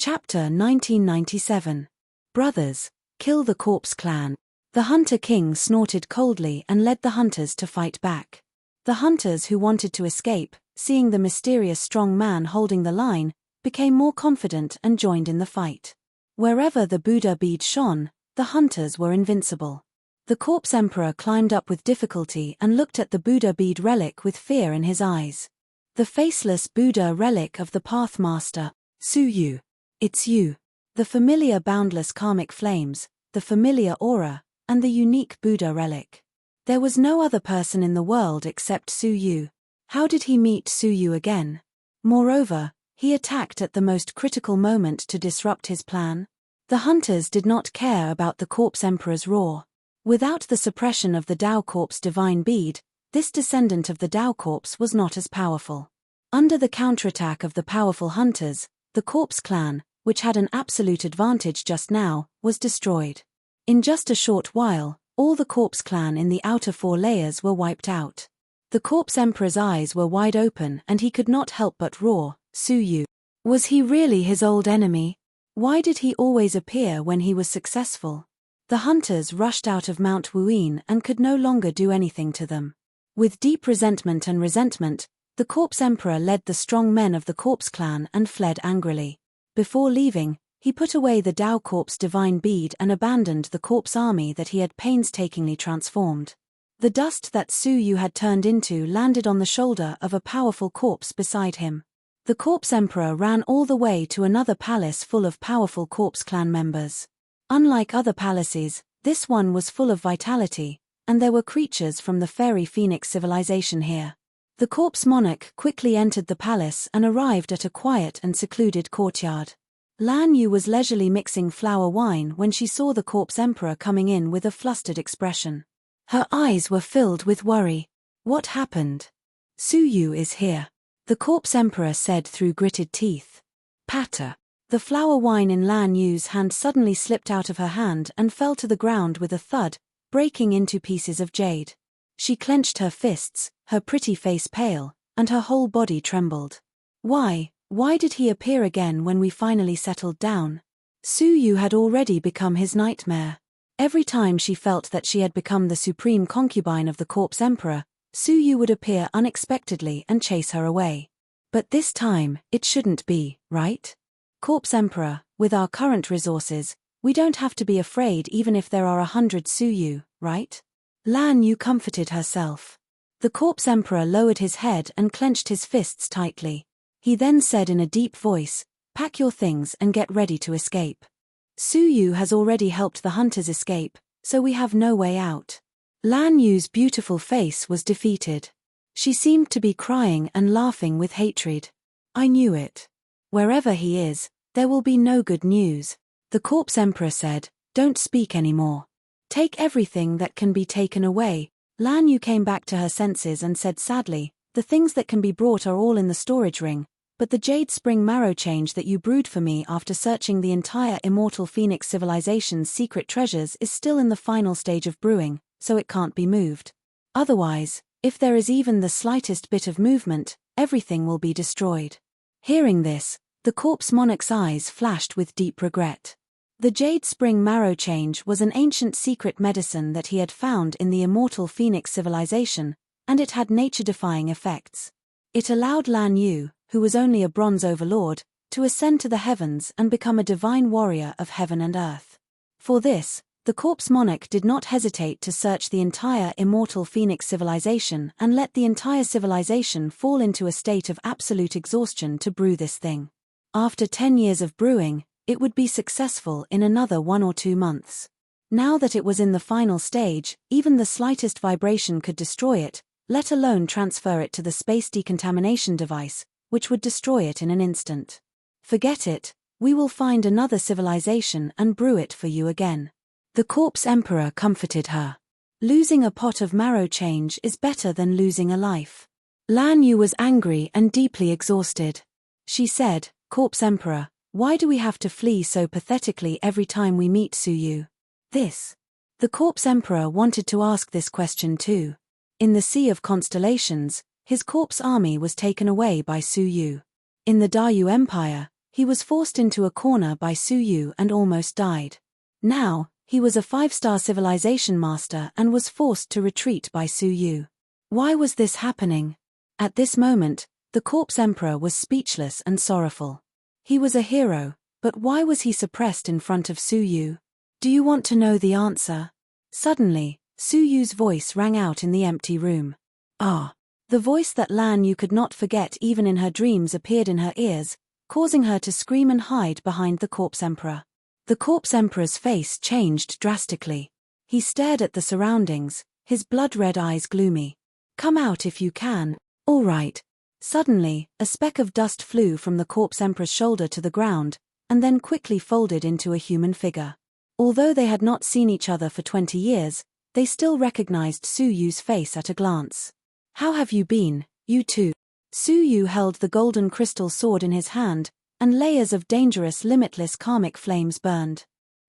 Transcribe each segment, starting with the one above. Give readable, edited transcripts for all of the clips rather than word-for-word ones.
Chapter 1997. Brothers, kill the corpse clan. The Hunter King snorted coldly and led the hunters to fight back. The hunters who wanted to escape, seeing the mysterious strong man holding the line, became more confident and joined in the fight. Wherever the Buddha bead shone, the hunters were invincible. The corpse emperor climbed up with difficulty and looked at the Buddha bead relic with fear in his eyes. The faceless Buddha relic of the Pathmaster, Suyu. It's you. The familiar boundless karmic flames, the familiar aura, and the unique Buddha relic. There was no other person in the world except Suyu. How did he meet Suyu again? Moreover, he attacked at the most critical moment to disrupt his plan. The hunters did not care about the corpse emperor's roar. Without the suppression of the Tao corpse divine bead, this descendant of the Tao corpse was not as powerful. Under the counterattack of the powerful hunters, the corpse clan, which had an absolute advantage just now, was destroyed. In just a short while, all the corpse clan in the outer 4 layers were wiped out. The corpse emperor's eyes were wide open and he could not help but roar, Suyu. Was he really his old enemy? Why did he always appear when he was successful? The hunters rushed out of Mount Wuyin and could no longer do anything to them. With deep resentment, the corpse emperor led the strong men of the corpse clan and fled angrily. Before leaving, he put away the Tao corpse divine bead and abandoned the corpse army that he had painstakingly transformed. The dust that Suyu had turned into landed on the shoulder of a powerful corpse beside him. The corpse emperor ran all the way to another palace full of powerful corpse clan members. Unlike other palaces, this one was full of vitality, and there were creatures from the fairy phoenix civilization here. The corpse monarch quickly entered the palace and arrived at a quiet and secluded courtyard. Lan Yu was leisurely mixing flower wine when she saw the corpse emperor coming in with a flustered expression. Her eyes were filled with worry. What happened? Suyu is here, the corpse emperor said through gritted teeth. Patter. The flower wine in Lan Yu's hand suddenly slipped out of her hand and fell to the ground with a thud, breaking into pieces of jade. She clenched her fists, her pretty face pale, and her whole body trembled. Why did he appear again when we finally settled down? Suyu had already become his nightmare. Every time she felt that she had become the supreme concubine of the corpse emperor, Suyu would appear unexpectedly and chase her away. But this time, it shouldn't be, right? Corpse emperor, with our current resources, we don't have to be afraid even if there are 100 Suyu, right? Lan Yu comforted herself. The corpse emperor lowered his head and clenched his fists tightly. He then said in a deep voice, "Pack your things and get ready to escape. Suyu has already helped the hunters escape, so we have no way out." Lan Yu's beautiful face was defeated. She seemed to be crying and laughing with hatred. I knew it. Wherever he is, there will be no good news. The corpse emperor said, "Don't speak anymore. Take everything that can be taken away." Lan Yu came back to her senses and said sadly, "The things that can be brought are all in the storage ring, but the jade spring marrow change that you brewed for me after searching the entire immortal phoenix civilization's secret treasures is still in the final stage of brewing, so it can't be moved. Otherwise, if there is even the slightest bit of movement, everything will be destroyed." Hearing this, the corpse monarch's eyes flashed with deep regret. The jade spring marrow change was an ancient secret medicine that he had found in the immortal phoenix civilization, and it had nature-defying effects. It allowed Lan Yu, who was only a bronze overlord, to ascend to the heavens and become a divine warrior of heaven and earth. For this, the corpse monarch did not hesitate to search the entire immortal phoenix civilization and let the entire civilization fall into a state of absolute exhaustion to brew this thing. After 10 years of brewing, it would be successful in another 1 or 2 months. Now that it was in the final stage, even the slightest vibration could destroy it, let alone transfer it to the space decontamination device, which would destroy it in an instant. Forget it, we will find another civilization and brew it for you again. The corpse emperor comforted her. Losing a pot of marrow change is better than losing a life. Lan Yu was angry and deeply exhausted. She said, "Corpse emperor, why do we have to flee so pathetically every time we meet Suyu?" The corpse emperor wanted to ask this question too. In the Sea of Constellations, his corpse army was taken away by Suyu. In the Dayu Empire, He was forced into a corner by Su Yu and almost died. Now, he was a 5-star civilization master and was forced to retreat by Su Yu. Why was this happening? At this moment, the Corpse Emperor was speechless and sorrowful. He was a hero, but why was he suppressed in front of Su Yu? Do you want to know the answer? Suddenly, Su Yu's voice rang out in the empty room. Ah! The voice that Lan Yu could not forget even in her dreams appeared in her ears, causing her to scream and hide behind the Corpse Emperor. The Corpse Emperor's face changed drastically. He stared at the surroundings, his blood-red eyes gloomy. Come out if you can. All right. Suddenly, a speck of dust flew from the Corpse Emperor's shoulder to the ground, and then quickly folded into a human figure. Although they had not seen each other for 20 years, they still recognized Su Yu's face at a glance. How have you been, you two? Su Yu held the golden crystal sword in his hand, and layers of dangerous limitless karmic flames burned.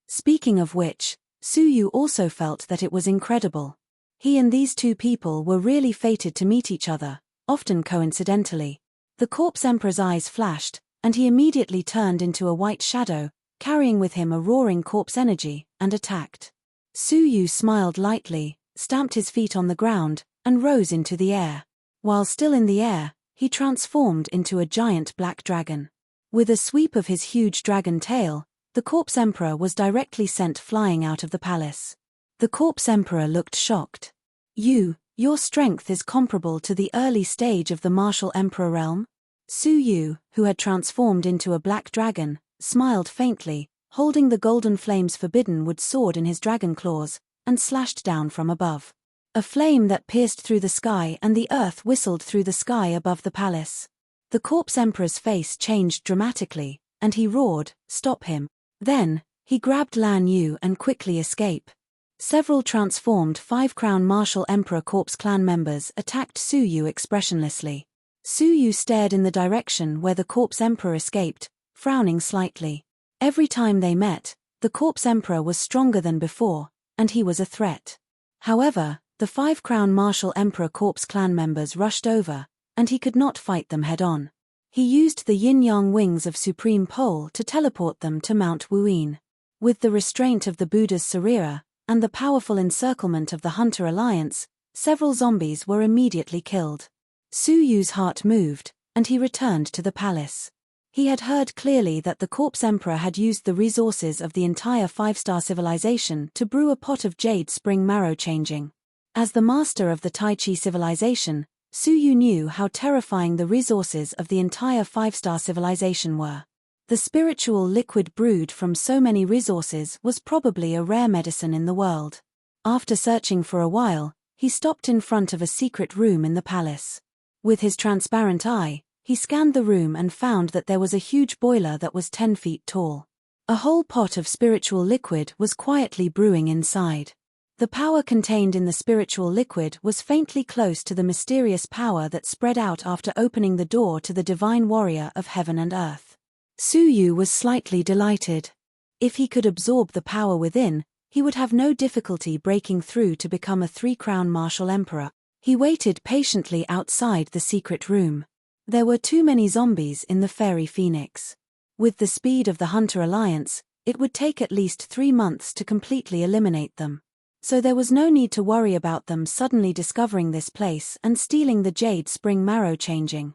Speaking of which, Su Yu also felt that it was incredible. He and these two people were really fated to meet each other, often coincidentally. The Corpse Emperor's eyes flashed, and he immediately turned into a white shadow, carrying with him a roaring corpse energy, and attacked. Su Yu smiled lightly, stamped his feet on the ground, and rose into the air. While still in the air, he transformed into a giant black dragon. With a sweep of his huge dragon tail, the Corpse Emperor was directly sent flying out of the palace. The Corpse Emperor looked shocked. Your strength is comparable to the early stage of the martial emperor realm? Su Yu, who had transformed into a black dragon, smiled faintly, holding the golden flame's forbidden wood sword in his dragon claws, and slashed down from above. A flame that pierced through the sky and the earth whistled through the sky above the palace. The Corpse Emperor's face changed dramatically, and he roared, "Stop him." Then, he grabbed Lan Yu and quickly escaped. Several transformed 5-crown martial emperor corpse clan members attacked Su Yu expressionlessly. Su Yu stared in the direction where the Corpse Emperor escaped, frowning slightly. Every time they met, the Corpse Emperor was stronger than before, and he was a threat. However, the 5-crown martial emperor corpse clan members rushed over, and he could not fight them head-on. He used the yin-yang wings of Supreme Pole to teleport them to Mount Wuyin. With the restraint of the Buddha's Sarira, and the powerful encirclement of the Hunter Alliance, several zombies were immediately killed. Su Yu's heart moved, and he returned to the palace. He had heard clearly that the Corpse Emperor had used the resources of the entire 5-star civilization to brew a pot of jade spring marrow changing. As the master of the Tai Chi civilization, Su Yu knew how terrifying the resources of the entire 5-star civilization were. The spiritual liquid brewed from so many resources was probably a rare medicine in the world. After searching for a while, he stopped in front of a secret room in the palace. With his transparent eye, he scanned the room and found that there was a huge boiler that was 10 feet tall. A whole pot of spiritual liquid was quietly brewing inside. The power contained in the spiritual liquid was faintly close to the mysterious power that spread out after opening the door to the divine warrior of heaven and earth. Su Yu was slightly delighted. If he could absorb the power within, he would have no difficulty breaking through to become a 3-crown martial emperor. He waited patiently outside the secret room. There were too many zombies in the Fairy Phoenix. With the speed of the Hunter Alliance, it would take at least 3 months to completely eliminate them. So there was no need to worry about them suddenly discovering this place and stealing the jade spring marrow changing.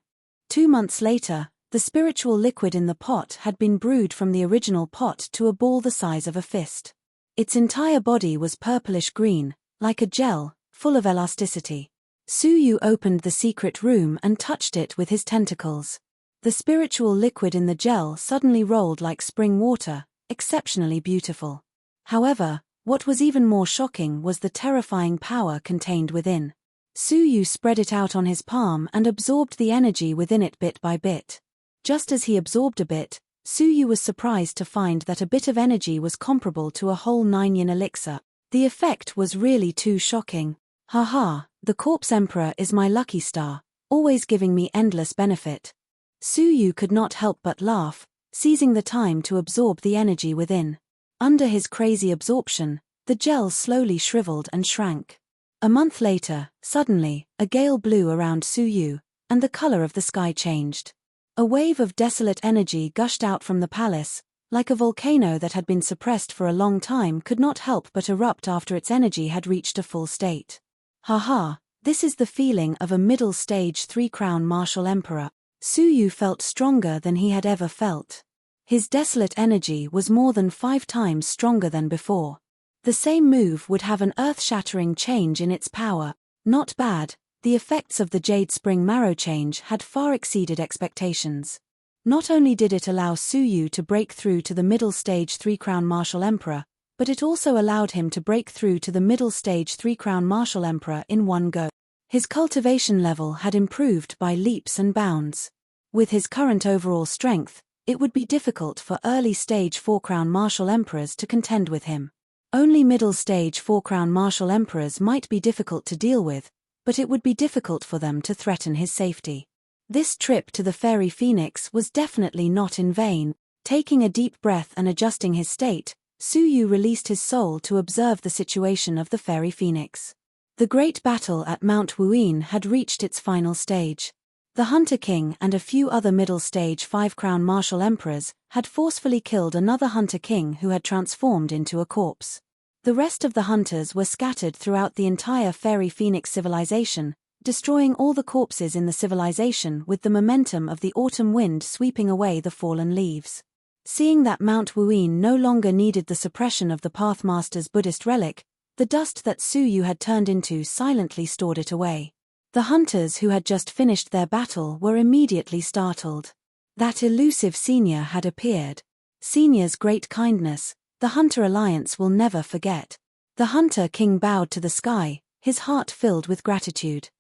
2 months later, the spiritual liquid in the pot had been brewed from the original pot to a ball the size of a fist. Its entire body was purplish-green, like a gel, full of elasticity. Su Yu opened the secret room and touched it with his tentacles. The spiritual liquid in the gel suddenly rolled like spring water, exceptionally beautiful. However, what was even more shocking was the terrifying power contained within. Su Yu spread it out on his palm and absorbed the energy within it bit by bit. Just as he absorbed a bit, Su Yu was surprised to find that a bit of energy was comparable to a whole 9-yin elixir. The effect was really too shocking. Haha, the Corpse Emperor is my lucky star, always giving me endless benefit. Su Yu could not help but laugh, seizing the time to absorb the energy within. Under his crazy absorption, the gel slowly shriveled and shrank. A month later, suddenly, a gale blew around Su Yu, and the color of the sky changed. A wave of desolate energy gushed out from the palace, like a volcano that had been suppressed for a long time could not help but erupt after its energy had reached a full state. Haha, this is the feeling of a middle-stage three-crown martial emperor. Suyu felt stronger than he had ever felt. His desolate energy was more than 5 times stronger than before. The same move would have an earth-shattering change in its power. Not bad, the effects of the Jade Spring Marrow change had far exceeded expectations. Not only did it allow Suyu to break through to the middle-stage three-crown martial emperor, but it also allowed him to break through to the middle-stage three-crown martial emperor in one go. His cultivation level had improved by leaps and bounds. With his current overall strength, it would be difficult for early-stage four-crown martial emperors to contend with him. Only middle-stage four-crown martial emperors might be difficult to deal with, but it would be difficult for them to threaten his safety. This trip to the Fairy Phoenix was definitely not in vain. Taking a deep breath and adjusting his state, Suyu released his soul to observe the situation of the Fairy Phoenix. The great battle at Mount Wuyin had reached its final stage. The Hunter King and a few other middle-stage five-crown martial emperors had forcefully killed another Hunter King who had transformed into a corpse. The rest of the hunters were scattered throughout the entire Fairy Phoenix civilization, destroying all the corpses in the civilization with the momentum of the autumn wind sweeping away the fallen leaves. Seeing that Mount Wuyin no longer needed the suppression of the Pathmaster's Buddhist relic, the dust that Suyu had turned into silently stored it away. The hunters who had just finished their battle were immediately startled. That elusive senior had appeared. Senior's great kindness, the Hunter Alliance will never forget. The Hunter King bowed to the sky, his heart filled with gratitude.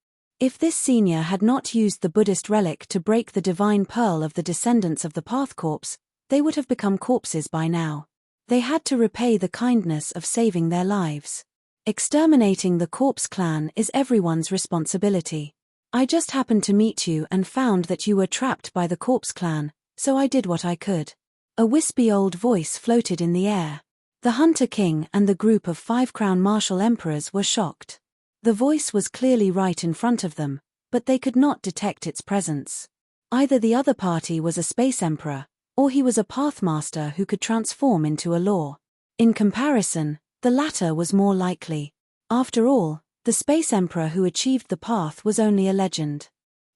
If this senior had not used the Buddhist relic to break the divine pearl of the descendants of the Path Corpse, they would have become corpses by now. They had to repay the kindness of saving their lives. Exterminating the Corpse Clan is everyone's responsibility. I just happened to meet you and found that you were trapped by the Corpse Clan, so I did what I could. A wispy old voice floated in the air. The Hunter King and the group of 5-crown martial emperors were shocked. The voice was clearly right in front of them, but they could not detect its presence. Either the other party was a space emperor, or he was a pathmaster who could transform into a law. In comparison, the latter was more likely. After all, the space emperor who achieved the path was only a legend.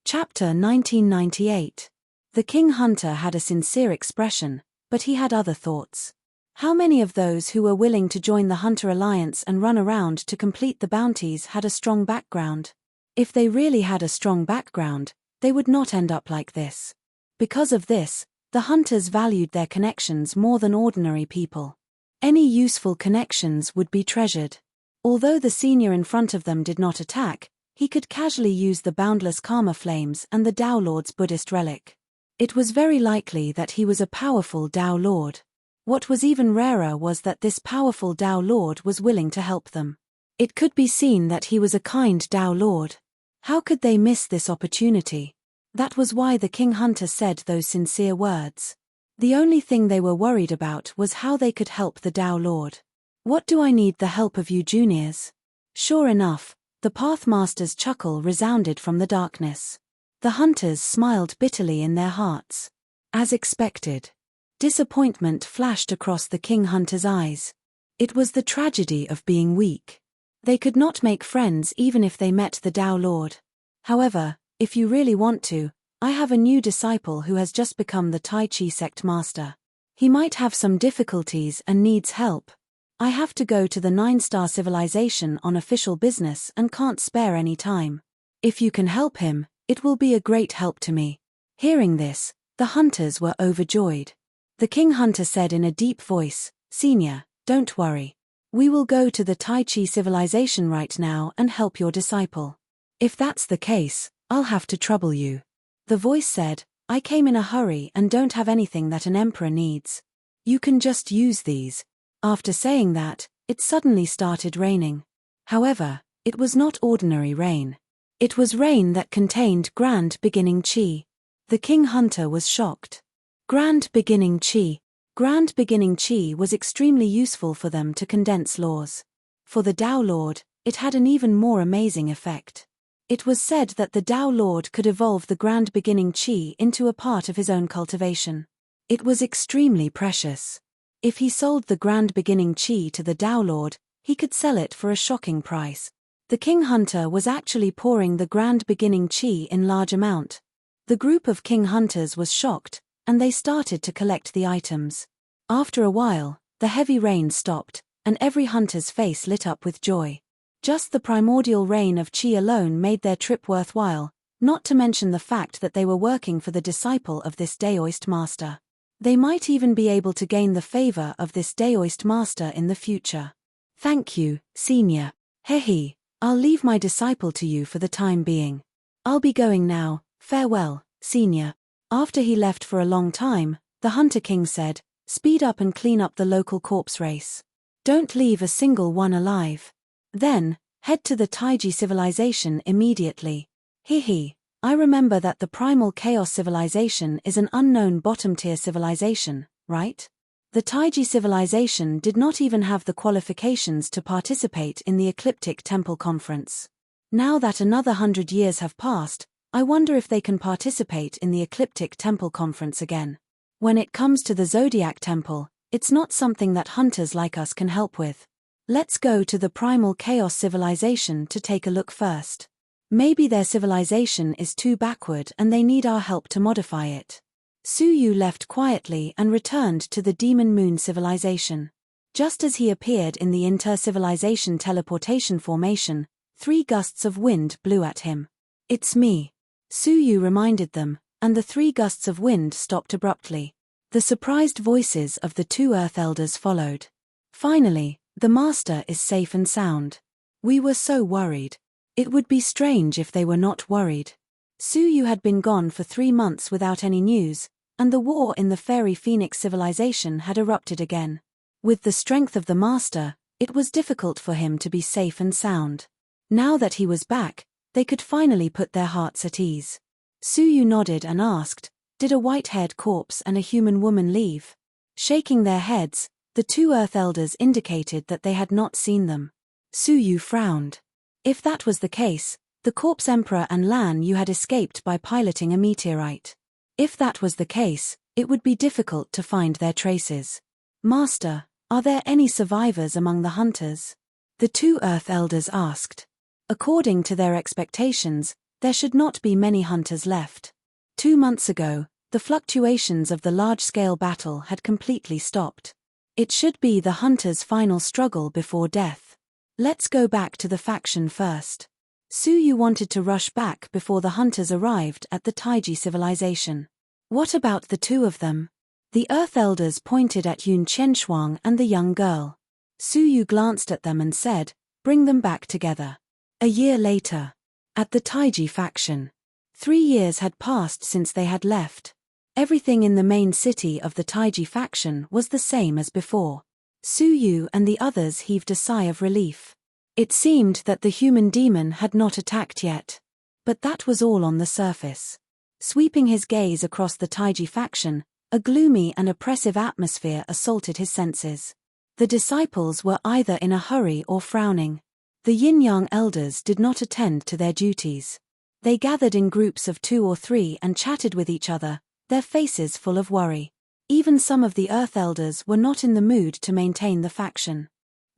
Chapter 1998. The King Hunter had a sincere expression, but he had other thoughts. How many of those who were willing to join the Hunter Alliance and run around to complete the bounties had a strong background? If they really had a strong background, they would not end up like this. Because of this, the hunters valued their connections more than ordinary people. Any useful connections would be treasured. Although the senior in front of them did not attack, he could casually use the boundless karma flames and the Tao Lord's Buddhist relic. It was very likely that he was a powerful Tao Lord. What was even rarer was that this powerful Tao Lord was willing to help them. It could be seen that he was a kind Tao Lord. How could they miss this opportunity? That was why the King Hunter said those sincere words. The only thing they were worried about was how they could help the Tao Lord. What do I need the help of you juniors? Sure enough, the Pathmaster's chuckle resounded from the darkness. The hunters smiled bitterly in their hearts. As expected. Disappointment flashed across the King Hunter's eyes. It was the tragedy of being weak. They could not make friends even if they met the Tao Lord. However, if you really want to, I have a new disciple who has just become the Tai Chi sect master. He might have some difficulties and needs help. I have to go to the 9-star civilization on official business and can't spare any time. If you can help him, it will be a great help to me. Hearing this, the hunters were overjoyed. The King Hunter said in a deep voice, "Senior, don't worry. We will go to the Tai Chi civilization right now and help your disciple. If that's the case, I'll have to trouble you." The voice said, "I came in a hurry and don't have anything that an emperor needs. You can just use these." After saying that, it suddenly started raining. However, it was not ordinary rain. It was rain that contained Grand Beginning Chi. The King Hunter was shocked. Grand Beginning Chi. Grand Beginning Chi was extremely useful for them to condense laws. For the Tao Lord, it had an even more amazing effect. It was said that the Tao Lord could evolve the grand beginning chi into a part of his own cultivation. It was extremely precious. If he sold the grand beginning chi to the Tao Lord, he could sell it for a shocking price. The king hunter was actually pouring the grand beginning chi in large amount. The group of king hunters was shocked, and they started to collect the items. After a while, the heavy rain stopped, and every hunter's face lit up with joy. Just the primordial rain of chi alone made their trip worthwhile, not to mention the fact that they were working for the disciple of this Daoist master. They might even be able to gain the favor of this Daoist master in the future. Thank you, senior. Hehe, I'll leave my disciple to you for the time being. I'll be going now, farewell, senior. After he left for a long time, the Hunter King said, speed up and clean up the local corpse race. Don't leave a single one alive. Then, head to the Taiji civilization immediately. Hehe, I remember that the primal chaos civilization is an unknown bottom-tier civilization, right? The Taiji civilization did not even have the qualifications to participate in the Ecliptic Temple Conference. Now that another 100 years have passed, I wonder if they can participate in the Ecliptic Temple Conference again. When it comes to the Zodiac Temple, it's not something that hunters like us can help with. Let's go to the Primal Chaos civilization to take a look first. Maybe their civilization is too backward and they need our help to modify it. Su Yu left quietly and returned to the Demon Moon civilization. Just as he appeared in the inter-civilization teleportation formation, 3 gusts of wind blew at him. It's me. Su Yu reminded them, and the 3 gusts of wind stopped abruptly. The surprised voices of the 2 Earth Elders followed. Finally, the master is safe and sound. We were so worried. It would be strange if they were not worried. Su Yu had been gone for 3 months without any news, and the war in the Fairy Phoenix civilization had erupted again. With the strength of the master, it was difficult for him to be safe and sound. Now that he was back, they could finally put their hearts at ease. Su Yu nodded and asked, did a white-haired corpse and a human woman leave? Shaking their heads, the 2 Earth Elders indicated that they had not seen them. Su Yu frowned. If that was the case, the Corpse Emperor and Lan Yu had escaped by piloting a meteorite. If that was the case, it would be difficult to find their traces. Master, are there any survivors among the hunters? The 2 Earth Elders asked. According to their expectations, there should not be many hunters left. 2 months ago, the fluctuations of the large-scale battle had completely stopped. It should be the hunters' final struggle before death. Let's go back to the faction first. Su Yu wanted to rush back before the hunters arrived at the Taiji civilization. What about the 2 of them? The Earth Elders pointed at Yun Qianshuang and the young girl. Su Yu glanced at them and said, bring them back together. A year later. At the Taiji faction. 3 years had passed since they had left. Everything in the main city of the Taiji faction was the same as before. Su Yu and the others heaved a sigh of relief. It seemed that the human demon had not attacked yet. But that was all on the surface. Sweeping his gaze across the Taiji faction, a gloomy and oppressive atmosphere assaulted his senses. The disciples were either in a hurry or frowning. The Yin-Yang elders did not attend to their duties. They gathered in groups of 2 or 3 and chatted with each other, their faces full of worry. Even some of the Earth Elders were not in the mood to maintain the faction.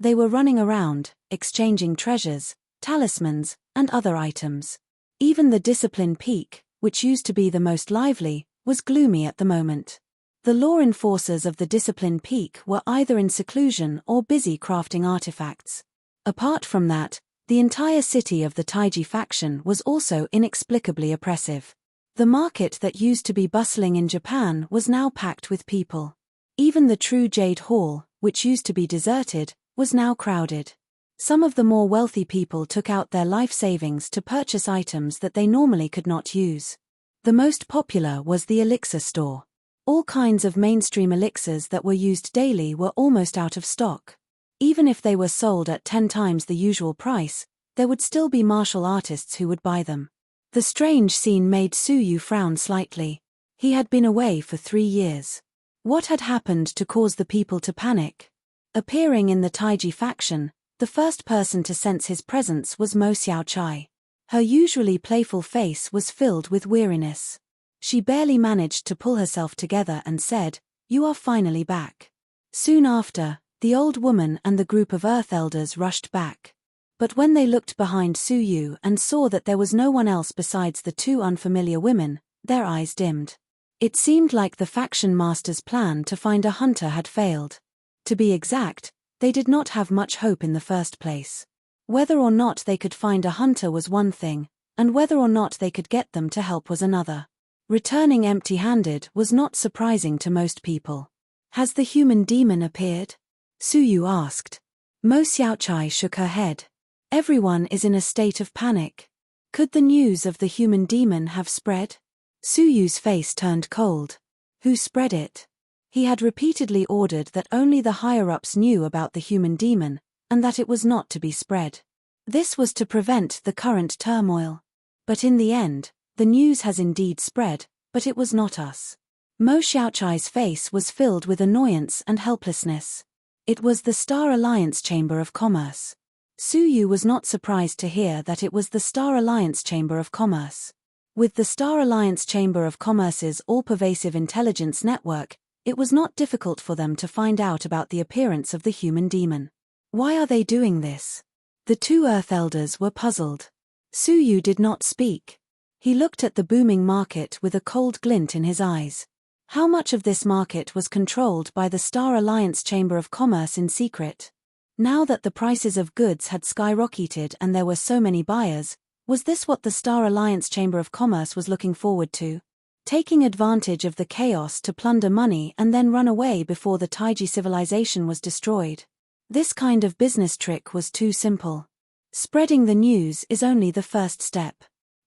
They were running around, exchanging treasures, talismans, and other items. Even the Discipline Peak, which used to be the most lively, was gloomy at the moment. The law enforcers of the Discipline Peak were either in seclusion or busy crafting artifacts. Apart from that, the entire city of the Taiji faction was also inexplicably oppressive. The market that used to be bustling in Japan was now packed with people. Even the True Jade Hall, which used to be deserted, was now crowded. Some of the more wealthy people took out their life savings to purchase items that they normally could not use. The most popular was the elixir store. All kinds of mainstream elixirs that were used daily were almost out of stock. Even if they were sold at 10 times the usual price, there would still be martial artists who would buy them. The strange scene made Su Yu frown slightly. He had been away for 3 years. What had happened to cause the people to panic? Appearing in the Taiji faction, the first person to sense his presence was Mo Xiaochai. Her usually playful face was filled with weariness. She barely managed to pull herself together and said, "You are finally back." Soon after, the old woman and the group of Earth Elders rushed back. But when they looked behind Su Yu and saw that there was no one else besides the two unfamiliar women, their eyes dimmed. It seemed like the faction master's plan to find a hunter had failed. To be exact, they did not have much hope in the first place. Whether or not they could find a hunter was one thing, and whether or not they could get them to help was another. Returning empty-handed was not surprising to most people. "Has the human demon appeared?" Su Yu asked. Mo Xiaochai shook her head. "Everyone is in a state of panic. Could the news of the human demon have spread?" Su Yu's face turned cold. Who spread it? He had repeatedly ordered that only the higher-ups knew about the human demon, and that it was not to be spread. This was to prevent the current turmoil. But in the end, the news has indeed spread, but it was not us. Mo Xiaochai's face was filled with annoyance and helplessness. It was the Star Alliance Chamber of Commerce. Su Yu was not surprised to hear that it was the Star Alliance Chamber of Commerce. With the Star Alliance Chamber of Commerce's all-pervasive intelligence network, it was not difficult for them to find out about the appearance of the human demon. Why are they doing this? The two Earth Elders were puzzled. Su Yu did not speak. He looked at the booming market with a cold glint in his eyes. How much of this market was controlled by the Star Alliance Chamber of Commerce in secret? Now that the prices of goods had skyrocketed and there were so many buyers, was this what the Star Alliance Chamber of Commerce was looking forward to? Taking advantage of the chaos to plunder money and then run away before the Taiji civilization was destroyed? This kind of business trick was too simple. Spreading the news is only the first step.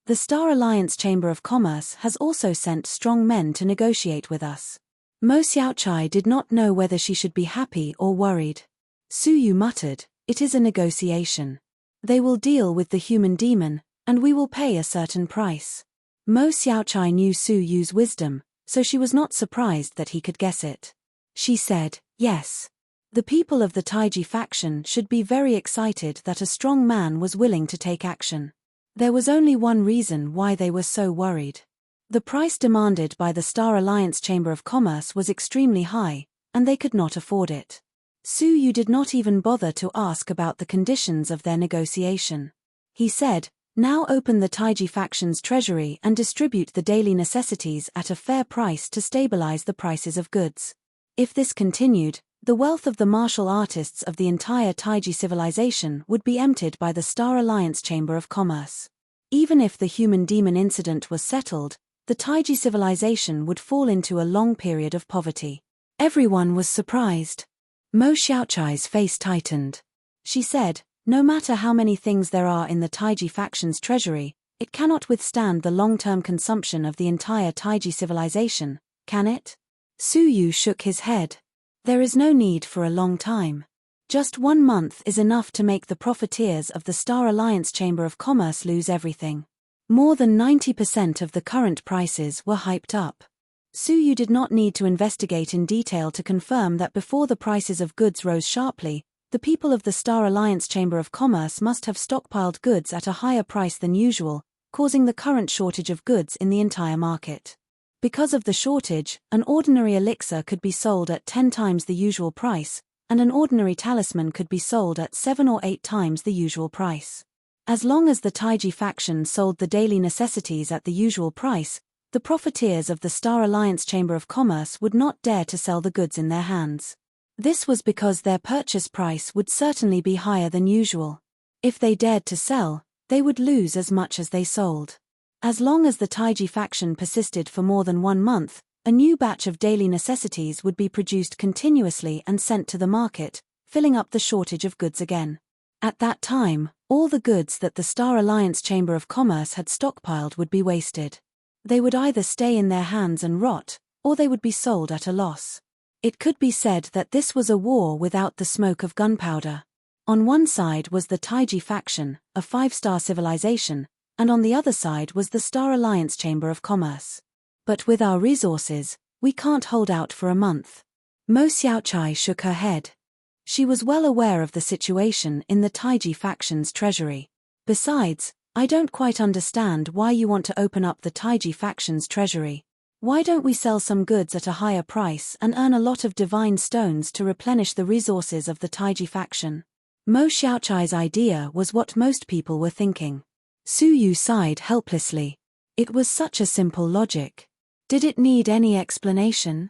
The Star Alliance Chamber of Commerce has also sent strong men to negotiate with us. Mo Xiaochai did not know whether she should be happy or worried. Su Yu muttered, "It is a negotiation. They will deal with the human demon, and we will pay a certain price." Mo Xiaochai knew Su Yu's wisdom, so she was not surprised that he could guess it. She said, "Yes. The people of the Taiji faction should be very excited that a strong man was willing to take action." There was only one reason why they were so worried. The price demanded by the Star Alliance Chamber of Commerce was extremely high, and they could not afford it. Su Yu did not even bother to ask about the conditions of their negotiation. He said, "Now open the Taiji faction's treasury and distribute the daily necessities at a fair price to stabilize the prices of goods." If this continued, the wealth of the martial artists of the entire Taiji civilization would be emptied by the Star Alliance Chamber of Commerce. Even if the human demon incident was settled, the Taiji civilization would fall into a long period of poverty. Everyone was surprised. Mo Xiaochai's face tightened. She said, "No matter how many things there are in the Taiji faction's treasury, it cannot withstand the long-term consumption of the entire Taiji civilization, can it?" Su Yu shook his head. "There is no need for a long time. Just 1 month is enough to make the profiteers of the Star Alliance Chamber of Commerce lose everything." More than 90% of the current prices were hyped up. Su Yu did not need to investigate in detail to confirm that before the prices of goods rose sharply, the people of the Star Alliance Chamber of Commerce must have stockpiled goods at a higher price than usual, causing the current shortage of goods in the entire market. Because of the shortage, an ordinary elixir could be sold at 10 times the usual price, and an ordinary talisman could be sold at 7 or 8 times the usual price. As long as the Taiji faction sold the daily necessities at the usual price, the profiteers of the Star Alliance Chamber of Commerce would not dare to sell the goods in their hands. This was because their purchase price would certainly be higher than usual. If they dared to sell, they would lose as much as they sold. As long as the Taiji faction persisted for more than 1 month, a new batch of daily necessities would be produced continuously and sent to the market, filling up the shortage of goods again. At that time, all the goods that the Star Alliance Chamber of Commerce had stockpiled would be wasted. They would either stay in their hands and rot, or they would be sold at a loss. It could be said that this was a war without the smoke of gunpowder. On one side was the Taiji faction, a 5-star civilization, and on the other side was the Star Alliance Chamber of Commerce. But with our resources, we can't hold out for a month. Mo Xiaochai shook her head. She was well aware of the situation in the Taiji faction's treasury. Besides, I don't quite understand why you want to open up the Taiji faction's treasury. Why don't we sell some goods at a higher price and earn a lot of divine stones to replenish the resources of the Taiji faction? Mo Xiaochai's idea was what most people were thinking. Su Yu sighed helplessly. It was such a simple logic. Did it need any explanation?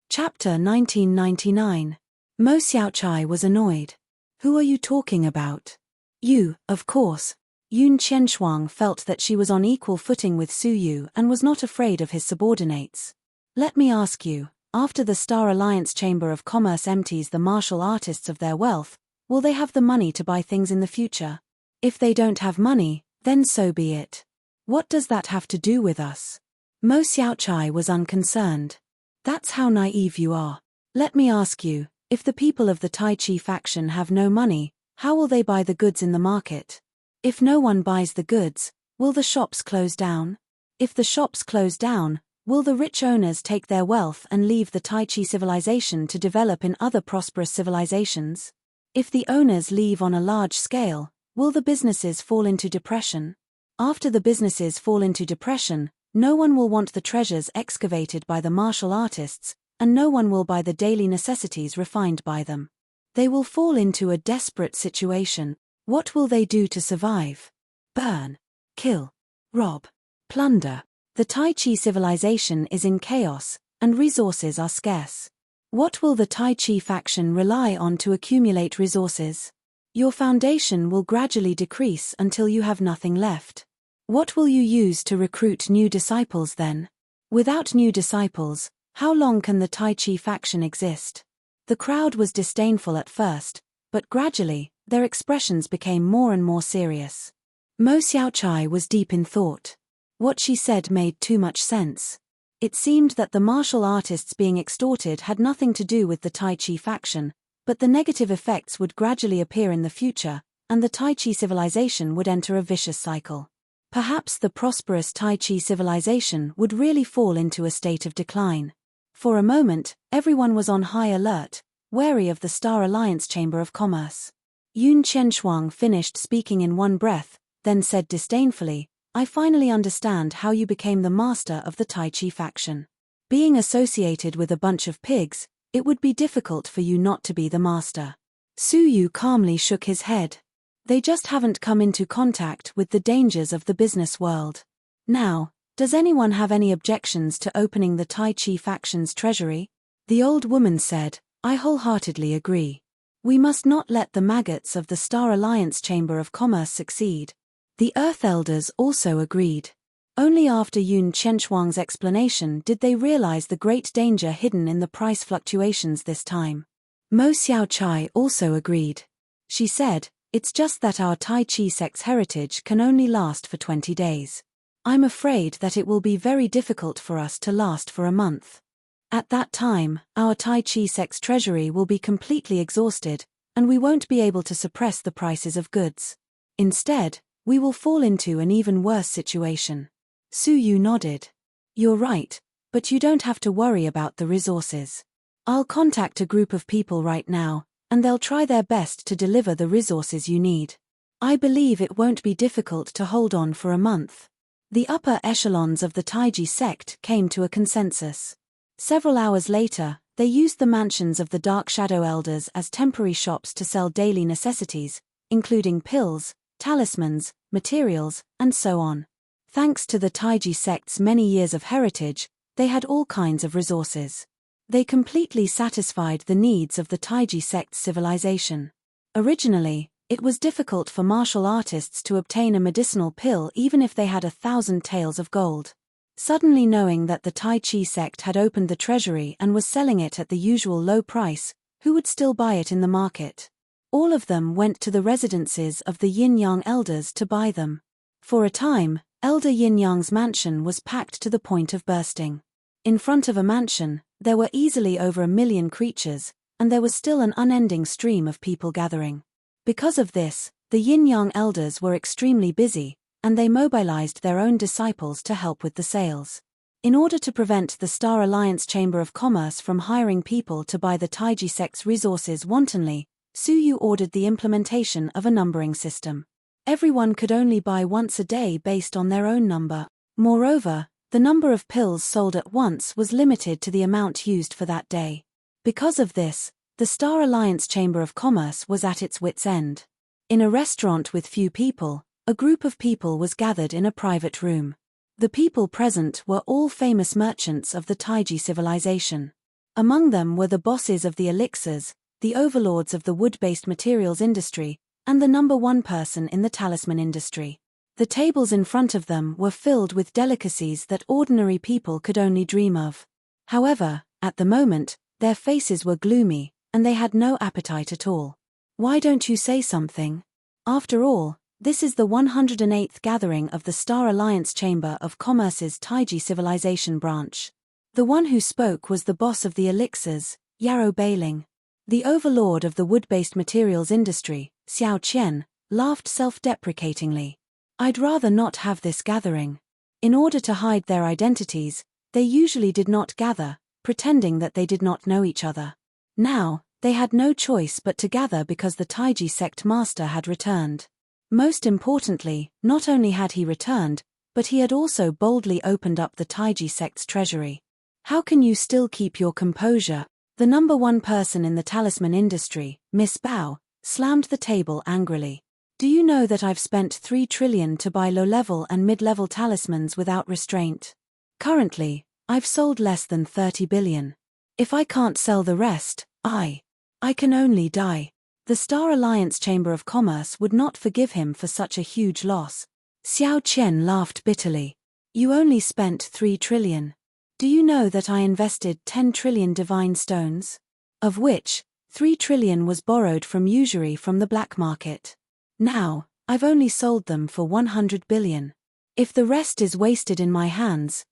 Chapter 1999. Mo Xiaochai was annoyed. Who are you talking about? You, of course. Yun Qianshuang felt that she was on equal footing with Su Yu and was not afraid of his subordinates. Let me ask you, after the Star Alliance Chamber of Commerce empties the martial artists of their wealth, will they have the money to buy things in the future? If they don't have money, then so be it. What does that have to do with us? Mo Xiaochai was unconcerned. That's how naive you are. Let me ask you, if the people of the Taiji faction have no money, how will they buy the goods in the market? If no one buys the goods, will the shops close down? If the shops close down, will the rich owners take their wealth and leave the Taiji civilization to develop in other prosperous civilizations? If the owners leave on a large scale, will the businesses fall into depression? After the businesses fall into depression, no one will want the treasures excavated by the martial artists, and no one will buy the daily necessities refined by them. They will fall into a desperate situation. What will they do to survive? Burn, kill, rob, plunder. The Taiji civilization is in chaos, and resources are scarce. What will the Taiji faction rely on to accumulate resources? Your foundation will gradually decrease until you have nothing left. What will you use to recruit new disciples then? Without new disciples, how long can the Taiji faction exist? The crowd was disdainful at first, but gradually, their expressions became more and more serious. Mo Xiaochai was deep in thought. What she said made too much sense. It seemed that the martial artists being extorted had nothing to do with the Taiji faction, but the negative effects would gradually appear in the future, and the Taiji civilization would enter a vicious cycle. Perhaps the prosperous Taiji civilization would really fall into a state of decline. For a moment, everyone was on high alert, wary of the Star Alliance Chamber of Commerce. Yun Qianshuang finished speaking in one breath, then said disdainfully, I finally understand how you became the master of the Taiji faction. Being associated with a bunch of pigs, it would be difficult for you not to be the master. Su Yu calmly shook his head. They just haven't come into contact with the dangers of the business world. Now, does anyone have any objections to opening the Taiji faction's treasury? The old woman said, I wholeheartedly agree. We must not let the maggots of the Star Alliance Chamber of Commerce succeed. The Earth Elders also agreed. Only after Yun Qianshuang's explanation did they realize the great danger hidden in the price fluctuations this time. Mo Xiaochai also agreed. She said, it's just that our Taiji sect's heritage can only last for 20 days. I'm afraid that it will be very difficult for us to last for a month. At that time, our Taiji sect's treasury will be completely exhausted, and we won't be able to suppress the prices of goods. Instead, we will fall into an even worse situation. Su Yu nodded. You're right, but you don't have to worry about the resources. I'll contact a group of people right now, and they'll try their best to deliver the resources you need. I believe it won't be difficult to hold on for a month. The upper echelons of the Taiji sect came to a consensus. Several hours later, they used the mansions of the Dark Shadow Elders as temporary shops to sell daily necessities, including pills, talismans, materials, and so on. Thanks to the Taiji sect's many years of heritage, they had all kinds of resources. They completely satisfied the needs of the Taiji sect's civilization. Originally, it was difficult for martial artists to obtain a medicinal pill even if they had 1,000 taels of gold. Suddenly knowing that the Taiji sect had opened the treasury and was selling it at the usual low price, who would still buy it in the market? All of them went to the residences of the Yin-Yang elders to buy them. For a time, Elder Yin-Yang's mansion was packed to the point of bursting. In front of a mansion, there were easily over 1 million creatures, and there was still an unending stream of people gathering. Because of this, the Yin-Yang elders were extremely busy, and they mobilized their own disciples to help with the sales. In order to prevent the Star Alliance Chamber of Commerce from hiring people to buy the Taiji sect's resources wantonly, Su Yu ordered the implementation of a numbering system. Everyone could only buy once a day based on their own number. Moreover, the number of pills sold at once was limited to the amount used for that day. Because of this, the Star Alliance Chamber of Commerce was at its wit's end. In a restaurant with few people, a group of people was gathered in a private room. The people present were all famous merchants of the Taiji civilization. Among them were the bosses of the elixirs, the overlords of the wood-based materials industry, and the number one person in the talisman industry. The tables in front of them were filled with delicacies that ordinary people could only dream of. However, at the moment, their faces were gloomy, and they had no appetite at all. Why don't you say something? After all, this is the 108th gathering of the Star Alliance Chamber of Commerce's Taiji civilization branch. The one who spoke was the boss of the elixirs, Yarrow Bailing. The overlord of the wood-based materials industry, Xiao Qian, laughed self-deprecatingly. I'd rather not have this gathering. In order to hide their identities, they usually did not gather, pretending that they did not know each other. Now, they had no choice but to gather because the Taiji sect master had returned. Most importantly, not only had he returned, but he had also boldly opened up the Taiji sect's treasury. How can you still keep your composure? The number one person in the talisman industry, Miss Bao, slammed the table angrily. Do you know that I've spent 3 trillion to buy low-level and mid-level talismans without restraint? Currently, I've sold less than 30 billion. If I can't sell the rest, I can only die. The Star Alliance Chamber of Commerce would not forgive him for such a huge loss. Xiao Qian laughed bitterly. You only spent 3 trillion. Do you know that I invested 10 trillion divine stones? Of which, 3 trillion was borrowed from usury from the black market. Now, I've only sold them for 100 billion. If the rest is wasted in my hands,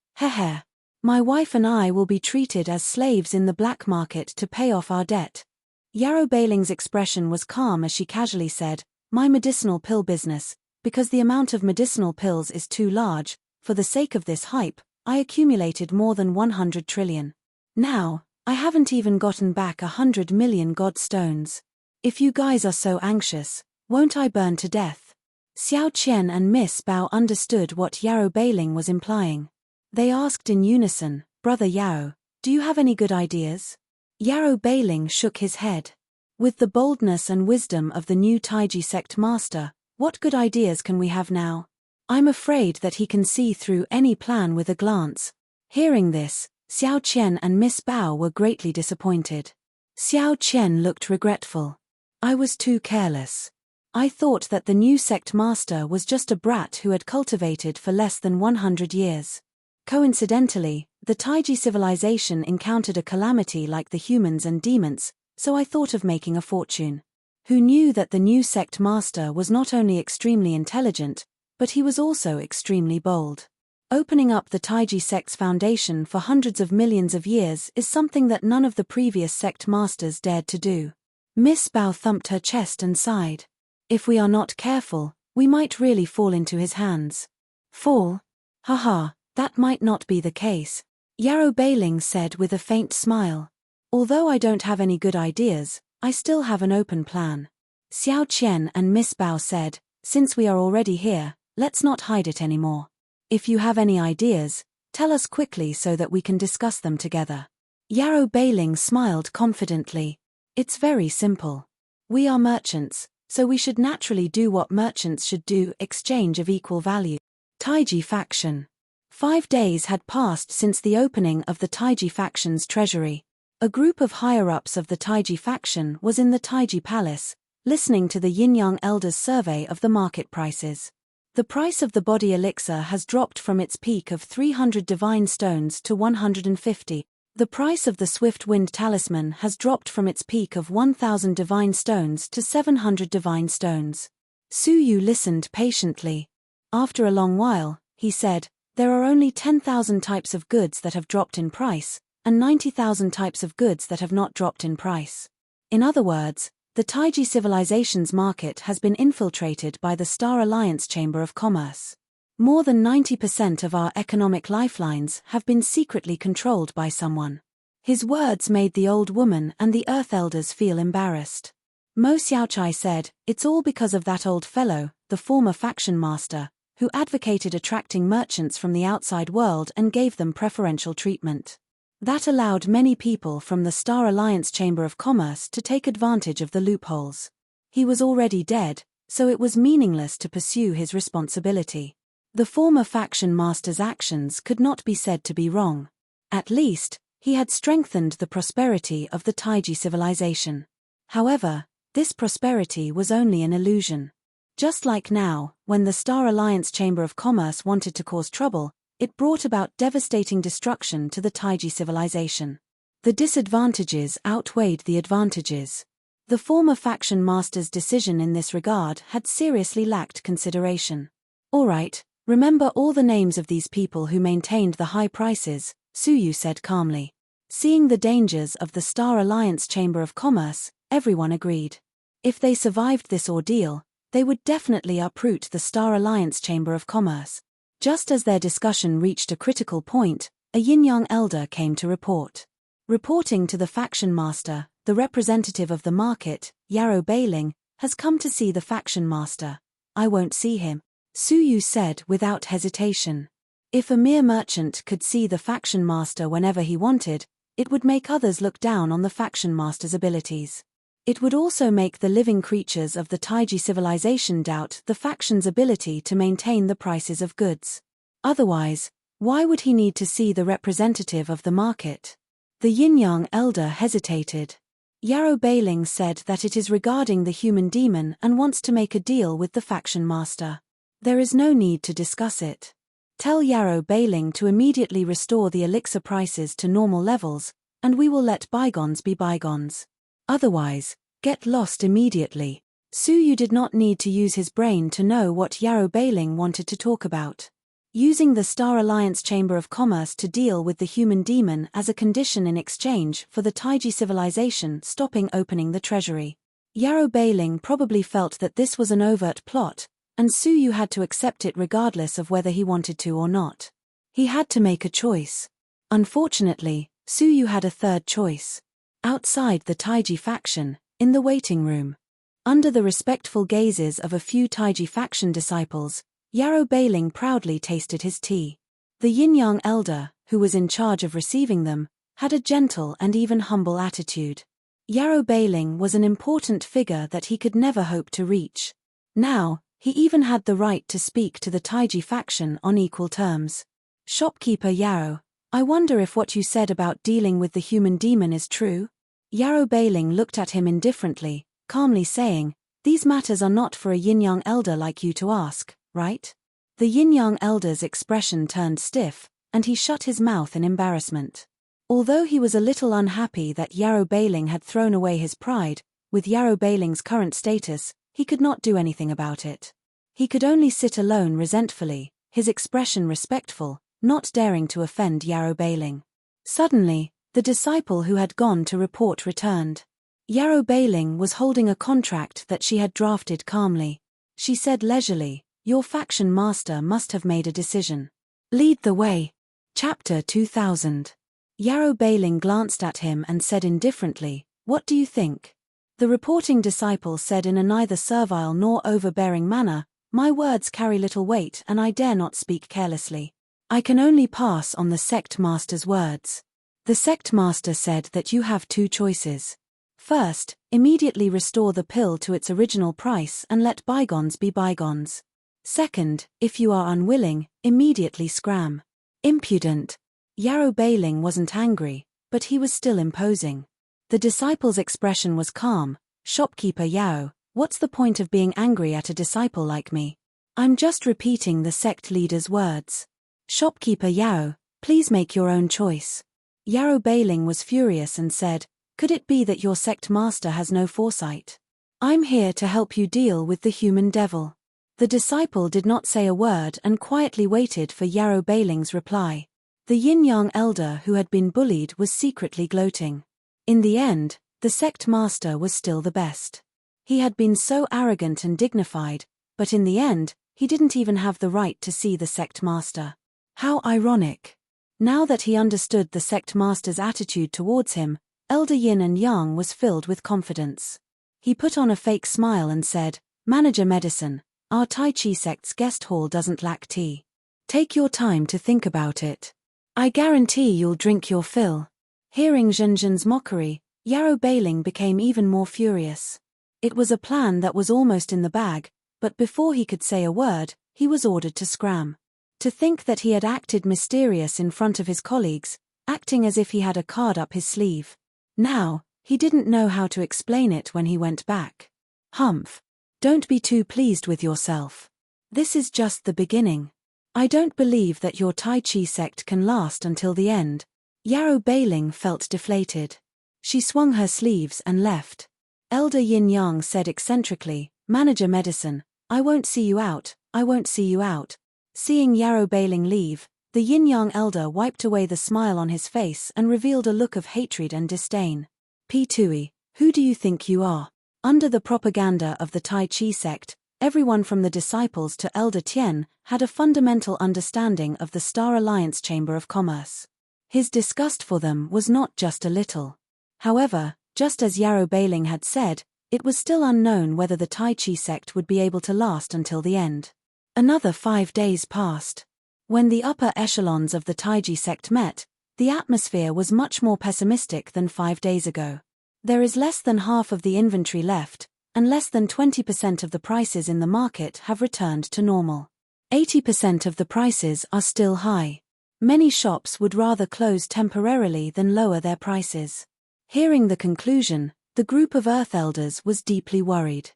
my wife and I will be treated as slaves in the black market to pay off our debt. Yarrow Bailing's expression was calm as she casually said, my medicinal pill business, because the amount of medicinal pills is too large, for the sake of this hype, I accumulated more than 100 trillion. Now, I haven't even gotten back 100 million god stones. If you guys are so anxious, won't I burn to death? Xiao Qian and Miss Bao understood what Yarrow Bailing was implying. They asked in unison, Brother Yarrow, do you have any good ideas? Yarrow Bailing shook his head. With the boldness and wisdom of the new Taiji sect master, what good ideas can we have now? I'm afraid that he can see through any plan with a glance. Hearing this, Xiao Qian and Miss Bao were greatly disappointed. Xiao Qian looked regretful. I was too careless. I thought that the new sect master was just a brat who had cultivated for less than 100 years. Coincidentally, the Taiji civilization encountered a calamity like the humans and demons, so I thought of making a fortune. Who knew that the new sect master was not only extremely intelligent, but he was also extremely bold. Opening up the Taiji sect's foundation for hundreds of millions of years is something that none of the previous sect masters dared to do. Miss Bao thumped her chest and sighed. If we are not careful, we might really fall into his hands. Fall? Haha, that might not be the case. Yarrow Bailing said with a faint smile. Although I don't have any good ideas, I still have an open plan. Xiao Qian and Miss Bao said, since we are already here, let's not hide it anymore. If you have any ideas, tell us quickly so that we can discuss them together. Yarrow Bailing smiled confidently. It's very simple. We are merchants, so we should naturally do what merchants should do, exchange of equal value. Taiji faction. 5 days had passed since the opening of the Taiji faction's treasury. A group of higher-ups of the Taiji faction was in the Taiji palace, listening to the Yin-Yang elders' survey of the market prices. The price of the body elixir has dropped from its peak of 300 divine stones to 150. The price of the swift wind talisman has dropped from its peak of 1,000 divine stones to 700 divine stones. Su Yu listened patiently. After a long while, he said, there are only 10,000 types of goods that have dropped in price, and 90,000 types of goods that have not dropped in price. In other words, the Taiji civilization's market has been infiltrated by the Star Alliance Chamber of Commerce. More than 90% of our economic lifelines have been secretly controlled by someone. His words made the old woman and the Earth Elders feel embarrassed. Mo Xiaochai said, "It's all because of that old fellow, the former faction master, who advocated attracting merchants from the outside world and gave them preferential treatment. That allowed many people from the Star Alliance Chamber of Commerce to take advantage of the loopholes. He was already dead, so it was meaningless to pursue his responsibility. The former faction master's actions could not be said to be wrong. At least, he had strengthened the prosperity of the Taiji civilization. However, this prosperity was only an illusion. Just like now, when the Star Alliance Chamber of Commerce wanted to cause trouble, it brought about devastating destruction to the Taiji civilization. The disadvantages outweighed the advantages. The former faction master's decision in this regard had seriously lacked consideration. Alright, remember all the names of these people who maintained the high prices, Suyu said calmly. Seeing the dangers of the Star Alliance Chamber of Commerce, everyone agreed. If they survived this ordeal, they would definitely uproot the Star Alliance Chamber of Commerce. Just as their discussion reached a critical point, a yin-yang elder came to report. Reporting to the faction master, the representative of the market, Yarrow Bailing, has come to see the faction master. I won't see him, Suyu said without hesitation. If a mere merchant could see the faction master whenever he wanted, it would make others look down on the faction master's abilities. It would also make the living creatures of the Taiji civilization doubt the faction's ability to maintain the prices of goods. Otherwise, why would he need to see the representative of the market? The yin-yang elder hesitated. Yarrow Bailing said that it is regarding the human demon and wants to make a deal with the faction master. There is no need to discuss it. Tell Yarrow Bailing to immediately restore the elixir prices to normal levels, and we will let bygones be bygones. Otherwise, get lost immediately. Suyu did not need to use his brain to know what Yarrow Bailing wanted to talk about. Using the Star Alliance Chamber of Commerce to deal with the human demon as a condition in exchange for the Taiji civilization stopping opening the treasury. Yarrow Bailing probably felt that this was an overt plot, and Suyu had to accept it regardless of whether he wanted to or not. He had to make a choice. Unfortunately, Suyu had a third choice. Outside the Taiji faction, in the waiting room. Under the respectful gazes of a few Taiji faction disciples, Yarrow Bailing proudly tasted his tea. The yin-yang elder, who was in charge of receiving them, had a gentle and even humble attitude. Yarrow Bailing was an important figure that he could never hope to reach. Now, he even had the right to speak to the Taiji faction on equal terms. Shopkeeper Yarrow, I wonder if what you said about dealing with the human demon is true? Yarrow Bailing looked at him indifferently, calmly saying, "These matters are not for a yin-yang elder like you to ask, right?" The yin-yang elder's expression turned stiff, and he shut his mouth in embarrassment. Although he was a little unhappy that Yarrow Bailing had thrown away his pride, with Yarrow Bailing's current status, he could not do anything about it. He could only sit alone resentfully, his expression respectful, not daring to offend Yarrow Bailing. Suddenly, the disciple who had gone to report returned. Yarrow Bailing was holding a contract that she had drafted calmly. She said leisurely, "Your faction master must have made a decision. Lead the way." Chapter 2000. Yarrow Bailing glanced at him and said indifferently, "What do you think?" The reporting disciple said in a neither servile nor overbearing manner, "My words carry little weight and I dare not speak carelessly. I can only pass on the sect master's words." The sect master said that you have two choices. First, immediately restore the pill to its original price and let bygones be bygones. Second, if you are unwilling, immediately scram. Impudent. Yarrow Bailing wasn't angry, but he was still imposing. The disciple's expression was calm. "Shopkeeper Yao, what's the point of being angry at a disciple like me? I'm just repeating the sect leader's words. Shopkeeper Yao, please make your own choice." Yarrow Bailing was furious and said, "Could it be that your sect master has no foresight? I'm here to help you deal with the human devil." The disciple did not say a word and quietly waited for Yarrow Bailing's reply. The yin-yang elder who had been bullied was secretly gloating. In the end, the sect master was still the best. He had been so arrogant and dignified, but in the end, he didn't even have the right to see the sect master. How ironic. Now that he understood the sect master's attitude towards him, Elder Yin and Yang was filled with confidence. He put on a fake smile and said, "Manager Medicine, our Tai Chi sect's guest hall doesn't lack tea. Take your time to think about it. I guarantee you'll drink your fill." Hearing Zhenzhen's mockery, Yarrow Bailing became even more furious. It was a plan that was almost in the bag, but before he could say a word, he was ordered to scram. To think that he had acted mysterious in front of his colleagues, acting as if he had a card up his sleeve. Now, he didn't know how to explain it when he went back. "Humph. Don't be too pleased with yourself. This is just the beginning. I don't believe that your Tai Chi sect can last until the end." Yarrow Bailing felt deflated. She swung her sleeves and left. Elder Yin Yang said eccentrically, "Manager Medicine, I won't see you out, I won't see you out." Seeing Yarrow Bailing leave, the Yin Yang elder wiped away the smile on his face and revealed a look of hatred and disdain. "P2E, who do you think you are?" Under the propaganda of the Tai Chi sect, everyone from the disciples to Elder Tien had a fundamental understanding of the Star Alliance Chamber of Commerce. His disgust for them was not just a little. However, just as Yarrow Bailing had said, it was still unknown whether the Tai Chi sect would be able to last until the end. Another 5 days passed. When the upper echelons of the Tai Chi sect met, the atmosphere was much more pessimistic than 5 days ago. There is less than half of the inventory left, and less than 20% of the prices in the market have returned to normal. 80% of the prices are still high. Many shops would rather close temporarily than lower their prices. Hearing the conclusion, the group of Earth Elders was deeply worried.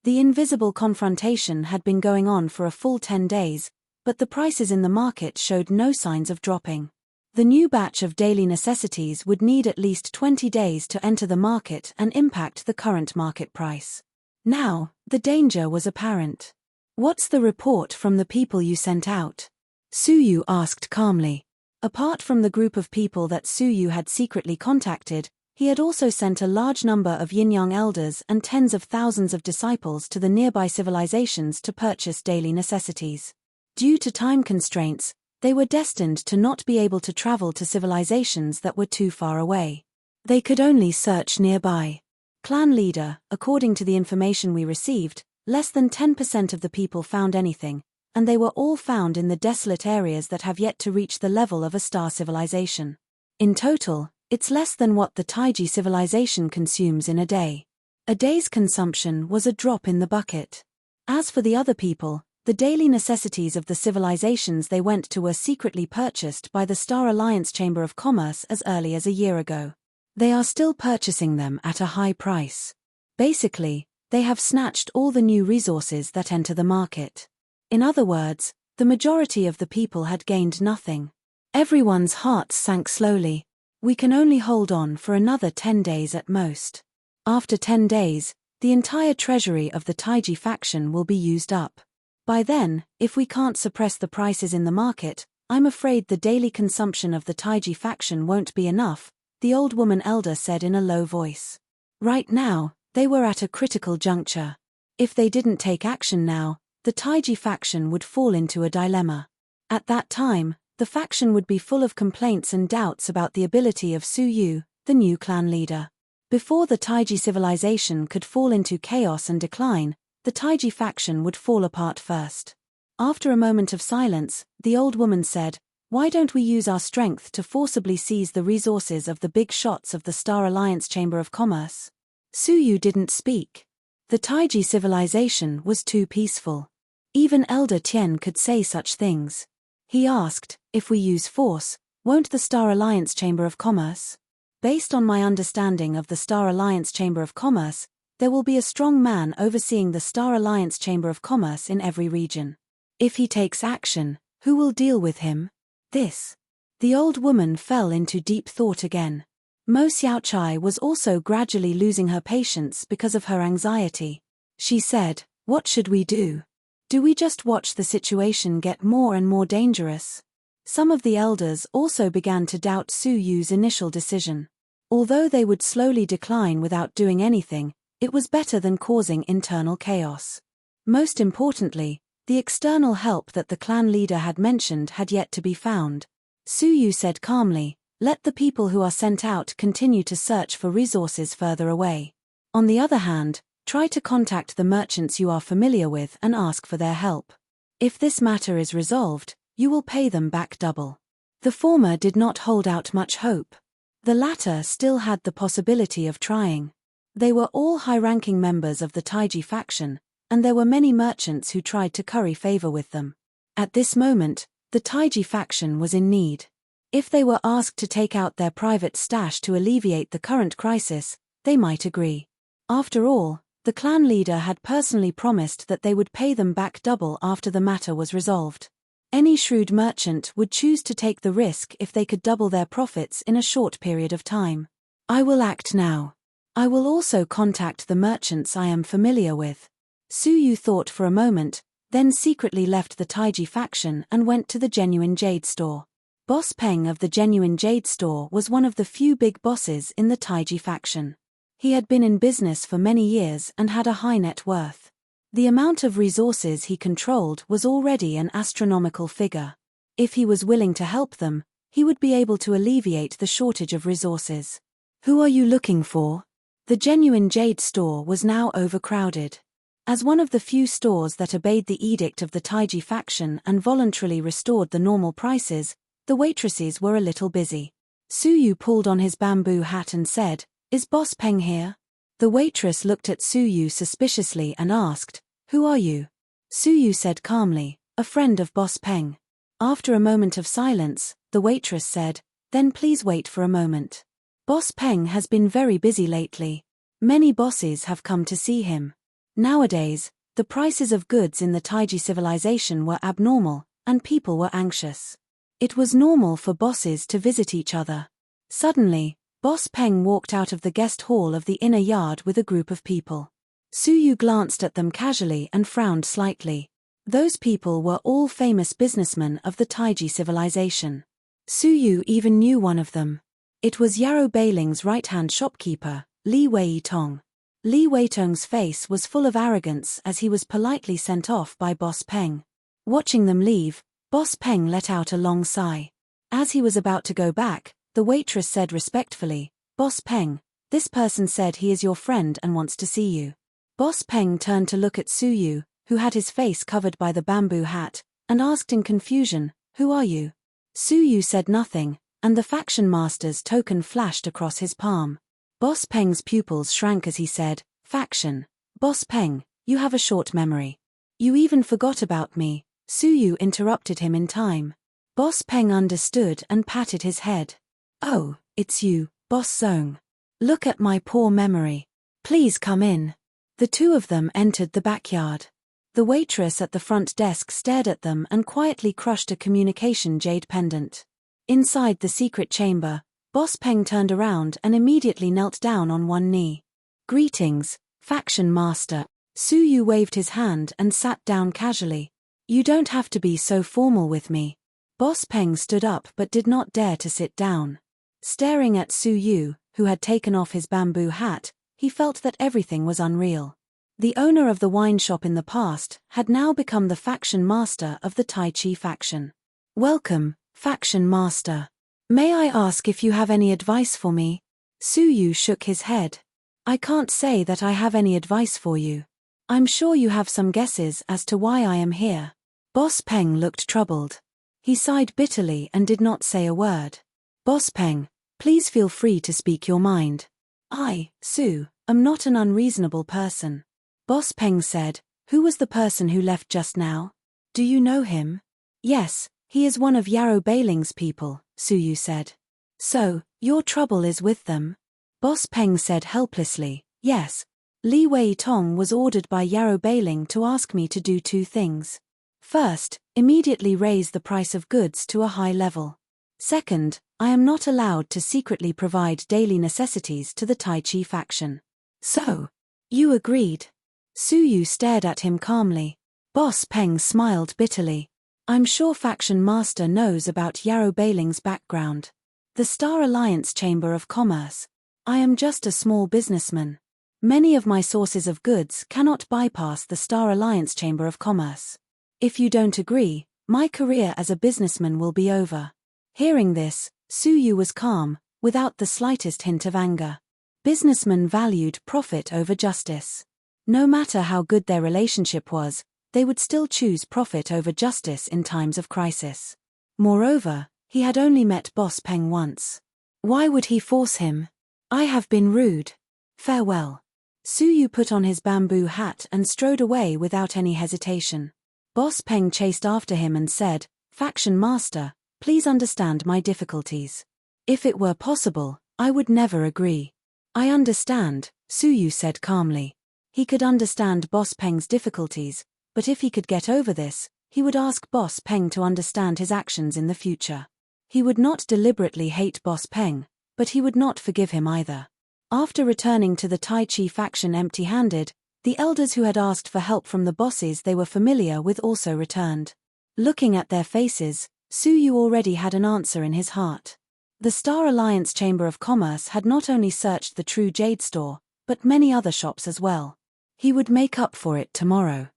The invisible confrontation had been going on for a full 10 days, but the prices in the market showed no signs of dropping. The new batch of daily necessities would need at least 20 days to enter the market and impact the current market price. Now, the danger was apparent. "What's the report from the people you sent out?" Su Yu asked calmly. Apart from the group of people that Su Yu had secretly contacted, he had also sent a large number of Yin-Yang elders and tens of thousands of disciples to the nearby civilizations to purchase daily necessities. Due to time constraints, they were destined to not be able to travel to civilizations that were too far away. They could only search nearby. Clan leader, according to the information we received, less than 10% of the people found anything, and they were all found in the desolate areas that have yet to reach the level of a star civilization. In total, it's less than what the Taiji civilization consumes in a day. A day's consumption was a drop in the bucket. As for the other people, the daily necessities of the civilizations they went to were secretly purchased by the Star Alliance Chamber of Commerce as early as a year ago. They are still purchasing them at a high price. Basically, they have snatched all the new resources that enter the market. In other words, the majority of the people had gained nothing. Everyone's hearts sank slowly. We can only hold on for another 10 days at most. After 10 days, the entire treasury of the Taiji faction will be used up. By then, if we can't suppress the prices in the market, I'm afraid the daily consumption of the Taiji faction won't be enough, the old woman elder said in a low voice. Right now, they were at a critical juncture. If they didn't take action now, the Taiji faction would fall into a dilemma. At that time, the faction would be full of complaints and doubts about the ability of Su Yu, the new clan leader. Before the Taiji civilization could fall into chaos and decline, the Taiji faction would fall apart first. After a moment of silence, the old woman said, "Why don't we use our strength to forcibly seize the resources of the big shots of the Star Alliance Chamber of Commerce?" Su Yu didn't speak. The Taiji civilization was too peaceful. Even Elder Tien could say such things. He asked, "If we use force, won't the Star Alliance Chamber of Commerce?" Based on my understanding of the Star Alliance Chamber of Commerce, there will be a strong man overseeing the Star Alliance Chamber of Commerce in every region. If he takes action, who will deal with him? This. The old woman fell into deep thought again. Mo Xiaochai was also gradually losing her patience because of her anxiety. She said, "What should we do? Do we just watch the situation get more and more dangerous?" Some of the elders also began to doubt Su Yu's initial decision. Although they would slowly decline without doing anything, it was better than causing internal chaos. Most importantly, the external help that the clan leader had mentioned had yet to be found. Su Yu said calmly, "Let the people who are sent out continue to search for resources further away. On the other hand, Try to contact the merchants you are familiar with and ask for their help. If this matter is resolved, you will pay them back double. The former did not hold out much hope. The latter still had the possibility of trying. They were all high-ranking members of the Taiji faction, and there were many merchants who tried to curry favor with them. At this moment, the Taiji faction was in need. If they were asked to take out their private stash to alleviate the current crisis, they might agree. After all, the clan leader had personally promised that they would pay them back double after the matter was resolved. Any shrewd merchant would choose to take the risk if they could double their profits in a short period of time. I will act now. I will also contact the merchants I am familiar with. Su Yu thought for a moment, then secretly left the Taiji faction and went to the Genuine Jade store. Boss Peng of the Genuine Jade store was one of the few big bosses in the Taiji faction. He had been in business for many years and had a high net worth. The amount of resources he controlled was already an astronomical figure. If he was willing to help them, he would be able to alleviate the shortage of resources. Who are you looking for? The Genuine Jade store was now overcrowded. As one of the few stores that obeyed the edict of the Taiji faction and voluntarily restored the normal prices, the waitresses were a little busy. Su Yu pulled on his bamboo hat and said, "Is Boss Peng here?" The waitress looked at Su Yu suspiciously and asked, "Who are you?" Su Yu said calmly, "A friend of Boss Peng." After a moment of silence, the waitress said, "Then please wait for a moment. Boss Peng has been very busy lately. Many bosses have come to see him. Nowadays, the prices of goods in the Taiji civilization were abnormal, and people were anxious. It was normal for bosses to visit each other." Suddenly, Boss Peng walked out of the guest hall of the inner yard with a group of people. Su Yu glanced at them casually and frowned slightly. Those people were all famous businessmen of the Taiji civilization. Su Yu even knew one of them. It was Yarrow Bailing's right-hand shopkeeper, Li Weitong. Li Weitong's face was full of arrogance as he was politely sent off by Boss Peng. Watching them leave, Boss Peng let out a long sigh. As he was about to go back, the waitress said respectfully, "Boss Peng, this person said he is your friend and wants to see you." Boss Peng turned to look at Su Yu, who had his face covered by the bamboo hat, and asked in confusion, "Who are you?" Su Yu said nothing, and the faction master's token flashed across his palm. Boss Peng's pupils shrank as he said, "Faction. Boss Peng, you have a short memory. You even forgot about me." Su Yu interrupted him in time. Boss Peng understood and patted his head. "Oh, it's you, Boss Zong. Look at my poor memory. Please come in." The two of them entered the backyard. The waitress at the front desk stared at them and quietly crushed a communication jade pendant. Inside the secret chamber, Boss Peng turned around and immediately knelt down on one knee. "Greetings, Faction Master." Su Yu waved his hand and sat down casually. "You don't have to be so formal with me." Boss Peng stood up but did not dare to sit down. Staring at Su Yu, who had taken off his bamboo hat, he felt that everything was unreal. The owner of the wine shop in the past had now become the faction master of the Taiji faction. "Welcome, Faction Master. May I ask if you have any advice for me?" Su Yu shook his head. "I can't say that I have any advice for you. I'm sure you have some guesses as to why I am here." Boss Peng looked troubled. He sighed bitterly and did not say a word. "Boss Peng, please feel free to speak your mind. I, Su, am not an unreasonable person." Boss Peng said, "Who was the person who left just now? Do you know him?" "Yes, he is one of Yarrow Bailing's people," Su Yu said. "So, your trouble is with them?" Boss Peng said helplessly, "Yes. Li Weitong was ordered by Yarrow Bailing to ask me to do two things. First, immediately raise the price of goods to a high level. Second, I am not allowed to secretly provide daily necessities to the Taiji faction." "So, you agreed?" Su Yu stared at him calmly. Boss Peng smiled bitterly. "I'm sure Faction Master knows about Yarrow Bailing's background. The Star Alliance Chamber of Commerce. I am just a small businessman. Many of my sources of goods cannot bypass the Star Alliance Chamber of Commerce. If you don't agree, my career as a businessman will be over." Hearing this, Su Yu was calm, without the slightest hint of anger. Businessmen valued profit over justice. No matter how good their relationship was, they would still choose profit over justice in times of crisis. Moreover, he had only met Boss Peng once. Why would he force him? I have been rude. Farewell. Su Yu put on his bamboo hat and strode away without any hesitation. Boss Peng chased after him and said, "Faction Master, please understand my difficulties. If it were possible, I would never agree." "I understand," Su Yu said calmly. He could understand Boss Peng's difficulties, but if he could get over this, he would ask Boss Peng to understand his actions in the future. He would not deliberately hate Boss Peng, but he would not forgive him either. After returning to the Tai Chi faction empty-handed, the elders who had asked for help from the bosses they were familiar with also returned. Looking at their faces, Su Yu already had an answer in his heart. The Star Alliance Chamber of Commerce had not only searched the True Jade store, but many other shops as well. He would make up for it tomorrow.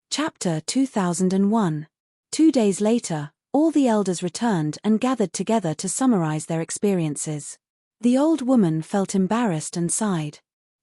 Chapter 2001. 2 days later, all the elders returned and gathered together to summarize their experiences. The old woman felt embarrassed and sighed.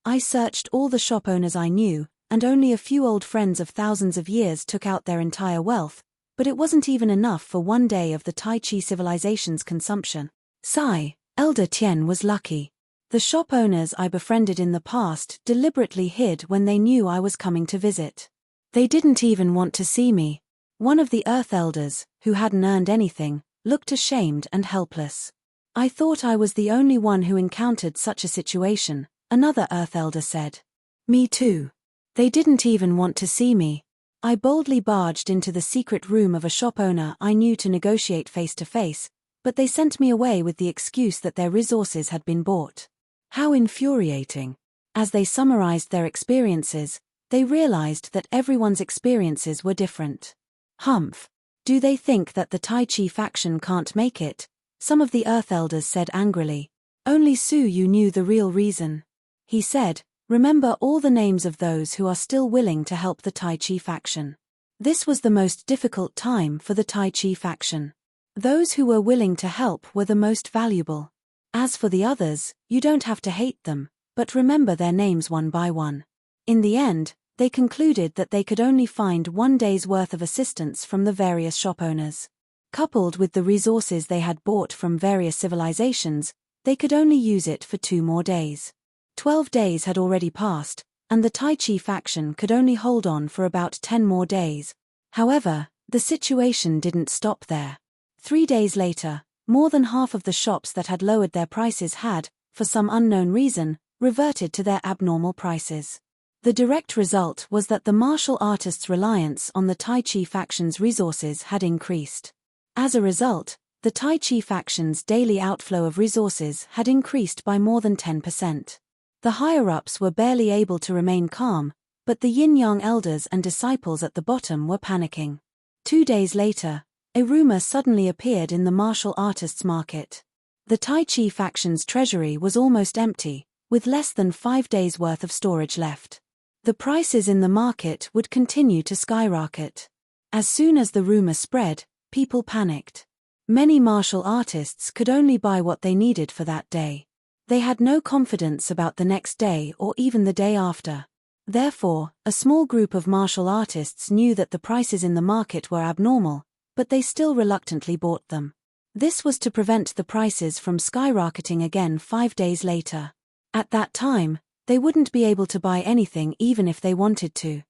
"I searched all the shop owners I knew, and only a few old friends of thousands of years took out their entire wealth, but it wasn't even enough for one day of the Tai Chi civilization's consumption. Sigh, Elder Tian was lucky. The shop owners I befriended in the past deliberately hid when they knew I was coming to visit. They didn't even want to see me." One of the Earth Elders, who hadn't earned anything, looked ashamed and helpless. "I thought I was the only one who encountered such a situation," another Earth Elder said. "Me too. They didn't even want to see me. I boldly barged into the secret room of a shop owner I knew to negotiate face to face, but they sent me away with the excuse that their resources had been bought." How infuriating. As they summarized their experiences, they realized that everyone's experiences were different. Humph. Do they think that the Tai Chi faction can't make it? Some of the Earth Elders said angrily. Only Su Yu knew the real reason. He said, "Remember all the names of those who are still willing to help the Tai Chi faction." This was the most difficult time for the Tai Chi faction. Those who were willing to help were the most valuable. As for the others, you don't have to hate them, but remember their names one by one. In the end, they concluded that they could only find 1 day's worth of assistance from the various shop owners. Coupled with the resources they had bought from various civilizations, they could only use it for 2 more days. 12 days had already passed, and the Tai Chi faction could only hold on for about 10 more days. However, the situation didn't stop there. 3 days later, more than half of the shops that had lowered their prices had, for some unknown reason, reverted to their abnormal prices. The direct result was that the martial artists' reliance on the Tai Chi faction's resources had increased. As a result, the Tai Chi faction's daily outflow of resources had increased by more than 10%. The higher-ups were barely able to remain calm, but the yin-yang elders and disciples at the bottom were panicking. 2 days later, a rumor suddenly appeared in the martial artists' market. The Tai Chi faction's treasury was almost empty, with less than 5 days' worth of storage left. The prices in the market would continue to skyrocket. As soon as the rumor spread, people panicked. Many martial artists could only buy what they needed for that day. They had no confidence about the next day or even the day after. Therefore, a small group of martial artists knew that the prices in the market were abnormal, but they still reluctantly bought them. This was to prevent the prices from skyrocketing again 5 days later. At that time, they wouldn't be able to buy anything even if they wanted to.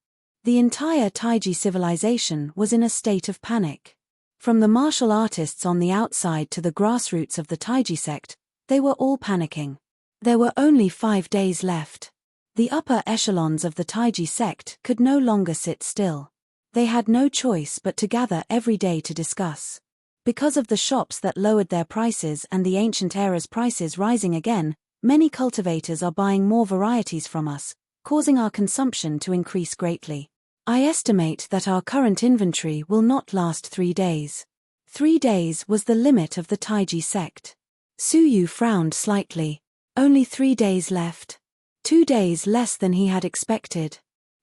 The entire Taiji civilization was in a state of panic. From the martial artists on the outside to the grassroots of the Taiji sect, they were all panicking. There were only 5 days left. The upper echelons of the Taiji sect could no longer sit still. They had no choice but to gather every day to discuss. Because of the shops that lowered their prices and the ancient era's prices rising again, many cultivators are buying more varieties from us, causing our consumption to increase greatly. I estimate that our current inventory will not last 3 days. 3 days was the limit of the Taiji sect. Su Yu frowned slightly. Only 3 days left. 2 days less than he had expected.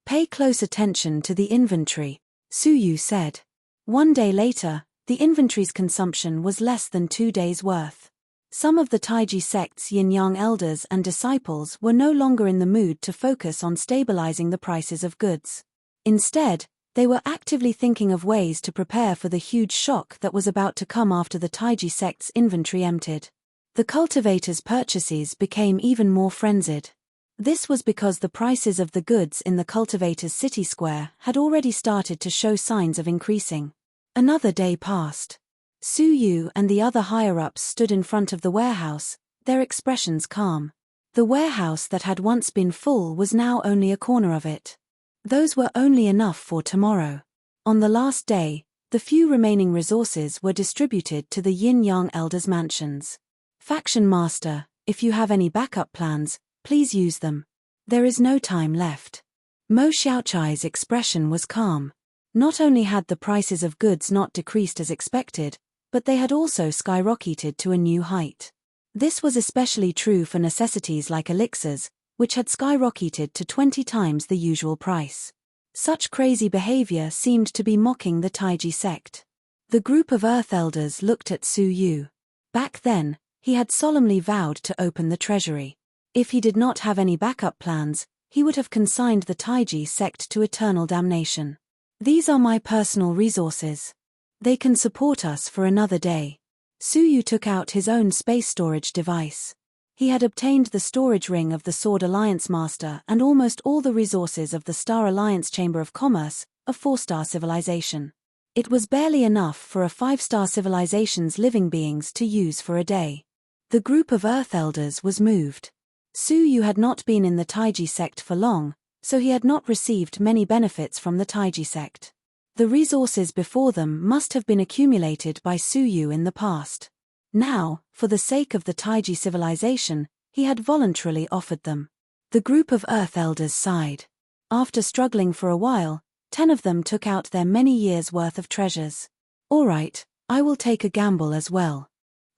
Pay close attention to the inventory, Su Yu said. 1 day later, the inventory's consumption was less than 2 days' worth. Some of the Taiji sect's yin-yang elders and disciples were no longer in the mood to focus on stabilizing the prices of goods. Instead, they were actively thinking of ways to prepare for the huge shock that was about to come after the Taiji sect's inventory emptied. The cultivators' purchases became even more frenzied. This was because the prices of the goods in the cultivators' city square had already started to show signs of increasing. Another day passed. Su Yu and the other higher-ups stood in front of the warehouse, their expressions calm. The warehouse that had once been full was now only a corner of it. Those were only enough for tomorrow. On the last day, the few remaining resources were distributed to the yin-yang elders' mansions. Faction Master, if you have any backup plans, please use them. There is no time left. Mo Xiaochai's expression was calm. Not only had the prices of goods not decreased as expected, but they had also skyrocketed to a new height. This was especially true for necessities like elixirs, which had skyrocketed to 20 times the usual price. Such crazy behavior seemed to be mocking the Taiji sect. The group of Earth Elders looked at Su Yu. Back then, he had solemnly vowed to open the treasury. If he did not have any backup plans, he would have consigned the Taiji sect to eternal damnation. These are my personal resources. They can support us for another day. Su Yu took out his own space storage device. He had obtained the storage ring of the Sword Alliance Master and almost all the resources of the Star Alliance Chamber of Commerce, a 4-star civilization. It was barely enough for a 5-star civilization's living beings to use for a day. The group of Earth Elders was moved. Su Yu had not been in the Taiji sect for long, so he had not received many benefits from the Taiji sect. The resources before them must have been accumulated by Su Yu in the past. Now, for the sake of the Taiji civilization, he had voluntarily offered them. The group of Earth Elders sighed. After struggling for a while, 10 of them took out their many years' worth of treasures. All right, I will take a gamble as well.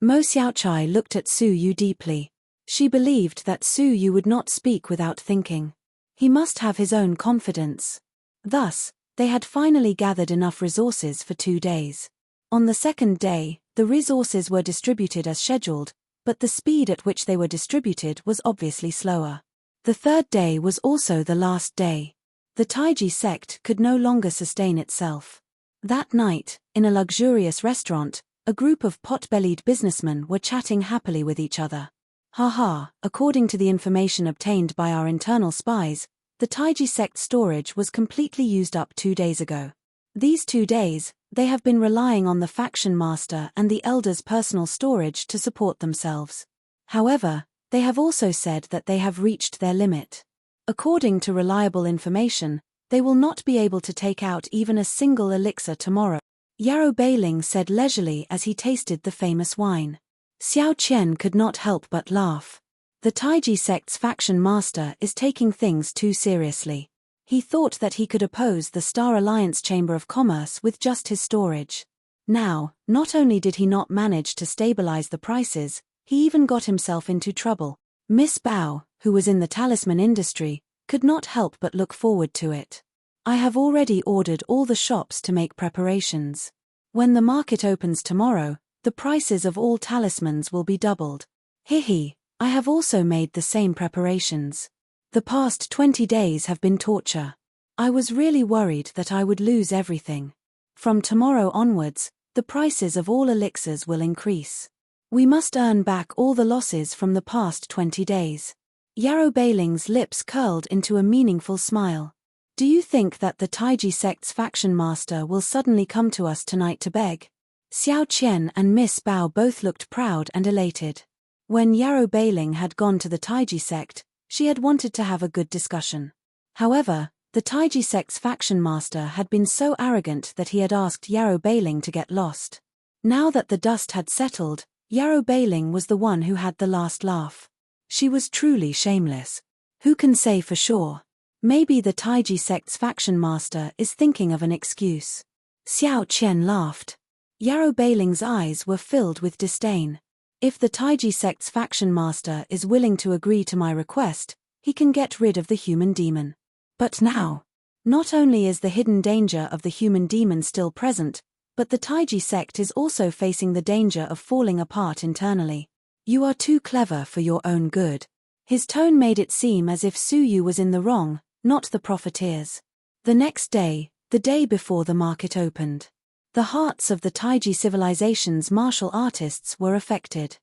Mo Xiaochai looked at Su Yu deeply. She believed that Su Yu would not speak without thinking. He must have his own confidence. Thus, they had finally gathered enough resources for 2 days. On the second day, the resources were distributed as scheduled, but the speed at which they were distributed was obviously slower. The third day was also the last day. The Taiji sect could no longer sustain itself. That night, in a luxurious restaurant, a group of pot-bellied businessmen were chatting happily with each other. Haha, according to the information obtained by our internal spies, the Taiji sect storage was completely used up 2 days ago. These 2 days, they have been relying on the faction master and the elders' personal storage to support themselves. However, they have also said that they have reached their limit. According to reliable information, they will not be able to take out even a single elixir tomorrow. Yarrow Bailing said leisurely as he tasted the famous wine. Xiao Qian could not help but laugh. The Taiji sect's faction master is taking things too seriously. He thought that he could oppose the Star Alliance Chamber of Commerce with just his storage. Now, not only did he not manage to stabilize the prices, he even got himself into trouble. Miss Bao, who was in the talisman industry, could not help but look forward to it. I have already ordered all the shops to make preparations. When the market opens tomorrow, the prices of all talismans will be doubled. Hihi, I have also made the same preparations. The past 20 days have been torture. I was really worried that I would lose everything. From tomorrow onwards, the prices of all elixirs will increase. We must earn back all the losses from the past 20 days. Yarrow Bailing's lips curled into a meaningful smile. Do you think that the Taiji sect's faction master will suddenly come to us tonight to beg? Xiao Qian and Miss Bao both looked proud and elated. When Yarrow Bailing had gone to the Taiji sect, she had wanted to have a good discussion. However, the Taiji sect's faction master had been so arrogant that he had asked Yarrow Bailing to get lost. Now that the dust had settled, Yarrow Bailing was the one who had the last laugh. She was truly shameless. Who can say for sure? Maybe the Taiji sect's faction master is thinking of an excuse. Xiao Qian laughed. Yarrow Bailing's eyes were filled with disdain. If the Taiji sect's faction master is willing to agree to my request, he can get rid of the human demon. But now, not only is the hidden danger of the human demon still present, but the Taiji sect is also facing the danger of falling apart internally. You are too clever for your own good. His tone made it seem as if Su Yu was in the wrong, not the profiteers. The next day, the day before the market opened, the hearts of the Taiji civilization's martial artists were affected.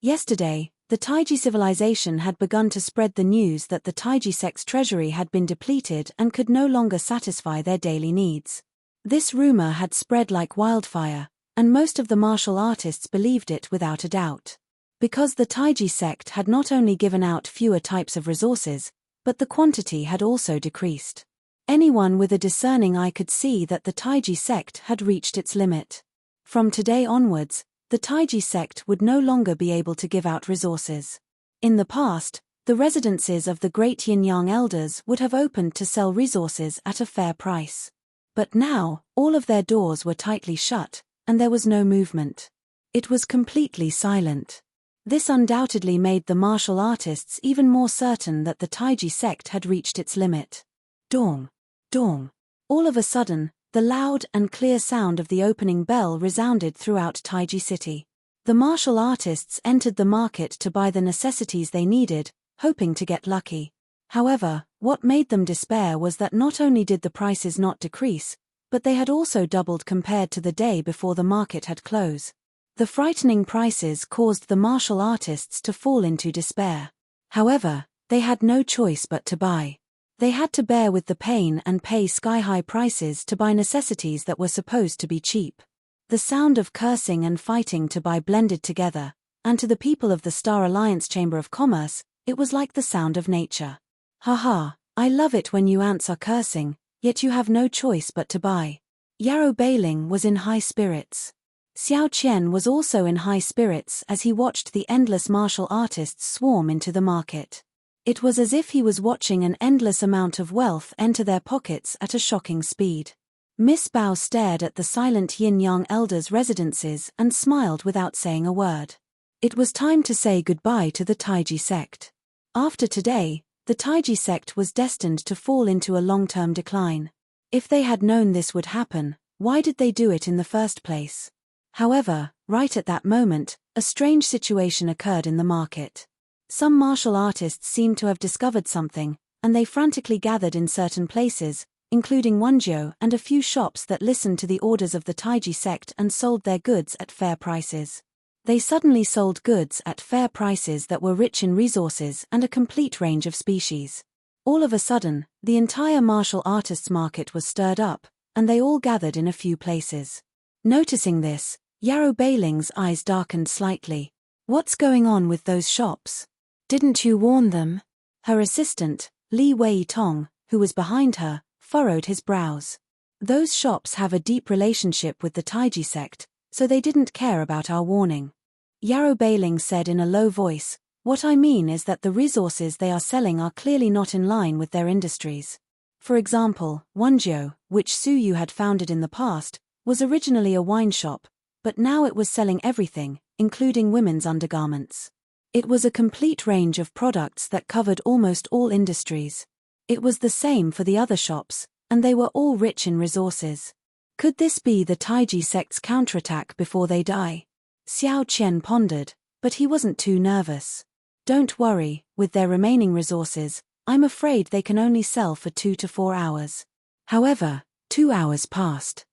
Yesterday, the Taiji civilization had begun to spread the news that the Taiji sect's treasury had been depleted and could no longer satisfy their daily needs. This rumor had spread like wildfire, and most of the martial artists believed it without a doubt. Because the Taiji sect had not only given out fewer types of resources, but the quantity had also decreased. Anyone with a discerning eye could see that the Taiji sect had reached its limit. From today onwards, the Taiji sect would no longer be able to give out resources. In the past, the residences of the great yin-yang elders would have opened to sell resources at a fair price. But now, all of their doors were tightly shut, and there was no movement. It was completely silent. This undoubtedly made the martial artists even more certain that the Taiji sect had reached its limit. Dong! Dong! All of a sudden, the loud and clear sound of the opening bell resounded throughout Taiji City. The martial artists entered the market to buy the necessities they needed, hoping to get lucky. However, what made them despair was that not only did the prices not decrease, but they had also doubled compared to the day before the market had closed. The frightening prices caused the martial artists to fall into despair. However, they had no choice but to buy. They had to bear with the pain and pay sky-high prices to buy necessities that were supposed to be cheap. The sound of cursing and fighting to buy blended together, and to the people of the Star Alliance Chamber of Commerce, it was like the sound of nature. Haha, I love it when you ants are cursing, yet you have no choice but to buy. Yarrow Bailing was in high spirits. Xiao Qian was also in high spirits as he watched the endless martial artists swarm into the market. It was as if he was watching an endless amount of wealth enter their pockets at a shocking speed. Miss Bao stared at the silent yin-yang elders' residences and smiled without saying a word. It was time to say goodbye to the Taiji sect. After today, the Taiji sect was destined to fall into a long-term decline. If they had known this would happen, why did they do it in the first place? However, right at that moment, a strange situation occurred in the market. Some martial artists seemed to have discovered something, and they frantically gathered in certain places, including Wenzhou and a few shops that listened to the orders of the Taiji sect and sold their goods at fair prices. They suddenly sold goods at fair prices that were rich in resources and a complete range of species. All of a sudden, the entire martial artists market was stirred up, and they all gathered in a few places. Noticing this, Yarrow Bailing's eyes darkened slightly. What's going on with those shops? Didn't you warn them? Her assistant, Li Wei-tong, who was behind her, furrowed his brows. Those shops have a deep relationship with the Taiji sect, so they didn't care about our warning. Yarrow Bailing said in a low voice, what I mean is that the resources they are selling are clearly not in line with their industries. For example, Wenzhou, which Su Yu had founded in the past, was originally a wine shop, but now it was selling everything, including women's undergarments. It was a complete range of products that covered almost all industries. It was the same for the other shops, and they were all rich in resources. Could this be the Taiji sect's counterattack before they die? Xiao Qian pondered, but he wasn't too nervous. Don't worry, with their remaining resources, I'm afraid they can only sell for 2 to 4 hours. However, 2 hours passed.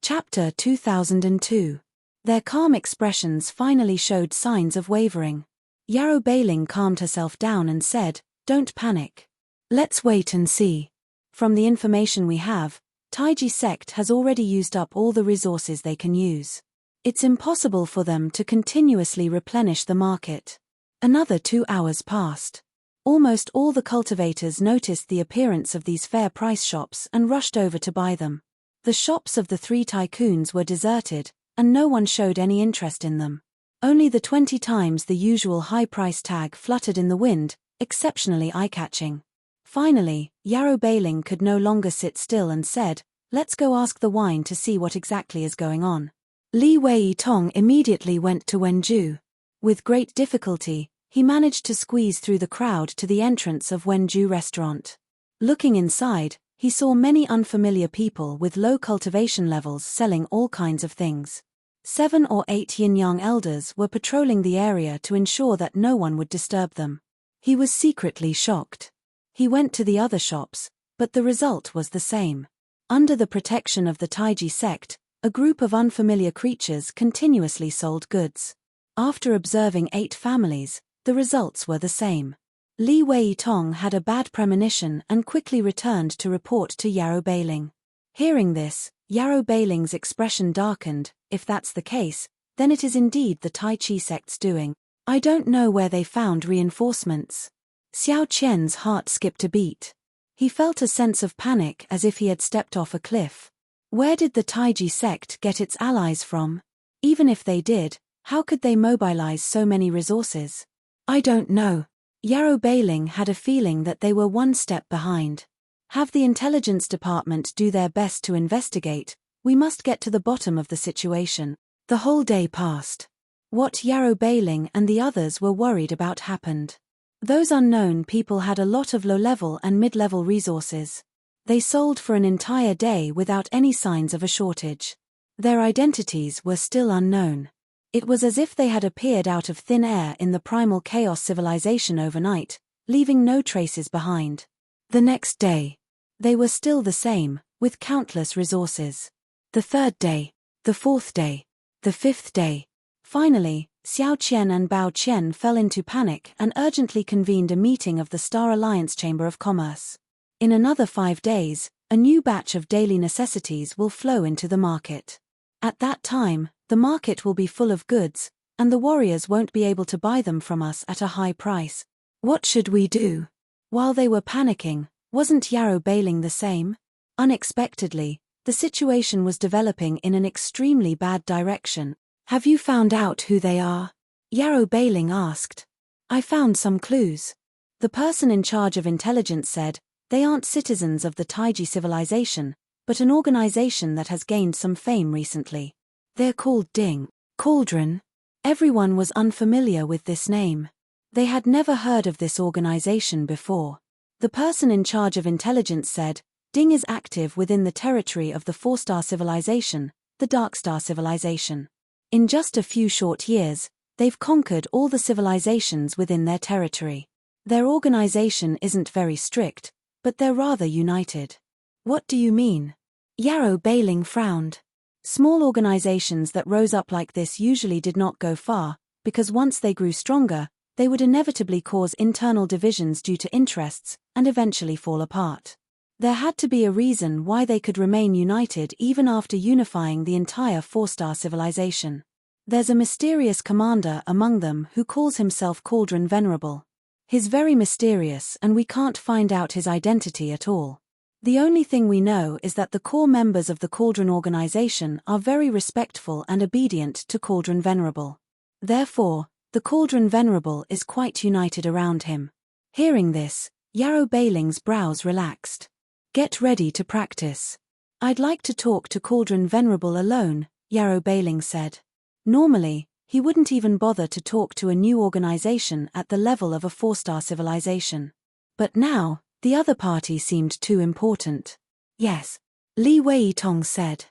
Chapter 2002. Their calm expressions finally showed signs of wavering. Yarrow Bailing calmed herself down and said, don't panic. Let's wait and see. From the information we have, Taiji sect has already used up all the resources they can use. It's impossible for them to continuously replenish the market. Another 2 hours passed. Almost all the cultivators noticed the appearance of these fair price shops and rushed over to buy them. The shops of the 3 tycoons were deserted, and no one showed any interest in them. Only the 20 times the usual high price tag fluttered in the wind, exceptionally eye-catching. Finally, Yarrow Bailing could no longer sit still and said, let's go ask the wine to see what exactly is going on. Li Wei-tong immediately went to Wenzhou. With great difficulty, he managed to squeeze through the crowd to the entrance of Wenzhou restaurant. Looking inside, he saw many unfamiliar people with low cultivation levels selling all kinds of things. 7 or 8 yin-yang elders were patrolling the area to ensure that no one would disturb them. He was secretly shocked. He went to the other shops, but the result was the same. Under the protection of the Taiji sect, a group of unfamiliar creatures continuously sold goods. After observing 8 families, the results were the same. Li Weitong had a bad premonition and quickly returned to report to Yarrow Bailing. Hearing this, Yarrow Bailing's expression darkened. If that's the case, then it is indeed the Tai Chi sect's doing. I don't know where they found reinforcements. Xiao Qian's heart skipped a beat. He felt a sense of panic as if he had stepped off a cliff. Where did the Taiji sect get its allies from? Even if they did, how could they mobilize so many resources? I don't know. Yarrow Bailing had a feeling that they were one step behind. Have the intelligence department do their best to investigate. We must get to the bottom of the situation. The whole day passed. What Yarrow Bailing and the others were worried about happened. Those unknown people had a lot of low-level and mid-level resources. They sold for an entire day without any signs of a shortage. Their identities were still unknown. It was as if they had appeared out of thin air in the primal chaos civilization overnight, leaving no traces behind. The next day, they were still the same, with countless resources. The 3rd day, the 4th day, the 5th day. Finally, Xiao Qian and Bao Qian fell into panic and urgently convened a meeting of the Star Alliance Chamber of Commerce. In another 5 days, a new batch of daily necessities will flow into the market. At that time, the market will be full of goods, and the warriors won't be able to buy them from us at a high price. What should we do? While they were panicking, wasn't Yarrow Bailing the same? Unexpectedly, the situation was developing in an extremely bad direction. Have you found out who they are? Yarrow Bailing asked. I found some clues. The person in charge of intelligence said, they aren't citizens of the Taiji civilization, but an organization that has gained some fame recently. They're called Ding. Cauldron. Everyone was unfamiliar with this name. They had never heard of this organization before. The person in charge of intelligence said, Ding is active within the territory of the 4-star civilization, the Dark Star civilization. In just a few short years, they've conquered all the civilizations within their territory. Their organization isn't very strict, but they're rather united. What do you mean? Yarrow Bailing frowned. Small organizations that rose up like this usually did not go far, because once they grew stronger, they would inevitably cause internal divisions due to interests, and eventually fall apart. There had to be a reason why they could remain united even after unifying the entire 4-star civilization. There's a mysterious commander among them who calls himself Cauldron Venerable. He's very mysterious and we can't find out his identity at all. The only thing we know is that the core members of the Cauldron organization are very respectful and obedient to Cauldron Venerable. Therefore, the Cauldron Venerable is quite united around him. Hearing this, Yarrow Bailing's brows relaxed. Get ready to practice. I'd like to talk to Cauldron Venerable alone, Yarrow Bailing said. Normally, he wouldn't even bother to talk to a new organization at the level of a 4-star civilization. But now, the other party seemed too important. Yes, Li Weitong said.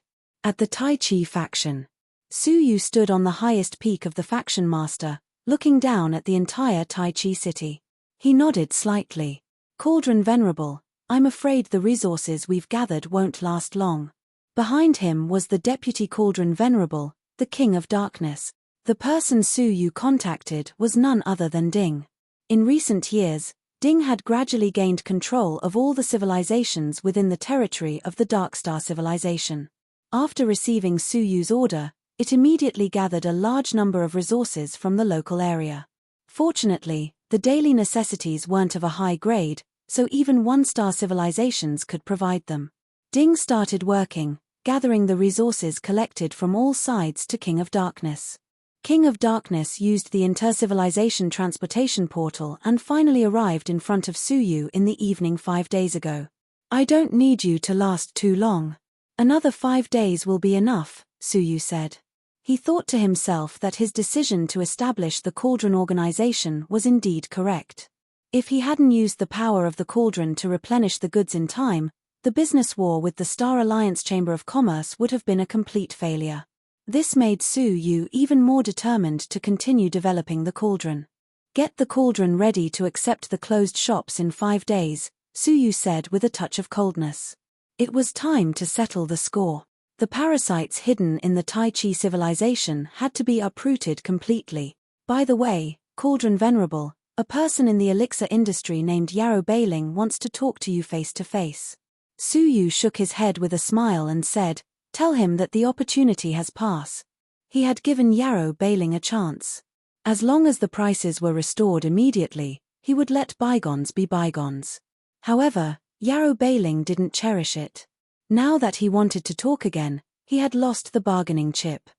At the Tai Chi faction. Su Yu stood on the highest peak of the faction master, looking down at the entire Tai Chi city. He nodded slightly. Cauldron Venerable, I'm afraid the resources we've gathered won't last long. Behind him was the deputy Cauldron Venerable, the King of Darkness. The person Su Yu contacted was none other than Ding. In recent years, Ding had gradually gained control of all the civilizations within the territory of the Dark Star civilization. After receiving Su Yu's order, it immediately gathered a large number of resources from the local area. Fortunately, the daily necessities weren't of a high grade, so even 1-star civilizations could provide them. Ding started working, gathering the resources collected from all sides to King of Darkness. King of Darkness used the inter-civilization transportation portal and finally arrived in front of Su Yu in the evening 5 days ago. I don't need you to last too long. Another 5 days will be enough, Su Yu said. He thought to himself that his decision to establish the Cauldron organization was indeed correct. If he hadn't used the power of the Cauldron to replenish the goods in time, the business war with the Star Alliance Chamber of Commerce would have been a complete failure. This made Su Yu even more determined to continue developing the cauldron. Get the cauldron ready to accept the closed shops in 5 days, Su Yu said with a touch of coldness. It was time to settle the score. The parasites hidden in the Tai Chi civilization had to be uprooted completely. By the way, Cauldron Venerable, a person in the elixir industry named Yarrow Bailing wants to talk to you face to face. Su Yu shook his head with a smile and said, "Tell him that the opportunity has passed." He had given Yarrow Bailing a chance. As long as the prices were restored immediately, he would let bygones be bygones. However, Yarrow Bailing didn't cherish it. Now that he wanted to talk again, he had lost the bargaining chip.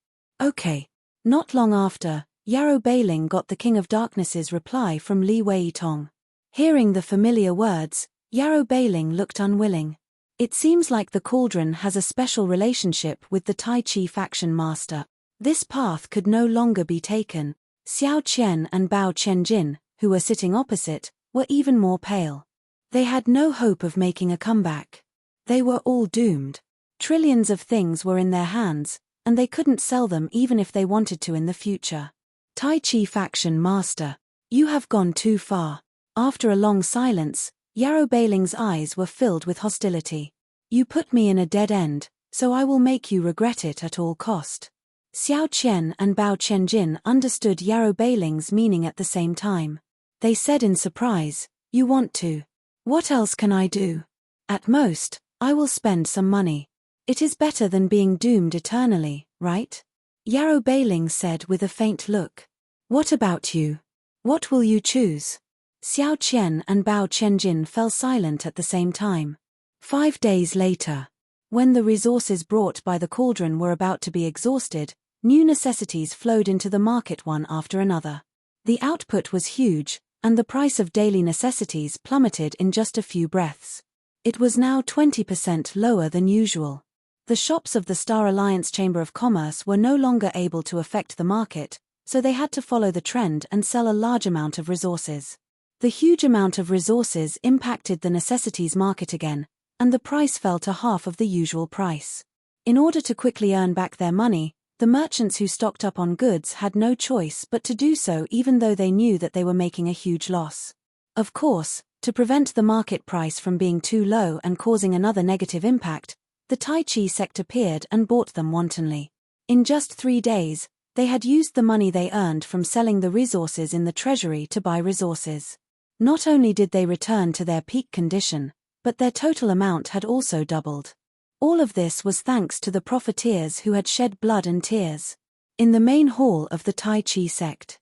Okay. Not long after, Yarrow Bailing got the King of Darkness's reply from Li Weitong. Hearing the familiar words, Yarrow Bailing looked unwilling. It seems like the cauldron has a special relationship with the Tai Chi faction master. This path could no longer be taken. Xiao Qian and Bao Qianjin, who were sitting opposite, were even more pale. They had no hope of making a comeback. They were all doomed. Trillions of things were in their hands, and they couldn't sell them even if they wanted to in the future. Tai Chi faction master, you have gone too far. After a long silence, Yarrow Bailing's eyes were filled with hostility. You put me in a dead end, so I will make you regret it at all cost. Xiao Qian and Bao Qianjin understood Yarrow Bailing's meaning at the same time. They said in surprise, "You want to? What else can I do? At most, I will spend some money. It is better than being doomed eternally, right?" Yarrow Bailing said with a faint look. "What about you? What will you choose?" Xiao Qian and Bao Qianjin fell silent at the same time. 5 days later, when the resources brought by the cauldron were about to be exhausted, new necessities flowed into the market one after another. The output was huge, and the price of daily necessities plummeted in just a few breaths. It was now 20% lower than usual. The shops of the Star Alliance Chamber of Commerce were no longer able to affect the market, so they had to follow the trend and sell a large amount of resources. The huge amount of resources impacted the necessities market again, and the price fell to half of the usual price. In order to quickly earn back their money, the merchants who stocked up on goods had no choice but to do so even though they knew that they were making a huge loss. Of course, to prevent the market price from being too low and causing another negative impact, the Tai Chi sect appeared and bought them wantonly. In just 3 days, they had used the money they earned from selling the resources in the treasury to buy resources. Not only did they return to their peak condition, but their total amount had also doubled. All of this was thanks to the profiteers who had shed blood and tears. In the main hall of the Tai Chi sect.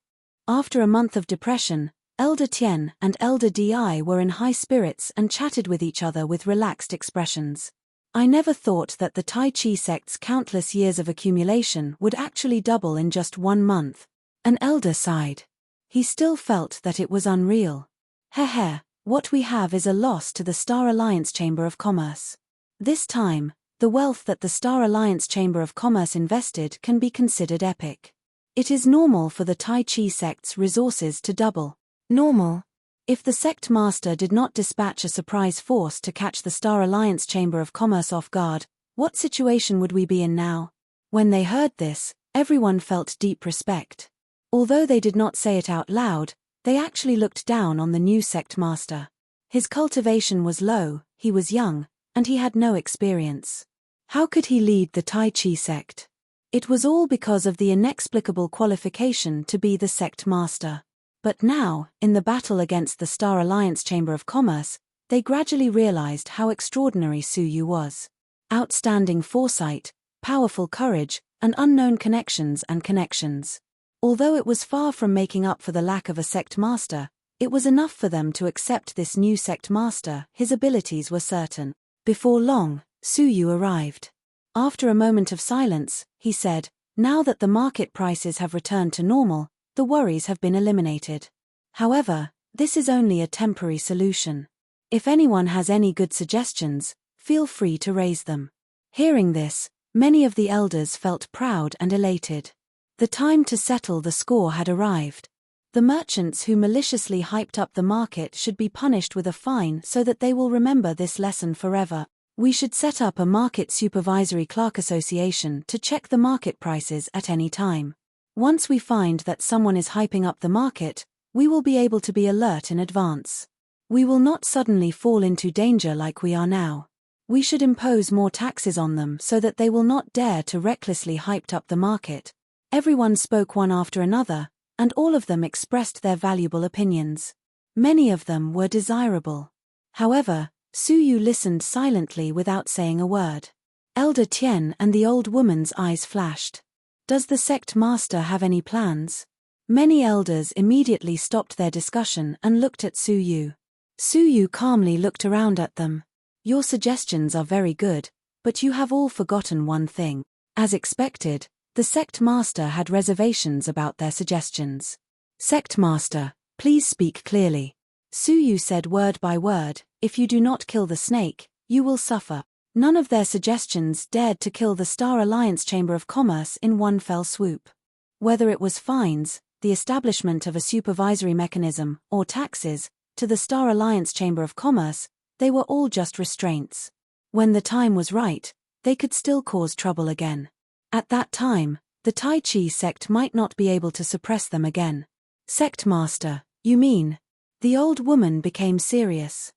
After a month of depression, Elder Tian and Elder Di were in high spirits and chatted with each other with relaxed expressions. I never thought that the Tai Chi sect's countless years of accumulation would actually double in just 1 month. An elder sighed. He still felt that it was unreal. Heh, what we have is a loss to the Star Alliance Chamber of Commerce. This time, the wealth that the Star Alliance Chamber of Commerce invested can be considered epic. It is normal for the Tai Chi sect's resources to double. Normal? If the sect master did not dispatch a surprise force to catch the Star Alliance Chamber of Commerce off guard, what situation would we be in now? When they heard this, everyone felt deep respect. Although they did not say it out loud, they actually looked down on the new sect master. His cultivation was low, he was young, and he had no experience. How could he lead the Tai Chi sect? It was all because of the inexplicable qualification to be the sect master. But now, in the battle against the Star Alliance Chamber of Commerce, they gradually realized how extraordinary Su Yu was. Outstanding foresight, powerful courage, and unknown connections. Although it was far from making up for the lack of a sect master, it was enough for them to accept this new sect master. His abilities were certain. Before long, Su Yu arrived. After a moment of silence, he said, "Now that the market prices have returned to normal, the worries have been eliminated. However, this is only a temporary solution. If anyone has any good suggestions, feel free to raise them." Hearing this, many of the elders felt proud and elated. The time to settle the score had arrived. The merchants who maliciously hyped up the market should be punished with a fine so that they will remember this lesson forever. We should set up a market supervisory clerk association to check the market prices at any time. Once we find that someone is hyping up the market, we will be able to be alert in advance. We will not suddenly fall into danger like we are now. We should impose more taxes on them so that they will not dare to recklessly hype up the market. Everyone spoke one after another, and all of them expressed their valuable opinions. Many of them were desirable. However, Su Yu listened silently without saying a word. Elder Tian and the old woman's eyes flashed. Does the sect master have any plans? Many elders immediately stopped their discussion and looked at Su Yu. Su Yu calmly looked around at them. Your suggestions are very good, but you have all forgotten one thing. As expected, the sect master had reservations about their suggestions. Sect master, please speak clearly. Su Yu said word by word, if you do not kill the snake, you will suffer. None of their suggestions dared to kill the Star Alliance Chamber of Commerce in one fell swoop. Whether it was fines, the establishment of a supervisory mechanism, or taxes, to the Star Alliance Chamber of Commerce, they were all just restraints. When the time was right, they could still cause trouble again. At that time, the Tai Chi sect might not be able to suppress them again. Sect master, you mean? The old woman became serious.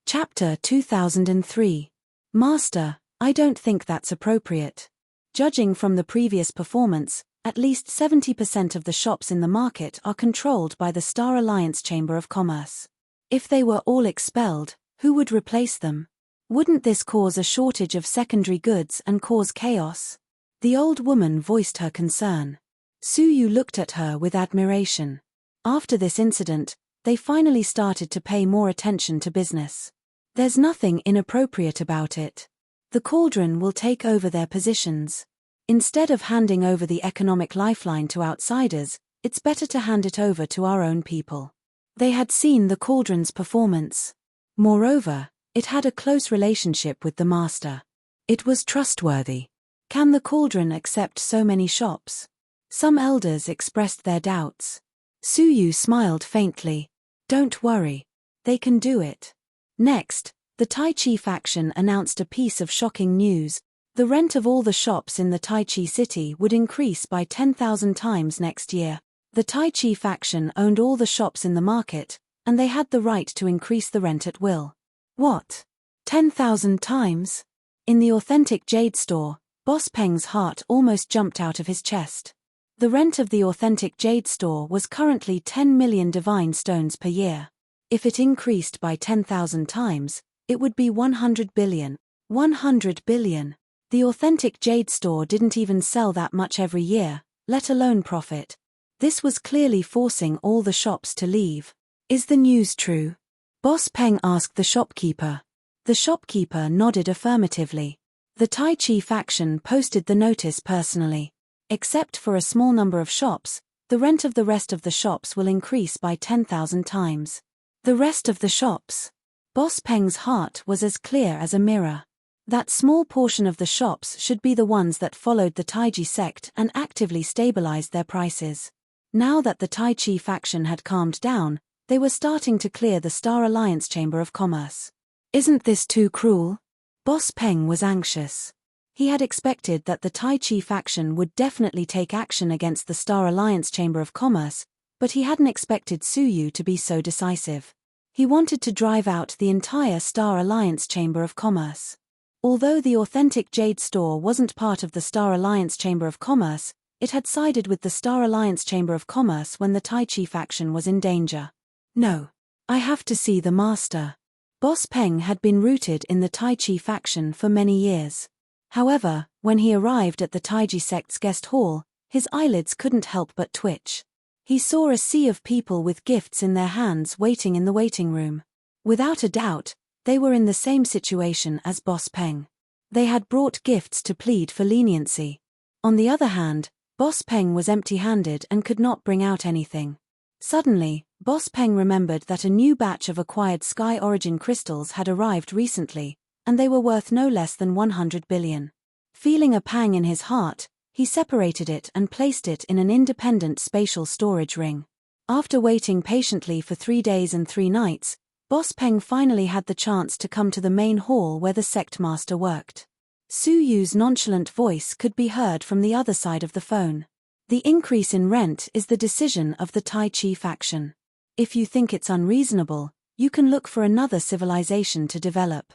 Chapter 2003. Master, I don't think that's appropriate. Judging from the previous performance, at least 70% of the shops in the market are controlled by the Star Alliance Chamber of Commerce. If they were all expelled, who would replace them? Wouldn't this cause a shortage of secondary goods and cause chaos? The old woman voiced her concern. Su Yu looked at her with admiration. After this incident, they finally started to pay more attention to business. There's nothing inappropriate about it. The Cauldron will take over their positions. Instead of handing over the economic lifeline to outsiders, it's better to hand it over to our own people. They had seen the Cauldron's performance. Moreover, it had a close relationship with the master. It was trustworthy. Can the Cauldron accept so many shops? Some elders expressed their doubts. Su Yu smiled faintly. Don't worry. They can do it. Next, the Tai Chi faction announced a piece of shocking news. The rent of all the shops in the Tai Chi city would increase by 10,000 times next year. The Tai Chi faction owned all the shops in the market, and they had the right to increase the rent at will. What? 10,000 times? In the authentic jade store, Boss Peng's heart almost jumped out of his chest. The rent of the authentic jade store was currently 10 million divine stones per year. If it increased by 10,000 times, it would be 100 billion. 100 billion. The authentic jade store didn't even sell that much every year, let alone profit. This was clearly forcing all the shops to leave. Is the news true? Boss Peng asked the shopkeeper. The shopkeeper nodded affirmatively. The Tai Chi faction posted the notice personally. Except for a small number of shops, the rent of the rest of the shops will increase by 10,000 times. The rest of the shops? Boss Peng's heart was as clear as a mirror. That small portion of the shops should be the ones that followed the Taiji sect and actively stabilized their prices. Now that the Tai Chi faction had calmed down, they were starting to clear the Star Alliance Chamber of Commerce. Isn't this too cruel? Boss Peng was anxious. He had expected that the Tai Chi faction would definitely take action against the Star Alliance Chamber of Commerce, but he hadn't expected Su Yu to be so decisive. He wanted to drive out the entire Star Alliance Chamber of Commerce. Although the authentic jade store wasn't part of the Star Alliance Chamber of Commerce, it had sided with the Star Alliance Chamber of Commerce when the Tai Chi faction was in danger. No. I have to see the master. Boss Peng had been rooted in the Tai Chi faction for many years. However, when he arrived at the Taiji sect's guest hall, his eyelids couldn't help but twitch. He saw a sea of people with gifts in their hands waiting in the waiting room. Without a doubt, they were in the same situation as Boss Peng. They had brought gifts to plead for leniency. On the other hand, Boss Peng was empty-handed and could not bring out anything. Suddenly, Boss Peng remembered that a new batch of acquired Sky Origin crystals had arrived recently, and they were worth no less than 100 billion. Feeling a pang in his heart, he separated it and placed it in an independent spatial storage ring. After waiting patiently for 3 days and 3 nights, Boss Peng finally had the chance to come to the main hall where the sect master worked. Su Yu's nonchalant voice could be heard from the other side of the phone. The increase in rent is the decision of the Tai Chi faction. If you think it's unreasonable, you can look for another civilization to develop.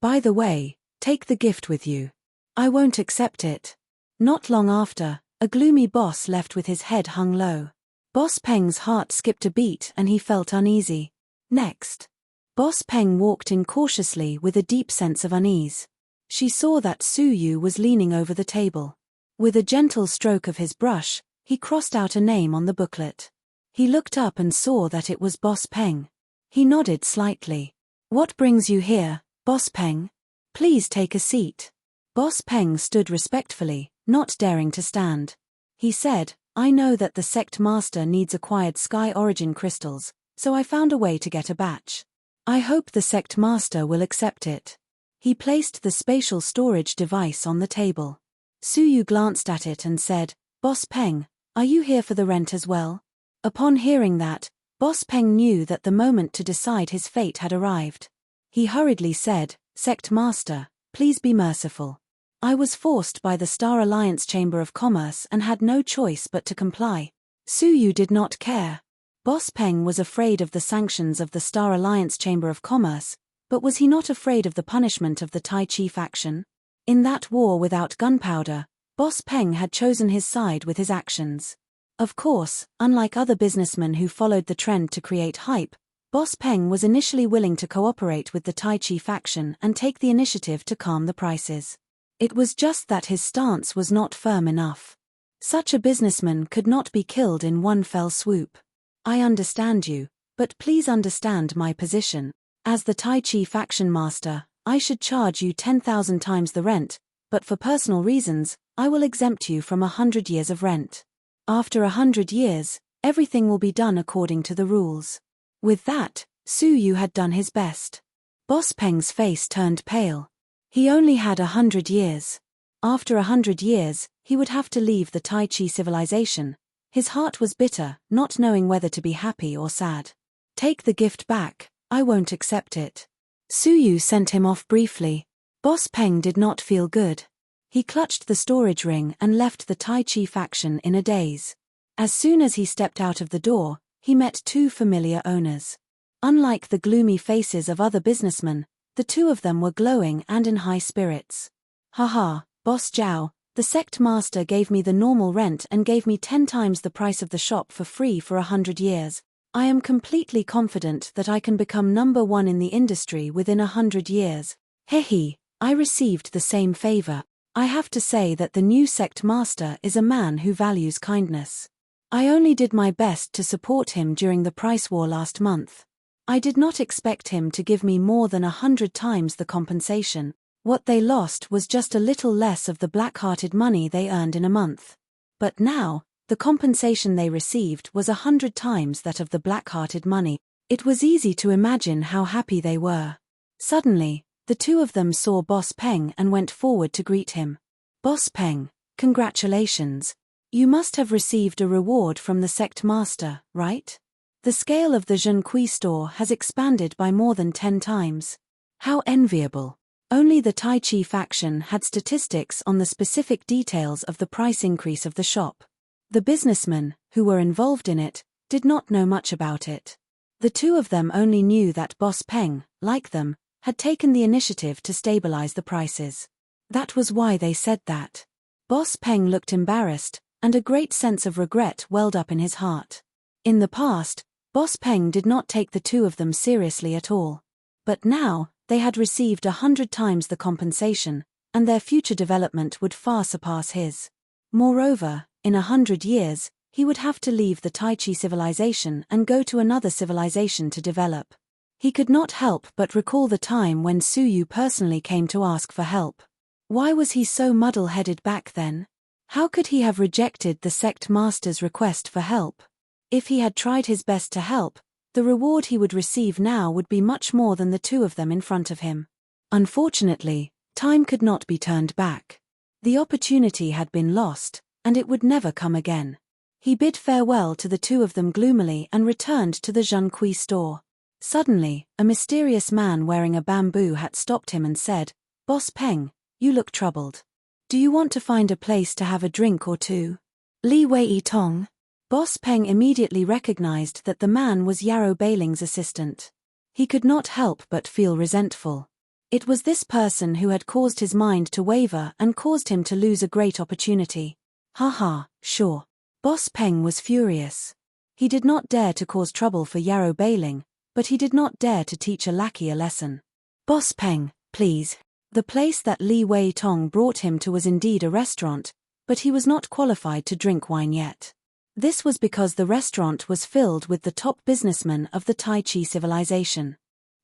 By the way, take the gift with you. I won't accept it. Not long after, a gloomy boss left with his head hung low. Boss Peng's heart skipped a beat and he felt uneasy. Next. Boss Peng walked in cautiously with a deep sense of unease. She saw that Su Yu was leaning over the table. With a gentle stroke of his brush, he crossed out a name on the booklet. He looked up and saw that it was Boss Peng. He nodded slightly. What brings you here, Boss Peng? Please take a seat. Boss Peng stood respectfully, not daring to stand. He said, I know that the sect master needs acquired sky origin crystals, so I found a way to get a batch. I hope the sect master will accept it. He placed the spatial storage device on the table. Su Yu glanced at it and said, Boss Peng, are you here for the rent as well? Upon hearing that, Boss Peng knew that the moment to decide his fate had arrived. He hurriedly said, Sect master, please be merciful. I was forced by the Star Alliance Chamber of Commerce and had no choice but to comply. Su Yu did not care. Boss Peng was afraid of the sanctions of the Star Alliance Chamber of Commerce, but was he not afraid of the punishment of the Tai Chi faction? In that war without gunpowder, Boss Peng had chosen his side with his actions. Of course, unlike other businessmen who followed the trend to create hype, Boss Peng was initially willing to cooperate with the Tai Chi faction and take the initiative to calm the prices. It was just that his stance was not firm enough. Such a businessman could not be killed in one fell swoop. I understand you, but please understand my position. As the Tai Chi faction master, I should charge you 10,000 times the rent, but for personal reasons, I will exempt you from 100 years of rent. After 100 years, everything will be done according to the rules. With that, Su Yu had done his best. Boss Peng's face turned pale. He only had 100 years. After 100 years, he would have to leave the Tai Chi civilization. His heart was bitter, not knowing whether to be happy or sad. Take the gift back, I won't accept it. Su Yu sent him off briefly. Boss Peng did not feel good. He clutched the storage ring and left the Tai Chi faction in a daze. As soon as he stepped out of the door, he met two familiar owners. Unlike the gloomy faces of other businessmen, the two of them were glowing and in high spirits. Haha, Boss Zhao, the sect master gave me the normal rent and gave me 10 times the price of the shop for free for 100 years. I am completely confident that I can become number one in the industry within 100 years. Hehe, I received the same favor. I have to say that the new sect master is a man who values kindness. I only did my best to support him during the price war last month. I did not expect him to give me more than 100 times the compensation. What they lost was just a little less of the black-hearted money they earned in a month. But now, the compensation they received was 100 times that of the black-hearted money. It was easy to imagine how happy they were. Suddenly, the two of them saw Boss Peng and went forward to greet him. Boss Peng, congratulations. You must have received a reward from the sect master, right? The scale of the Zhenkui store has expanded by more than 10 times. How enviable. Only the Tai Chi faction had statistics on the specific details of the price increase of the shop. The businessmen, who were involved in it, did not know much about it. The two of them only knew that Boss Peng, like them, had taken the initiative to stabilize the prices. That was why they said that. Boss Peng looked embarrassed, and a great sense of regret welled up in his heart. In the past, Boss Peng did not take the two of them seriously at all. But now, they had received 100 times the compensation, and their future development would far surpass his. Moreover, in 100 years, he would have to leave the Tai Chi civilization and go to another civilization to develop. He could not help but recall the time when Su Yu personally came to ask for help. Why was he so muddle-headed back then? How could he have rejected the sect master's request for help? If he had tried his best to help, the reward he would receive now would be much more than the two of them in front of him. Unfortunately, time could not be turned back. The opportunity had been lost, and it would never come again. He bid farewell to the two of them gloomily and returned to the Zhenkui store. Suddenly, a mysterious man wearing a bamboo hat stopped him and said, "Boss Peng, you look troubled. Do you want to find a place to have a drink or two?" Li Wei Tong. Boss Peng immediately recognized that the man was Yarrow Bailing's assistant. He could not help but feel resentful. It was this person who had caused his mind to waver and caused him to lose a great opportunity. Haha, sure. Boss Peng was furious. He did not dare to cause trouble for Yarrow Bailing, but he did not dare to teach a lackey a lesson. "Boss Peng, please." The place that Li Wei Tong brought him to was indeed a restaurant, but he was not qualified to drink wine yet. This was because the restaurant was filled with the top businessmen of the Tai Chi civilization.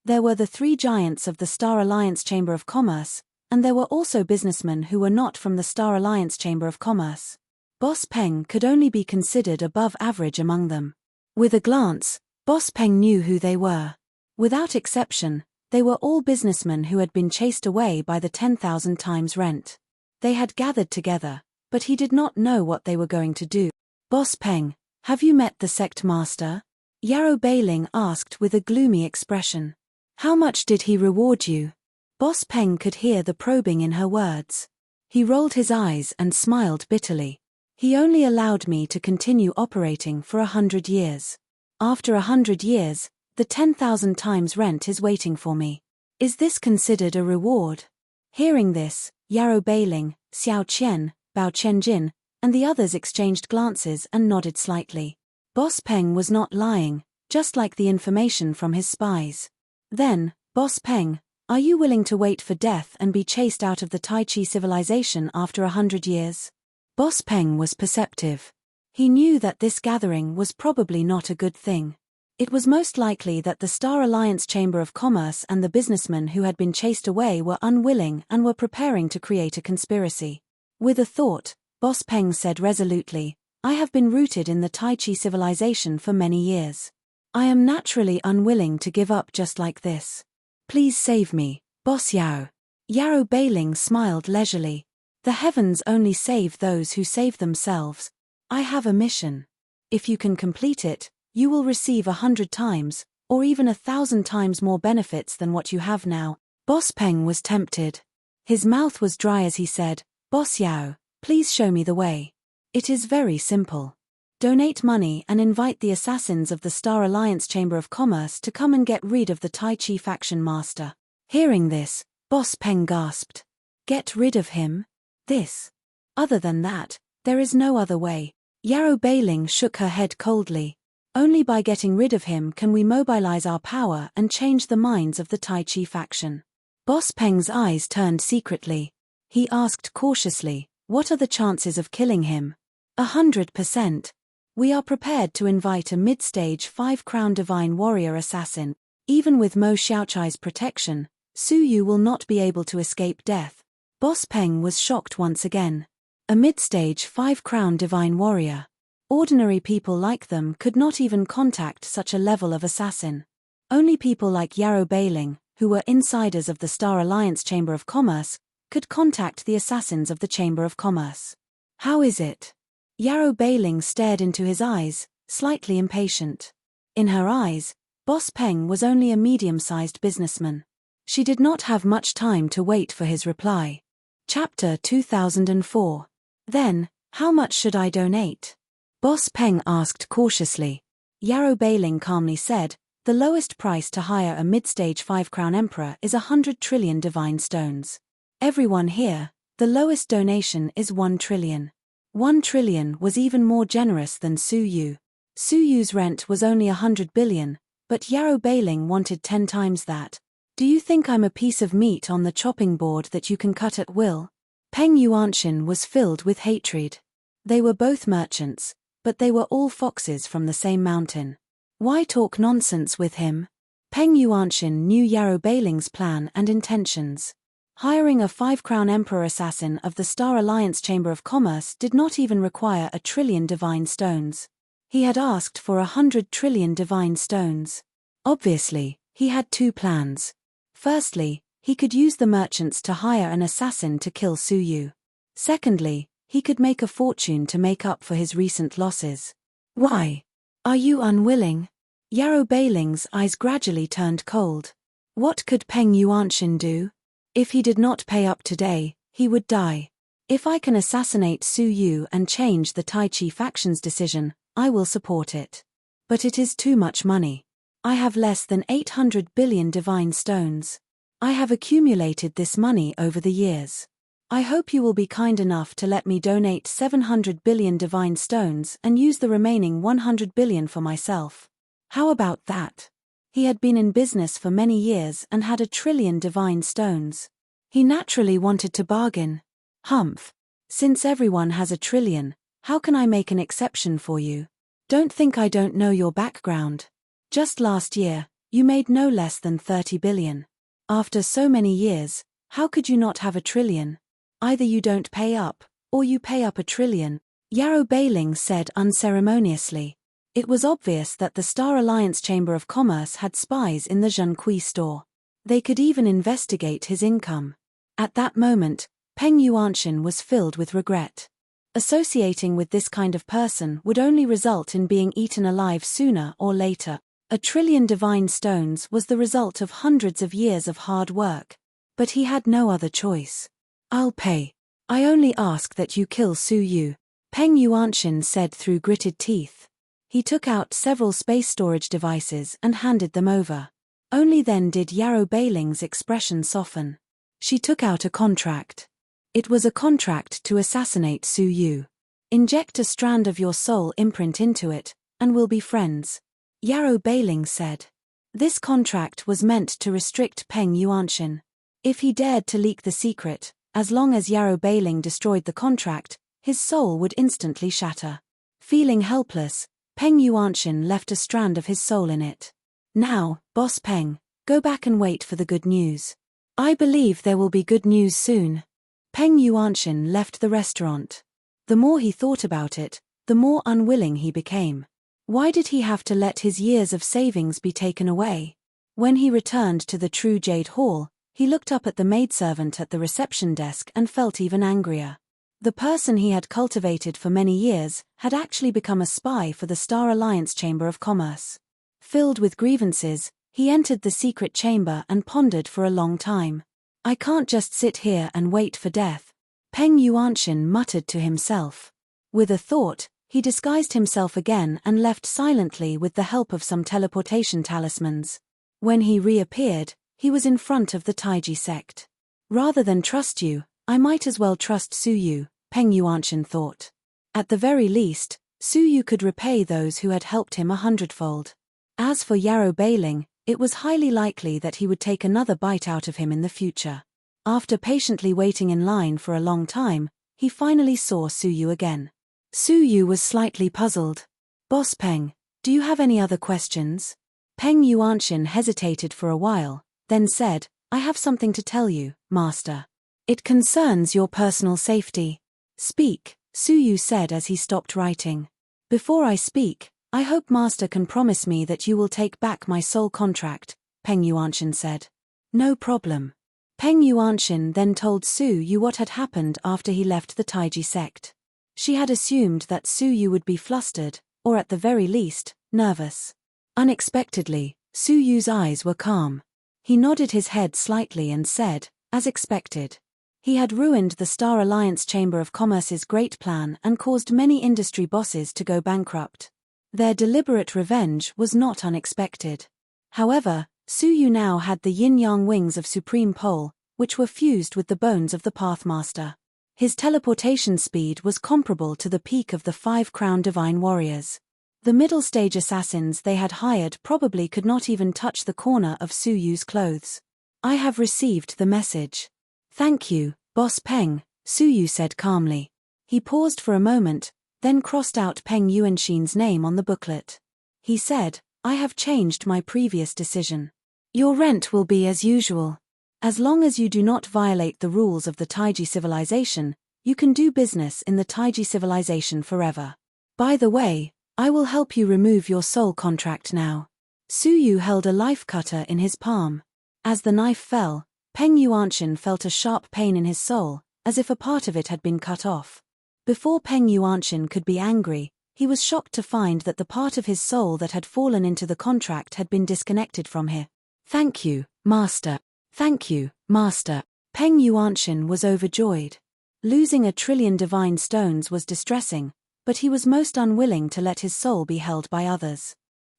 There were the 3 giants of the Star Alliance Chamber of Commerce, and there were also businessmen who were not from the Star Alliance Chamber of Commerce. Boss Peng could only be considered above average among them. With a glance, Boss Peng knew who they were. Without exception, they were all businessmen who had been chased away by the 10,000 times rent. They had gathered together, but he did not know what they were going to do. "Boss Peng, have you met the sect master?" Yarrow Bailing asked with a gloomy expression. "How much did he reward you?" Boss Peng could hear the probing in her words. He rolled his eyes and smiled bitterly. "He only allowed me to continue operating for 100 years. After 100 years, the 10,000 times rent is waiting for me. Is this considered a reward?" Hearing this, Yarrow Bailing, Xiao Qian, Bao Qianjin, and the others exchanged glances and nodded slightly. Boss Peng was not lying, just like the information from his spies. "Then, Boss Peng, are you willing to wait for death and be chased out of the Tai Chi civilization after 100 years? Boss Peng was perceptive. He knew that this gathering was probably not a good thing. It was most likely that the Star Alliance Chamber of Commerce and the businessmen who had been chased away were unwilling and were preparing to create a conspiracy. With a thought, Boss Peng said resolutely, "I have been rooted in the Tai Chi civilization for many years. I am naturally unwilling to give up just like this. Please save me, Boss Yao." Yarrow Bailing smiled leisurely. "The heavens only save those who save themselves. I have a mission. If you can complete it, you will receive 100 times, or even 1,000 times more benefits than what you have now." Boss Peng was tempted. His mouth was dry as he said, "Boss Yao, please show me the way. It is very simple. Donate money and invite the assassins of the Star Alliance Chamber of Commerce to come and get rid of the Tai Chi faction master." Hearing this, Boss Peng gasped. "Get rid of him? This? Other than that, there is no other way." Yarrow Bailing shook her head coldly. "Only by getting rid of him can we mobilize our power and change the minds of the Tai Chi faction." Boss Peng's eyes turned secretly. He asked cautiously, "What are the chances of killing him?" 100%. "We are prepared to invite a mid-stage 5-crown divine warrior assassin. Even with Mo Xiaochai's protection, Su Yu will not be able to escape death." Boss Peng was shocked once again. A mid-stage 5-crown divine warrior. Ordinary people like them could not even contact such a level of assassin. Only people like Yarrow Bailing, who were insiders of the Star Alliance Chamber of Commerce, could contact the assassins of the Chamber of Commerce. "How is it?" Yarrow Bailing stared into his eyes, slightly impatient. In her eyes, Boss Peng was only a medium-sized businessman. She did not have much time to wait for his reply. Chapter 2004. "Then, how much should I donate?" Boss Peng asked cautiously. Yarrow Bailing calmly said, "The lowest price to hire a mid-stage 5-crown emperor is 100 trillion divine stones. Everyone here, the lowest donation is 1 trillion. 1 trillion was even more generous than Su Yu. Su Yu's rent was only 100 billion, but Yarrow Bailing wanted 10 times that. Do you think I'm a piece of meat on the chopping board that you can cut at will?" Peng Yuanshan was filled with hatred. They were both merchants, but they were all foxes from the same mountain. Why talk nonsense with him? Peng Yuanshan knew Yarrow Bailing's plan and intentions. Hiring a 5-crown emperor assassin of the Star Alliance Chamber of Commerce did not even require 1 trillion divine stones. He had asked for 100 trillion divine stones. Obviously, he had 2 plans. Firstly, he could use the merchants to hire an assassin to kill Su Yu. Secondly, he could make a fortune to make up for his recent losses. "Why? Are you unwilling?" Yarrow Bailing's eyes gradually turned cold. What could Peng Yuanshan do? If he did not pay up today, he would die. If I can assassinate Su Yu and change the Tai Chi faction's decision, I will support it. But it is too much money. I have less than 800 billion divine stones. I have accumulated this money over the years. I hope you will be kind enough to let me donate 700 billion divine stones and use the remaining 100 billion for myself. How about that? He had been in business for many years and had 1 trillion divine stones. He naturally wanted to bargain. Humph. Since everyone has 1 trillion, how can I make an exception for you? Don't think I don't know your background. Just last year, you made no less than 30 billion. After so many years, how could you not have 1 trillion? Either you don't pay up, or you pay up 1 trillion, Yarrow Bailing said unceremoniously. It was obvious that the Star Alliance Chamber of Commerce had spies in the Zhenkui store. They could even investigate his income. At that moment, Peng Yuanshan was filled with regret. Associating with this kind of person would only result in being eaten alive sooner or later. 1 trillion divine stones was the result of hundreds of years of hard work. But he had no other choice. I'll pay. I only ask that you kill Su Yu, Peng Yuanshan said through gritted teeth. He took out several space storage devices and handed them over. Only then did Yarrow Bailing's expression soften. She took out a contract. It was a contract to assassinate Su Yu. Inject a strand of your soul imprint into it, and we'll be friends, Yarrow Bailing said. This contract was meant to restrict Peng Yuanshan. If he dared to leak the secret, as long as Yarrow Bailing destroyed the contract, his soul would instantly shatter. Feeling helpless, Peng Yuanshan left a strand of his soul in it. Now, Boss Peng, go back and wait for the good news. I believe there will be good news soon. Peng Yuanshan left the restaurant. The more he thought about it, the more unwilling he became. Why did he have to let his years of savings be taken away? When he returned to the True Jade Hall, he looked up at the maidservant at the reception desk and felt even angrier. The person he had cultivated for many years had actually become a spy for the Star Alliance Chamber of Commerce. Filled with grievances, he entered the secret chamber and pondered for a long time. I can't just sit here and wait for death, Peng Yuanshan muttered to himself. With a thought, he disguised himself again and left silently with the help of some teleportation talismans. When he reappeared, he was in front of the Taiji sect. Rather than trust you, I might as well trust Su Yu, Peng Yuanshan thought. At the very least, Su Yu could repay those who had helped him 100-fold. As for Yarrow Bailing, it was highly likely that he would take another bite out of him in the future. After patiently waiting in line for a long time, he finally saw Su Yu again. Su Yu was slightly puzzled. Boss Peng, do you have any other questions? Peng Yuanshan hesitated for a while, then said, I have something to tell you, Master. It concerns your personal safety. Speak, Su Yu said as he stopped writing. Before I speak, I hope Master can promise me that you will take back my soul contract, Peng Yuanshan said. No problem. Peng Yuanshan then told Su Yu what had happened after he left the Taiji sect. She had assumed that Su Yu would be flustered, or at the very least, nervous. Unexpectedly, Su Yu's eyes were calm. He nodded his head slightly and said, as expected. He had ruined the Star Alliance Chamber of Commerce's great plan and caused many industry bosses to go bankrupt. Their deliberate revenge was not unexpected. However, Su Yu now had the yin-yang wings of Supreme Pole, which were fused with the bones of the Pathmaster. His teleportation speed was comparable to the peak of the 5 Crown Divine Warriors. The middle-stage assassins they had hired probably could not even touch the corner of Su Yu's clothes. I have received the message. Thank you, Boss Peng, Su Yu said calmly. He paused for a moment, then crossed out Peng Yuanshan's name on the booklet. He said, I have changed my previous decision. Your rent will be as usual. As long as you do not violate the rules of the Taiji civilization, you can do business in the Taiji civilization forever. By the way, I will help you remove your soul contract now. Su Yu held a life cutter in his palm. As the knife fell, Peng Yuanshan felt a sharp pain in his soul, as if a part of it had been cut off. Before Peng Yuanshan could be angry, He was shocked to find that the part of his soul that had fallen into the contract had been disconnected from him. "Thank you, Master. Thank you, Master." Peng Yuanxin was overjoyed. Losing 1,000,000,000,000 divine stones was distressing, but he was most unwilling to let his soul be held by others.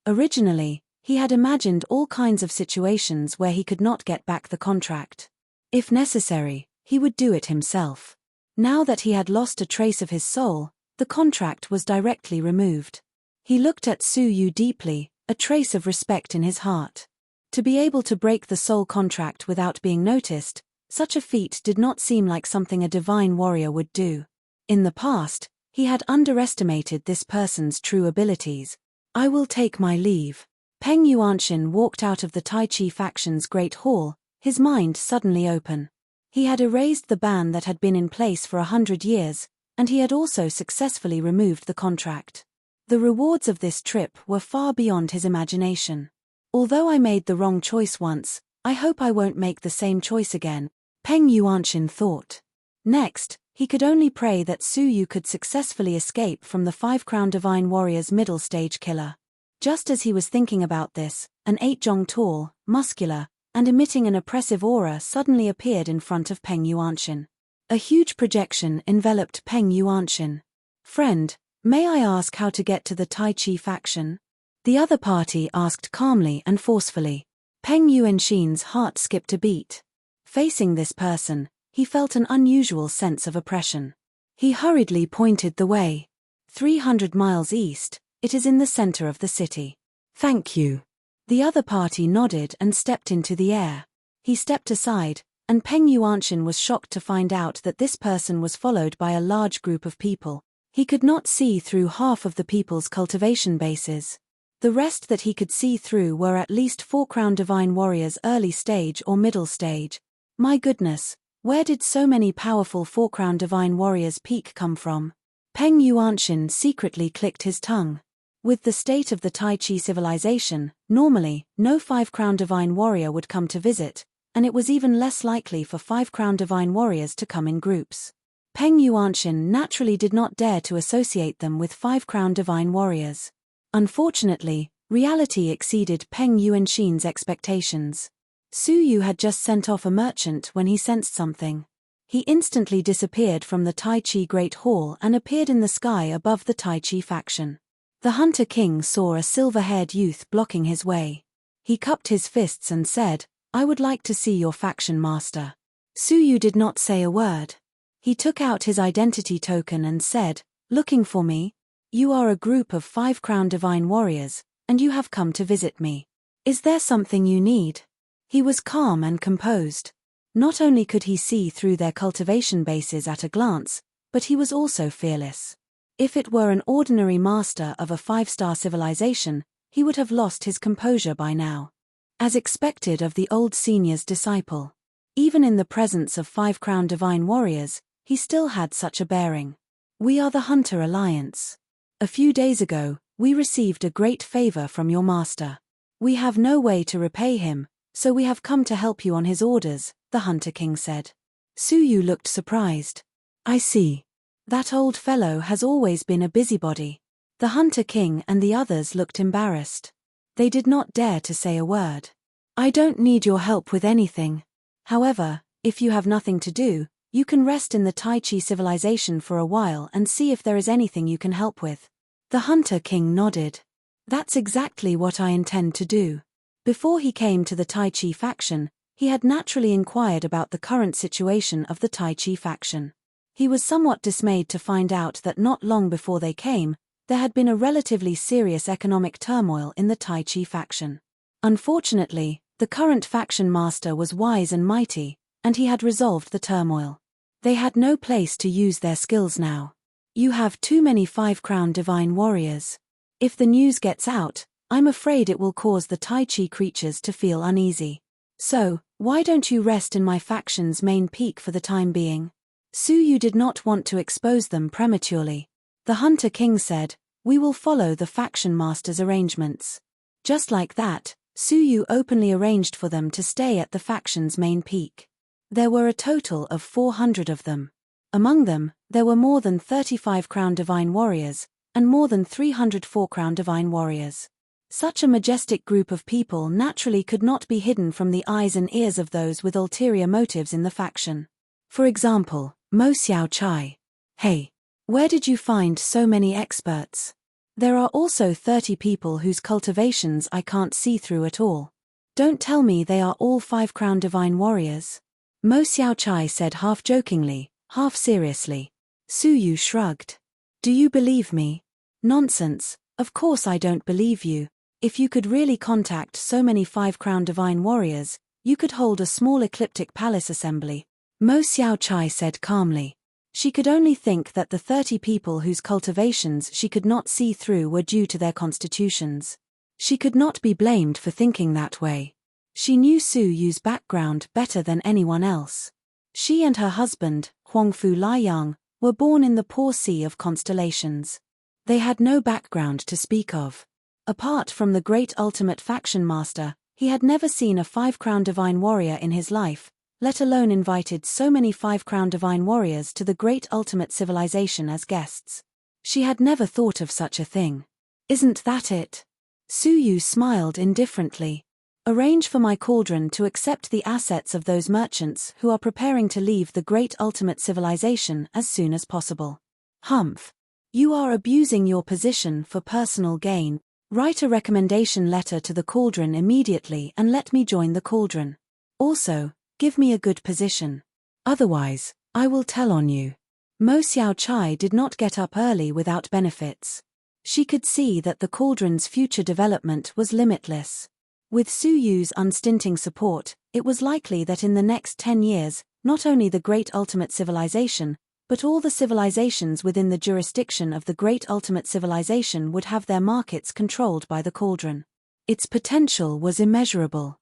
Originally, he had imagined all kinds of situations where he could not get back the contract. If necessary, he would do it himself. Now that he had lost a trace of his soul, the contract was directly removed. He looked at Su Yu deeply, a trace of respect in his heart. To be able to break the soul contract without being noticed, such a feat did not seem like something a divine warrior would do. In the past, he had underestimated this person's true abilities. "I will take my leave." Peng Yuanxin walked out of the Tai Chi faction's great hall, his mind suddenly open. He had erased the ban that had been in place for 100 years, and he had also successfully removed the contract. The rewards of this trip were far beyond his imagination. "Although I made the wrong choice once, I hope I won't make the same choice again," Peng Yuanxin thought. Next, he could only pray that Su Yu could successfully escape from the 5-crown divine warrior's middle stage killer. Just as he was thinking about this, an 8-jong tall, muscular, and emitting an oppressive aura suddenly appeared in front of Peng Yuanxin. A huge projection enveloped Peng Yuanxin. "Friend, may I ask how to get to the Tai Chi faction?" The other party asked calmly and forcefully. Peng Yuanxin's heart skipped a beat. Facing this person, he felt an unusual sense of oppression. He hurriedly pointed the way. 300 miles east, it is in the center of the city. "Thank you." The other party nodded and stepped into the air. He stepped aside, and Peng Yuanxin was shocked to find out that this person was followed by a large group of people. He could not see through half of the people's cultivation bases. The rest that he could see through were at least 4-crown divine warriors early stage or middle stage. My goodness, where did so many powerful 4-crown divine warriors peak come from? Peng Yuanxin secretly clicked his tongue. With the state of the Tai Chi civilization, normally, no 5-crown divine warrior would come to visit, and it was even less likely for 5-crown divine warriors to come in groups. Peng Yuanxin naturally did not dare to associate them with 5-crown divine warriors. Unfortunately, reality exceeded Peng Yuanxin's expectations. Su Yu had just sent off a merchant when he sensed something. He instantly disappeared from the Tai Chi Great Hall and appeared in the sky above the Tai Chi faction. The Hunter King saw a silver-haired youth blocking his way. He cupped his fists and said, "I would like to see your faction master." Su Yu did not say a word. He took out his identity token and said, "Looking for me? You are a group of 5-crown divine warriors, and you have come to visit me. Is there something you need?" He was calm and composed. Not only could he see through their cultivation bases at a glance, but he was also fearless. If it were an ordinary master of a 5-star civilization, he would have lost his composure by now. As expected of the old senior's disciple. Even in the presence of 5-crown divine warriors, he still had such a bearing. "We are the Hunter Alliance. A few days ago, we received a great favor from your master. We have no way to repay him, so we have come to help you on his orders," the Hunter King said. Su Yu looked surprised. "I see. That old fellow has always been a busybody." The Hunter King and the others looked embarrassed. They did not dare to say a word. "I don't need your help with anything. However, if you have nothing to do, you can rest in the Tai Chi civilization for a while and see if there is anything you can help with." The Hunter King nodded. "That's exactly what I intend to do." Before he came to the Tai Chi faction, he had naturally inquired about the current situation of the Tai Chi faction. He was somewhat dismayed to find out that not long before they came, there had been a relatively serious economic turmoil in the Tai Chi faction. Unfortunately, the current faction master was wise and mighty, and he had resolved the turmoil. They had no place to use their skills now. "You have too many 5-crown divine warriors. If the news gets out, I'm afraid it will cause the Tai Chi creatures to feel uneasy. So, why don't you rest in my faction's main peak for the time being?" Su Yu did not want to expose them prematurely. The Hunter King said, "We will follow the faction master's arrangements." Just like that, Su Yu openly arranged for them to stay at the faction's main peak. There were a total of 400 of them. Among them, there were more than 35 crown divine warriors, and more than 300 four-crown divine warriors. Such a majestic group of people naturally could not be hidden from the eyes and ears of those with ulterior motives in the faction. For example, Mo Xiao Chai. Hey, where did you find so many experts? There are also 30 people whose cultivations I can't see through at all. Don't tell me they are all 5-crown divine warriors. Mo Xiao Chai said half jokingly, half seriously. Su Yu shrugged. Do you believe me? Nonsense, of course I don't believe you. If you could really contact so many 5-crown divine warriors, you could hold a small ecliptic palace assembly. Mo Xiao Chai said calmly. She could only think that the 30 people whose cultivations she could not see through were due to their constitutions. She could not be blamed for thinking that way. She knew Su Yu's background better than anyone else. She and her husband, Huangfu Liang, were born in the poor sea of constellations. They had no background to speak of. Apart from the great ultimate faction master, he had never seen a 5-crown divine warrior in his life, let alone invited so many 5-crown divine warriors to the great ultimate civilization as guests. She had never thought of such a thing. Isn't that it? Su Yu smiled indifferently. Arrange for my cauldron to accept the assets of those merchants who are preparing to leave the great ultimate civilization as soon as possible. Humph. You are abusing your position for personal gain. Write a recommendation letter to the cauldron immediately and let me join the cauldron. Also, give me a good position. Otherwise, I will tell on you. Mo Xiao Chai did not get up early without benefits. She could see that the cauldron's future development was limitless. With Su Yu's unstinting support, it was likely that in the next 10 years, not only the great ultimate civilization, but all the civilizations within the jurisdiction of the great ultimate civilization would have their markets controlled by the cauldron. Its potential was immeasurable.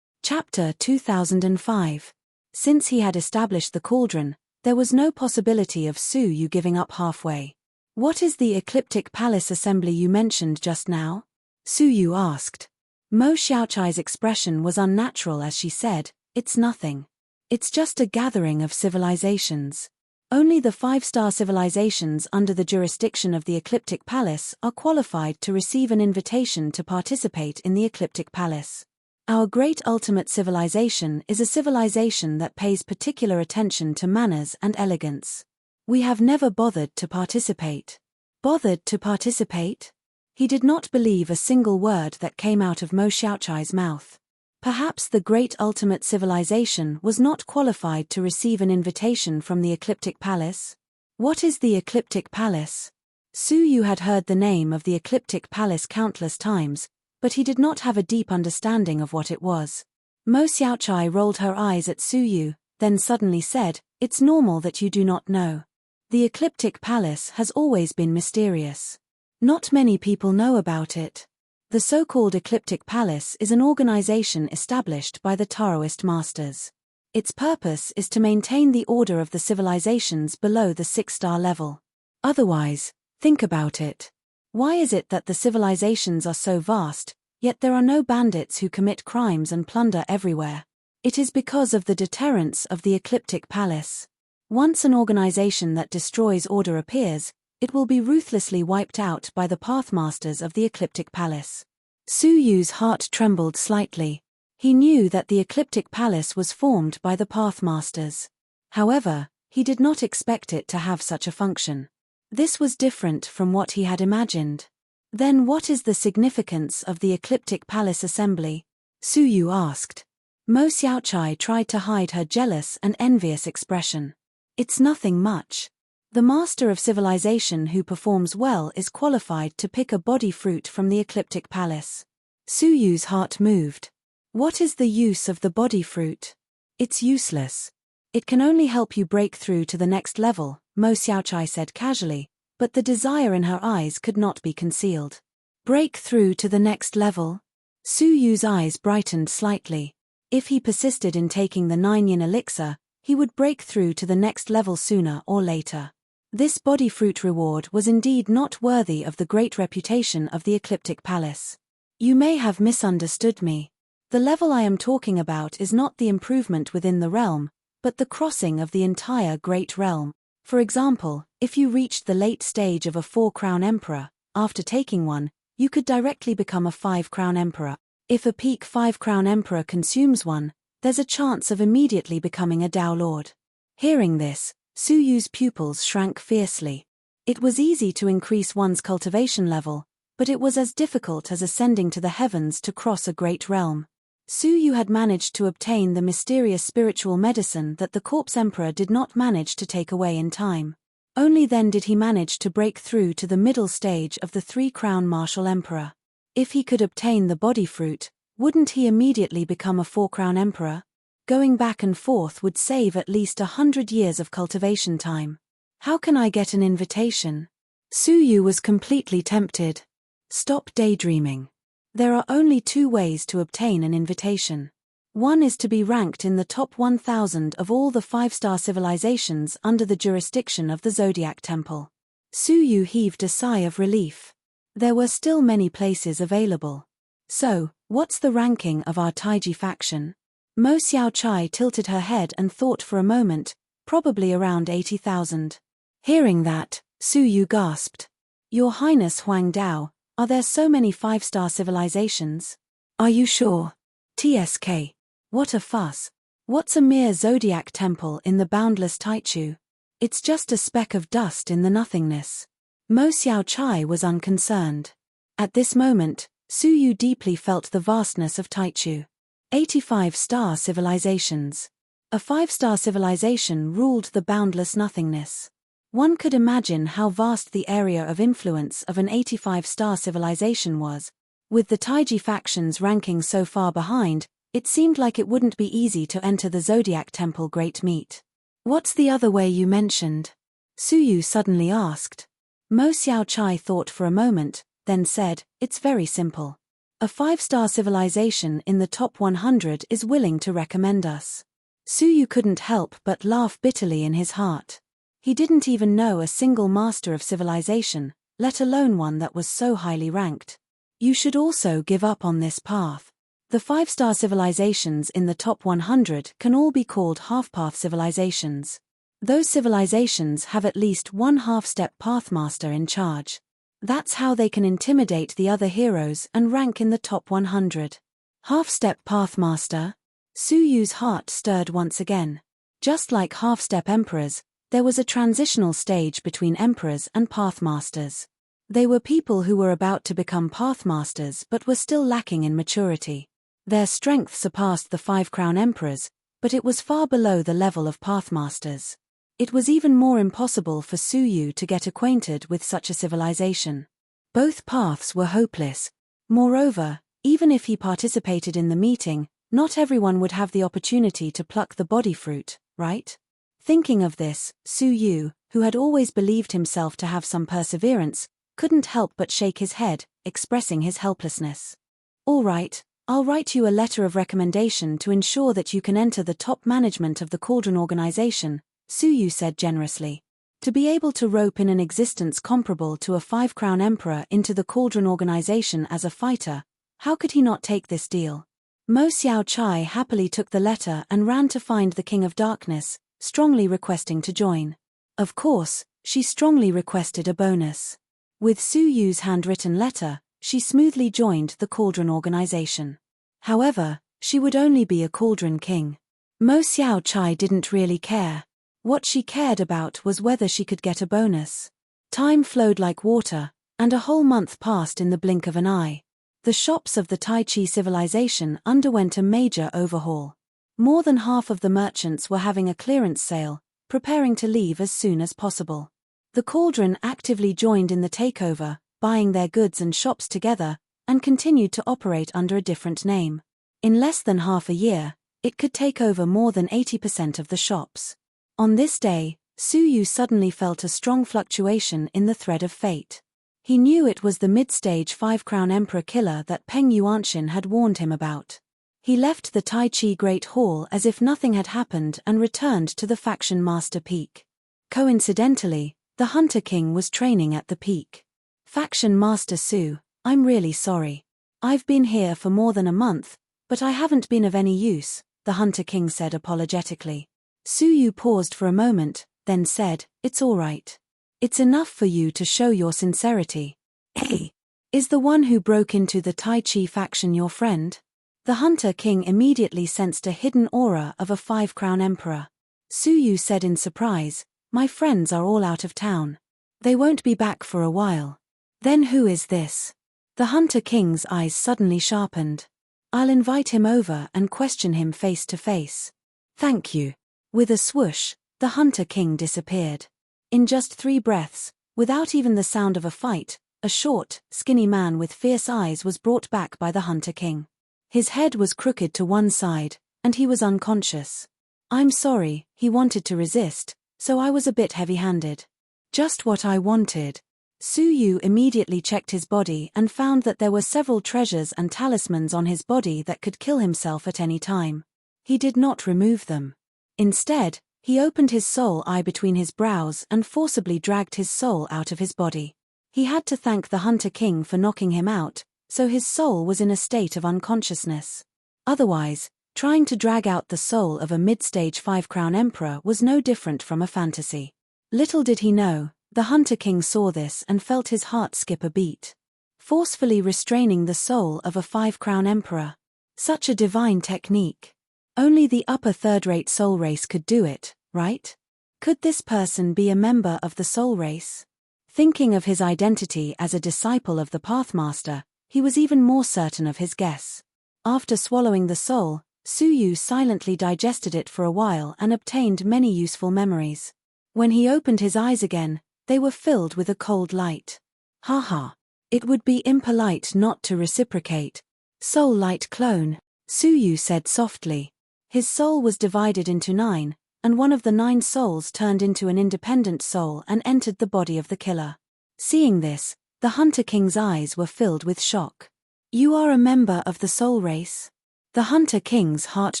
Chapter 2005. Since he had established the cauldron, there was no possibility of Su Yu giving up halfway. What is the ecliptic palace assembly you mentioned just now? Su Yu asked. Mo Xiaochai's expression was unnatural as she said, it's nothing. It's just a gathering of civilizations. Only the 5-star civilizations under the jurisdiction of the ecliptic palace are qualified to receive an invitation to participate in the ecliptic palace. Our great ultimate civilization is a civilization that pays particular attention to manners and elegance. We have never bothered to participate. Bothered to participate? He did not believe a single word that came out of Mo Xiaochai's mouth. Perhaps the great ultimate civilization was not qualified to receive an invitation from the ecliptic palace? What is the ecliptic palace? Su Yu had heard the name of the ecliptic palace countless times, but he did not have a deep understanding of what it was. Mo Xiaochai rolled her eyes at Su Yu, then suddenly said, it's normal that you do not know. The ecliptic palace has always been mysterious. Not many people know about it. The so-called ecliptic palace is an organization established by the Taoist masters. Its purpose is to maintain the order of the civilizations below the 6-star level. Otherwise, think about it. Why is it that the civilizations are so vast, yet there are no bandits who commit crimes and plunder everywhere? It is because of the deterrence of the ecliptic palace. Once an organization that destroys order appears, it will be ruthlessly wiped out by the pathmasters of the ecliptic palace. Su Yu's heart trembled slightly. He knew that the ecliptic palace was formed by the pathmasters. However, he did not expect it to have such a function. This was different from what he had imagined. Then what is the significance of the ecliptic palace assembly? Su Yu asked. Mo Xiaochai tried to hide her jealous and envious expression. It's nothing much. The master of civilization who performs well is qualified to pick a body fruit from the ecliptic palace. Su Yu's heart moved. What is the use of the body fruit? It's useless. It can only help you break through to the next level, Mo Xiaochai said casually, but the desire in her eyes could not be concealed. Break through to the next level? Su Yu's eyes brightened slightly. If he persisted in taking the 9-yin elixir, he would break through to the next level sooner or later. This body fruit reward was indeed not worthy of the great reputation of the ecliptic palace. You may have misunderstood me. The level I am talking about is not the improvement within the realm, but the crossing of the entire great realm. For example, if you reached the late stage of a 4-crown emperor, after taking one, you could directly become a 5-crown emperor. If a peak 5-crown emperor consumes one, there's a chance of immediately becoming a Dao Lord. Hearing this, Su Yu's pupils shrank fiercely. It was easy to increase one's cultivation level, but it was as difficult as ascending to the heavens to cross a great realm. Su Yu had managed to obtain the mysterious spiritual medicine that the corpse emperor did not manage to take away in time. Only then did he manage to break through to the middle stage of the 3-crown martial emperor. If he could obtain the body fruit, wouldn't he immediately become a 4-crown emperor? Going back and forth would save at least 100 years of cultivation time. How can I get an invitation? Su Yu was completely tempted. Stop daydreaming. There are only 2 ways to obtain an invitation. One is to be ranked in the top 1,000 of all the 5-star civilizations under the jurisdiction of the Zodiac Temple. Su Yu heaved a sigh of relief. There were still many places available. So, what's the ranking of our Taiji faction? Mo Xiaochai tilted her head and thought for a moment, probably around 80,000. Hearing that, Su Yu gasped. Your Highness Huang Dao, are there so many 5-star civilizations? Are you sure? TSK. What a fuss. What's a mere Zodiac Temple in the boundless Taichu? It's just a speck of dust in the nothingness. Mo Xiaochai was unconcerned. At this moment, Su Yu deeply felt the vastness of Taichu. 85-star civilizations. A 5-star civilization ruled the boundless nothingness. One could imagine how vast the area of influence of an 85-star civilization was. With the Taiji factions ranking so far behind, it seemed like it wouldn't be easy to enter the Zodiac Temple Great Meet. What's the other way you mentioned? Su Yu suddenly asked. Mo Xiaochai thought for a moment, then said, it's very simple. A 5-star civilization in the top 100 is willing to recommend us. Su Yu couldn't help but laugh bitterly in his heart. He didn't even know a single master of civilization, let alone one that was so highly ranked. You should also give up on this path. The 5-star civilizations in the top 100 can all be called half-path civilizations. Those civilizations have at least one half-step pathmaster in charge. That's how they can intimidate the other heroes and rank in the top 100. Half-step pathmaster? Su Yu's heart stirred once again. Just like half-step emperors, there was a transitional stage between emperors and pathmasters. They were people who were about to become pathmasters but were still lacking in maturity. Their strength surpassed the 5-crown emperors, but it was far below the level of pathmasters. It was even more impossible for Su Yu to get acquainted with such a civilization. Both paths were hopeless. Moreover, even if he participated in the meeting, not everyone would have the opportunity to pluck the body fruit, right? Thinking of this, Su Yu, who had always believed himself to have some perseverance, couldn't help but shake his head, expressing his helplessness. All right, I'll write you a letter of recommendation to ensure that you can enter the top management of the Cauldron organization, Su Yu said generously. To be able to rope in an existence comparable to a 5-crown emperor into the Cauldron organization as a fighter, how could he not take this deal? Mo Xiaochai happily took the letter and ran to find the King of Darkness, strongly requesting to join. Of course, she strongly requested a bonus. With Su Yu's handwritten letter, she smoothly joined the Cauldron organization. However, she would only be a Cauldron king. Mo Xiaochai didn't really care. What she cared about was whether she could get a bonus. Time flowed like water, and a whole month passed in the blink of an eye. The shops of the Taichi civilization underwent a major overhaul. More than half of the merchants were having a clearance sale, preparing to leave as soon as possible. The Cauldron actively joined in the takeover, buying their goods and shops together, and continued to operate under a different name. In less than half a year, it could take over more than 80% of the shops. On this day, Su Yu suddenly felt a strong fluctuation in the thread of fate. He knew it was the mid-stage 5-crown emperor killer that Peng Yuanxin had warned him about. He left the Taichi Great Hall as if nothing had happened and returned to the faction master peak. Coincidentally, the Hunter King was training at the peak. Faction Master Su, I'm really sorry. I've been here for more than a month, but I haven't been of any use, the Hunter King said apologetically. Su Yu paused for a moment, then said, it's all right. It's enough for you to show your sincerity. Hey, is the one who broke into the Tai Chi faction your friend? The Hunter King immediately sensed a hidden aura of a 5-crown emperor. Su Yu said in surprise, "My friends are all out of town. They won't be back for a while." "Then who is this?" The Hunter King's eyes suddenly sharpened. "I'll invite him over and question him face to face." "Thank you." With a swoosh, the Hunter King disappeared. In just 3 breaths, without even the sound of a fight, a short, skinny man with fierce eyes was brought back by the Hunter King. His head was crooked to one side, and he was unconscious. "I'm sorry," he wanted to resist, "so I was a bit heavy-handed." "Just what I wanted." Su Yu immediately checked his body and found that there were several treasures and talismans on his body that could kill himself at any time. He did not remove them. Instead, he opened his soul eye between his brows and forcibly dragged his soul out of his body. He had to thank the Hunter King for knocking him out, so his soul was in a state of unconsciousness. Otherwise, trying to drag out the soul of a mid-stage 5-crown emperor was no different from a fantasy. Little did he know, the Hunter King saw this and felt his heart skip a beat. Forcefully restraining the soul of a 5-crown emperor. Such a divine technique. Only the upper third-rate soul race could do it, right? Could this person be a member of the soul race? Thinking of his identity as a disciple of the Pathmaster, he was even more certain of his guess. After swallowing the soul, Su Yu silently digested it for a while and obtained many useful memories. When he opened his eyes again, they were filled with a cold light. "Haha. It would be impolite not to reciprocate. Soul light clone," Su Yu said softly. His soul was divided into 9, and one of the 9 souls turned into an independent soul and entered the body of the killer. Seeing this, the Hunter King's eyes were filled with shock. "You are a member of the soul race?" The Hunter King's heart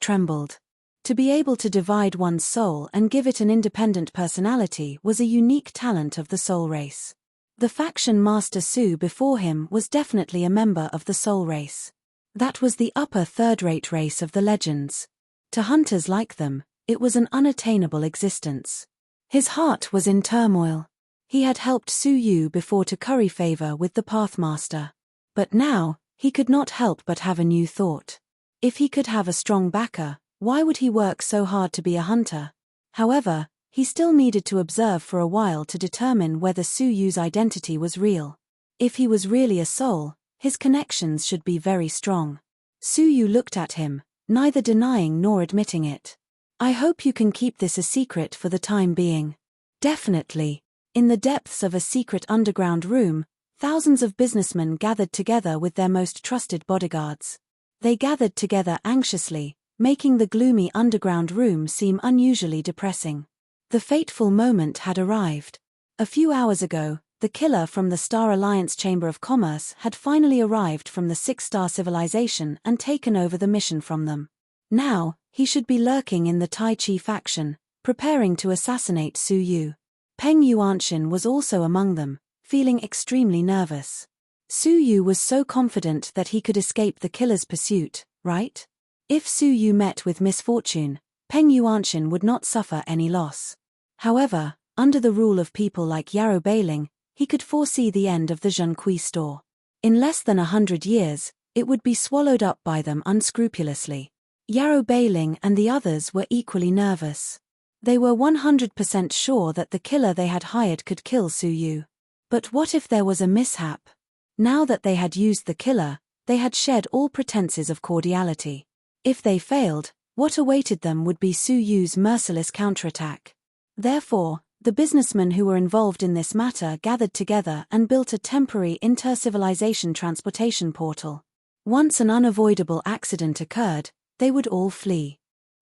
trembled. To be able to divide one's soul and give it an independent personality was a unique talent of the soul race. The faction Master Su before him was definitely a member of the soul race. That was the upper third-rate race of the legends. To hunters like them, it was an unattainable existence. His heart was in turmoil. He had helped Su Yu before to curry favor with the Pathmaster. But now, he could not help but have a new thought. If he could have a strong backer, why would he work so hard to be a hunter? However, he still needed to observe for a while to determine whether Su Yu's identity was real. If he was really a soul, his connections should be very strong. Su Yu looked at him, neither denying nor admitting it. "I hope you can keep this a secret for the time being." "Definitely." In the depths of a secret underground room, thousands of businessmen gathered together with their most trusted bodyguards. They gathered together anxiously, making the gloomy underground room seem unusually depressing. The fateful moment had arrived. A few hours ago, the killer from the Star Alliance Chamber of Commerce had finally arrived from the 6-star civilization and taken over the mission from them. Now, he should be lurking in the Tai Chi faction, preparing to assassinate Su Yu. Peng Yuanshin was also among them, feeling extremely nervous. Su Yu was so confident that he could escape the killer's pursuit, right? If Su Yu met with misfortune, Peng Yuanshin would not suffer any loss. However, under the rule of people like Yarrow Bailing, he could foresee the end of the Zhenkui store. In less than 100 years, it would be swallowed up by them unscrupulously. Yarrow Bailing and the others were equally nervous. They were 100% sure that the killer they had hired could kill Su Yu. But what if there was a mishap? Now that they had used the killer, they had shed all pretenses of cordiality. If they failed, what awaited them would be Su Yu's merciless counterattack. Therefore, the businessmen who were involved in this matter gathered together and built a temporary inter-civilization transportation portal. Once an unavoidable accident occurred, they would all flee.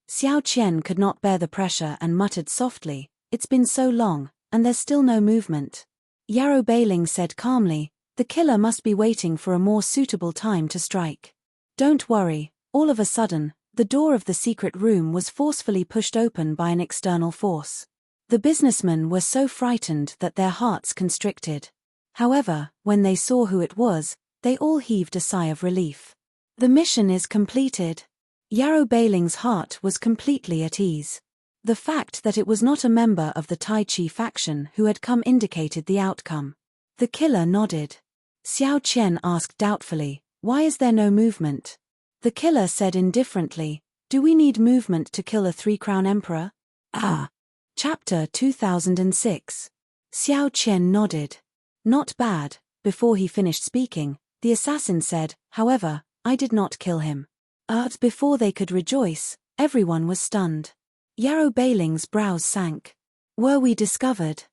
Xiao Qian could not bear the pressure and muttered softly, "It's been so long, and there's still no movement." Yarrow Bailing said calmly, "The killer must be waiting for a more suitable time to strike." "Don't worry." All of a sudden, the door of the secret room was forcefully pushed open by an external force. The businessmen were so frightened that their hearts constricted. However, when they saw who it was, they all heaved a sigh of relief. The mission is completed. Yarrow Bailing's heart was completely at ease. The fact that it was not a member of the Tai Chi faction who had come indicated the outcome. The killer nodded. Xiao Qian asked doubtfully, "Why is there no movement?" The killer said indifferently, "Do we need movement to kill a three-crown emperor?" Ah. Chapter 2006. Xiao Qian nodded. "Not bad." Before he finished speaking, the assassin said, "However, I did not kill him." Before they could rejoice, everyone was stunned. Yarrow Bailing's brows sank. "Were we discovered?"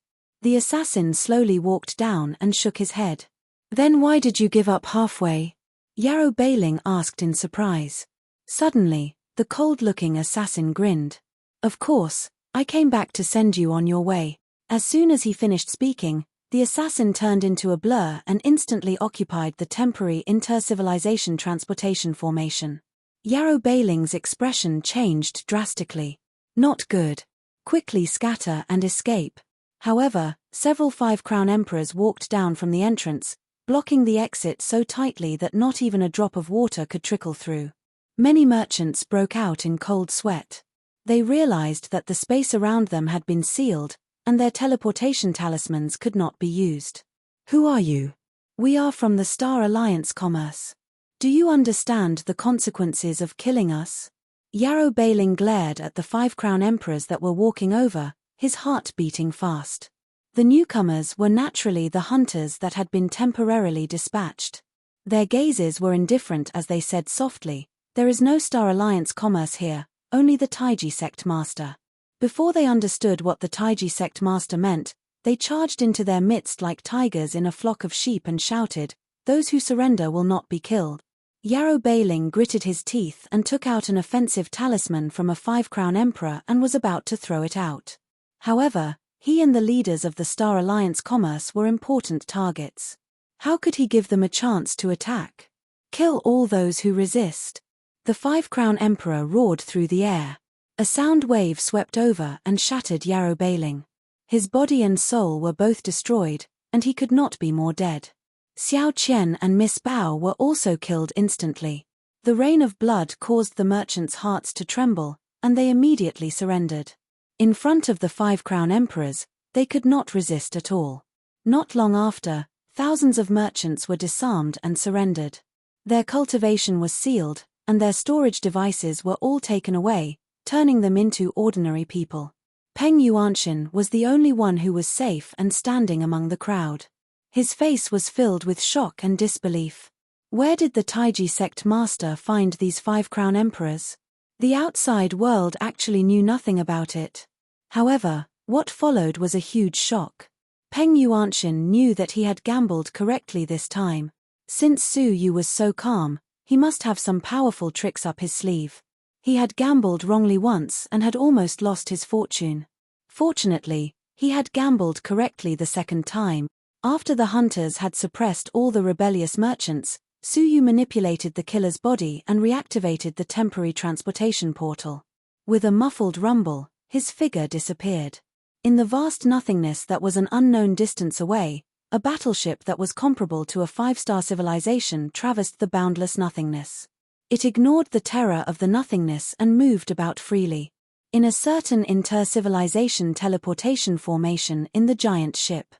The assassin slowly walked down and shook his head. "Then why did you give up halfway?" Yarrow Bailing asked in surprise. Suddenly, the cold-looking assassin grinned. "Of course, I came back to send you on your way." As soon as he finished speaking, the assassin turned into a blur and instantly occupied the temporary inter-civilization transportation formation. Yarrow Bailing's expression changed drastically. "Not good. Quickly scatter and escape." However, several five-crown emperors walked down from the entrance, blocking the exit so tightly that not even a drop of water could trickle through. Many merchants broke out in cold sweat. They realized that the space around them had been sealed, and their teleportation talismans could not be used. "Who are you?" "We are from the Star Alliance Commerce. Do you understand the consequences of killing us?" Yarrow Bailing glared at the five-crown emperors that were walking over, his heart beating fast. The newcomers were naturally the hunters that had been temporarily dispatched. Their gazes were indifferent as they said softly, "There is no Star Alliance commerce here, only the Taiji sect master." Before they understood what the Taiji sect master meant, they charged into their midst like tigers in a flock of sheep and shouted, "Those who surrender will not be killed." Yarrow Bailing gritted his teeth and took out an offensive talisman from a five-crown emperor and was about to throw it out. However, he and the leaders of the Star Alliance commerce were important targets. How could he give them a chance to attack? "Kill all those who resist." The five-crown emperor roared through the air. A sound wave swept over and shattered Yarrow Bailing. His body and soul were both destroyed, and he could not be more dead. Xiao Qian and Miss Bao were also killed instantly. The rain of blood caused the merchants' hearts to tremble, and they immediately surrendered. In front of the five-crown emperors, they could not resist at all. Not long after, thousands of merchants were disarmed and surrendered. Their cultivation was sealed, and their storage devices were all taken away, turning them into ordinary people. Peng Yuanshan was the only one who was safe and standing among the crowd. His face was filled with shock and disbelief. Where did the Taiji sect master find these five-crown emperors? The outside world actually knew nothing about it. However, what followed was a huge shock. Peng Yuanshan knew that he had gambled correctly this time. Since Su Yu was so calm, he must have some powerful tricks up his sleeve. He had gambled wrongly once and had almost lost his fortune. Fortunately, he had gambled correctly the second time. After the hunters had suppressed all the rebellious merchants, Su Yu manipulated the killer's body and reactivated the temporary transportation portal. With a muffled rumble, his figure disappeared. In the vast nothingness that was an unknown distance away, a battleship that was comparable to a five-star civilization traversed the boundless nothingness. It ignored the terror of the nothingness and moved about freely. In a certain inter-civilization teleportation formation in the giant ship,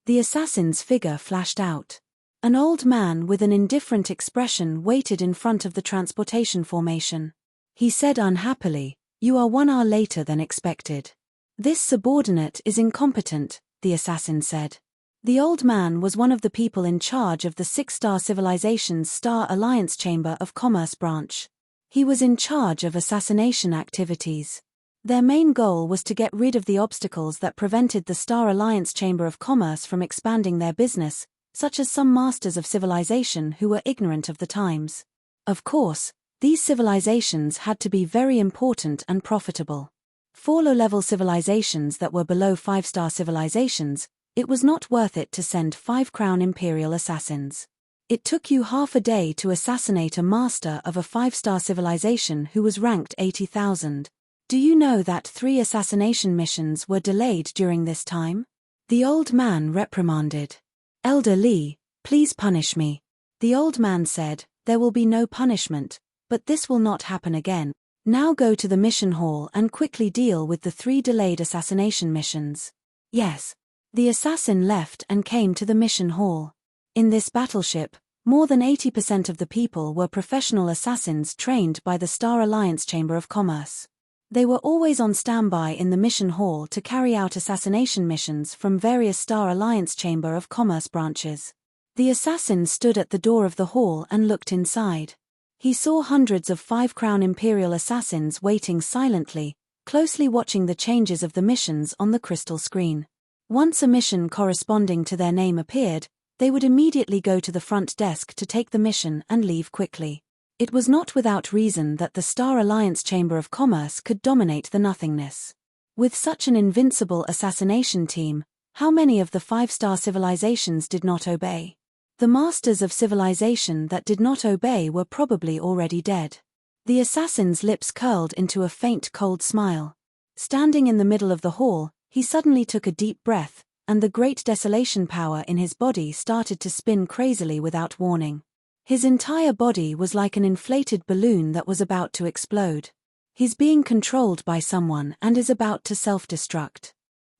the assassin's figure flashed out. An old man with an indifferent expression waited in front of the transportation formation. He said unhappily, "You are 1 hour later than expected." "This subordinate is incompetent," the assassin said. The old man was one of the people in charge of the six-star civilization's Star Alliance Chamber of Commerce branch. He was in charge of assassination activities. Their main goal was to get rid of the obstacles that prevented the Star Alliance Chamber of Commerce from expanding their business, such as some masters of civilization who were ignorant of the times. Of course, these civilizations had to be very important and profitable. For low-level civilizations that were below five-star civilizations, it was not worth it to send five-crown imperial assassins. It took you half a day to assassinate a master of a five-star civilization who was ranked 80,000. Do you know that 3 assassination missions were delayed during this time? The old man reprimanded. "Elder Li, please punish me." The old man said, "There will be no punishment, but this will not happen again. Now go to the mission hall and quickly deal with the 3 delayed assassination missions." "Yes." The assassin left and came to the mission hall. In this battleship, more than 80% of the people were professional assassins trained by the Star Alliance Chamber of Commerce. They were always on standby in the mission hall to carry out assassination missions from various Star Alliance Chamber of Commerce branches. The assassin stood at the door of the hall and looked inside. He saw hundreds of 5-crown Imperial assassins waiting silently, closely watching the changes of the missions on the crystal screen. Once a mission corresponding to their name appeared, they would immediately go to the front desk to take the mission and leave quickly. It was not without reason that the Star Alliance Chamber of Commerce could dominate the nothingness. With such an invincible assassination team, how many of the 5-star civilizations did not obey? The masters of civilization that did not obey were probably already dead. The assassin's lips curled into a faint cold smile. Standing in the middle of the hall, he suddenly took a deep breath, and the great desolation power in his body started to spin crazily without warning. His entire body was like an inflated balloon that was about to explode. He's being controlled by someone and is about to self-destruct.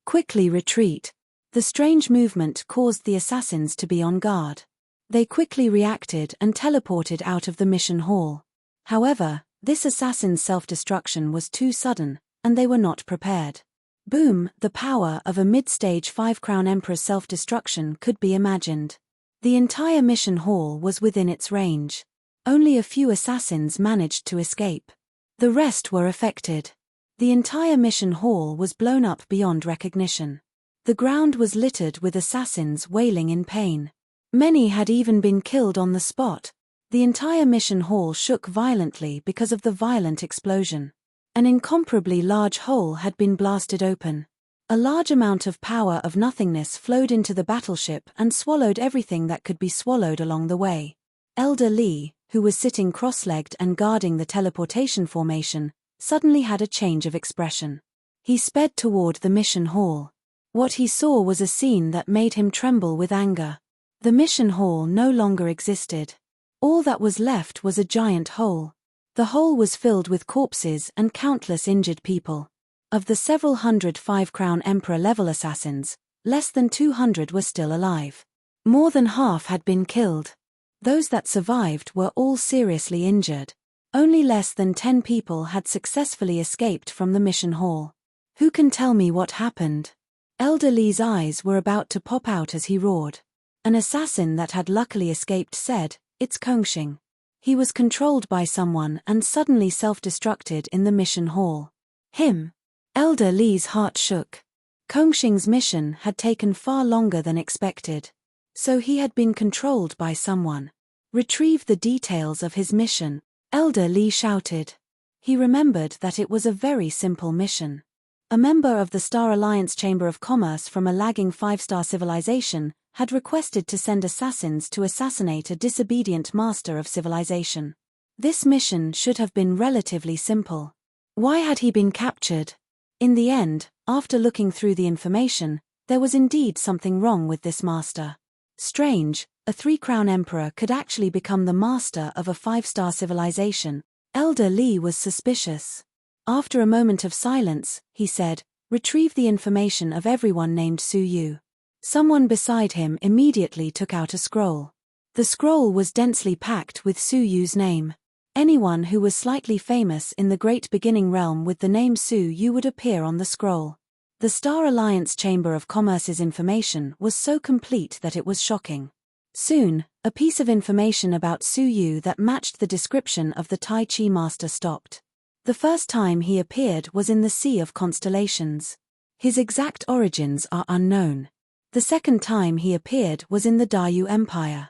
Quickly retreat. The strange movement caused the assassins to be on guard. They quickly reacted and teleported out of the mission hall. However, this assassin's self-destruction was too sudden, and they were not prepared. Boom, the power of a mid-stage 5-crown Emperor's self-destruction could be imagined. The entire mission hall was within its range. Only a few assassins managed to escape. The rest were affected. The entire mission hall was blown up beyond recognition. The ground was littered with assassins wailing in pain. Many had even been killed on the spot. The entire mission hall shook violently because of the violent explosion. An incomparably large hole had been blasted open. A large amount of power of nothingness flowed into the battleship and swallowed everything that could be swallowed along the way. Elder Lee, who was sitting cross-legged and guarding the teleportation formation, suddenly had a change of expression. He sped toward the mission hall. What he saw was a scene that made him tremble with anger. The mission hall no longer existed. All that was left was a giant hole. The hole was filled with corpses and countless injured people. Of the several hundred 5-crown Emperor-level assassins, less than 200 were still alive. More than half had been killed. Those that survived were all seriously injured. Only less than 10 people had successfully escaped from the mission hall. Who can tell me what happened? Elder Lee's eyes were about to pop out as he roared. An assassin that had luckily escaped said, "It's Kongxing. He was controlled by someone and suddenly self-destructed in the mission hall." Him? Elder Lee's heart shook. Kongxing's mission had taken far longer than expected. So he had been controlled by someone. Retrieve the details of his mission, Elder Lee shouted. He remembered that it was a very simple mission. A member of the Star Alliance Chamber of Commerce from a lagging 5-star civilization had requested to send assassins to assassinate a disobedient master of civilization. This mission should have been relatively simple. Why had he been captured? In the end, after looking through the information, there was indeed something wrong with this master. Strange, a 3-crown emperor could actually become the master of a 5-star civilization. Elder Lee was suspicious. After a moment of silence, he said, "Retrieve the information of everyone named Su Yu." Someone beside him immediately took out a scroll. The scroll was densely packed with Su Yu's name. Anyone who was slightly famous in the Great Beginning Realm with the name Su Yu would appear on the scroll. The Star Alliance Chamber of Commerce's information was so complete that it was shocking. Soon, a piece of information about Su Yu that matched the description of the Tai Chi master stopped. The first time he appeared was in the Sea of Constellations. His exact origins are unknown. The second time he appeared was in the Dayu Empire.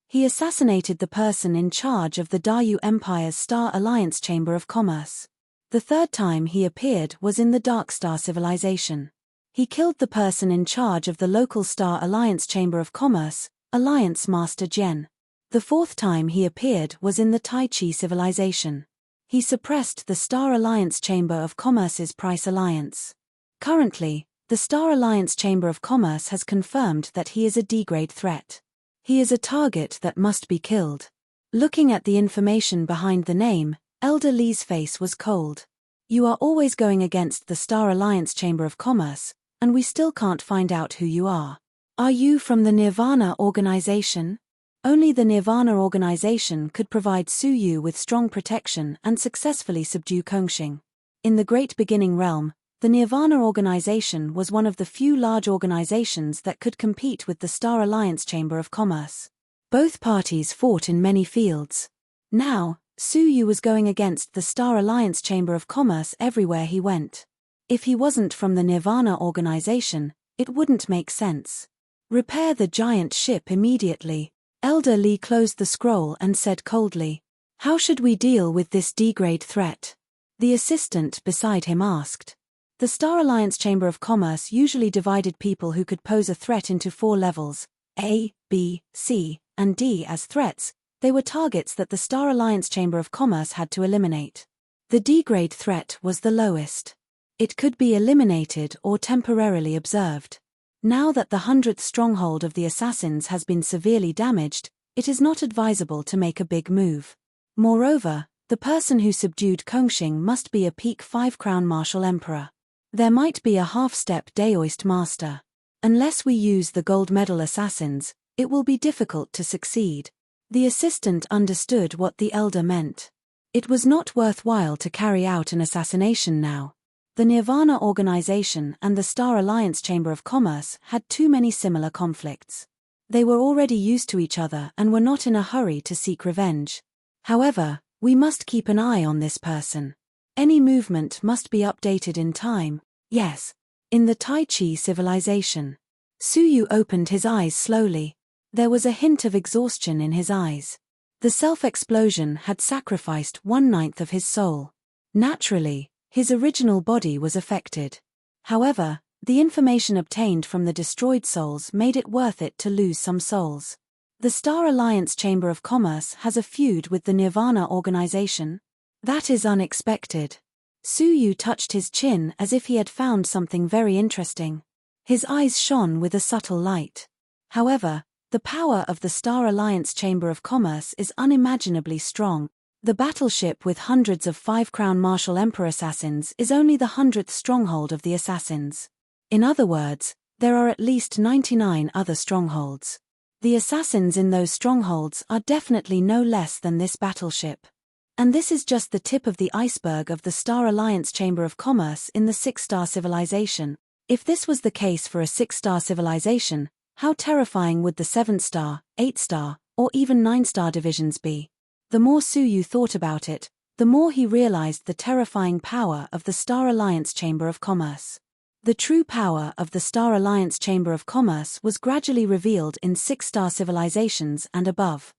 He assassinated the person in charge of the Dayu Empire's Star Alliance Chamber of Commerce. The third time he appeared was in the Dark Star Civilization. He killed the person in charge of the local Star Alliance Chamber of Commerce, Alliance Master Jian. The fourth time he appeared was in the Tai Chi Civilization. He suppressed the Star Alliance Chamber of Commerce's Price Alliance. Currently, the Star Alliance Chamber of Commerce has confirmed that he is a D-grade threat. He is a target that must be killed. Looking at the information behind the name, Elder Lee's face was cold. You are always going against the Star Alliance Chamber of Commerce, and we still can't find out who you are. Are you from the Nirvana organization? Only the Nirvana organization could provide Su Yu with strong protection and successfully subdue Kongxing. In the Great Beginning Realm, the Nirvana organization was one of the few large organizations that could compete with the Star Alliance Chamber of Commerce. Both parties fought in many fields. Now, Su Yu was going against the Star Alliance Chamber of Commerce everywhere he went. If he wasn't from the Nirvana organization, it wouldn't make sense. Repair the giant ship immediately. Elder Li closed the scroll and said coldly. How should we deal with this D-grade threat? The assistant beside him asked. The Star Alliance Chamber of Commerce usually divided people who could pose a threat into 4 levels, A, B, C, and D as threats. They were targets that the Star Alliance Chamber of Commerce had to eliminate. The D-grade threat was the lowest. It could be eliminated or temporarily observed. Now that the 100th stronghold of the assassins has been severely damaged, it is not advisable to make a big move. Moreover, the person who subdued Kongxing must be a peak 5 crown martial emperor. There might be a half-step Daoist master. Unless we use the gold medal assassins, it will be difficult to succeed. The assistant understood what the elder meant. It was not worthwhile to carry out an assassination now. The Nirvana organization and the Star Alliance Chamber of Commerce had too many similar conflicts. They were already used to each other and were not in a hurry to seek revenge. However, we must keep an eye on this person. Any movement must be updated in time. Yes. In the Tai Chi civilization. Su Yu opened his eyes slowly. There was a hint of exhaustion in his eyes. The self-explosion had sacrificed 1/9 of his soul. Naturally, his original body was affected. However, the information obtained from the destroyed souls made it worth it to lose some souls. The Star Alliance Chamber of Commerce has a feud with the Nirvana organization. That is unexpected. Su Yu touched his chin as if he had found something very interesting. His eyes shone with a subtle light. However, the power of the Star Alliance Chamber of Commerce is unimaginably strong. The battleship with hundreds of 5 crown martial emperor assassins is only the 100th stronghold of the assassins. In other words, there are at least 99 other strongholds. The assassins in those strongholds are definitely no less than this battleship. And this is just the tip of the iceberg of the Star Alliance Chamber of Commerce in the 6-star civilization. If this was the case for a 6-star civilization, how terrifying would the 7-star, 8-star, or even 9-star divisions be? The more Su Yu thought about it, the more he realized the terrifying power of the Star Alliance Chamber of Commerce. The true power of the Star Alliance Chamber of Commerce was gradually revealed in 6-star civilizations and above.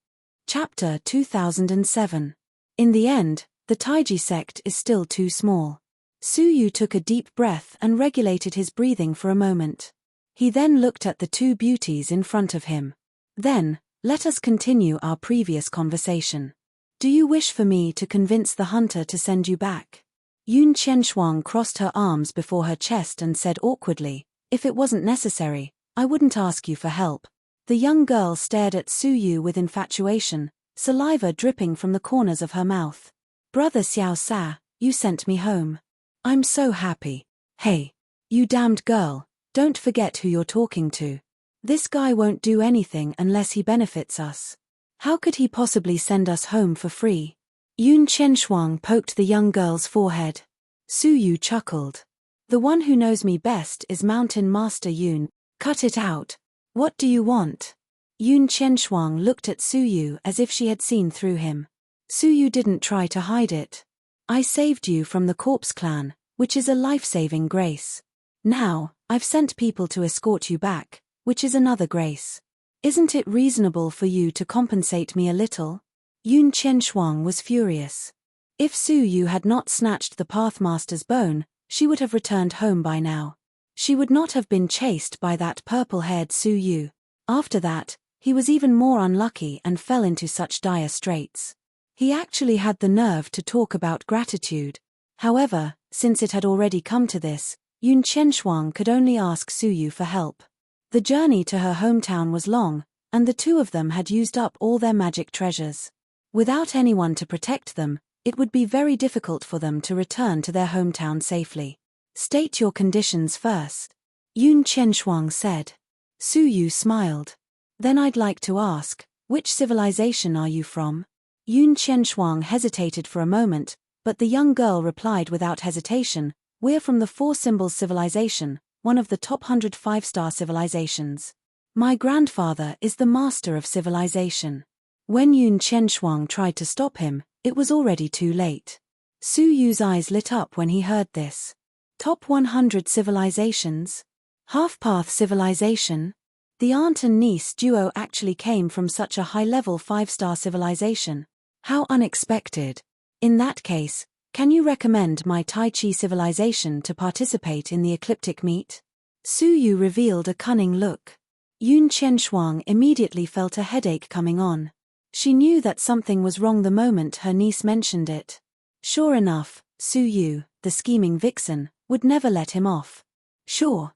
Chapter 2007. In the end, the Taiji sect is still too small. Su Yu took a deep breath and regulated his breathing for a moment. He then looked at the 2 beauties in front of him. Then, let us continue our previous conversation. Do you wish for me to convince the hunter to send you back? Yun Qianshuang crossed her arms before her chest and said awkwardly, if it wasn't necessary, I wouldn't ask you for help. The young girl stared at Su Yu with infatuation, saliva dripping from the corners of her mouth. Brother Xiao Sa, you sent me home. I'm so happy. Hey, you damned girl, don't forget who you're talking to. This guy won't do anything unless he benefits us. How could he possibly send us home for free? Yun Qianshuang poked the young girl's forehead. Su Yu chuckled. The one who knows me best is Mountain Master Yun. Cut it out. What do you want? Yun Qianshuang looked at Su Yu as if she had seen through him. Su Yu didn't try to hide it. I saved you from the corpse clan, which is a life-saving grace. Now, I've sent people to escort you back, which is another grace. Isn't it reasonable for you to compensate me a little? Yun Qianshuang was furious. If Su Yu had not snatched the Pathmaster's bone, she would have returned home by now. She would not have been chased by that purple-haired Su Yu. After that, he was even more unlucky and fell into such dire straits. He actually had the nerve to talk about gratitude. However, since it had already come to this, Yun Qianshuang could only ask Su Yu for help. The journey to her hometown was long, and the 2 of them had used up all their magic treasures. Without anyone to protect them, it would be very difficult for them to return to their hometown safely. State your conditions first. Yun Qianshuang said. Su Yu smiled. Then I'd like to ask, which civilization are you from? Yun Qianshuang hesitated for a moment, but the young girl replied without hesitation, we're from the Four Symbols civilization, one of the top 100 5-star civilizations. My grandfather is the master of civilization. When Yun Qianshuang tried to stop him, it was already too late. Su Yu's eyes lit up when he heard this. Top 100 civilizations? Half-path civilization? The aunt and niece duo actually came from such a high-level 5-star civilization. How unexpected. In that case, can you recommend my Tai Chi civilization to participate in the ecliptic meet? Su Yu revealed a cunning look. Yun Qianshuang immediately felt a headache coming on. She knew that something was wrong the moment her niece mentioned it. Sure enough, Su Yu, the scheming vixen, would never let him off. Sure,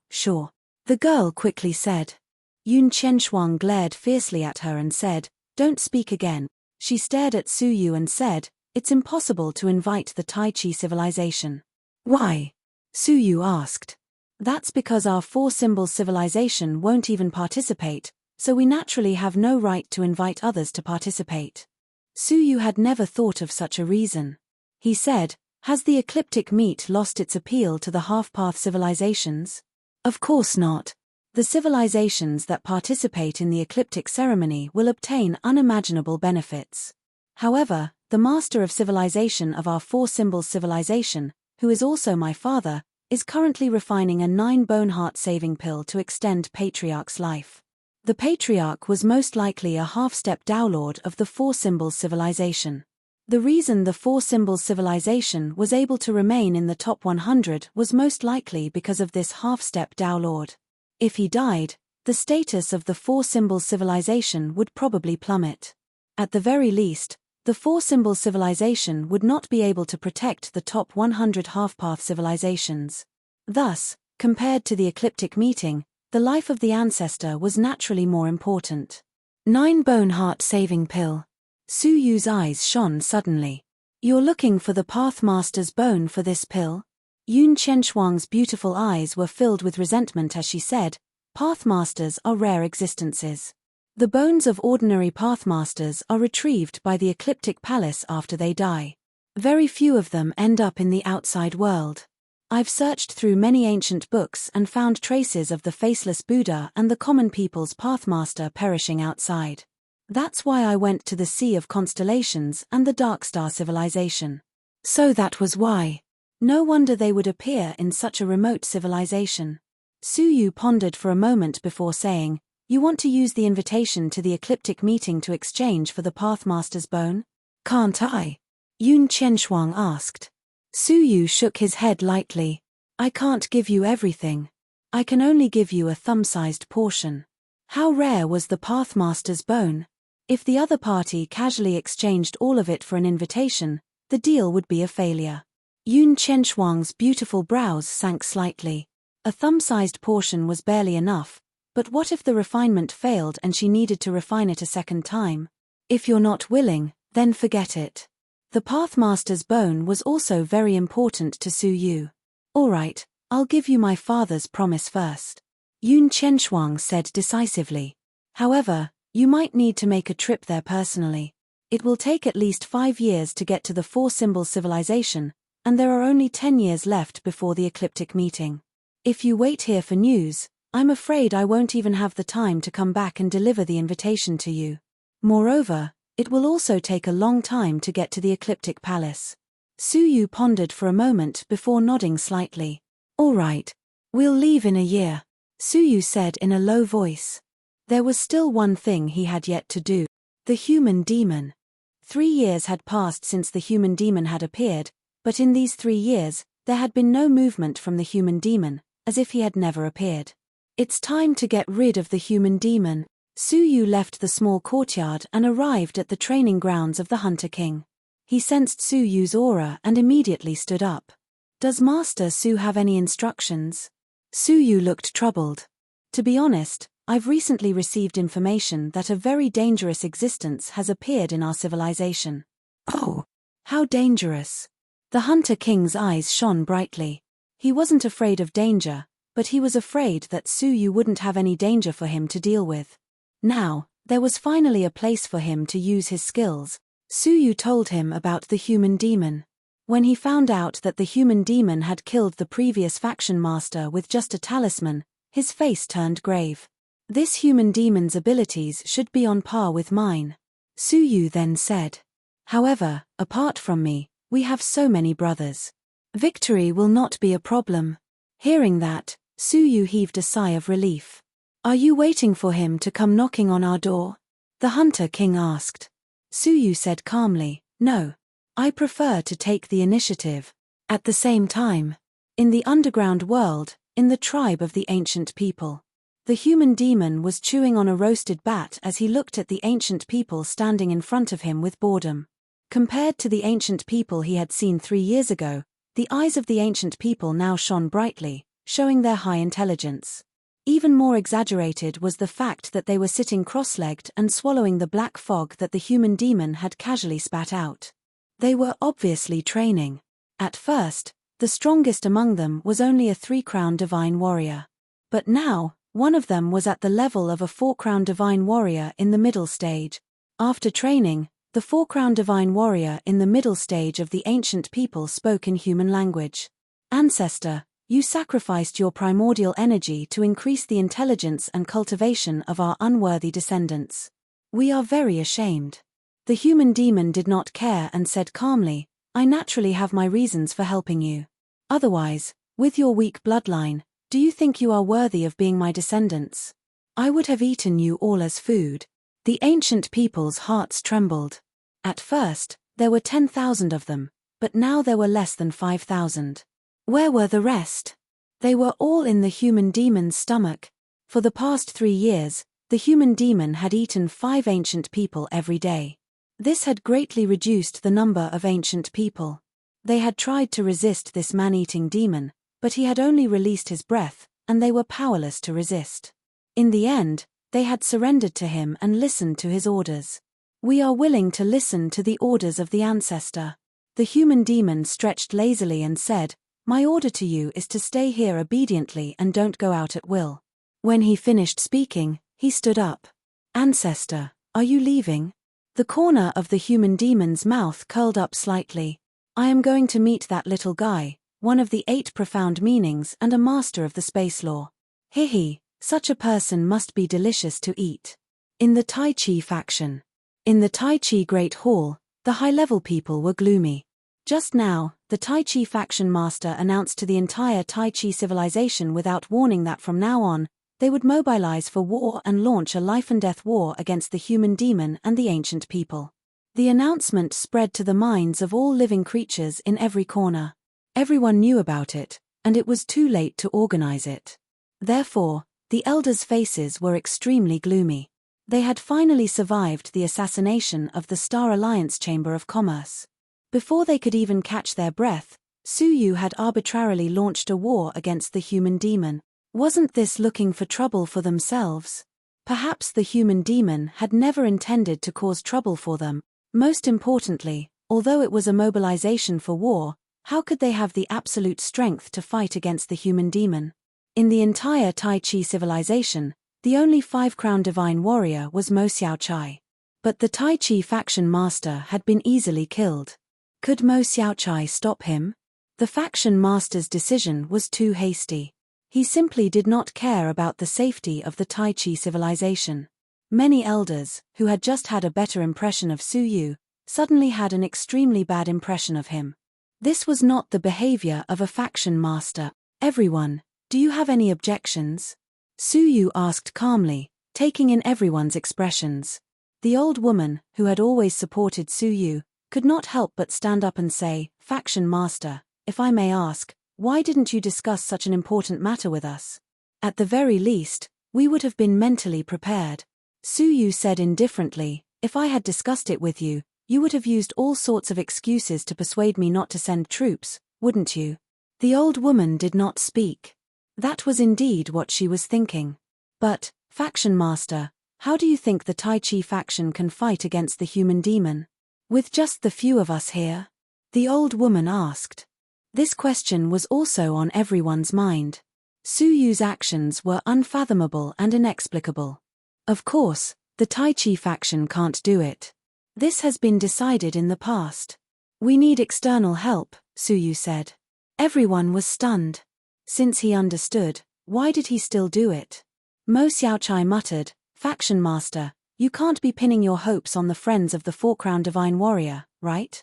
the girl quickly said. Yun Qianshuang glared fiercely at her and said, don't speak again. She stared at Su Yu and said, it's impossible to invite the Tai Chi civilization. Why? Su Yu asked. That's because our Four Symbols civilization won't even participate, so we naturally have no right to invite others to participate. Su Yu had never thought of such a reason. He said, has the ecliptic meet lost its appeal to the half-path civilizations? Of course not. The civilizations that participate in the ecliptic ceremony will obtain unimaginable benefits. However, the master of civilization of our Four Symbols civilization, who is also my father, is currently refining a 9-bone heart-saving pill to extend Patriarch's life. The Patriarch was most likely a half-step downlord of the Four Symbols civilization. The reason the Four Symbols civilization was able to remain in the top 100 was most likely because of this half-step downlord. If he died, the status of the Four Symbols civilization would probably plummet. At the very least, the Four Symbols civilization would not be able to protect the top 100 half-path civilizations. Thus, compared to the ecliptic meeting, the life of the ancestor was naturally more important. 9-bone heart-saving pill. Su Yu's eyes shone suddenly. You're looking for the Pathmaster's bone for this pill? Yun Qianshuang's beautiful eyes were filled with resentment as she said, Pathmasters are rare existences. The bones of ordinary Pathmasters are retrieved by the Ecliptic Palace after they die. Very few of them end up in the outside world. I've searched through many ancient books and found traces of the faceless Buddha and the common people's Pathmaster perishing outside. That's why I went to the Sea of Constellations and the Dark Star civilization. So that was why. No wonder they would appear in such a remote civilization. Su Yu pondered for a moment before saying, you want to use the invitation to the ecliptic meeting to exchange for the Pathmaster's bone? Can't I? Yun Qianshuang asked. Su Yu shook his head lightly. I can't give you everything. I can only give you a thumb-sized portion. How rare was the Pathmaster's bone? If the other party casually exchanged all of it for an invitation, the deal would be a failure. Yun Qianshuang's beautiful brows sank slightly. A thumb-sized portion was barely enough, but what if the refinement failed and she needed to refine it a second time? If you're not willing, then forget it. The Pathmaster's bone was also very important to Su Yu. All right, I'll give you my father's promise first. Yun Qianshuang said decisively. However, you might need to make a trip there personally. It will take at least 5 years to get to the Four Symbols civilization, and there are only 10 years left before the ecliptic meeting. If you wait here for news, I'm afraid I won't even have the time to come back and deliver the invitation to you. Moreover, it will also take a long time to get to the ecliptic palace. Su Yu pondered for a moment before nodding slightly. All right. We'll leave in a year, Su Yu said in a low voice. There was still one thing he had yet to do. The human demon. 3 years had passed since the human demon had appeared, but in these 3 years, there had been no movement from the human demon, as if he had never appeared. It's time to get rid of the human demon. Su Yu left the small courtyard and arrived at the training grounds of the Hunter King. He sensed Su Yu's aura and immediately stood up. Does Master Su have any instructions? Su Yu looked troubled. To be honest, I've recently received information that a very dangerous existence has appeared in our civilization. Oh, how dangerous. The Hunter King's eyes shone brightly. He wasn't afraid of danger, but he was afraid that Su Yu wouldn't have any danger for him to deal with. Now, there was finally a place for him to use his skills. Su Yu told him about the human demon. When he found out that the human demon had killed the previous faction master with just a talisman, his face turned grave. This human demon's abilities should be on par with mine. Su Yu then said. However, apart from me, we have so many brothers. Victory will not be a problem. Hearing that, Su Yu heaved a sigh of relief. Are you waiting for him to come knocking on our door? The Hunter King asked. Su Yu said calmly, no. I prefer to take the initiative. At the same time, in the underground world, in the tribe of the ancient people, the human demon was chewing on a roasted bat as he looked at the ancient people standing in front of him with boredom. Compared to the ancient people he had seen 3 years ago, the eyes of the ancient people now shone brightly, showing their high intelligence. Even more exaggerated was the fact that they were sitting cross-legged and swallowing the black fog that the human demon had casually spat out. They were obviously training. At first, the strongest among them was only a 3-crown divine warrior. But now, one of them was at the level of a 4-crown divine warrior in the middle stage. After training, the 4-crown divine warrior in the middle stage of the ancient people spoke in human language. Ancestor, you sacrificed your primordial energy to increase the intelligence and cultivation of our unworthy descendants. We are very ashamed. The human demon did not care and said calmly, I naturally have my reasons for helping you. Otherwise, with your weak bloodline, do you think you are worthy of being my descendants? I would have eaten you all as food. The ancient people's hearts trembled. At first, there were 10,000 of them, but now there were less than 5,000. Where were the rest? They were all in the human demon's stomach. For the past 3 years, the human demon had eaten 5 ancient people every day. This had greatly reduced the number of ancient people. They had tried to resist this man-eating demon, but he had only released his breath, and they were powerless to resist. In the end, they had surrendered to him and listened to his orders. We are willing to listen to the orders of the ancestor. The human demon stretched lazily and said, my order to you is to stay here obediently and don't go out at will. When he finished speaking, he stood up. Ancestor, are you leaving? The corner of the human demon's mouth curled up slightly. I am going to meet that little guy, one of the 8 profound meanings and a master of the space law. Hihi, such a person must be delicious to eat. In the Tai Chi faction. In the Tai Chi Great Hall, the high-level people were gloomy. Just now, the Tai Chi faction master announced to the entire Tai Chi civilization without warning that from now on, they would mobilize for war and launch a life-and-death war against the human demon and the ancient people. The announcement spread to the minds of all living creatures in every corner. Everyone knew about it, and it was too late to organize it. Therefore, the elders' faces were extremely gloomy. They had finally survived the assassination of the Star Alliance Chamber of Commerce. Before they could even catch their breath, Su Yu had arbitrarily launched a war against the human demon. Wasn't this looking for trouble for themselves? Perhaps the human demon had never intended to cause trouble for them. Most importantly, although it was a mobilization for war, how could they have the absolute strength to fight against the human demon? In the entire Tai Chi civilization, the only 5-crown divine warrior was Mo Xiao Chai. But the Tai Chi faction master had been easily killed. Could Mo Xiao Chai stop him? The faction master's decision was too hasty. He simply did not care about the safety of the Tai Chi civilization. Many elders, who had just had a better impression of Su Yu, suddenly had an extremely bad impression of him. This was not the behavior of a faction master. Everyone, do you have any objections? Su Yu asked calmly, taking in everyone's expressions. The old woman, who had always supported Su Yu, could not help but stand up and say, Faction master, if I may ask, why didn't you discuss such an important matter with us? At the very least, we would have been mentally prepared. Su Yu said indifferently, if I had discussed it with you, you would have used all sorts of excuses to persuade me not to send troops, wouldn't you? The old woman did not speak. That was indeed what she was thinking. But, faction master, how do you think the Tai Chi faction can fight against the human demon? With just the few of us here? The old woman asked. This question was also on everyone's mind. Su Yu's actions were unfathomable and inexplicable. Of course, the Tai Chi faction can't do it. This has been decided in the past. We need external help, Su Yu said. Everyone was stunned. Since he understood, why did he still do it? Mo Xiaochai muttered, Faction Master, you can't be pinning your hopes on the friends of the Four-Crown Divine Warrior, right?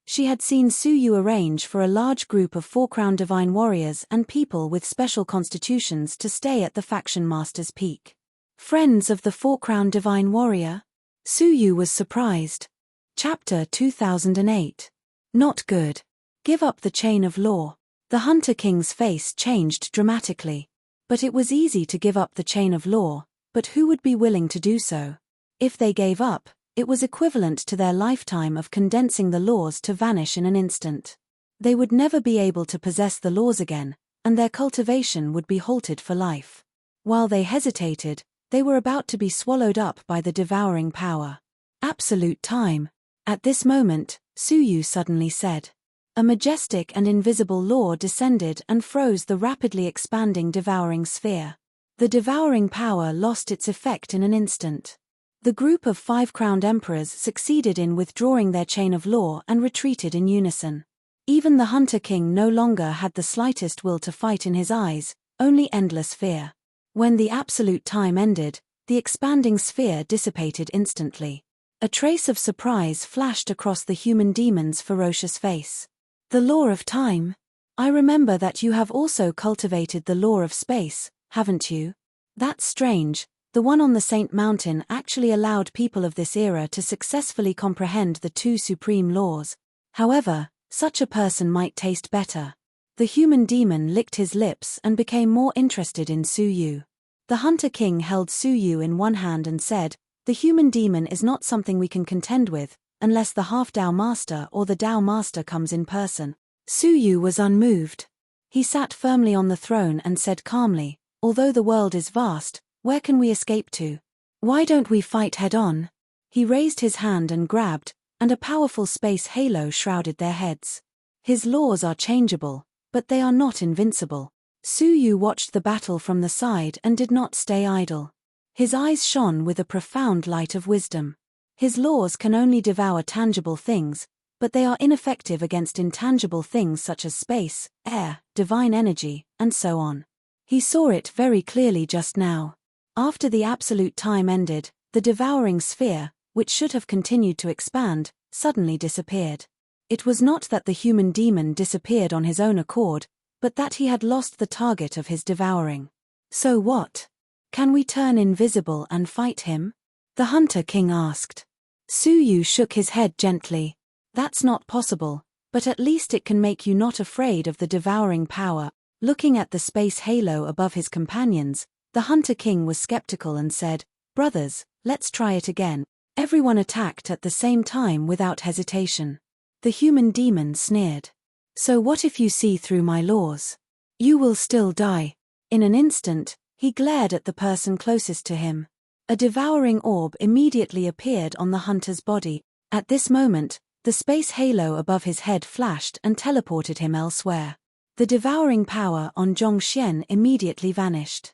She had seen Su Yu arrange for a large group of Four-Crown Divine Warriors and people with special constitutions to stay at the Faction Master's peak. Friends of the Four-Crown Divine Warrior? Su Yu was surprised. Chapter 2008. Not good. Give up the chain of law. The Hunter King's face changed dramatically. But it was easy to give up the chain of law, but who would be willing to do so? If they gave up, it was equivalent to their lifetime of condensing the laws to vanish in an instant. They would never be able to possess the laws again, and their cultivation would be halted for life. While they hesitated, they were about to be swallowed up by the devouring power. Absolute time. At this moment, Su Yu suddenly said. A majestic and invisible law descended and froze the rapidly expanding devouring sphere. The devouring power lost its effect in an instant. The group of 5 crowned emperors succeeded in withdrawing their chain of law and retreated in unison. Even the Hunter King no longer had the slightest will to fight in his eyes, only endless fear. When the absolute time ended, the expanding sphere dissipated instantly. A trace of surprise flashed across the human demon's ferocious face. The law of time? I remember that you have also cultivated the law of space, haven't you? That's strange. The one on the Saint Mountain actually allowed people of this era to successfully comprehend the 2 supreme laws. However, such a person might taste better. The human demon licked his lips and became more interested in Su Yu. The Hunter King held Su Yu in one hand and said, the human demon is not something we can contend with, unless the half-Dao Master or the Dao Master comes in person. Su Yu was unmoved. He sat firmly on the throne and said calmly, although the world is vast, where can we escape to? Why don't we fight head-on? He raised his hand and grabbed, and a powerful space halo shrouded their heads. His laws are changeable, but they are not invincible. Su Yu watched the battle from the side and did not stay idle. His eyes shone with a profound light of wisdom. His laws can only devour tangible things, but they are ineffective against intangible things such as space, air, divine energy, and so on. He saw it very clearly just now. After the absolute time ended, the devouring sphere, which should have continued to expand, suddenly disappeared. It was not that the human demon disappeared on his own accord, but that he had lost the target of his devouring. So what? Can we turn invisible and fight him? The Hunter King asked. Su Yu shook his head gently. That's not possible, but at least it can make you not afraid of the devouring power. Looking at the space halo above his companions, the Hunter King was skeptical and said, brothers, let's try it again. Everyone attacked at the same time without hesitation. The human demon sneered. So what if you see through my laws? You will still die. In an instant, he glared at the person closest to him. A devouring orb immediately appeared on the hunter's body. At this moment, the space halo above his head flashed and teleported him elsewhere. The devouring power on Zhongxian immediately vanished.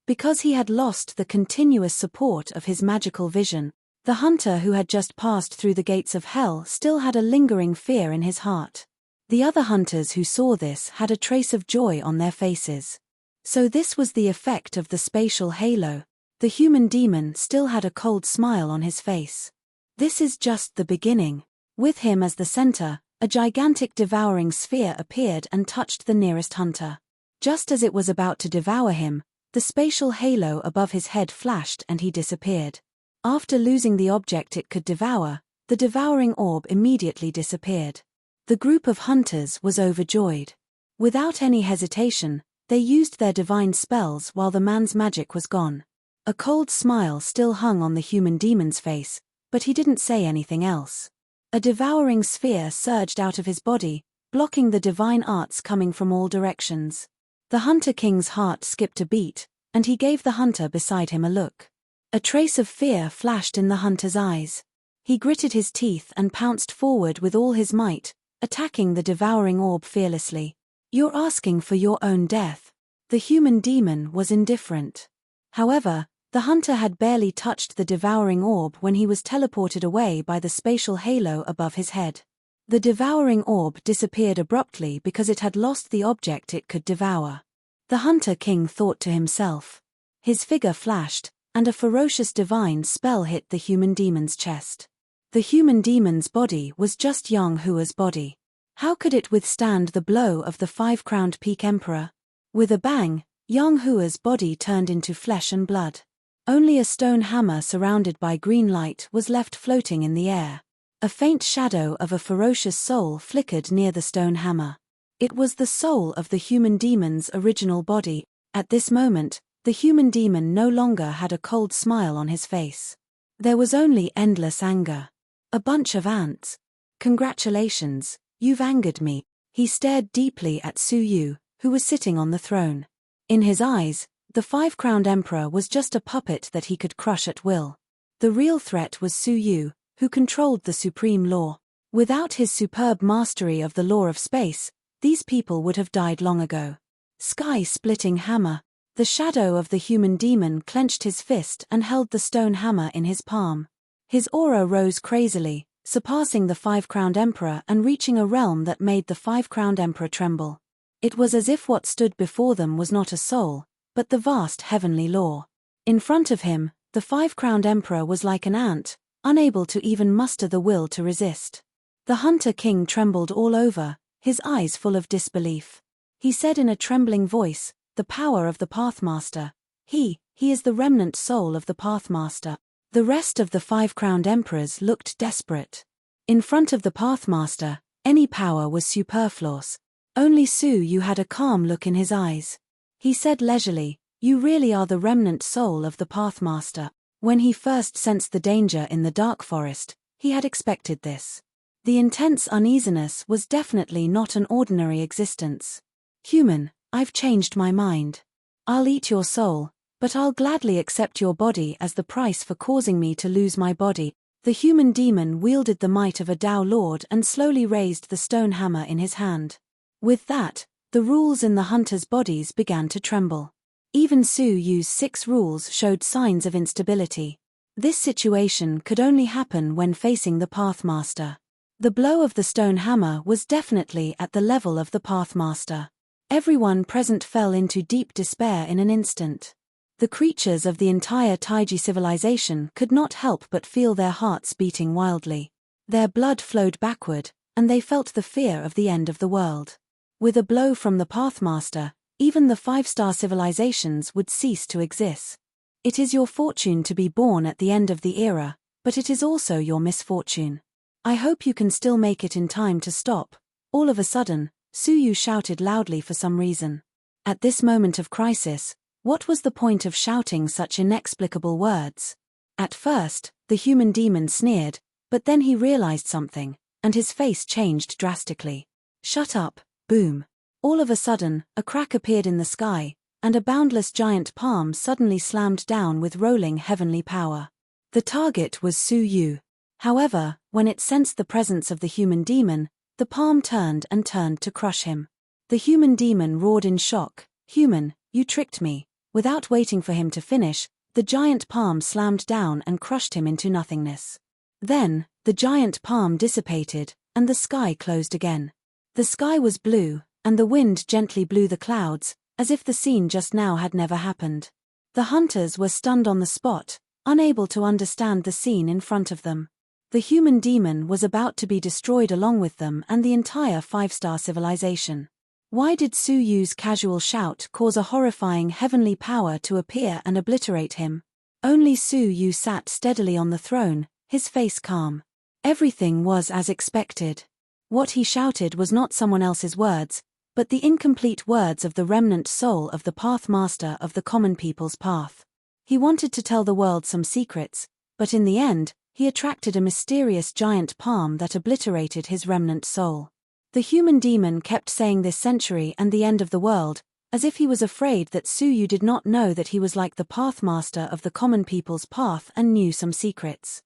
Because he had lost the continuous support of his magical vision, the hunter who had just passed through the gates of hell still had a lingering fear in his heart. The other hunters who saw this had a trace of joy on their faces. So this was the effect of the spatial halo. The human demon still had a cold smile on his face. This is just the beginning. With him as the center, a gigantic devouring sphere appeared and touched the nearest hunter. Just as it was about to devour him, the spatial halo above his head flashed and he disappeared. After losing the object it could devour, the devouring orb immediately disappeared. The group of hunters was overjoyed. Without any hesitation, they used their divine spells while the man's magic was gone. A cold smile still hung on the human demon's face, but he didn't say anything else. A devouring sphere surged out of his body, blocking the divine arts coming from all directions. The Hunter King's heart skipped a beat, and he gave the hunter beside him a look. A trace of fear flashed in the hunter's eyes. He gritted his teeth and pounced forward with all his might, attacking the devouring orb fearlessly. You're asking for your own death. The human demon was indifferent. However, the hunter had barely touched the devouring orb when he was teleported away by the spatial halo above his head. The devouring orb disappeared abruptly because it had lost the object it could devour. The hunter king thought to himself. His figure flashed, and a ferocious divine spell hit the human demon's chest. The human demon's body was just young Hua's body. How could it withstand the blow of the five-crowned peak emperor? With a bang, young Hua's body turned into flesh and blood. Only a stone hammer surrounded by green light was left floating in the air. A faint shadow of a ferocious soul flickered near the stone hammer. It was the soul of the human demon's original body. At this moment, the human demon no longer had a cold smile on his face. There was only endless anger. A bunch of ants. Congratulations, you've angered me. He stared deeply at Su Yu, who was sitting on the throne. In his eyes, the five-crowned emperor was just a puppet that he could crush at will. The real threat was Su Yu, who controlled the supreme law. Without his superb mastery of the law of space, these people would have died long ago. Sky-splitting hammer. The shadow of the human demon clenched his fist and held the stone hammer in his palm. His aura rose crazily, surpassing the five-crowned emperor and reaching a realm that made the five-crowned emperor tremble. It was as if what stood before them was not a soul, but the vast heavenly law. In front of him, the five-crowned emperor was like an ant, unable to even muster the will to resist. The hunter king trembled all over, his eyes full of disbelief. He said in a trembling voice, "The power of the Pathmaster. He is the remnant soul of the Pathmaster." The rest of the five-crowned emperors looked desperate. In front of the Pathmaster, any power was superfluous. Only Su Yu had a calm look in his eyes. He said leisurely, "You really are the remnant soul of the Pathmaster." When he first sensed the danger in the dark forest, he had expected this. The intense uneasiness was definitely not an ordinary existence. "Human, I've changed my mind. I'll eat your soul, but I'll gladly accept your body as the price for causing me to lose my body." The human demon wielded the might of a Tao Lord and slowly raised the stone hammer in his hand. With that, the rules in the hunters' bodies began to tremble. Even Su Yu's 6 rules showed signs of instability. This situation could only happen when facing the Pathmaster. The blow of the stone hammer was definitely at the level of the Pathmaster. Everyone present fell into deep despair in an instant. The creatures of the entire Taiji civilization could not help but feel their hearts beating wildly. Their blood flowed backward, and they felt the fear of the end of the world. With a blow from the Pathmaster, even the 5-star civilizations would cease to exist. It is your fortune to be born at the end of the era, but it is also your misfortune. I hope you can still make it in time to stop. All of a sudden, Su Yu shouted loudly for some reason. At this moment of crisis, what was the point of shouting such inexplicable words? At first, the human demon sneered, but then he realized something, and his face changed drastically. "Shut up." Boom. All of a sudden, a crack appeared in the sky, and a boundless giant palm suddenly slammed down with rolling heavenly power. The target was Su Yu. However, when it sensed the presence of the human demon, the palm turned to crush him. The human demon roared in shock, "Human, you tricked me." Without waiting for him to finish, the giant palm slammed down and crushed him into nothingness. Then, the giant palm dissipated, and the sky closed again. The sky was blue, and the wind gently blew the clouds, as if the scene just now had never happened. The hunters were stunned on the spot, unable to understand the scene in front of them. The human demon was about to be destroyed along with them and the entire 5-star civilization. Why did Su Yu's casual shout cause a horrifying heavenly power to appear and obliterate him? Only Su Yu sat steadily on the throne, his face calm. Everything was as expected. What he shouted was not someone else's words, but the incomplete words of the remnant soul of the Pathmaster of the common people's path. He wanted to tell the world some secrets, but in the end, he attracted a mysterious giant palm that obliterated his remnant soul. The human demon kept saying this century and the end of the world, as if he was afraid that Su Yu did not know that he was like the Pathmaster of the common people's path and knew some secrets.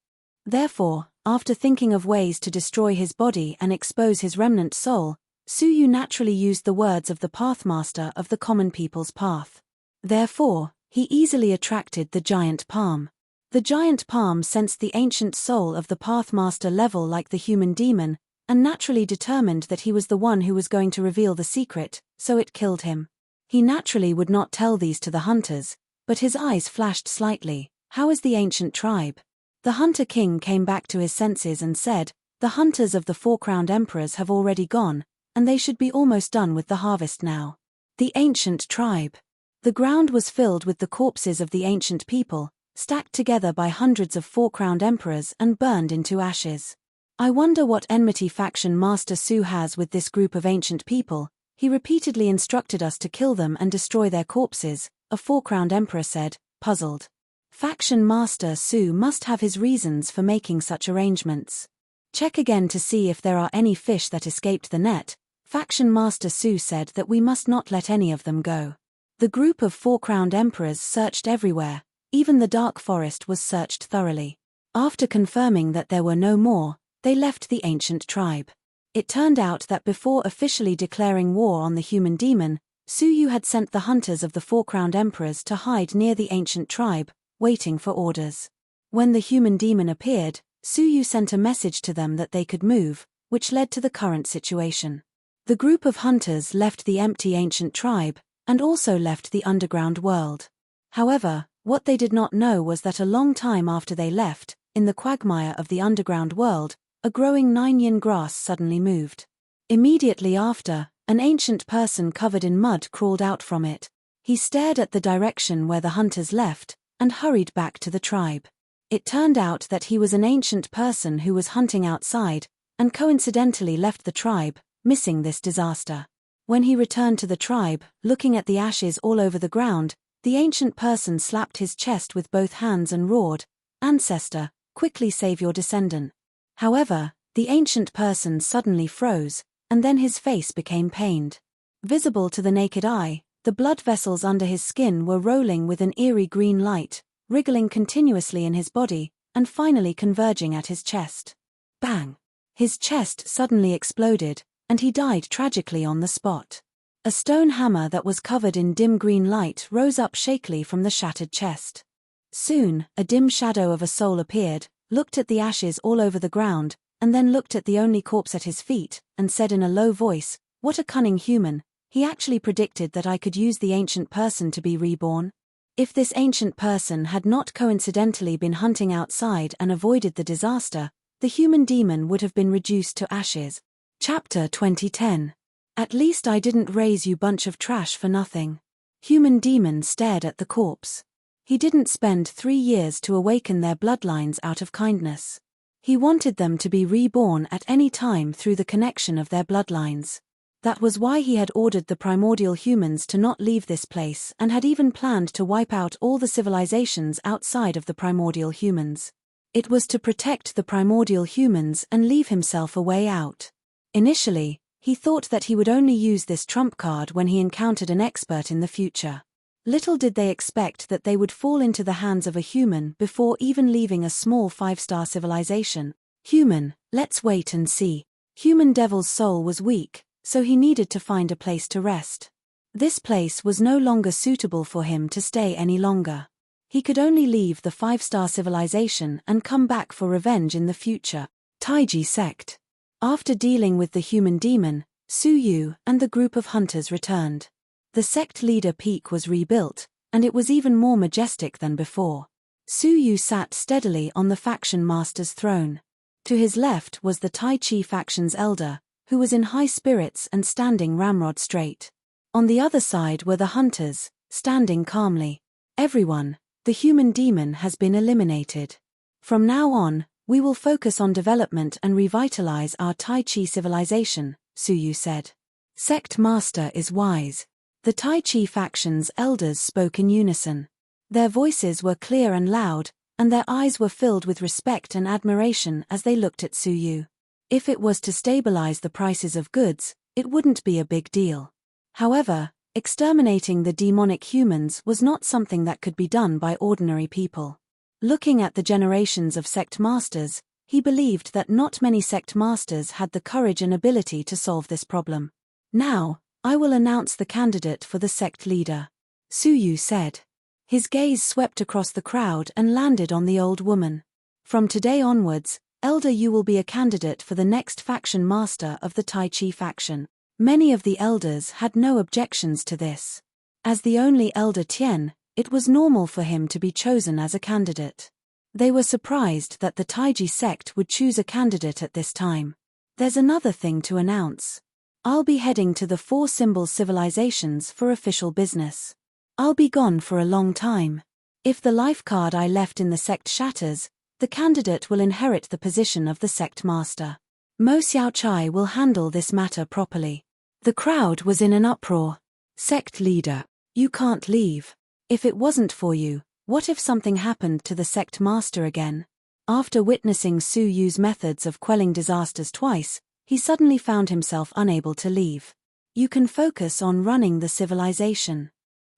Therefore, after thinking of ways to destroy his body and expose his remnant soul, Suyu naturally used the words of the Pathmaster of the common people's path. Therefore, he easily attracted the giant palm. The giant palm sensed the ancient soul of the Pathmaster level like the human demon, and naturally determined that he was the one who was going to reveal the secret, so it killed him. He naturally would not tell these to the hunters, but his eyes flashed slightly. How is the ancient tribe? The Hunter King came back to his senses and said, the hunters of the four-crowned emperors have already gone, and they should be almost done with the harvest now. The ancient tribe. The ground was filled with the corpses of the ancient people, stacked together by hundreds of four-crowned emperors and burned into ashes. I wonder what enmity faction Master Su has with this group of ancient people. He repeatedly instructed us to kill them and destroy their corpses, a four-crowned emperor said, puzzled. Faction Master Su must have his reasons for making such arrangements. Check again to see if there are any fish that escaped the net. Faction Master Su said that we must not let any of them go. The group of four-crowned emperors searched everywhere, even the dark forest was searched thoroughly. After confirming that there were no more, they left the ancient tribe. It turned out that before officially declaring war on the human demon, Suyu had sent the hunters of the four-crowned emperors to hide near the ancient tribe, waiting for orders. When the human demon appeared, Suyu sent a message to them that they could move, which led to the current situation. The group of hunters left the empty ancient tribe, and also left the underground world. However, what they did not know was that a long time after they left, in the quagmire of the underground world, a growing 9-yin grass suddenly moved. Immediately after, an ancient person covered in mud crawled out from it. He stared at the direction where the hunters left, and hurried back to the tribe. It turned out that he was an ancient person who was hunting outside, and coincidentally left the tribe, missing this disaster. When he returned to the tribe, looking at the ashes all over the ground, the ancient person slapped his chest with both hands and roared, "Ancestor, quickly save your descendant." However, the ancient person suddenly froze, and then his face became pained. Visible to the naked eye, the blood vessels under his skin were rolling with an eerie green light, wriggling continuously in his body, and finally converging at his chest. Bang! His chest suddenly exploded, and he died tragically on the spot. A stone hammer that was covered in dim green light rose up shakily from the shattered chest. Soon, a dim shadow of a soul appeared, looked at the ashes all over the ground, and then looked at the only corpse at his feet, and said in a low voice, "What a cunning human, he actually predicted that I could use the ancient person to be reborn." If this ancient person had not coincidentally been hunting outside and avoided the disaster, the human demon would have been reduced to ashes. Chapter 2010. At least I didn't raise you bunch of trash for nothing. Human demon stared at the corpse. He didn't spend 3 years to awaken their bloodlines out of kindness. He wanted them to be reborn at any time through the connection of their bloodlines. That was why he had ordered the primordial humans to not leave this place and had even planned to wipe out all the civilizations outside of the primordial humans. It was to protect the primordial humans and leave himself a way out. Initially, he thought that he would only use this trump card when he encountered an expert in the future. Little did they expect that they would fall into the hands of a human before even leaving a small 5-star civilization. Human, let's wait and see. Human Devil's soul was weak, so he needed to find a place to rest. This place was no longer suitable for him to stay any longer. He could only leave the 5-star civilization and come back for revenge in the future. Taiji sect. After dealing with the human demon, Suyu and the group of hunters returned. The sect leader peak was rebuilt, and it was even more majestic than before. Suyu sat steadily on the faction master's throne. To his left was the Tai Chi faction's elder, who was in high spirits and standing ramrod straight. On the other side were the hunters, standing calmly. Everyone, the human demon has been eliminated. From now on, we will focus on development and revitalize our Tai Chi civilization, Suyu said. Sect master is wise. The Tai Chi faction's elders spoke in unison. Their voices were clear and loud, and their eyes were filled with respect and admiration as they looked at Suyu. If it was to stabilize the prices of goods, it wouldn't be a big deal. However, exterminating the demonic humans was not something that could be done by ordinary people. Looking at the generations of sect masters, he believed that not many sect masters had the courage and ability to solve this problem. Now, I will announce the candidate for the sect leader, Su Yu said. His gaze swept across the crowd and landed on the old woman. From today onwards, Elder Yu will be a candidate for the next faction master of the Tai Chi faction. Many of the elders had no objections to this. As the only Elder Tian, it was normal for him to be chosen as a candidate. They were surprised that the Taiji sect would choose a candidate at this time. There's another thing to announce. I'll be heading to the Four Symbols civilizations for official business. I'll be gone for a long time. If the life card I left in the sect shatters, the candidate will inherit the position of the sect master. Mo Xiaochai will handle this matter properly. The crowd was in an uproar. Sect leader, you can't leave. If it wasn't for you, what if something happened to the sect master again? After witnessing Su Yu's methods of quelling disasters twice, he suddenly found himself unable to leave. You can focus on running the civilization.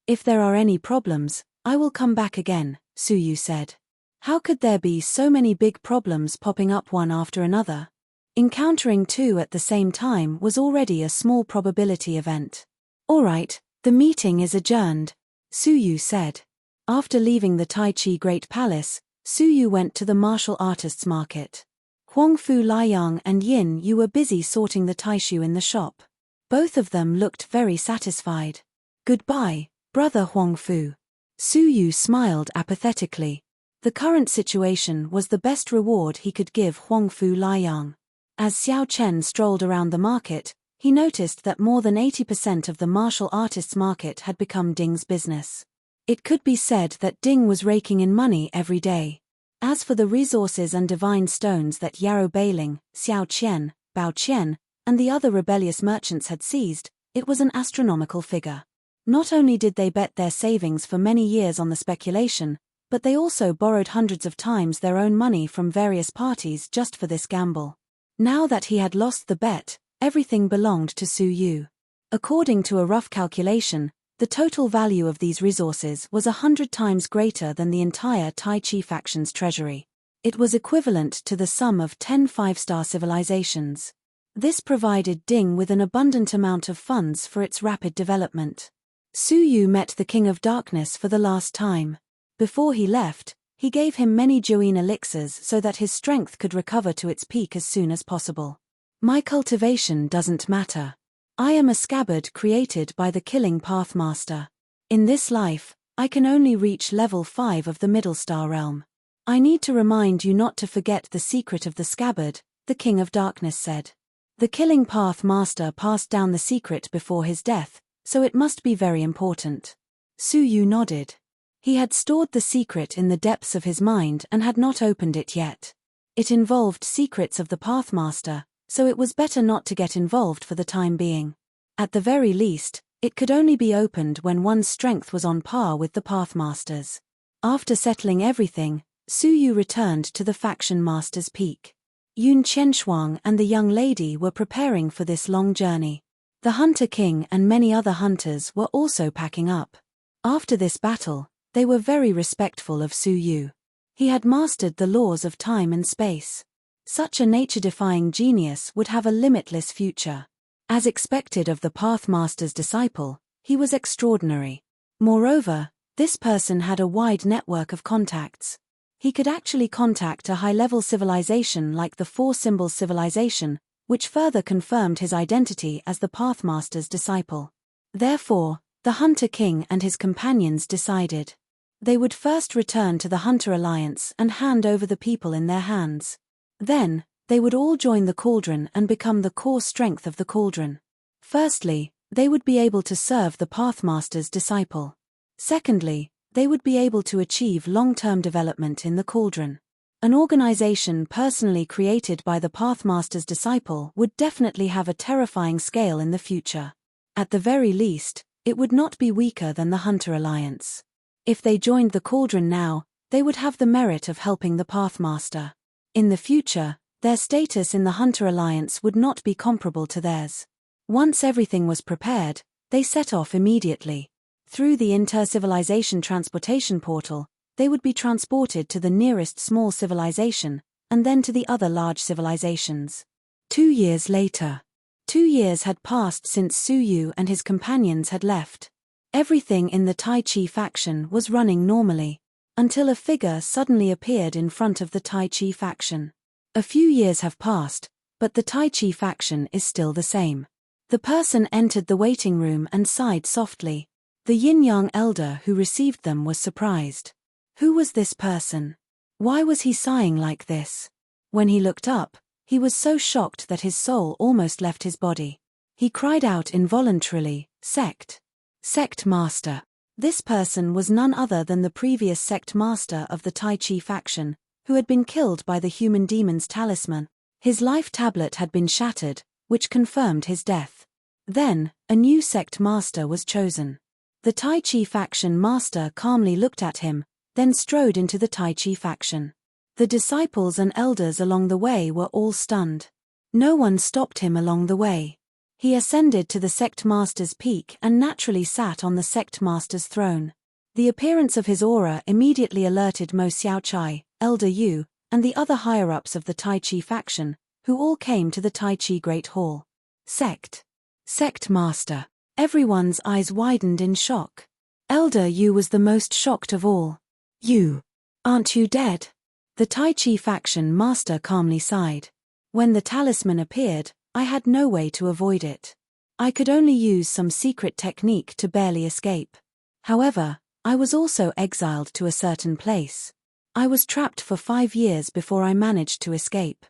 If there are any problems, I will come back again, Su Yu said. How could there be so many big problems popping up one after another? Encountering two at the same time was already a small probability event. All right, the meeting is adjourned, Su Yu said. After leaving the Tai Chi Great Palace, Su Yu went to the martial artists' market. Huang Fu Liang and Yin Yu were busy sorting the taishu in the shop. Both of them looked very satisfied. Goodbye, brother Huang Fu. Su Yu smiled apathetically. The current situation was the best reward he could give Huang Fu Liang. As Xiao Chen strolled around the market, he noticed that more than 80% of the martial artists' market had become Ding's business. It could be said that Ding was raking in money every day. As for the resources and divine stones that Yarrow Bailing, Xiao Qian, Bao Qian, and the other rebellious merchants had seized, it was an astronomical figure. Not only did they bet their savings for many years on the speculation, but they also borrowed hundreds of times their own money from various parties just for this gamble. Now that he had lost the bet, everything belonged to Su Yu. According to a rough calculation, the total value of these resources was 100 times greater than the entire Tai Chi faction's treasury. It was equivalent to the sum of 10 five-star civilizations. This provided Ding with an abundant amount of funds for its rapid development. Su Yu met the King of Darkness for the last time. Before he left, he gave him many Juin elixirs so that his strength could recover to its peak as soon as possible. My cultivation doesn't matter. I am a scabbard created by the Killing Pathmaster. In this life, I can only reach level 5 of the Middle Star Realm. I need to remind you not to forget the secret of the scabbard, the King of Darkness said. The Killing Pathmaster passed down the secret before his death, so it must be very important. Su Yu nodded. He had stored the secret in the depths of his mind and had not opened it yet. It involved secrets of the Pathmaster, so it was better not to get involved for the time being. At the very least, it could only be opened when one's strength was on par with the Pathmaster's. After settling everything, Su Yu returned to the faction master's peak. Yun Qianshuang and the young lady were preparing for this long journey. The Hunter King and many other hunters were also packing up. After this battle, they were very respectful of Su Yu. He had mastered the laws of time and space. Such a nature-defying genius would have a limitless future. As expected of the Pathmaster's disciple, he was extraordinary. Moreover, this person had a wide network of contacts. He could actually contact a high-level civilization like the Four Symbols civilization, which further confirmed his identity as the Pathmaster's disciple. Therefore, the Hunter King and his companions decided. They would first return to the Hunter Alliance and hand over the people in their hands. Then, they would all join the Cauldron and become the core strength of the Cauldron. Firstly, they would be able to serve the Pathmaster's disciple. Secondly, they would be able to achieve long-term development in the Cauldron. An organization personally created by the Pathmaster's disciple would definitely have a terrifying scale in the future. At the very least, it would not be weaker than the Hunter Alliance. If they joined the Cauldron now, they would have the merit of helping the Pathmaster. In the future, their status in the Hunter Alliance would not be comparable to theirs. Once everything was prepared, they set off immediately. Through the inter-civilization transportation portal, they would be transported to the nearest small civilization, and then to the other large civilizations. 2 years later. 2 years had passed since Su Yu and his companions had left. Everything in the Tai Chi faction was running normally, until a figure suddenly appeared in front of the Tai Chi faction. A few years have passed, but the Tai Chi faction is still the same. The person entered the waiting room and sighed softly. The yin-yang elder who received them was surprised. Who was this person? Why was he sighing like this? When he looked up, he was so shocked that his soul almost left his body. He cried out involuntarily, "Sect! Sect Master!" This person was none other than the previous sect master of the Tai Chi faction, who had been killed by the human demon's talisman. His life tablet had been shattered, which confirmed his death. Then, a new sect master was chosen. The Tai Chi faction master calmly looked at him, then strode into the Tai Chi faction. The disciples and elders along the way were all stunned. No one stopped him along the way. He ascended to the sect master's peak and naturally sat on the sect master's throne. The appearance of his aura immediately alerted Mo Xiaochai, Elder Yu, and the other higher-ups of the Tai Chi faction, who all came to the Tai Chi Great Hall. Sect! Sect Master! Everyone's eyes widened in shock. Elder Yu was the most shocked of all. "You! Aren't you dead?" The Tai Chi faction master calmly sighed. "When the talisman appeared, I had no way to avoid it. I could only use some secret technique to barely escape. However, I was also exiled to a certain place. I was trapped for 5 years before I managed to escape."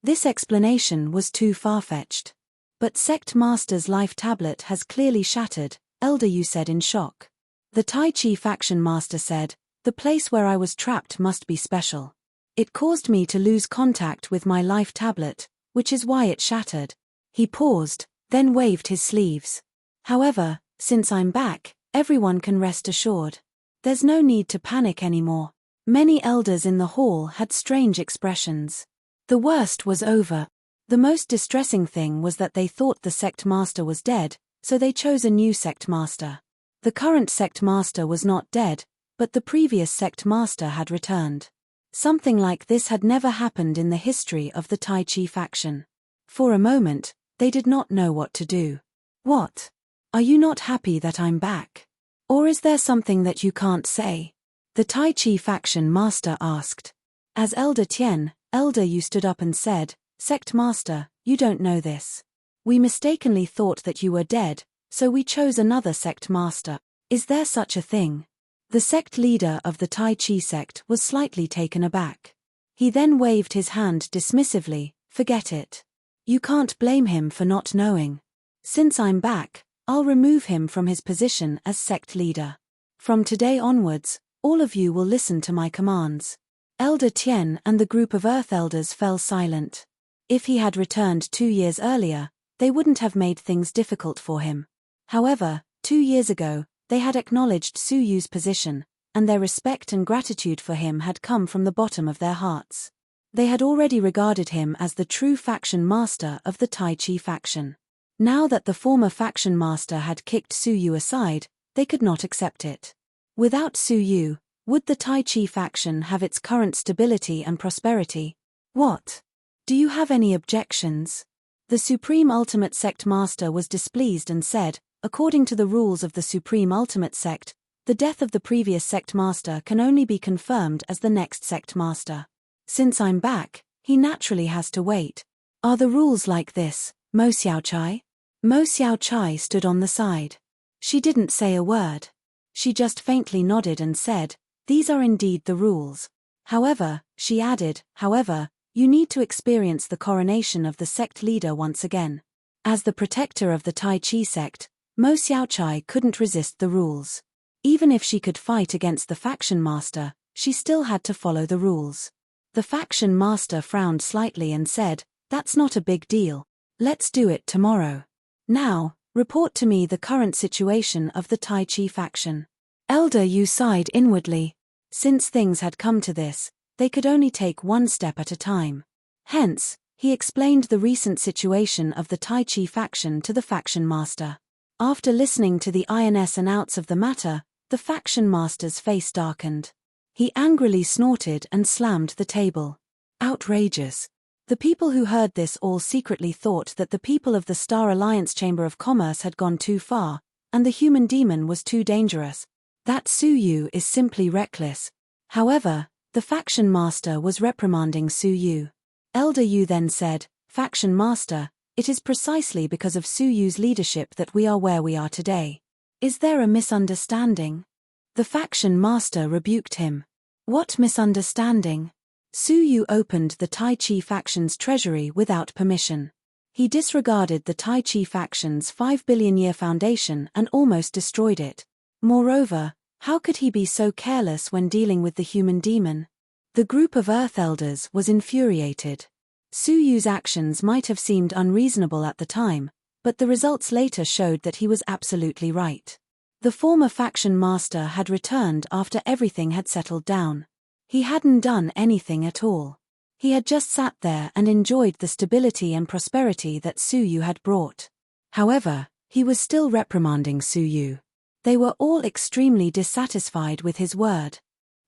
This explanation was too far-fetched. "But Sect Master's life tablet has clearly shattered," Elder Yu said in shock. The Tai Chi faction master said, "The place where I was trapped must be special. It caused me to lose contact with my life tablet, which is why it shattered." He paused, then waved his sleeves. "However, since I'm back, everyone can rest assured. There's no need to panic anymore." Many elders in the hall had strange expressions. The worst was over. The most distressing thing was that they thought the sect master was dead, so they chose a new sect master. The current sect master was not dead, but the previous sect master had returned. Something like this had never happened in the history of the Tai Chi faction. For a moment, they did not know what to do. "What? Are you not happy that I'm back? Or is there something that you can't say?" The Tai Chi faction master asked. As Elder Tian, Elder Yu stood up and said, "Sect Master, you don't know this. We mistakenly thought that you were dead, so we chose another sect master. Is there such a thing?" The sect leader of the Tai Chi sect was slightly taken aback. He then waved his hand dismissively, "Forget it. You can't blame him for not knowing. Since I'm back, I'll remove him from his position as sect leader. From today onwards, all of you will listen to my commands." Elder Tian and the group of Earth Elders fell silent. If he had returned 2 years earlier, they wouldn't have made things difficult for him. However, 2 years ago, they had acknowledged Su Yu's position, and their respect and gratitude for him had come from the bottom of their hearts. They had already regarded him as the true faction master of the Tai Chi faction. Now that the former faction master had kicked Su Yu aside, they could not accept it. Without Su Yu, would the Tai Chi faction have its current stability and prosperity? "What? Do you have any objections?" The Supreme Ultimate Sect Master was displeased and said, "According to the rules of the Supreme Ultimate Sect, the death of the previous Sect Master can only be confirmed as the next Sect Master. Since I'm back, he naturally has to wait. Are the rules like this, Mo Xiaochai?" Mo Xiaochai stood on the side. She didn't say a word. She just faintly nodded and said, "These are indeed the rules. However," she added, "however, you need to experience the coronation of the sect leader once again." As the protector of the Tai Chi sect, Mo Xiaochai couldn't resist the rules. Even if she could fight against the faction master, she still had to follow the rules. The faction master frowned slightly and said, "That's not a big deal. Let's do it tomorrow. Now, report to me the current situation of the Tai Chi faction." Elder Yu sighed inwardly. Since things had come to this, they could only take one step at a time. Hence, he explained the recent situation of the Tai Chi faction to the faction master. After listening to the ins and outs of the matter, the faction master's face darkened. He angrily snorted and slammed the table. "Outrageous. The people who heard this all secretly thought that the people of the Star Alliance Chamber of Commerce had gone too far, and the human demon was too dangerous. That Su Yu is simply reckless. However, the faction master was reprimanding Su Yu. Elder Yu then said, "Faction master, it is precisely because of Su Yu's leadership that we are where we are today. Is there a misunderstanding?" The faction master rebuked him. "What misunderstanding?" Su Yu opened the Tai Chi faction's treasury without permission. He disregarded the Tai Chi faction's 5 billion-year foundation and almost destroyed it. Moreover, how could he be so careless when dealing with the human demon? The group of Earth Elders was infuriated. Su Yu's actions might have seemed unreasonable at the time, but the results later showed that he was absolutely right. The former faction master had returned after everything had settled down. He hadn't done anything at all. He had just sat there and enjoyed the stability and prosperity that Su Yu had brought. However, he was still reprimanding Su Yu. They were all extremely dissatisfied with his word.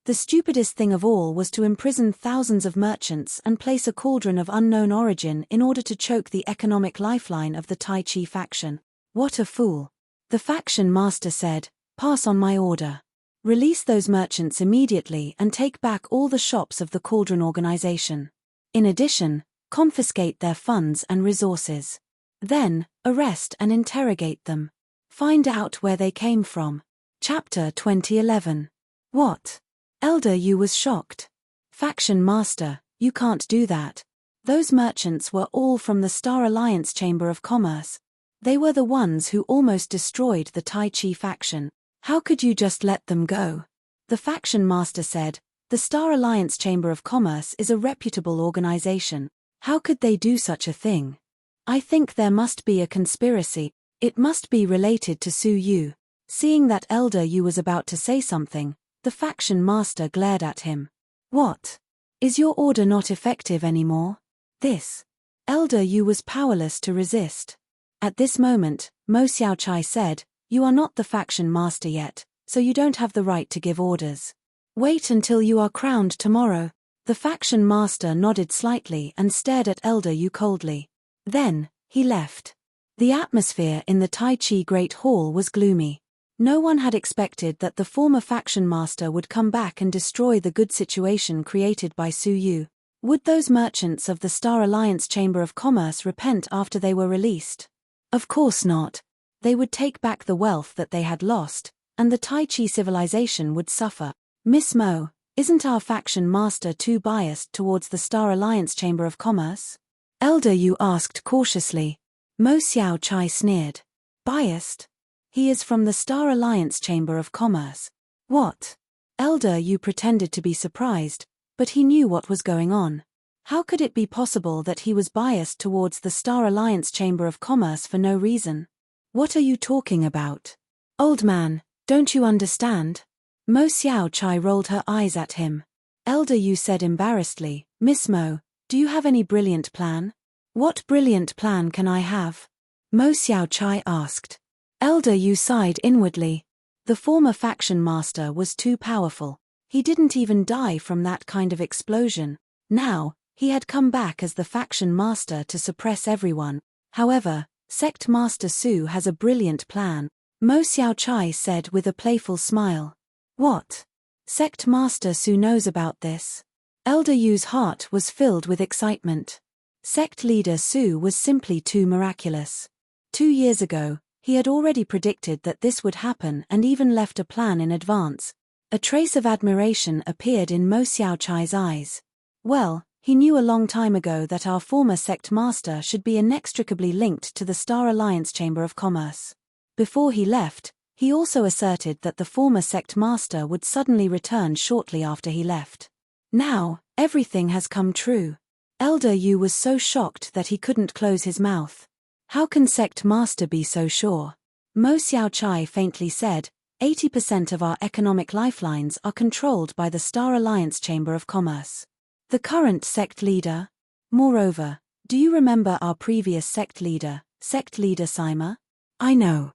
The stupidest thing of all was to imprison thousands of merchants and place a cauldron of unknown origin in order to choke the economic lifeline of the Tai Chi faction. What a fool. The faction master said, "Pass on my order. Release those merchants immediately and take back all the shops of the Cauldron organization. In addition, confiscate their funds and resources. Then, arrest and interrogate them. Find out where they came from." Chapter 2011. What? Elder Yu was shocked. "Faction master, you can't do that. Those merchants were all from the Star Alliance Chamber of Commerce. They were the ones who almost destroyed the Tai Chi faction. How could you just let them go?" The faction master said, "The Star Alliance Chamber of Commerce is a reputable organization. How could they do such a thing? I think there must be a conspiracy. It must be related to Su Yu." Seeing that Elder Yu was about to say something, the faction master glared at him. "What? Is your order not effective anymore?" This. Elder Yu was powerless to resist. At this moment, Mo Xiaochai said, "You are not the faction master yet, so you don't have the right to give orders. Wait until you are crowned tomorrow." The faction master nodded slightly and stared at Elder Yu coldly. Then, he left. The atmosphere in the Tai Chi Great Hall was gloomy. No one had expected that the former faction master would come back and destroy the good situation created by Su Yu. Would those merchants of the Star Alliance Chamber of Commerce repent after they were released? Of course not. They would take back the wealth that they had lost, and the Tai Chi civilization would suffer. "Miss Mo, isn't our faction master too biased towards the Star Alliance Chamber of Commerce?" Elder Yu asked cautiously. Mo Xiaochai sneered. "Biased? He is from the Star Alliance Chamber of Commerce." "What?" Elder Yu pretended to be surprised, but he knew what was going on. How could it be possible that he was biased towards the Star Alliance Chamber of Commerce for no reason? "What are you talking about? Old man, don't you understand?" Mo Xiaochai rolled her eyes at him. Elder Yu said embarrassedly, "Miss Mo, do you have any brilliant plan?" "What brilliant plan can I have?" Mo Xiaochai asked. Elder Yu sighed inwardly. The former faction master was too powerful. He didn't even die from that kind of explosion. Now, he had come back as the faction master to suppress everyone. However, Sect Master Su has a brilliant plan, Mo Xiaochai said with a playful smile. "What? Sect Master Su knows about this?" Elder Yu's heart was filled with excitement. Sect leader Su was simply too miraculous. 2 years ago, he had already predicted that this would happen and even left a plan in advance. A trace of admiration appeared in Mo Xiaochai's eyes. Well, he knew a long time ago that our former sect master should be inextricably linked to the Star Alliance Chamber of Commerce. Before he left, he also asserted that the former sect master would suddenly return shortly after he left. Now, everything has come true. Elder Yu was so shocked that he couldn't close his mouth. How can sect master be so sure? Mo Xiaochai faintly said, 80% of our economic lifelines are controlled by the Star Alliance Chamber of Commerce. The current sect leader? Moreover, do you remember our previous sect leader Sima? I know.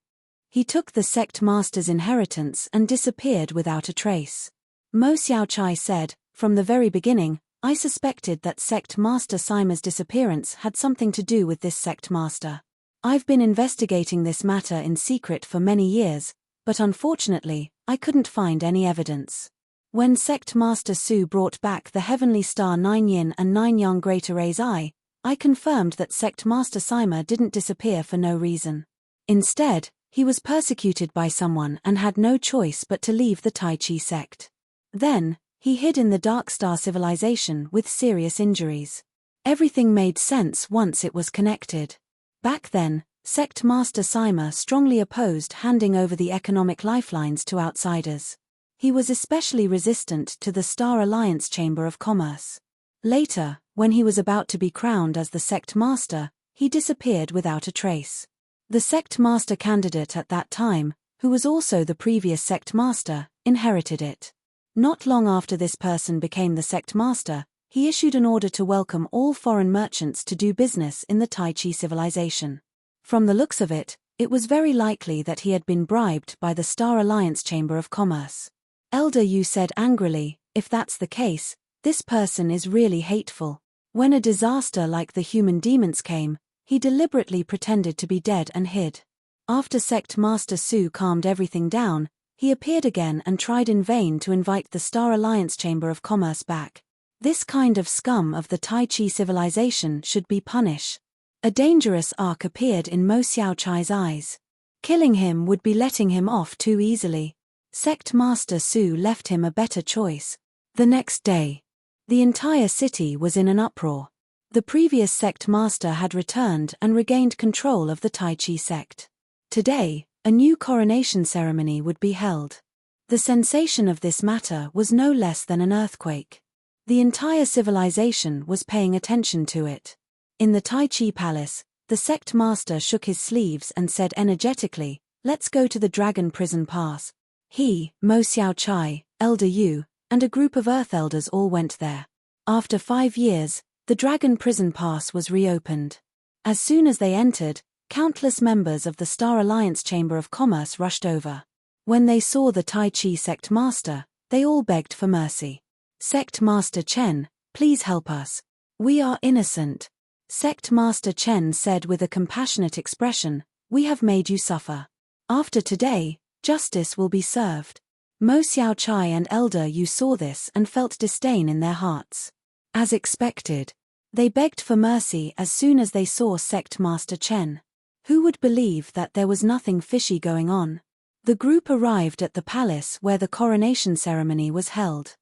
He took the sect master's inheritance and disappeared without a trace. Mo Xiaochai said, from the very beginning, I suspected that sect master Sima's disappearance had something to do with this sect master. I've been investigating this matter in secret for many years, but unfortunately, I couldn't find any evidence. When sect master Su brought back the heavenly star 9 yin and 9 yang great array's eye, I confirmed that sect master Sima didn't disappear for no reason. Instead, he was persecuted by someone and had no choice but to leave the Tai Chi sect. Then, he hid in the Dark Star civilization with serious injuries. Everything made sense once it was connected. Back then, sect master Sima strongly opposed handing over the economic lifelines to outsiders. He was especially resistant to the Star Alliance Chamber of Commerce. Later, when he was about to be crowned as the sect master, he disappeared without a trace. The sect master candidate at that time, who was also the previous sect master, inherited it. Not long after this person became the sect master, he issued an order to welcome all foreign merchants to do business in the Tai Chi civilization. From the looks of it, it was very likely that he had been bribed by the Star Alliance Chamber of Commerce. Elder Yu said angrily, "If that's the case, this person is really hateful." When a disaster like the human demons came, he deliberately pretended to be dead and hid. After sect master Su calmed everything down, he appeared again and tried in vain to invite the Star Alliance Chamber of Commerce back. This kind of scum of the Tai Chi civilization should be punished. A dangerous arc appeared in Mo Xiaochai's eyes. Killing him would be letting him off too easily. Sect master Su left him a better choice. The next day, the entire city was in an uproar. The previous sect master had returned and regained control of the Tai Chi sect. Today, a new coronation ceremony would be held. The sensation of this matter was no less than an earthquake. The entire civilization was paying attention to it. In the Tai Chi palace, the sect master shook his sleeves and said energetically, "Let's go to the Dragon Prison Pass." He, Mo Xiaochai, Elder Yu, and a group of Earth Elders all went there. After 5 years, the Dragon Prison Pass was reopened. As soon as they entered, countless members of the Star Alliance Chamber of Commerce rushed over. When they saw the Tai Chi sect master, they all begged for mercy. "Sect Master Chen, please help us. We are innocent." Sect Master Chen said with a compassionate expression, "We have made you suffer. After today, justice will be served." Mo Xiaochai and Elder Yu saw this and felt disdain in their hearts. As expected, they begged for mercy as soon as they saw Sect Master Chen. Who would believe that there was nothing fishy going on? The group arrived at the palace where the coronation ceremony was held.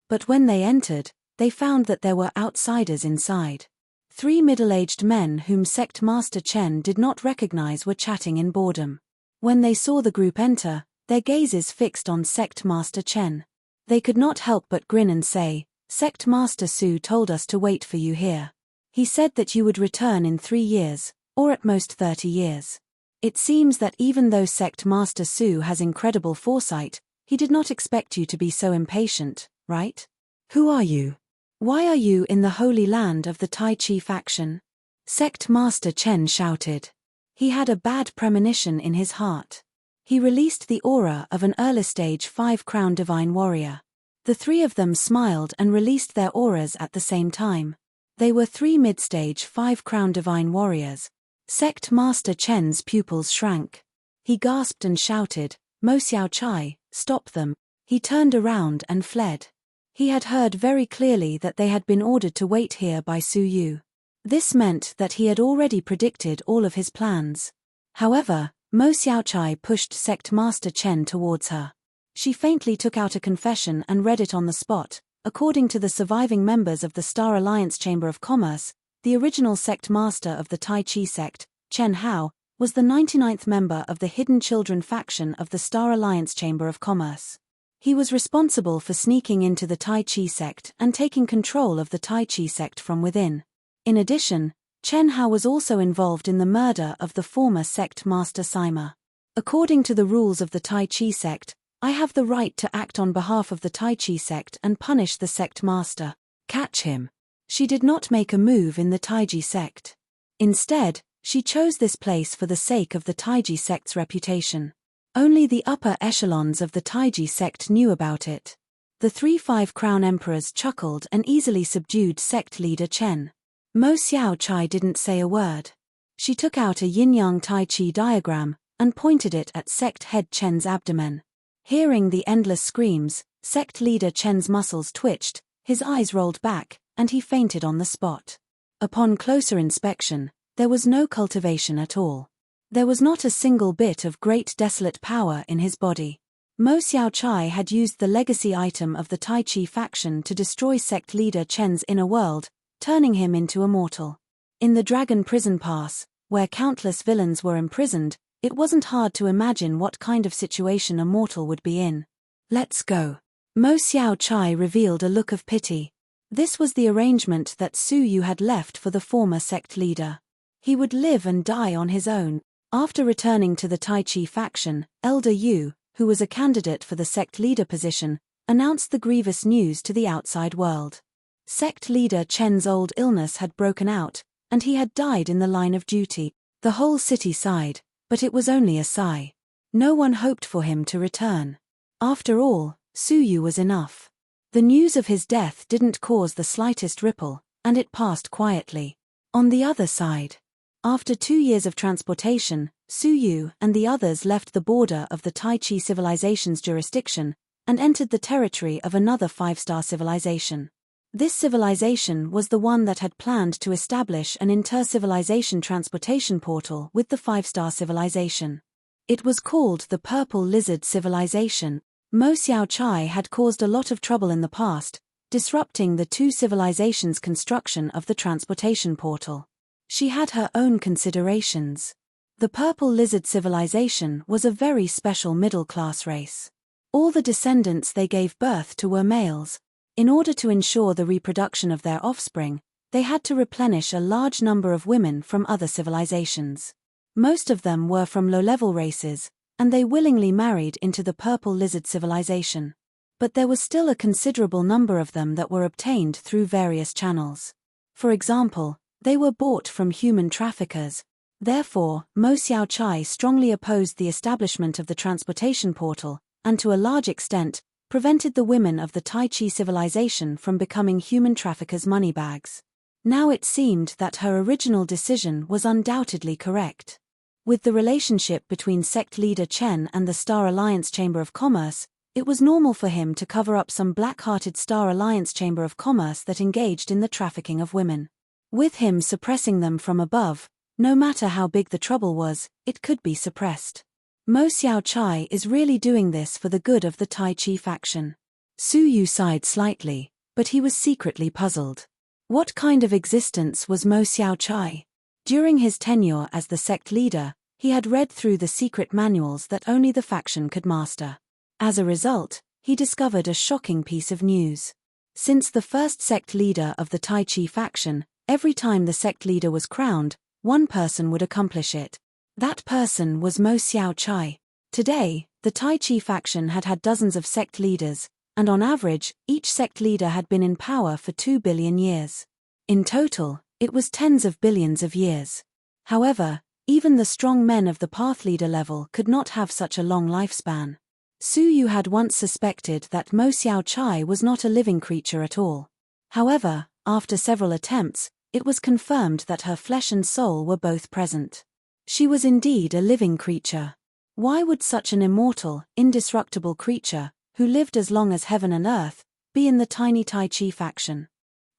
But when they entered, they found that there were outsiders inside. 3 middle-aged men whom Sect Master Chen did not recognize were chatting in boredom. When they saw the group enter, their gazes fixed on Sect Master Chen. They could not help but grin and say, "Sect Master Su told us to wait for you here. He said that you would return in 3 years, or at most 30 years. It seems that even though Sect Master Su has incredible foresight, he did not expect you to be so impatient, right? Who are you? Why are you in the holy land of the Tai Chi faction?" Sect Master Chen shouted. He had a bad premonition in his heart. He released the aura of an early stage 5-crown divine warrior. The 3 of them smiled and released their auras at the same time. They were 3 mid-stage 5-crown divine warriors. Sect Master Chen's pupils shrank. He gasped and shouted, "Mo Xiaochai, stop them." He turned around and fled. He had heard very clearly that they had been ordered to wait here by Su Yu. This meant that he had already predicted all of his plans. However, Mo Xiaochai pushed Sect Master Chen towards her. She faintly took out a confession and read it on the spot. According to the surviving members of the Star Alliance Chamber of Commerce, the original sect master of the Tai Chi sect, Chen Hao, was the 99th member of the Hidden Children faction of the Star Alliance Chamber of Commerce. He was responsible for sneaking into the Tai Chi sect and taking control of the Tai Chi sect from within. In addition, Chen Hao was also involved in the murder of the former sect master Sima. According to the rules of the Tai Chi sect, I have the right to act on behalf of the Tai Chi sect and punish the sect master. Catch him. She did not make a move in the Taiji sect. Instead, she chose this place for the sake of the Taiji sect's reputation. Only the upper echelons of the Taiji sect knew about it. The 3-5 crown emperors chuckled and easily subdued sect leader Chen. Mo Xiaochai didn't say a word. She took out a yin-yang tai chi diagram and pointed it at sect head Chen's abdomen. Hearing the endless screams, sect leader Chen's muscles twitched, his eyes rolled back, and he fainted on the spot. Upon closer inspection, there was no cultivation at all. There was not a single bit of great desolate power in his body. Mo Xiaochai had used the legacy item of the Tai Chi faction to destroy sect leader Chen's inner world, turning him into a mortal. In the Dragon Prison Pass, where countless villains were imprisoned, it wasn't hard to imagine what kind of situation a mortal would be in. Let's go. Mo Xiaochai revealed a look of pity. This was the arrangement that Su Yu had left for the former sect leader. He would live and die on his own. After returning to the Tai Chi faction, Elder Yu, who was a candidate for the sect leader position, announced the grievous news to the outside world. Sect leader Chen's old illness had broken out, and he had died in the line of duty. The whole city sighed, but it was only a sigh. No one hoped for him to return. After all, Su Yu was enough. The news of his death didn't cause the slightest ripple, and it passed quietly. On the other side, after 2 years of transportation, Su Yu and the others left the border of the Tai Chi civilization's jurisdiction and entered the territory of another 5-star civilization. This civilization was the one that had planned to establish an inter-civilization transportation portal with the 5-star civilization. It was called the Purple Lizard Civilization. Mo Xiaochai had caused a lot of trouble in the past, disrupting the two civilizations' construction of the transportation portal. She had her own considerations. The Purple Lizard Civilization was a very special middle-class race. All the descendants they gave birth to were males. In order to ensure the reproduction of their offspring, they had to replenish a large number of women from other civilizations. Most of them were from low-level races, and they willingly married into the Purple Lizard Civilization. But there was still a considerable number of them that were obtained through various channels. For example, they were bought from human traffickers. Therefore, Mo Xiaochai strongly opposed the establishment of the transportation portal, and to a large extent, prevented the women of the Tai Chi civilization from becoming human traffickers' moneybags. Now it seemed that her original decision was undoubtedly correct. With the relationship between sect leader Chen and the Star Alliance Chamber of Commerce, it was normal for him to cover up some black-hearted Star Alliance Chamber of Commerce that engaged in the trafficking of women. With him suppressing them from above, no matter how big the trouble was, it could be suppressed. Mo Xiaochai is really doing this for the good of the Tai Chi faction. Su Yu sighed slightly, but he was secretly puzzled. What kind of existence was Mo Xiaochai? During his tenure as the sect leader, he had read through the secret manuals that only the faction could master. As a result, he discovered a shocking piece of news. Since the first sect leader of the Tai Chi faction, every time the sect leader was crowned, one person would accomplish it. That person was Mo Xiaochai. Today, the Tai Chi faction had had dozens of sect leaders, and on average, each sect leader had been in power for 2 billion years. In total, it was tens of billions of years. However, even the strong men of the path leader level could not have such a long lifespan. Su Yu had once suspected that Mo Xiaochai was not a living creature at all. However, after several attempts, it was confirmed that her flesh and soul were both present. She was indeed a living creature. Why would such an immortal, indestructible creature, who lived as long as heaven and earth, be in the tiny Tai Chi faction?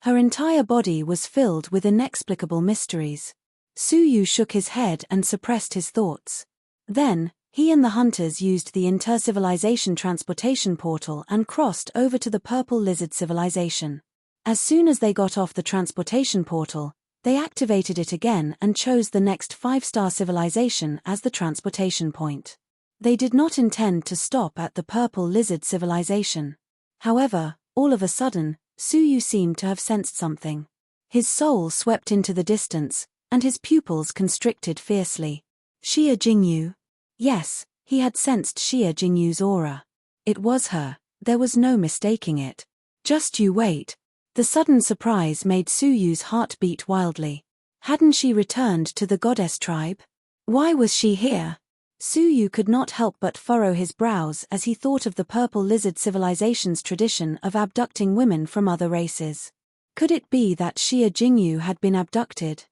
Her entire body was filled with inexplicable mysteries. Su Yu shook his head and suppressed his thoughts. Then, he and the hunters used the inter-civilization transportation portal and crossed over to the Purple Lizard Civilization. As soon as they got off the transportation portal, they activated it again and chose the next 5-star civilization as the transportation point. They did not intend to stop at the Purple Lizard Civilization. However, all of a sudden, Su Yu seemed to have sensed something. His soul swept into the distance, and his pupils constricted fiercely. Xia Jingyu? Yes, he had sensed Xia Jingyu's aura. It was her, there was no mistaking it. Just you wait. The sudden surprise made Su Yu's heart beat wildly. Hadn't she returned to the goddess tribe? Why was she here? Suyu could not help but furrow his brows as he thought of the Purple Lizard civilization's tradition of abducting women from other races. Could it be that Xia Jingyu had been abducted?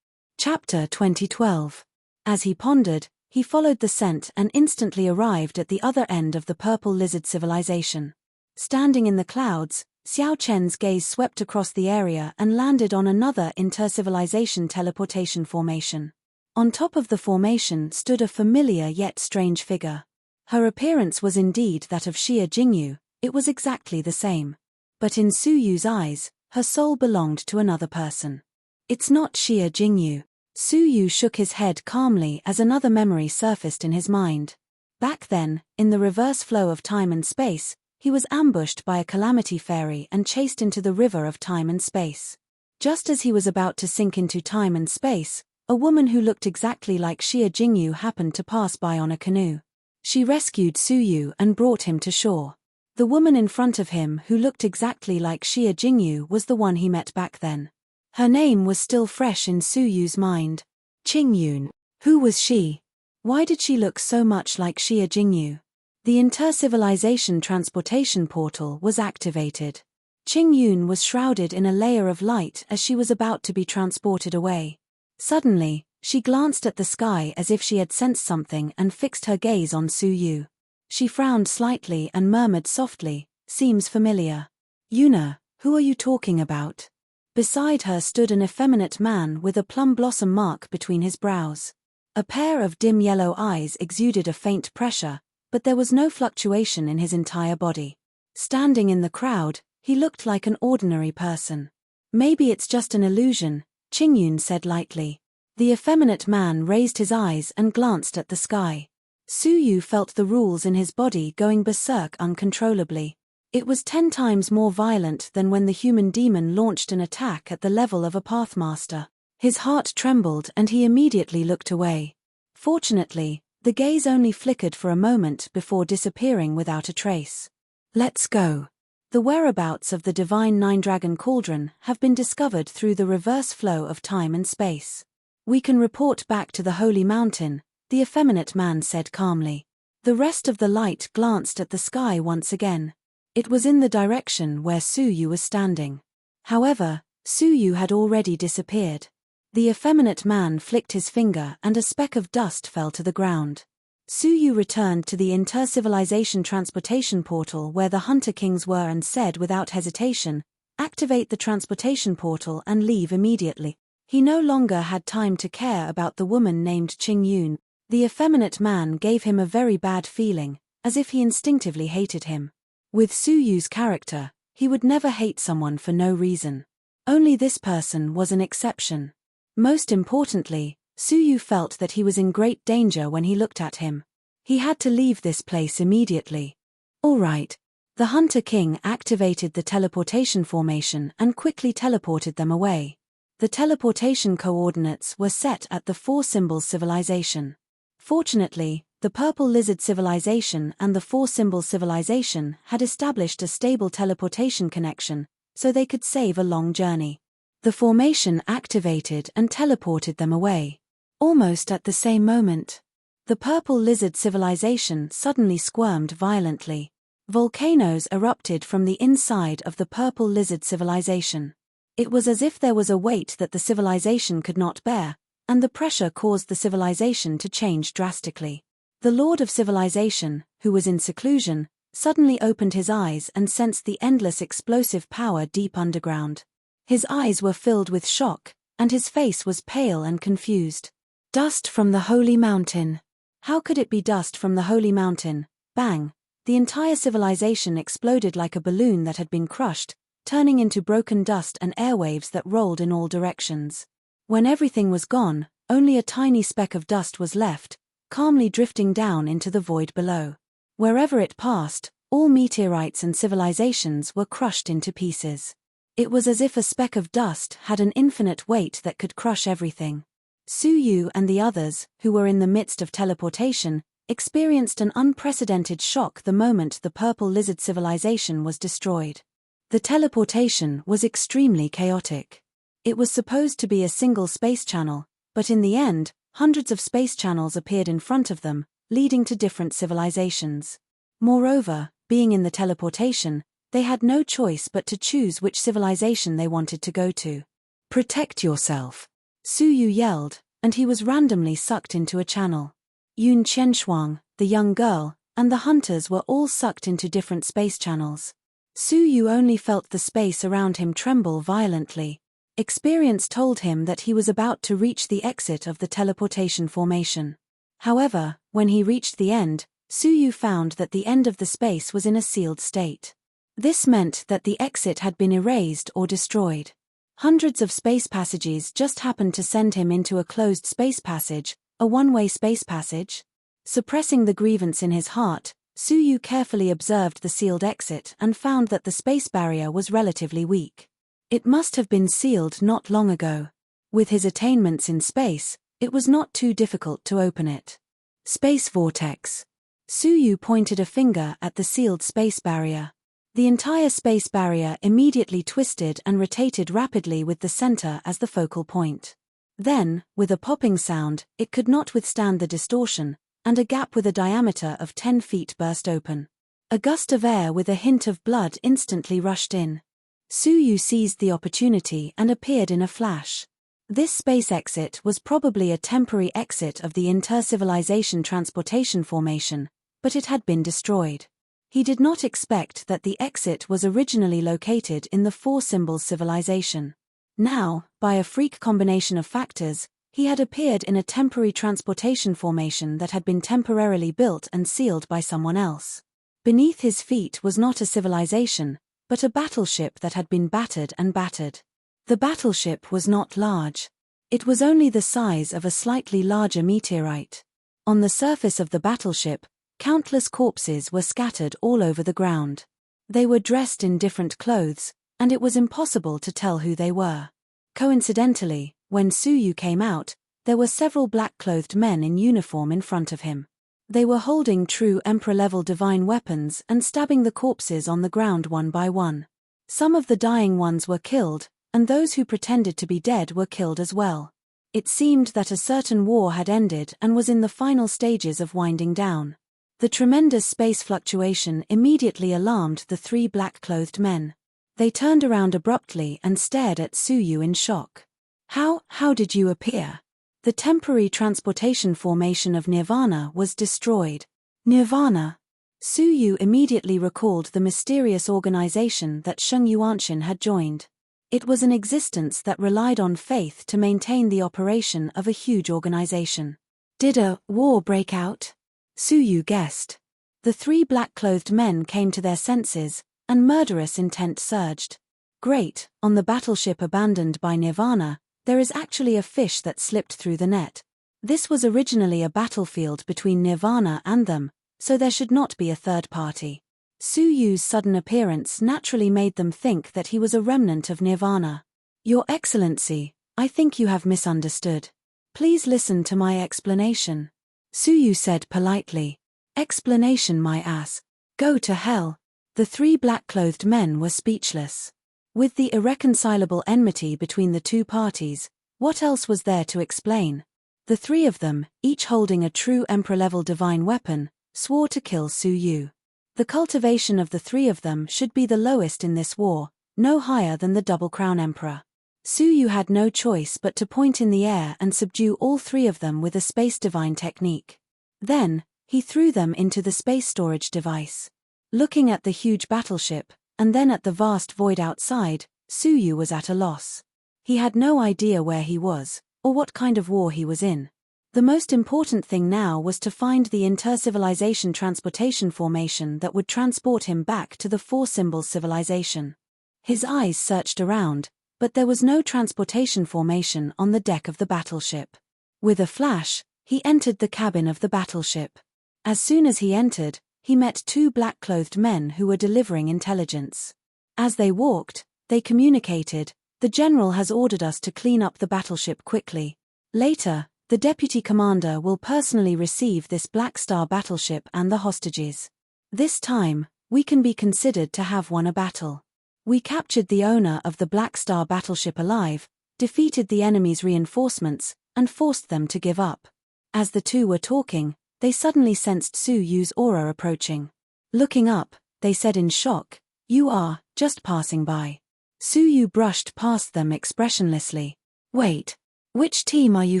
Chapter 2012. As he pondered, he followed the scent and instantly arrived at the other end of the Purple Lizard civilization. Standing in the clouds, Xiao Chen's gaze swept across the area and landed on another inter-civilization teleportation formation. On top of the formation stood a familiar yet strange figure. Her appearance was indeed that of Xia Jingyu, it was exactly the same. But in Suyu's eyes, her soul belonged to another person. It's not Xia Jingyu. Suyu shook his head calmly as another memory surfaced in his mind. Back then, in the reverse flow of time and space, he was ambushed by a calamity fairy and chased into the river of time and space. Just as he was about to sink into time and space, a woman who looked exactly like Xia Jingyu happened to pass by on a canoe. She rescued Suyu and brought him to shore. The woman in front of him who looked exactly like Xia Jingyu was the one he met back then. Her name was still fresh in Suyu's mind. Qingyun. Who was she? Why did she look so much like Xia Jingyu? The inter-civilization transportation portal was activated. Qingyun was shrouded in a layer of light as she was about to be transported away. Suddenly, she glanced at the sky as if she had sensed something and fixed her gaze on Suyu. She frowned slightly and murmured softly, "Seems familiar." "Yuna, who are you talking about?" Beside her stood an effeminate man with a plum blossom mark between his brows. A pair of dim yellow eyes exuded a faint pressure, but there was no fluctuation in his entire body. Standing in the crowd, he looked like an ordinary person. "Maybe it's just an illusion," Qingyun said lightly. The effeminate man raised his eyes and glanced at the sky. Suyu felt the rules in his body going berserk uncontrollably. It was 10 times more violent than when the human demon launched an attack at the level of a pathmaster. His heart trembled and he immediately looked away. Fortunately, the gaze only flickered for a moment before disappearing without a trace. "Let's go." The whereabouts of the divine nine-dragon cauldron have been discovered through the reverse flow of time and space. "We can report back to the holy mountain," the effeminate man said calmly. The rest of the light glanced at the sky once again. It was in the direction where Suyu was standing. However, Suyu had already disappeared. The effeminate man flicked his finger and a speck of dust fell to the ground. Suyu returned to the inter-civilization transportation portal where the Hunter Kings were and said without hesitation, "Activate the transportation portal and leave immediately." He no longer had time to care about the woman named Qingyun. The effeminate man gave him a very bad feeling, as if he instinctively hated him. With Suyu's character, he would never hate someone for no reason. Only this person was an exception. Most importantly, Suyu felt that he was in great danger when he looked at him. He had to leave this place immediately. "All right." The Hunter King activated the teleportation formation and quickly teleported them away. The teleportation coordinates were set at the 4-symbol civilization. Fortunately, the Purple Lizard civilization and the 4-symbol civilization had established a stable teleportation connection, so they could save a long journey. The formation activated and teleported them away. Almost at the same moment, the Purple Lizard civilization suddenly squirmed violently. Volcanoes erupted from the inside of the Purple Lizard civilization. It was as if there was a weight that the civilization could not bear, and the pressure caused the civilization to change drastically. The Lord of Civilization, who was in seclusion, suddenly opened his eyes and sensed the endless explosive power deep underground. His eyes were filled with shock, and his face was pale and confused. Dust from the holy mountain. How could it be dust from the holy mountain? Bang! The entire civilization exploded like a balloon that had been crushed, turning into broken dust and airwaves that rolled in all directions. When everything was gone, only a tiny speck of dust was left, calmly drifting down into the void below. Wherever it passed, all meteorites and civilizations were crushed into pieces. It was as if a speck of dust had an infinite weight that could crush everything. Suyu and the others, who were in the midst of teleportation, experienced an unprecedented shock the moment the Purple Lizard civilization was destroyed. The teleportation was extremely chaotic. It was supposed to be a single space channel, but in the end, hundreds of space channels appeared in front of them, leading to different civilizations. Moreover, being in the teleportation, they had no choice but to choose which civilization they wanted to go to. "Protect yourself," Suyu yelled, and he was randomly sucked into a channel. Yun Qianshuang, the young girl, and the hunters were all sucked into different space channels. Suyu only felt the space around him tremble violently. Experience told him that he was about to reach the exit of the teleportation formation. However, when he reached the end, Suyu found that the end of the space was in a sealed state. This meant that the exit had been erased or destroyed. Hundreds of space passages just happened to send him into a closed space passage, a one-way space passage. Suppressing the grievance in his heart, Suyu carefully observed the sealed exit and found that the space barrier was relatively weak. It must have been sealed not long ago. With his attainments in space, it was not too difficult to open it. Space vortex. Suyu pointed a finger at the sealed space barrier. The entire space barrier immediately twisted and rotated rapidly with the center as the focal point. Then, with a popping sound, it could not withstand the distortion, and a gap with a diameter of 10 feet burst open. A gust of air with a hint of blood instantly rushed in. Suyu seized the opportunity and appeared in a flash. This space exit was probably a temporary exit of the inter-civilization transportation formation, but it had been destroyed. He did not expect that the exit was originally located in the Four Symbols civilization. Now, by a freak combination of factors, he had appeared in a temporary transportation formation that had been temporarily built and sealed by someone else. Beneath his feet was not a civilization, but a battleship that had been battered and battered. The battleship was not large. It was only the size of a slightly larger meteorite. On the surface of the battleship, countless corpses were scattered all over the ground. They were dressed in different clothes, and it was impossible to tell who they were. Coincidentally, when Suyu came out, there were several black-clothed men in uniform in front of him. They were holding true Emperor-level divine weapons and stabbing the corpses on the ground one by one. Some of the dying ones were killed, and those who pretended to be dead were killed as well. It seemed that a certain war had ended and was in the final stages of winding down. The tremendous space fluctuation immediately alarmed the three black-clothed men. They turned around abruptly and stared at Suyu in shock. How did you appear? The temporary transportation formation of Nirvana was destroyed. Nirvana? Suyu immediately recalled the mysterious organization that Sheng Yuanshan had joined. It was an existence that relied on faith to maintain the operation of a huge organization. Did a war break out? Suyu guessed. The three black-clothed men came to their senses, and murderous intent surged. Great, on the battleship abandoned by Nirvana, there is actually a fish that slipped through the net. This was originally a battlefield between Nirvana and them, so there should not be a third party. Suyu's sudden appearance naturally made them think that he was a remnant of Nirvana. Your Excellency, I think you have misunderstood. Please listen to my explanation. Suyu said politely. Explanation, my ass. Go to hell. The three black-clothed men were speechless. With the irreconcilable enmity between the two parties, what else was there to explain? The three of them, each holding a true Emperor-level divine weapon, swore to kill Suyu. The cultivation of the three of them should be the lowest in this war, no higher than the Double Crown Emperor. Suyu had no choice but to point in the air and subdue all three of them with a space divine technique. Then, he threw them into the space storage device. Looking at the huge battleship, and then at the vast void outside, Suyu was at a loss. He had no idea where he was, or what kind of war he was in. The most important thing now was to find the inter-civilization transportation formation that would transport him back to the Four Symbols civilization. His eyes searched around, but there was no transportation formation on the deck of the battleship. With a flash, he entered the cabin of the battleship. As soon as he entered, he met two black-clothed men who were delivering intelligence. As they walked, they communicated, "The general has ordered us to clean up the battleship quickly. Later, the deputy commander will personally receive this Black Star battleship and the hostages. This time, we can be considered to have won a battle. We captured the owner of the Black Star battleship alive, defeated the enemy's reinforcements, and forced them to give up." As the two were talking, they suddenly sensed Su Yu's aura approaching. Looking up, they said in shock, "You are just passing by." Su Yu brushed past them expressionlessly. "Wait. Which team are you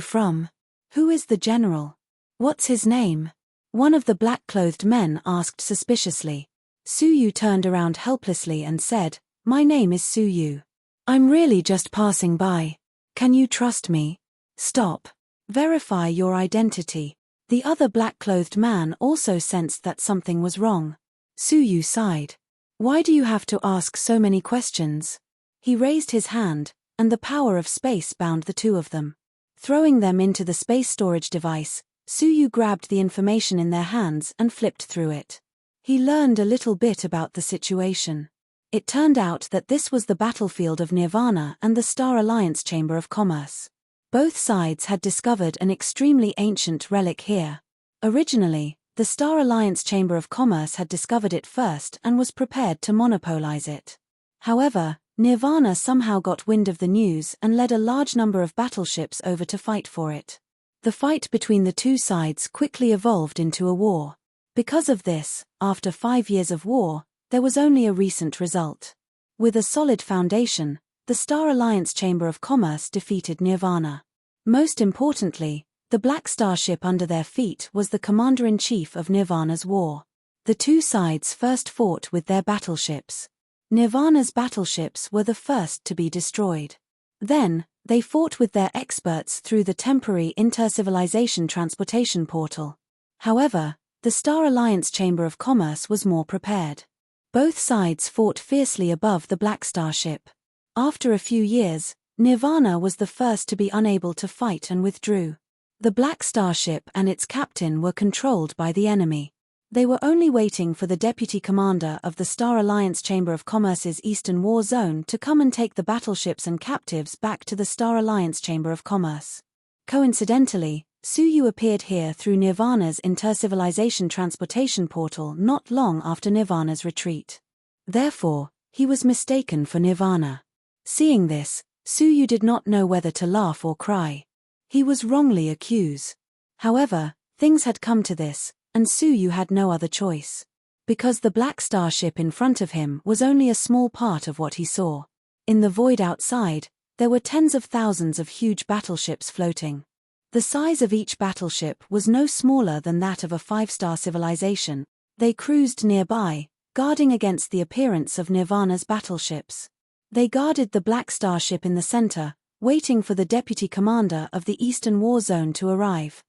from? Who is the general? What's his name?" One of the black-clothed men asked suspiciously. Su Yu turned around helplessly and said, "My name is Su Yu. I'm really just passing by. Can you trust me? Stop. Verify your identity." The other black-clothed man also sensed that something was wrong. Su Yu sighed. "Why do you have to ask so many questions?" He raised his hand, and the power of space bound the two of them. Throwing them into the space storage device, Su Yu grabbed the information in their hands and flipped through it. He learned a little bit about the situation. It turned out that this was the battlefield of Nirvana and the Star Alliance Chamber of Commerce. Both sides had discovered an extremely ancient relic here. Originally, the Star Alliance Chamber of Commerce had discovered it first and was prepared to monopolize it. However, Nirvana somehow got wind of the news and led a large number of battleships over to fight for it. The fight between the two sides quickly evolved into a war. Because of this, after 5 years of war, there was only a recent result. With a solid foundation, the Star Alliance Chamber of Commerce defeated Nirvana. Most importantly, the Black Star ship under their feet was the commander-in-chief of Nirvana's war. The two sides first fought with their battleships. Nirvana's battleships were the first to be destroyed. Then, they fought with their experts through the temporary inter-civilization transportation portal. However, the Star Alliance Chamber of Commerce was more prepared. Both sides fought fiercely above the Black Star ship. After a few years, Nirvana was the first to be unable to fight and withdrew. The Black Star ship and its captain were controlled by the enemy. They were only waiting for the deputy commander of the Star Alliance Chamber of Commerce's Eastern War Zone to come and take the battleships and captives back to the Star Alliance Chamber of Commerce. Coincidentally, Su Yu appeared here through Nirvana's inter-civilization transportation portal not long after Nirvana's retreat. Therefore, he was mistaken for Nirvana. Seeing this, Su Yu did not know whether to laugh or cry. He was wrongly accused. However, things had come to this, and Su Yu had no other choice. Because the Black Star ship in front of him was only a small part of what he saw. In the void outside, there were tens of thousands of huge battleships floating. The size of each battleship was no smaller than that of a 5-star civilization. They cruised nearby, guarding against the appearance of Nirvana's battleships. They guarded the Black Star ship in the center, waiting for the deputy commander of the Eastern War Zone to arrive.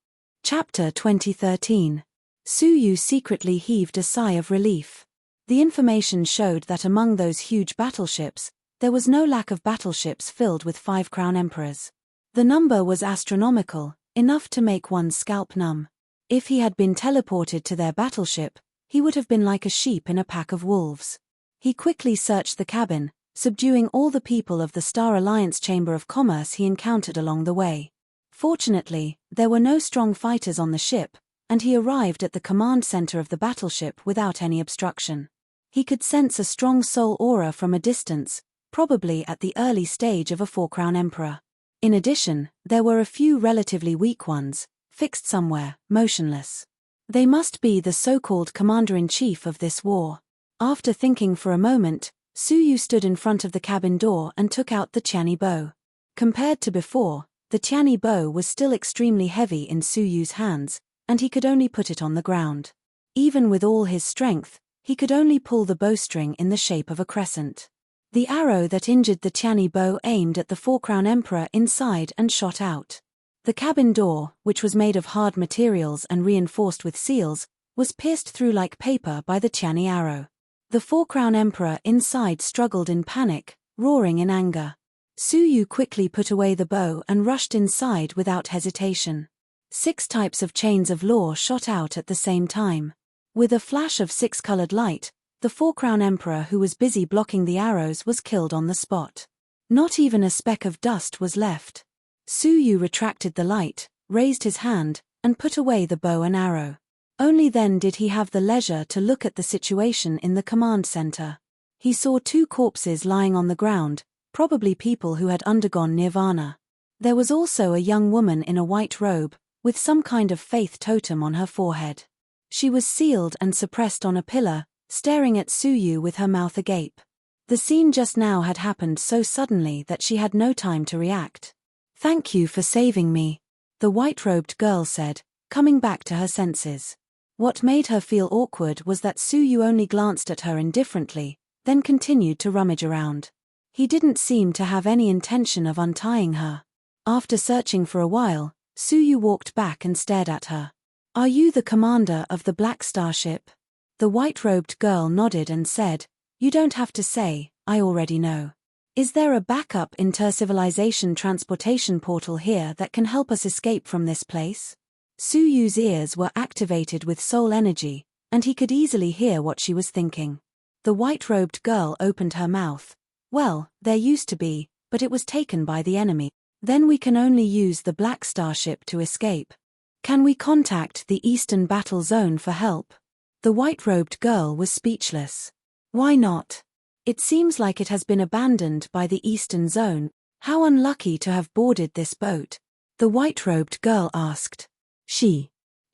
Chapter 2013. Su Yu secretly heaved a sigh of relief. The information showed that among those huge battleships, there was no lack of battleships filled with 5 crown emperors. The number was astronomical, enough to make one's scalp numb. If he had been teleported to their battleship, he would have been like a sheep in a pack of wolves. He quickly searched the cabin, subduing all the people of the Star Alliance Chamber of Commerce he encountered along the way. Fortunately, there were no strong fighters on the ship, and he arrived at the command center of the battleship without any obstruction. He could sense a strong soul aura from a distance, probably at the early stage of a 4-crown emperor. In addition, there were a few relatively weak ones, fixed somewhere, motionless. They must be the so-called commander-in-chief of this war. After thinking for a moment, Su Yu stood in front of the cabin door and took out the Tianyi bow. Compared to before, the Tianyi bow was still extremely heavy in Su Yu's hands, and he could only put it on the ground. Even with all his strength, he could only pull the bowstring in the shape of a crescent. The arrow that injured the Tianyi bow aimed at the 4-crown emperor inside and shot out. The cabin door, which was made of hard materials and reinforced with seals, was pierced through like paper by the Tianyi arrow. The 4-crown emperor inside struggled in panic, roaring in anger. Su Yu quickly put away the bow and rushed inside without hesitation. 6 types of chains of law shot out at the same time. With a flash of 6-colored light, the 4-crown emperor who was busy blocking the arrows was killed on the spot. Not even a speck of dust was left. Su Yu retracted the light, raised his hand, and put away the bow and arrow. Only then did he have the leisure to look at the situation in the command center. He saw 2 corpses lying on the ground, probably people who had undergone nirvana. There was also a young woman in a white robe, with some kind of faith totem on her forehead. She was sealed and suppressed on a pillar, staring at Suyu with her mouth agape. The scene just now had happened so suddenly that she had no time to react. "Thank you for saving me," the white-robed girl said, coming back to her senses. What made her feel awkward was that Suyu only glanced at her indifferently, then continued to rummage around. He didn't seem to have any intention of untying her. After searching for a while, Suyu walked back and stared at her. "Are you the commander of the Black Starship?" The white-robed girl nodded and said, "You don't have to say, I already know. Is there a backup inter-civilization transportation portal here that can help us escape from this place?" Suyu's ears were activated with soul energy, and he could easily hear what she was thinking. The white-robed girl opened her mouth. "Well, there used to be, but it was taken by the enemy. Then we can only use the Black Starship to escape. Can we contact the Eastern Battle Zone for help?" The white-robed girl was speechless. "Why not? It seems like it has been abandoned by the Eastern Zone. How unlucky to have boarded this boat," the white-robed girl asked.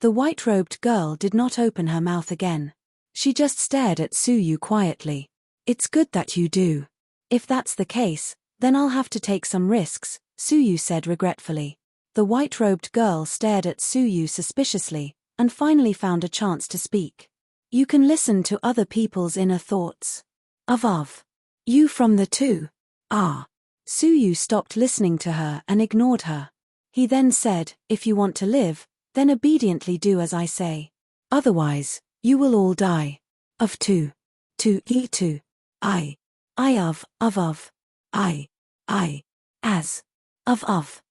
The white-robed girl did not open her mouth again. She just stared at Suyu quietly. "It's good that you do. If that's the case, then I'll have to take some risks," Suyu said regretfully. The white-robed girl stared at Suyu suspiciously, and finally found a chance to speak. "You can listen to other people's inner thoughts. Of. You from the two?" "Ah." Suyu stopped listening to her and ignored her. He then said, "If you want to live, then obediently do as I say. Otherwise, you will all die. Of two. To. I. Of. I. As. Of.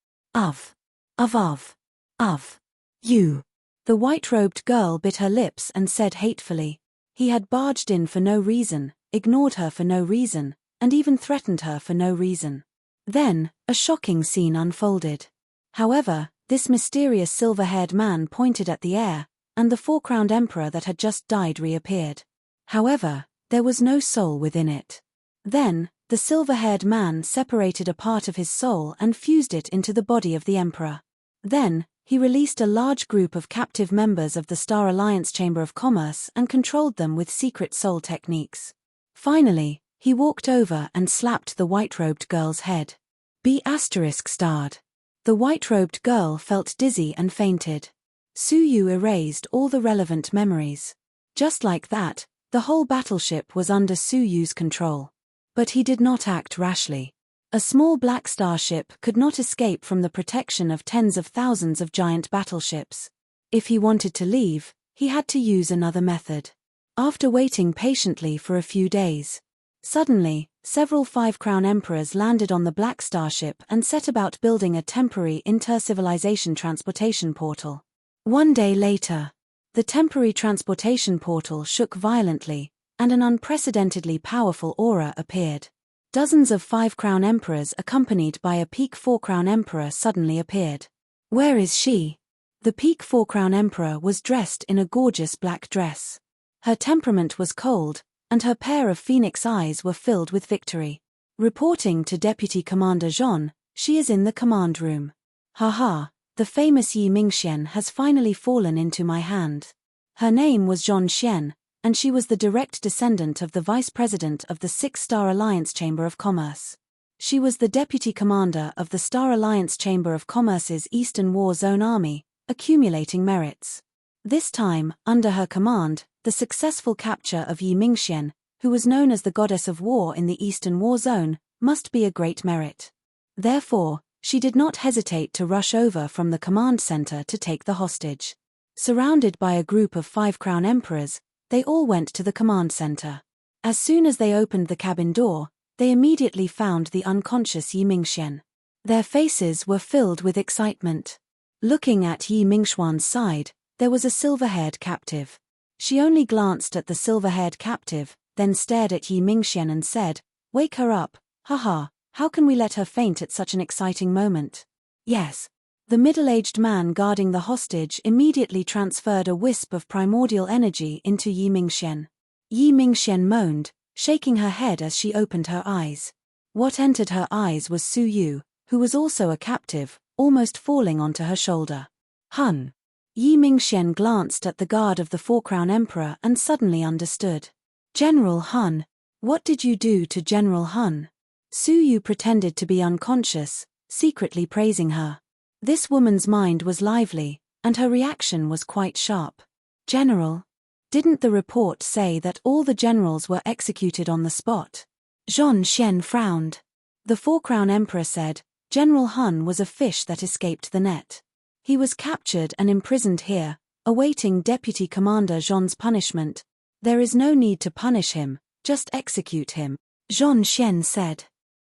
You." The white-robed girl bit her lips and said hatefully. He had barged in for no reason, ignored her for no reason, and even threatened her for no reason. Then, a shocking scene unfolded. However, this mysterious silver-haired man pointed at the air, and the four-crowned emperor that had just died reappeared. However, there was no soul within it. Then, the silver-haired man separated a part of his soul and fused it into the body of the emperor. Then, he released a large group of captive members of the Star Alliance Chamber of Commerce and controlled them with secret soul techniques. Finally, he walked over and slapped the white-robed girl's head. ****. The white-robed girl felt dizzy and fainted. Suyu erased all the relevant memories. Just like that, the whole battleship was under Suyu's control. But he did not act rashly. A small black starship could not escape from the protection of tens of thousands of giant battleships. If he wanted to leave, he had to use another method. After waiting patiently for a few days, suddenly, several five-crown emperors landed on the black starship and set about building a temporary inter-civilization transportation portal. One day later, the temporary transportation portal shook violently, and an unprecedentedly powerful aura appeared. Dozens of five-crown emperors accompanied by a peak four-crown emperor suddenly appeared. "Where is she?" The peak four-crown emperor was dressed in a gorgeous black dress. Her temperament was cold, and her pair of phoenix eyes were filled with victory. Reporting to Deputy Commander Zhon, "She is in the command room. Haha, the famous Yi Mingxian has finally fallen into my hand." Her name was Zhon Xian, and she was the direct descendant of the vice president of the Six-Star Alliance Chamber of Commerce. She was the deputy commander of the Star Alliance Chamber of Commerce's Eastern War Zone Army, accumulating merits. This time, under her command, the successful capture of Yi Mingxian, who was known as the goddess of war in the Eastern War Zone, must be a great merit. Therefore, she did not hesitate to rush over from the command center to take the hostage. Surrounded by a group of five-crown emperors, they all went to the command center. As soon as they opened the cabin door, they immediately found the unconscious Yi Mingxian. Their faces were filled with excitement. Looking at Yi Mingxuan's side, there was a silver-haired captive. She only glanced at the silver-haired captive, then stared at Yi Mingxian and said, "Wake her up, haha, how can we let her faint at such an exciting moment?" "Yes." The middle-aged man guarding the hostage immediately transferred a wisp of primordial energy into Yi Mingxian. Yi Mingxian moaned, shaking her head as she opened her eyes. What entered her eyes was Suyu, who was also a captive, almost falling onto her shoulder. Hun. Yi Mingxian glanced at the guard of the Four-Crown Emperor and suddenly understood. General Hun. What did you do to General Hun? Su Yu pretended to be unconscious, secretly praising her. This woman's mind was lively, and her reaction was quite sharp. General? Didn't the report say that all the generals were executed on the spot? Zhong Xian frowned. The Four-Crown Emperor said, General Hun was a fish that escaped the net. He was captured and imprisoned here, awaiting Deputy Commander Zhong's punishment. There is no need to punish him, just execute him, Zhong Xian said.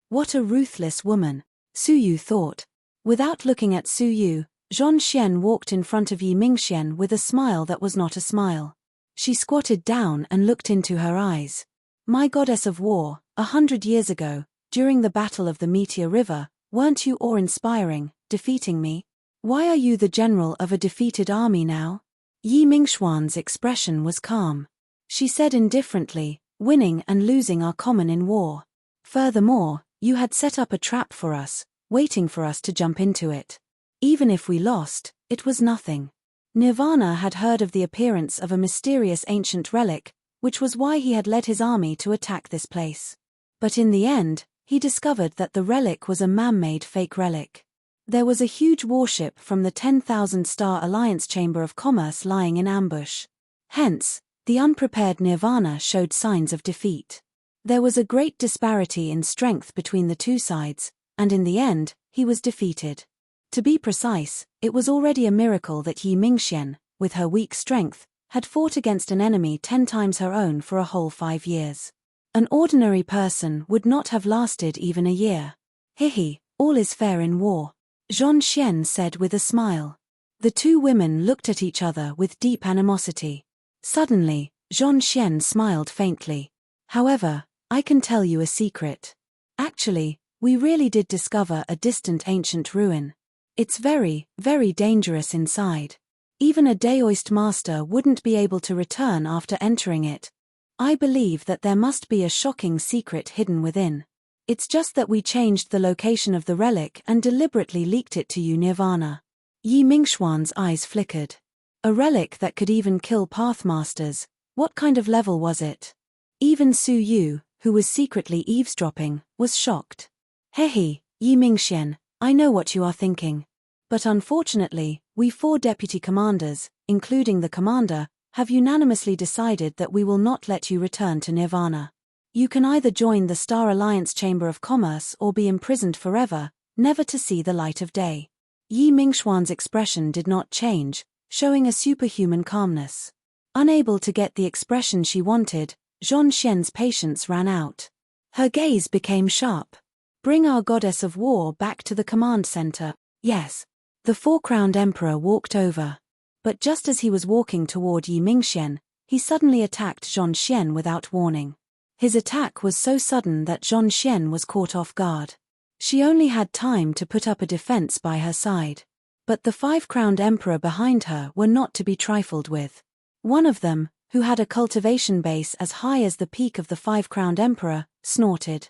What a ruthless woman, Su Yu thought. Without looking at Su Yu, Zhong Xian walked in front of Yi Mingxian with a smile that was not a smile. She squatted down and looked into her eyes. My goddess of war, 100 years ago, during the Battle of the Meteor River, weren't you awe-inspiring, defeating me? Why are you the general of a defeated army now? Yi Mingxuan's expression was calm. She said indifferently, winning and losing are common in war. Furthermore, you had set up a trap for us, waiting for us to jump into it. Even if we lost, it was nothing. Nirvana had heard of the appearance of a mysterious ancient relic, which was why he had led his army to attack this place. But in the end, he discovered that the relic was a man-made fake relic. There was a huge warship from the 10,000-star Alliance Chamber of Commerce lying in ambush. Hence, the unprepared Nirvana showed signs of defeat. There was a great disparity in strength between the two sides, and in the end, he was defeated. To be precise, it was already a miracle that Yi Mingxian, with her weak strength, had fought against an enemy 10 times her own for a whole 5 years. An ordinary person would not have lasted even a year. Hihi, all is fair in war, Zhong Xian said with a smile. The two women looked at each other with deep animosity. Suddenly, Zhong Xian smiled faintly. However, I can tell you a secret. Actually, we really did discover a distant ancient ruin. It's very, very dangerous inside. Even a Daoist master wouldn't be able to return after entering it. I believe that there must be a shocking secret hidden within. It's just that we changed the location of the relic and deliberately leaked it to you, Nirvana. Yi Mingxuan's eyes flickered. A relic that could even kill Pathmasters, what kind of level was it? Even Su Yu, who was secretly eavesdropping, was shocked. Hehe, Yi Mingxian, I know what you are thinking. But unfortunately, we 4 deputy commanders, including the commander, have unanimously decided that we will not let you return to Nirvana. You can either join the Star Alliance Chamber of Commerce or be imprisoned forever, never to see the light of day. Yi Mingxuan's expression did not change, showing a superhuman calmness. Unable to get the expression she wanted, Zhong Xian's patience ran out. Her gaze became sharp. Bring our goddess of war back to the command center. Yes. The Four-Crowned Emperor walked over. But just as he was walking toward Yi Mingxian, he suddenly attacked Zhong Xian without warning. His attack was so sudden that Zhong Xian was caught off guard. She only had time to put up a defense by her side. But the 5-crowned emperor behind her were not to be trifled with. One of them, who had a cultivation base as high as the peak of the 5-crowned emperor, snorted.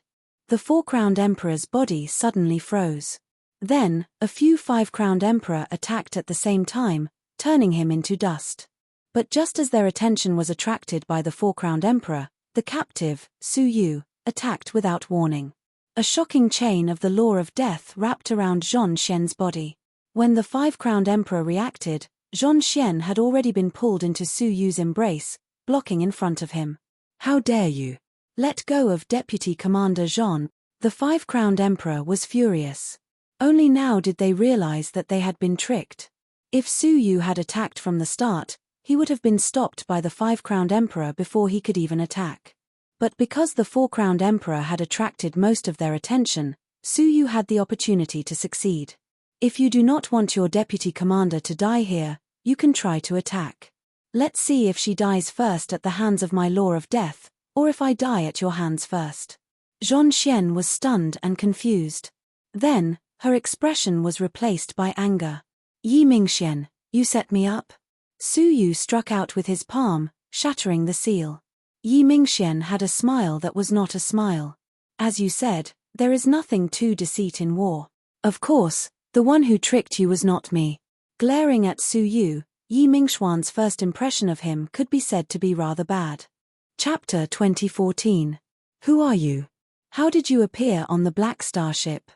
The 4-crowned emperor's body suddenly froze. Then, a few 5-crowned emperor attacked at the same time, turning him into dust. But just as their attention was attracted by the 4-crowned emperor, the captive, Su Yu, attacked without warning. A shocking chain of the law of death wrapped around Zhong Xian's body. When the 5-crowned emperor reacted, Zhong Xian had already been pulled into Su Yu's embrace, blocking in front of him. How dare you? Let go of Deputy Commander Zhong. The 5-crowned emperor was furious. Only now did they realize that they had been tricked. If Su Yu had attacked from the start, he would have been stopped by the 5-crowned emperor before he could even attack. But because the 4-crowned emperor had attracted most of their attention, Su Yu had the opportunity to succeed. If you do not want your deputy commander to die here, you can try to attack. Let's see if she dies first at the hands of my law of death, or if I die at your hands first. Zhong Xian was stunned and confused. Then, her expression was replaced by anger. Yi Mingxian, you set me up? Su Yu struck out with his palm, shattering the seal. Yi Mingxian had a smile that was not a smile. As you said, there is nothing to deceit in war. Of course, the one who tricked you was not me. Glaring at Su Yu, Yi Mingxuan's first impression of him could be said to be rather bad. Chapter 2014. Who are you? How did you appear on the Black Star ship?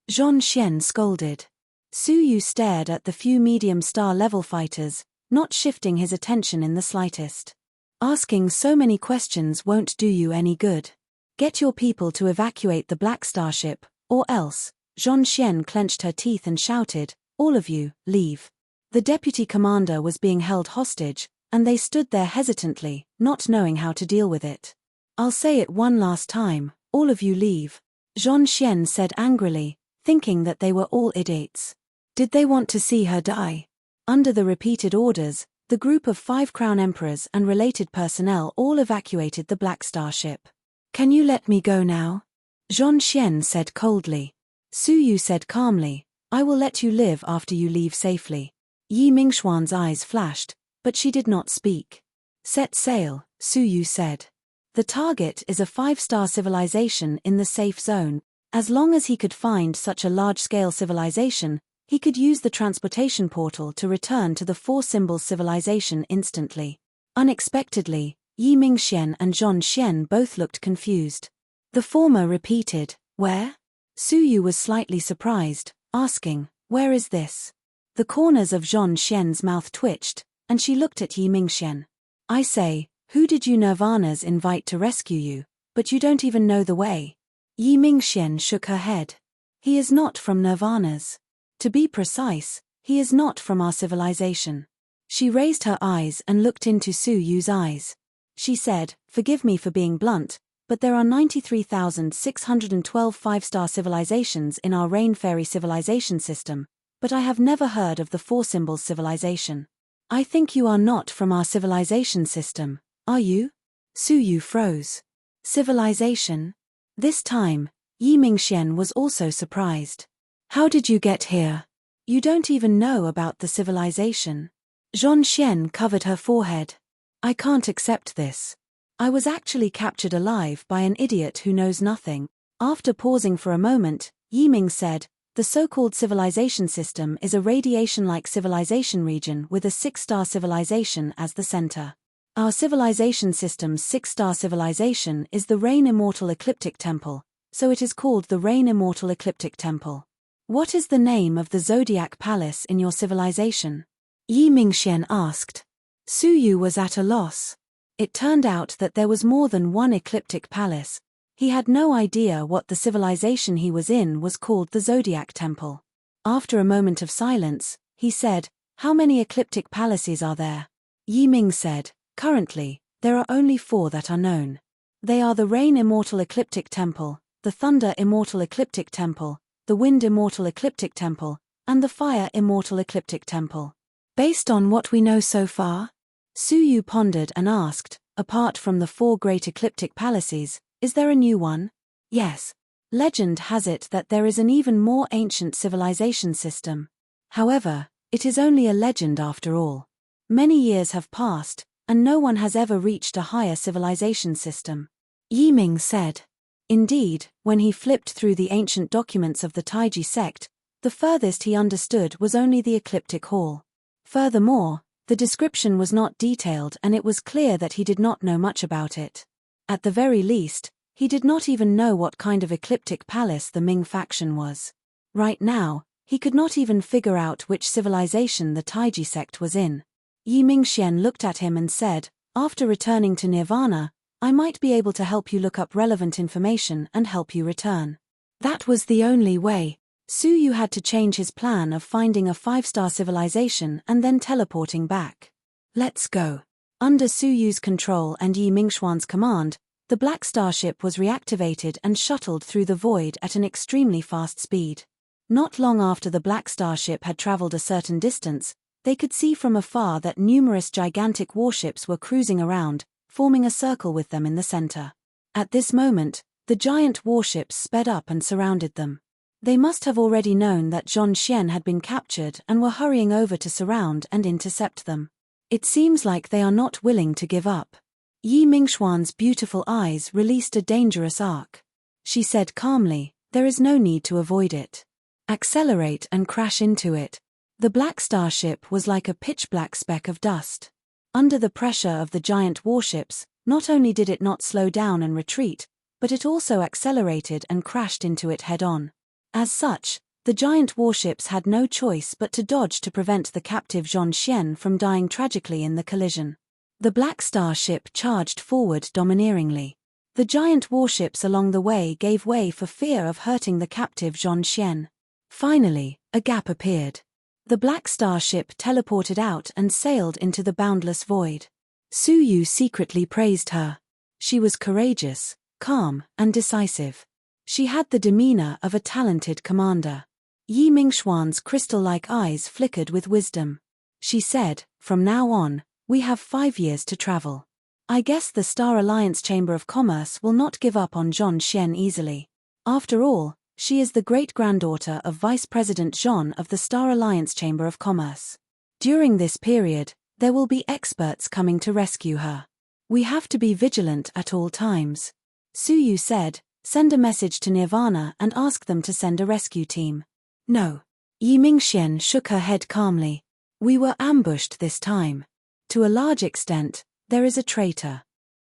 Zhong Xian scolded. Su Yu stared at the few medium star level fighters, not shifting his attention in the slightest. Asking so many questions won't do you any good. Get your people to evacuate the Black Star ship, or else. Zhong Xian clenched her teeth and shouted, all of you, leave. The deputy commander was being held hostage, and they stood there hesitantly, not knowing how to deal with it. I'll say it one last time, all of you leave. Zhong Xian said angrily, thinking that they were all idiots. Did they want to see her die? Under the repeated orders, the group of 5 crown emperors and related personnel all evacuated the Black Star ship. Can you let me go now? Zhong Xian said coldly. Su Yu said calmly, I will let you live after you leave safely. Yi Mingxuan's eyes flashed, but she did not speak. Set sail, Su Yu said. The target is a 5-star civilization in the safe zone. As long as he could find such a large-scale civilization, he could use the transportation portal to return to the 4-symbol civilization instantly. Unexpectedly, Yi Mingxian and Zhong Xian both looked confused. The former repeated, where? Su Yu was slightly surprised, asking, where is this? The corners of Zhong Xian's mouth twitched, and she looked at Yi Mingxian. I say, who did you Nirvanas invite to rescue you, but you don't even know the way? Yi Mingxian shook her head. He is not from Nirvanas. To be precise, he is not from our civilization. She raised her eyes and looked into Su Yu's eyes. She said, forgive me for being blunt, but there are 93,612 5-star civilizations in our Rain Fairy civilization system, but I have never heard of the 4-symbol civilization. I think you are not from our civilization system, are you? Su Yu froze. Civilization? This time, Yi Mingxian was also surprised. How did you get here? You don't even know about the civilization. Zhong Xian covered her forehead. I can't accept this. I was actually captured alive by an idiot who knows nothing. After pausing for a moment, Yi Ming said, the so-called civilization system is a radiation-like civilization region with a 6-star civilization as the center. Our civilization system's 6-star civilization is the Rain Immortal Ecliptic Temple, so it is called the Rain Immortal Ecliptic Temple. What is the name of the Zodiac Palace in your civilization? Yi Mingxian asked. Su Yu was at a loss. It turned out that there was more than one ecliptic palace. He had no idea what the civilization he was in was called the Zodiac Temple. After a moment of silence, he said, how many ecliptic palaces are there? Yi Ming said, currently, there are only 4 that are known. They are the Rain Immortal Ecliptic Temple, the Thunder Immortal Ecliptic Temple, the Wind Immortal Ecliptic Temple, and the Fire Immortal Ecliptic Temple. Based on what we know so far? Su Yu pondered and asked, apart from the 4 great ecliptic palaces, is there a new one? Yes. Legend has it that there is an even more ancient civilization system. However, it is only a legend after all. Many years have passed, and no one has ever reached a higher civilization system. Yi Ming said. Indeed, when he flipped through the ancient documents of the Taiji sect, the furthest he understood was only the ecliptic hall. Furthermore, the description was not detailed and it was clear that he did not know much about it. At the very least, he did not even know what kind of ecliptic palace the Ming faction was. Right now, he could not even figure out which civilization the Taiji sect was in. Yi Mingxian looked at him and said, after returning to Nirvana, I might be able to help you look up relevant information and help you return. That was the only way. Su Yu had to change his plan of finding a 5-star civilization and then teleporting back. Let's go. Under Su Yu's control and Yi Mingxuan's command, the Black Star ship was reactivated and shuttled through the void at an extremely fast speed. Not long after the Black Star ship had traveled a certain distance, they could see from afar that numerous gigantic warships were cruising around, forming a circle with them in the center. At this moment, the giant warships sped up and surrounded them. They must have already known that Zhong Xian had been captured and were hurrying over to surround and intercept them. It seems like they are not willing to give up. Yi Mingxuan's beautiful eyes released a dangerous arc. She said calmly, there is no need to avoid it. Accelerate and crash into it. The Black Star ship was like a pitch-black speck of dust. Under the pressure of the giant warships, not only did it not slow down and retreat, but it also accelerated and crashed into it head-on. As such, the giant warships had no choice but to dodge to prevent the captive Zhong Xian from dying tragically in the collision. The Black Star ship charged forward domineeringly. The giant warships along the way gave way for fear of hurting the captive Zhong Xian. Finally, a gap appeared. The Black Star ship teleported out and sailed into the boundless void. Su Yu secretly praised her. She was courageous, calm, and decisive. She had the demeanor of a talented commander. Yi Mingxuan's crystal-like eyes flickered with wisdom. She said, "From now on, we have 5 years to travel. I guess the Star Alliance Chamber of Commerce will not give up on Zhong Xian easily. After all, she is the great-granddaughter of Vice President Zhong of the Star Alliance Chamber of Commerce. During this period, there will be experts coming to rescue her. We have to be vigilant at all times." Su Yu said, "Send a message to Nirvana and ask them to send a rescue team." "No." Yi Mingxian shook her head calmly. "We were ambushed this time. To a large extent, there is a traitor.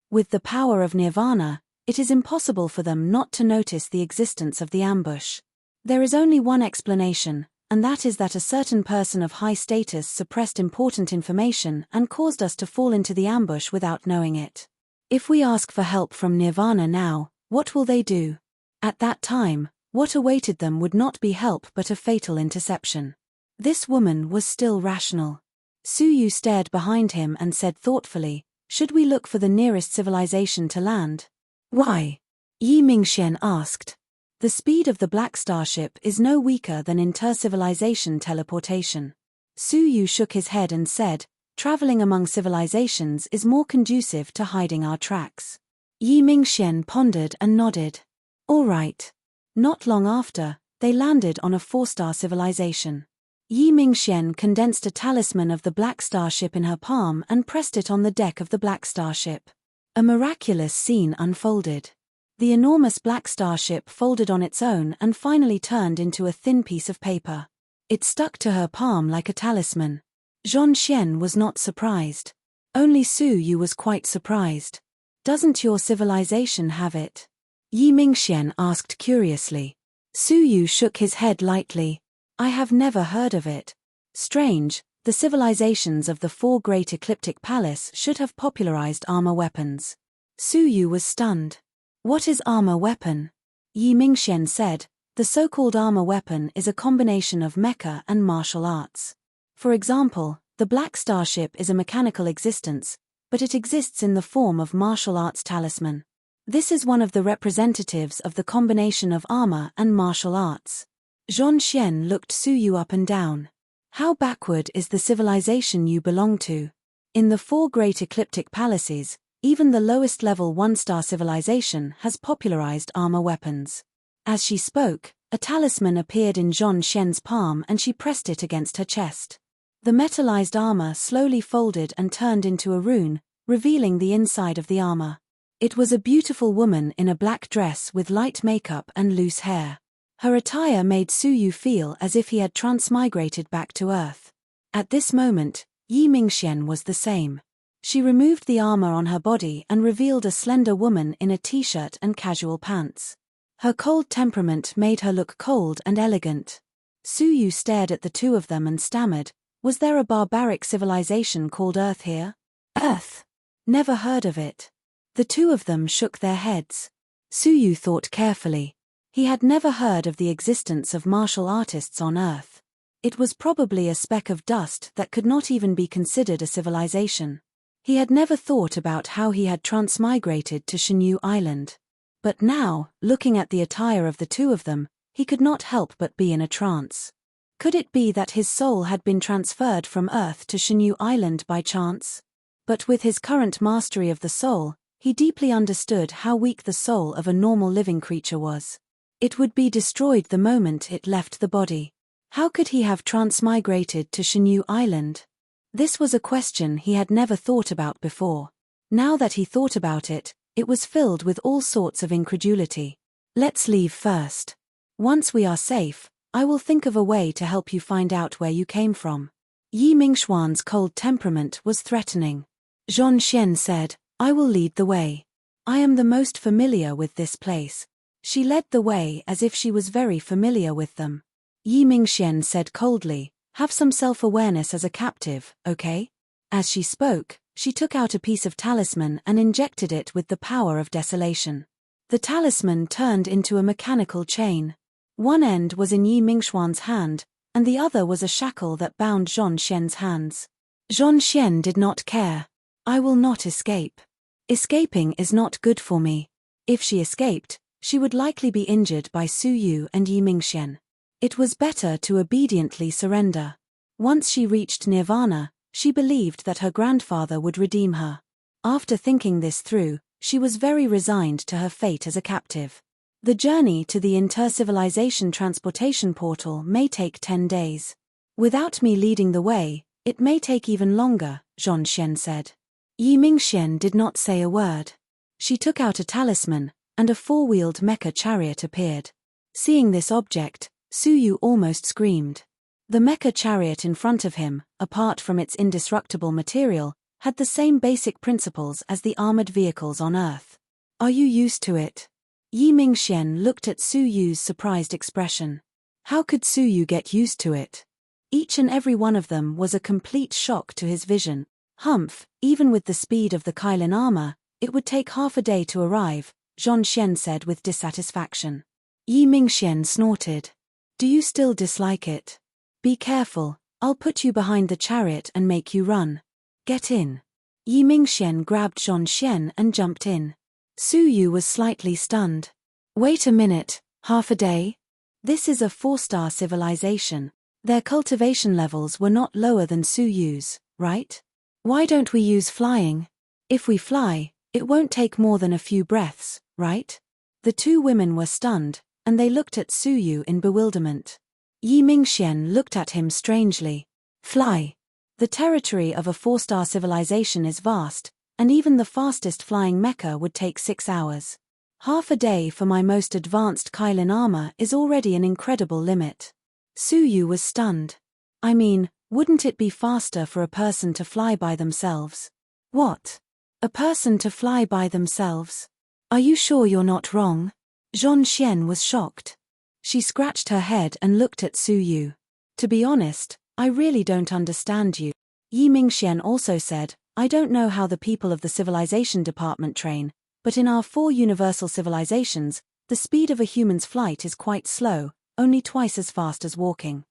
With the power of Nirvana, it is impossible for them not to notice the existence of the ambush. There is only one explanation, and that is that a certain person of high status suppressed important information and caused us to fall into the ambush without knowing it. If we ask for help from Nirvana now, what will they do? At that time, what awaited them would not be help but a fatal interception." This woman was still rational. Su Yu stared behind him and said thoughtfully, "Should we look for the nearest civilization to land?" "Why?" Yi Mingxian asked. "The speed of the Black Star ship is no weaker than inter-civilization teleportation." Su Yu shook his head and said, "Traveling among civilizations is more conducive to hiding our tracks." Yi Mingxian pondered and nodded. "All right." Not long after, they landed on a 4-star civilization. Yi Mingxian condensed a talisman of the Black Star ship in her palm and pressed it on the deck of the Black Star ship. A miraculous scene unfolded. The enormous Black Star ship folded on its own and finally turned into a thin piece of paper. It stuck to her palm like a talisman. Zhong Xian was not surprised. Only Su Yu was quite surprised. "Doesn't your civilization have it?" Yi Mingxian asked curiously. Su Yu shook his head lightly. "I have never heard of it. Strange, the civilizations of the 4 Great Ecliptic Palace should have popularized armor weapons." Su Yu was stunned. "What is armor weapon?" Yi Mingxian said, "The so-called armor weapon is a combination of mecha and martial arts. For example, the Black Star ship is a mechanical existence, but it exists in the form of martial arts talisman. This is one of the representatives of the combination of armor and martial arts." Zhong Xian looked Su Yu up and down. "How backward is the civilization you belong to? In the 4 Great Ecliptic Palaces, even the lowest level 1-star civilization has popularized armor weapons." As she spoke, a talisman appeared in Zhong Xian's palm and she pressed it against her chest. The metallized armor slowly folded and turned into a rune, revealing the inside of the armor. It was a beautiful woman in a black dress with light makeup and loose hair. Her attire made Su Yu feel as if he had transmigrated back to Earth. At this moment, Yi Mingxian was the same. She removed the armor on her body and revealed a slender woman in a t-shirt and casual pants. Her cold temperament made her look cold and elegant. Su Yu stared at the two of them and stammered, "Was there a barbaric civilization called Earth here?" "Earth? Never heard of it." The two of them shook their heads. Su Yu thought carefully. He had never heard of the existence of martial artists on Earth. It was probably a speck of dust that could not even be considered a civilization. He had never thought about how he had transmigrated to Shenyu Island. But now, looking at the attire of the two of them, he could not help but be in a trance. Could it be that his soul had been transferred from Earth to Shenyu Island by chance? But with his current mastery of the soul, he deeply understood how weak the soul of a normal living creature was. It would be destroyed the moment it left the body. How could he have transmigrated to Shenyu Island? This was a question he had never thought about before. Now that he thought about it, it was filled with all sorts of incredulity. "Let's leave first. Once we are safe, I will think of a way to help you find out where you came from. Yi Mingxuan's cold temperament was threatening. Zhongxian said, I will lead the way. I am the most familiar with this place. She led the way as if she was very familiar with them. Yi Mingxian said coldly, have some self-awareness as a captive, okay? As she spoke, she took out a piece of talisman and injected it with the power of desolation. The talisman turned into a mechanical chain. One end was in Yi Mingxuan's hand, and the other was a shackle that bound Zhongxian's hands. Zhongxian did not care. I will not escape. Escaping is not good for me. If she escaped, she would likely be injured by Su Yu and Yi Mingxian. It was better to obediently surrender. Once she reached Nirvana, she believed that her grandfather would redeem her. After thinking this through, she was very resigned to her fate as a captive. The journey to the inter-civilization transportation portal may take 10 days. Without me leading the way, it may take even longer, Zhongxian said. Yi Mingxian did not say a word. She took out a talisman, and a four-wheeled mecha chariot appeared. Seeing this object, Su Yu almost screamed. The mecha chariot in front of him, apart from its indestructible material, had the same basic principles as the armored vehicles on Earth. Are you used to it? Yi Mingxian looked at Su Yu's surprised expression. How could Su Yu get used to it? Each and every one of them was a complete shock to his vision. Humph, even with the speed of the Kylin armor, it would take half a day to arrive, Zhongxian said with dissatisfaction. Yi Mingxian snorted. Do you still dislike it? Be careful, I'll put you behind the chariot and make you run. Get in. Yi Mingxian grabbed Zhongxian and jumped in. Su Yu was slightly stunned. Wait a minute, half a day? This is a 4-star civilization. Their cultivation levels were not lower than Su Yu's, right? Why don't we use flying? If we fly, it won't take more than a few breaths, right? The two women were stunned, and they looked at Su Yu in bewilderment. Yi Mingxian looked at him strangely. Fly. The territory of a 4-star civilization is vast, and even the fastest flying mecha would take 6 hours. Half a day for my most advanced Kylin armor is already an incredible limit. Su Yu was stunned. I mean, wouldn't it be faster for a person to fly by themselves? What? A person to fly by themselves? Are you sure you're not wrong? Zhongxian was shocked. She scratched her head and looked at Su Yu. To be honest, I really don't understand you. Yi Mingxian also said, I don't know how the people of the civilization department train, but in our 4 universal civilizations, the speed of a human's flight is quite slow, only twice as fast as walking.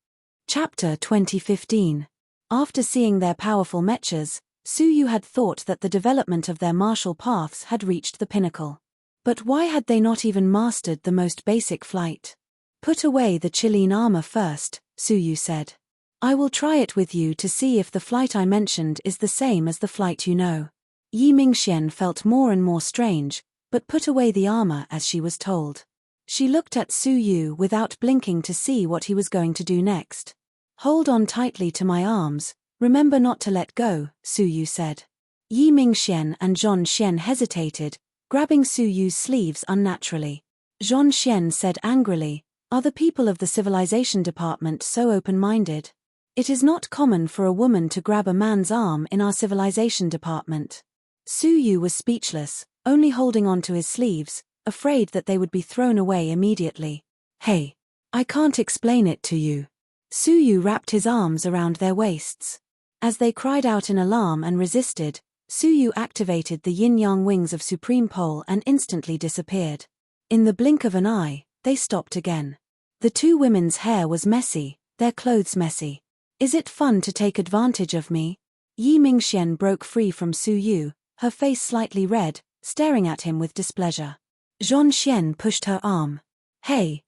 Chapter 2015. After seeing their powerful mechas, Su Yu had thought that the development of their martial paths had reached the pinnacle. But why had they not even mastered the most basic flight? Put away the Chilean armor first, Su Yu said. I will try it with you to see if the flight I mentioned is the same as the flight you know. Yi Mingxian felt more and more strange, but put away the armor as she was told. She looked at Su Yu without blinking to see what he was going to do next. Hold on tightly to my arms, remember not to let go, Su Yu said. Yi Mingxian and Zhongxian hesitated, grabbing Su Yu's sleeves unnaturally. Zhongxian said angrily, are the people of the civilization department so open-minded? It is not common for a woman to grab a man's arm in our civilization department. Su Yu was speechless, only holding on to his sleeves, afraid that they would be thrown away immediately. Hey, I can't explain it to you. Su Yu wrapped his arms around their waists. As they cried out in alarm and resisted, Su Yu activated the yin-yang wings of Supreme Pole and instantly disappeared. In the blink of an eye, they stopped again. The two women's hair was messy, their clothes messy. Is it fun to take advantage of me? Yi Mingxian broke free from Su Yu, her face slightly red, staring at him with displeasure. Zhongxian pushed her arm. Hey,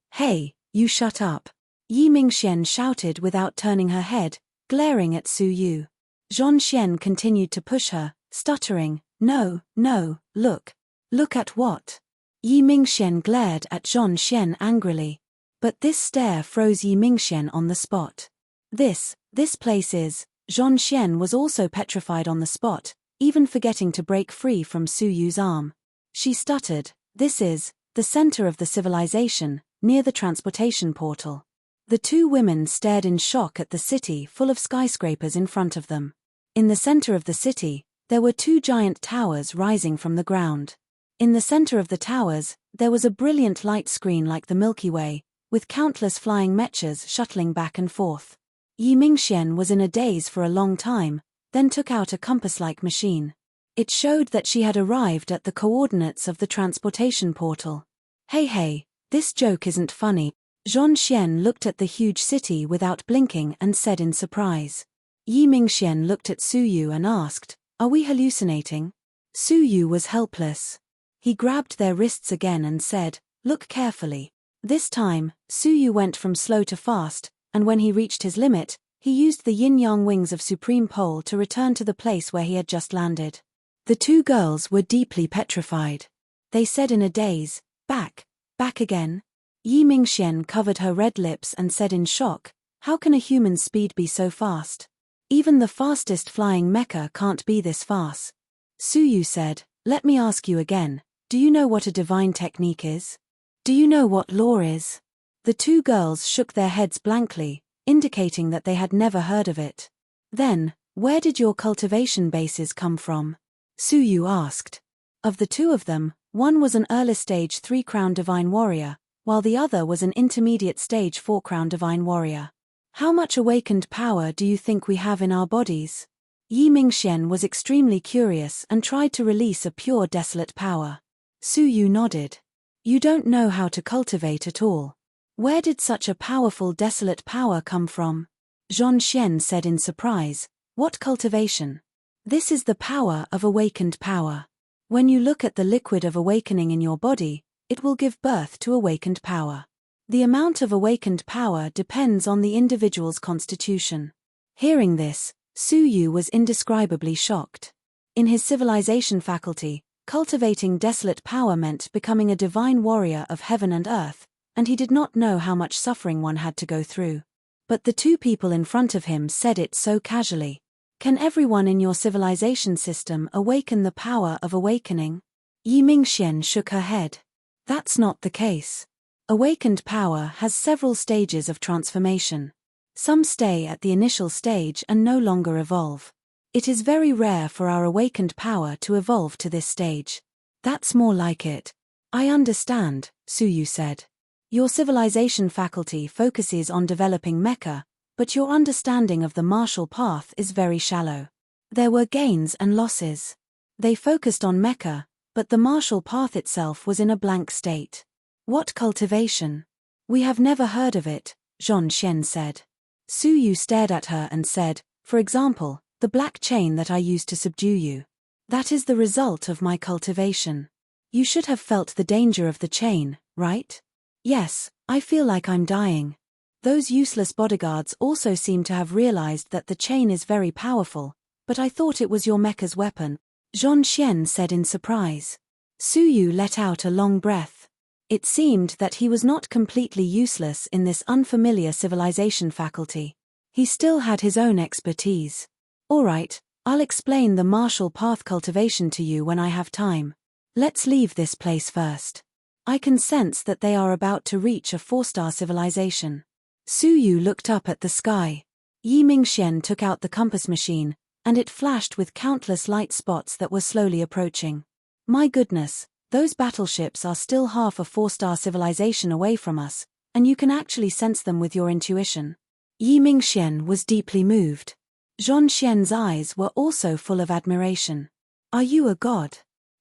you shut up. Yi Mingxian shouted without turning her head, glaring at Su Yu. Zhongxian continued to push her, stuttering, no, look. Look at what? Yi Mingxian glared at Zhongxian angrily. But this stare froze Yi Mingxian on the spot. This place is. Zhongxian was also petrified on the spot, even forgetting to break free from Su Yu's arm. She stuttered, this is the center of the civilization, near the transportation portal. The two women stared in shock at the city full of skyscrapers in front of them. In the center of the city, there were two giant towers rising from the ground. In the center of the towers, there was a brilliant light screen like the Milky Way, with countless flying mechas shuttling back and forth. Yi Mingxian was in a daze for a long time, then took out a compass-like machine. It showed that she had arrived at the coordinates of the transportation portal. Hey, this joke isn't funny. Zhong Xian looked at the huge city without blinking and said in surprise. Yi Mingxian looked at Su Yu and asked, "Are we hallucinating?" Su Yu was helpless. He grabbed their wrists again and said, "Look carefully." This time, Su Yu went from slow to fast, and when he reached his limit, he used the yin-yang wings of Supreme Pole to return to the place where he had just landed. The two girls were deeply petrified. They said in a daze, back again?" Yi Mingxian covered her red lips and said in shock, "How can a human's speed be so fast? Even the fastest flying mecha can't be this fast." Su Yu said, "Let me ask you again, do you know what a divine technique is? Do you know what law is?" The two girls shook their heads blankly, indicating that they had never heard of it. "Then, where did your cultivation bases come from?" Su Yu asked. Of the two of them, one was an early stage 3-crown divine warrior, while the other was an intermediate stage 4-crown divine warrior. "How much awakened power do you think we have in our bodies?" Yi Mingxian was extremely curious and tried to release a pure desolate power. Su Yu nodded. "You don't know how to cultivate at all. Where did such a powerful desolate power come from?" Zhong Xian said in surprise, "What cultivation?" "This is the power of awakened power. When you look at the liquid of awakening in your body, it will give birth to awakened power. The amount of awakened power depends on the individual's constitution." Hearing this, Su Yu was indescribably shocked. In his civilization faculty, cultivating desolate power meant becoming a divine warrior of heaven and earth, and he did not know how much suffering one had to go through. But the two people in front of him said it so casually. "Can everyone in your civilization system awaken the power of awakening?" Yi Mingxian shook her head. "That's not the case. Awakened power has several stages of transformation. Some stay at the initial stage and no longer evolve. It is very rare for our awakened power to evolve to this stage." "That's more like it. I understand," Su Yu said. "Your civilization faculty focuses on developing mecha, but your understanding of the martial path is very shallow. There were gains and losses. They focused on mecha, but the martial path itself was in a blank state." "What cultivation?" "We have never heard of it," Zhong Xian said. Su Yu stared at her and said, "For example, the black chain that I used to subdue you. That is the result of my cultivation. You should have felt the danger of the chain, right?" "Yes, I feel like I'm dying." "Those useless bodyguards also seem to have realized that the chain is very powerful, but I thought it was your mecha's weapon," Zhong Xian said in surprise. Su Yu let out a long breath. It seemed that he was not completely useless in this unfamiliar civilization faculty. He still had his own expertise. "All right, I'll explain the martial path cultivation to you when I have time. Let's leave this place first. I can sense that they are about to reach a 4-star civilization." Su Yu looked up at the sky. Yi Mingxian took out the compass machine, and it flashed with countless light spots that were slowly approaching. "My goodness, those battleships are still half a 4-star civilization away from us, and you can actually sense them with your intuition." Yi Mingxian was deeply moved. Zhong Xian's eyes were also full of admiration. "Are you a god?"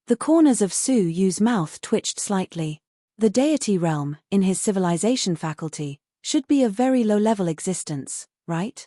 The corners of Su Yu's mouth twitched slightly. The deity realm, in his civilization faculty, should be a very low-level existence, right?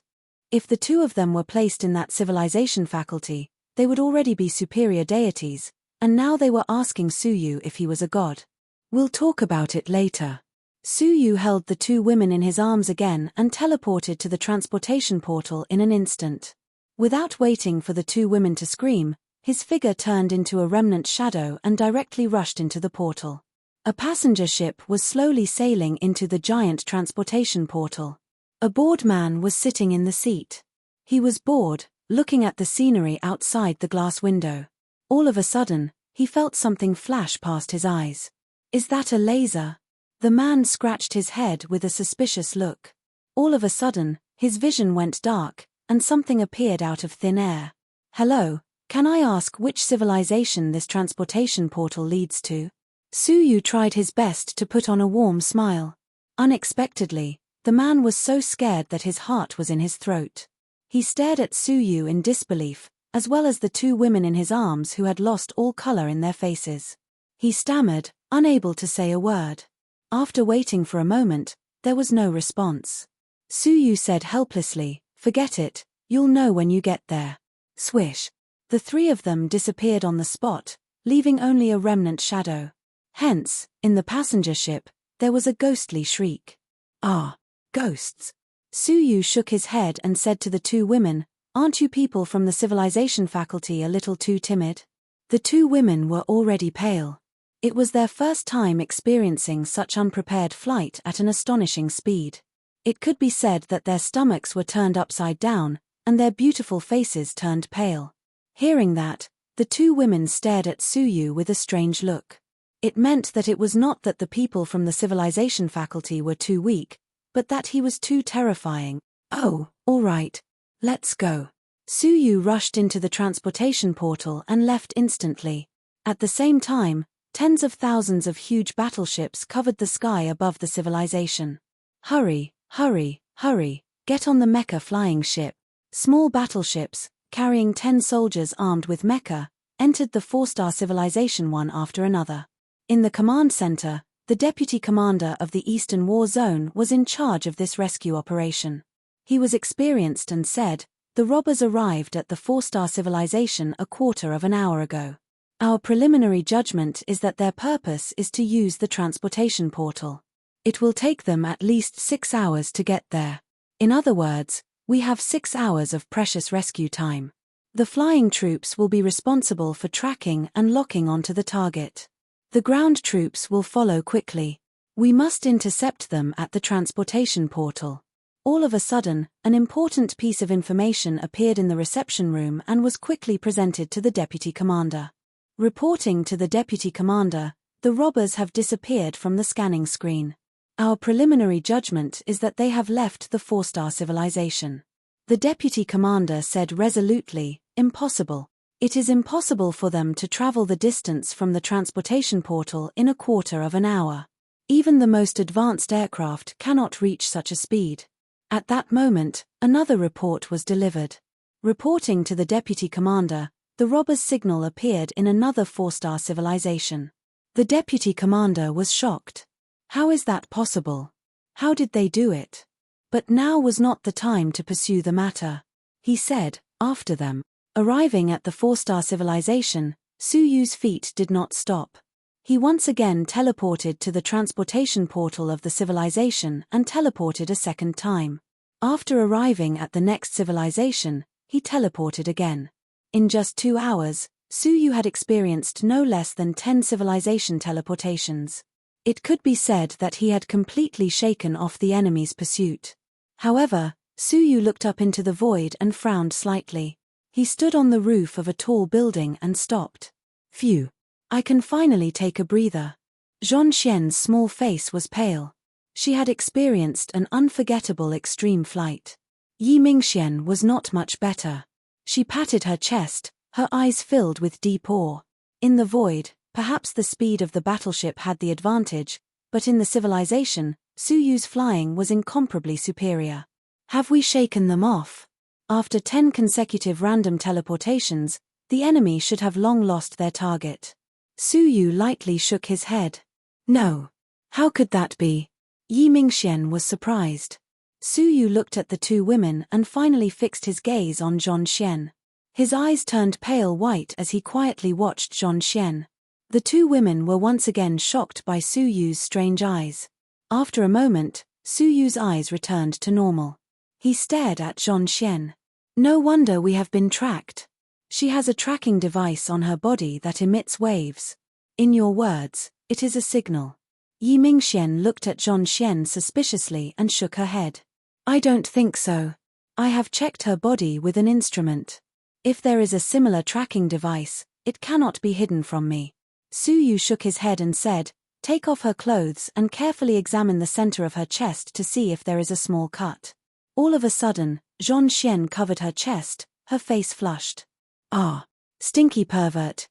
If the two of them were placed in that civilization faculty, they would already be superior deities, and now they were asking Su Yu if he was a god. "We'll talk about it later." Su Yu held the two women in his arms again and teleported to the transportation portal in an instant. Without waiting for the two women to scream, his figure turned into a remnant shadow and directly rushed into the portal. A passenger ship was slowly sailing into the giant transportation portal. A bored man was sitting in the seat. He was bored, looking at the scenery outside the glass window. All of a sudden, he felt something flash past his eyes. "Is that a laser?" The man scratched his head with a suspicious look. All of a sudden, his vision went dark, and something appeared out of thin air. "Hello, can I ask which civilization this transportation portal leads to?" Suyu tried his best to put on a warm smile. Unexpectedly, the man was so scared that his heart was in his throat. He stared at Suyu in disbelief, as well as the two women in his arms who had lost all color in their faces. He stammered, unable to say a word. After waiting for a moment, there was no response. Suyu said helplessly, "Forget it, you'll know when you get there." Swish. The three of them disappeared on the spot, leaving only a remnant shadow. Hence, in the passenger ship, there was a ghostly shriek. "Ah, ghosts." Suyu shook his head and said to the two women, "Aren't you people from the civilization faculty a little too timid?" The two women were already pale. It was their first time experiencing such unprepared flight at an astonishing speed. It could be said that their stomachs were turned upside down, and their beautiful faces turned pale. Hearing that, the two women stared at Suyu with a strange look. It meant that it was not that the people from the civilization faculty were too weak, but that he was too terrifying. "Oh, all right. Let's go." Suyu rushed into the transportation portal and left instantly. At the same time, tens of thousands of huge battleships covered the sky above the civilization. "Hurry, hurry, hurry, get on the mecha flying ship." Small battleships, carrying 10 soldiers armed with mecha, entered the 4-star civilization one after another. In the command center, the deputy commander of the Eastern War Zone was in charge of this rescue operation. He was experienced and said, "The robbers arrived at the 4-star civilization a quarter of an hour ago. Our preliminary judgment is that their purpose is to use the transportation portal. It will take them at least 6 hours to get there. In other words, we have 6 hours of precious rescue time. The flying troops will be responsible for tracking and locking onto the target. The ground troops will follow quickly. We must intercept them at the transportation portal." All of a sudden, an important piece of information appeared in the reception room and was quickly presented to the deputy commander. Reporting to the deputy commander, "The robbers have disappeared from the scanning screen. Our preliminary judgment is that they have left the 4-star civilization." The deputy commander said resolutely, "Impossible. It is impossible for them to travel the distance from the transportation portal in a quarter of an hour. Even the most advanced aircraft cannot reach such a speed." At that moment, another report was delivered. Reporting to the deputy commander, the robbers' signal appeared in another 4-star civilization. The deputy commander was shocked. How is that possible? How did they do it? But now was not the time to pursue the matter. He said, "After them." Arriving at the 4-star civilization, Suyu's feet did not stop. He once again teleported to the transportation portal of the civilization and teleported a second time. After arriving at the next civilization, he teleported again. In just 2 hours, Suyu had experienced no less than 10 civilization teleportations. It could be said that he had completely shaken off the enemy's pursuit. However, Suyu looked up into the void and frowned slightly. He stood on the roof of a tall building and stopped. "Phew. I can finally take a breather." Zhonxian's small face was pale. She had experienced an unforgettable extreme flight. Yi Mingxian was not much better. She patted her chest, her eyes filled with deep awe. In the void, perhaps the speed of the battleship had the advantage, but in the civilization, Suyu's flying was incomparably superior. "Have we shaken them off?" After 10 consecutive random teleportations, the enemy should have long lost their target. Suyu lightly shook his head. "No. How could that be?" Yi Mingxian was surprised. Suyu looked at the two women and finally fixed his gaze on Zhonxian. His eyes turned pale white as he quietly watched Zhonxian. The two women were once again shocked by Suyu's strange eyes. After a moment, Suyu's eyes returned to normal. He stared at Zhonxian. "No wonder we have been tracked. She has a tracking device on her body that emits waves. In your words, it is a signal." Yi Mingxian looked at Zhonxian suspiciously and shook her head. "I don't think so. I have checked her body with an instrument. If there is a similar tracking device, it cannot be hidden from me." Suyu shook his head and said, Take off her clothes and carefully examine the center of her chest to see if there is a small cut. All of a sudden, Zhong Xian covered her chest, her face flushed. Ah, stinky pervert,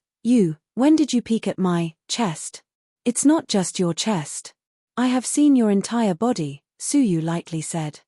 when did you peek at my chest? It's not just your chest. I have seen your entire body, Su Yu lightly said.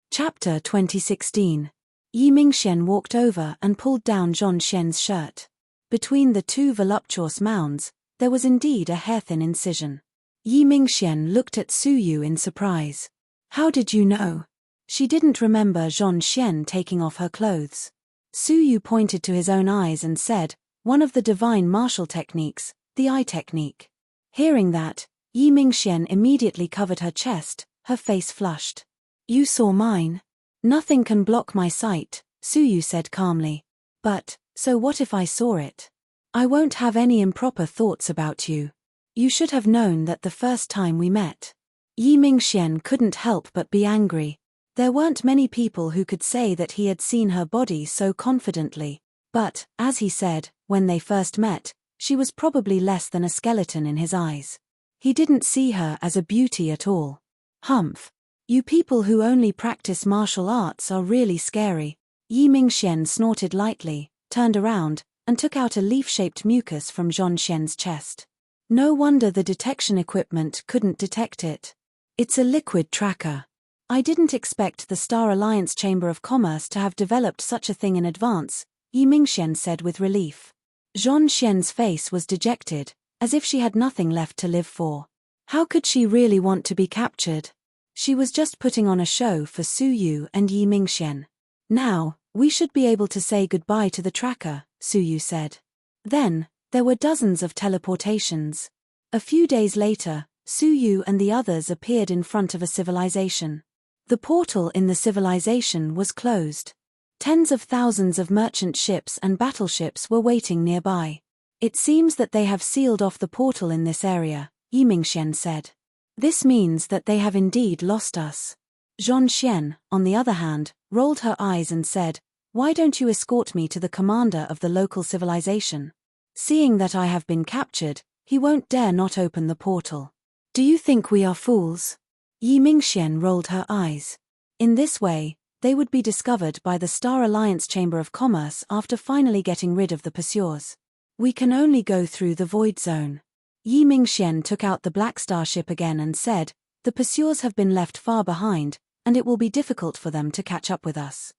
Chapter 2016. Yi Mingxian walked over and pulled down Zhong Xian's shirt. Between the two voluptuous mounds, there was indeed a hair-thin incision. Yi Mingxian looked at Su Yu in surprise. How did you know? She didn't remember Zhong Xian taking off her clothes. Su Yu pointed to his own eyes and said, one of the divine martial techniques, the eye technique. Hearing that, Yi Mingxian immediately covered her chest, her face flushed. You saw mine? Nothing can block my sight, Su Yu said calmly. But, so what if I saw it? I won't have any improper thoughts about you. You should have known that the first time we met. Yi Mingxian couldn't help but be angry. There weren't many people who could say that he had seen her body so confidently. But, as he said, when they first met, she was probably less than a skeleton in his eyes. He didn't see her as a beauty at all. Humph. You people who only practice martial arts are really scary. Yi Mingxian snorted lightly, turned around, and took out a leaf-shaped mucus from Zhong Xian's chest. No wonder the detection equipment couldn't detect it. It's a liquid tracker. I didn't expect the Star Alliance Chamber of Commerce to have developed such a thing in advance, Yi Mingxian said with relief. Zhong Xian's face was dejected, as if she had nothing left to live for. How could she really want to be captured? She was just putting on a show for Su Yu and Yi Mingxian. Now, we should be able to say goodbye to the tracker, Su Yu said. Then, there were dozens of teleportations. A few days later, Su Yu and the others appeared in front of a civilization. The portal in the civilization was closed. Tens of thousands of merchant ships and battleships were waiting nearby. It seems that they have sealed off the portal in this area, Yi Mingxian said. This means that they have indeed lost us. Zhong Xian, on the other hand, rolled her eyes and said, why don't you escort me to the commander of the local civilization? Seeing that I have been captured, he won't dare not open the portal. Do you think we are fools? Yi Mingxian rolled her eyes. In this way, they would be discovered by the Star Alliance Chamber of Commerce after finally getting rid of the pursuers. We can only go through the Void Zone. Yi Mingxian took out the Black Star ship again and said, the pursuers have been left far behind, and it will be difficult for them to catch up with us.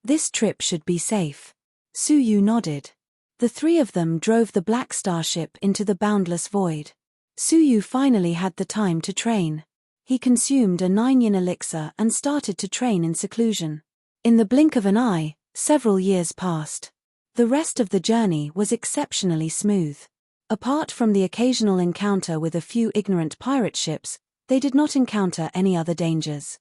This trip should be safe. Su Yu nodded. The three of them drove the Black Star ship into the boundless void. Su Yu finally had the time to train. He consumed a 9-yin elixir and started to train in seclusion. In the blink of an eye, several years passed. The rest of the journey was exceptionally smooth. Apart from the occasional encounter with a few ignorant pirate ships, they did not encounter any other dangers.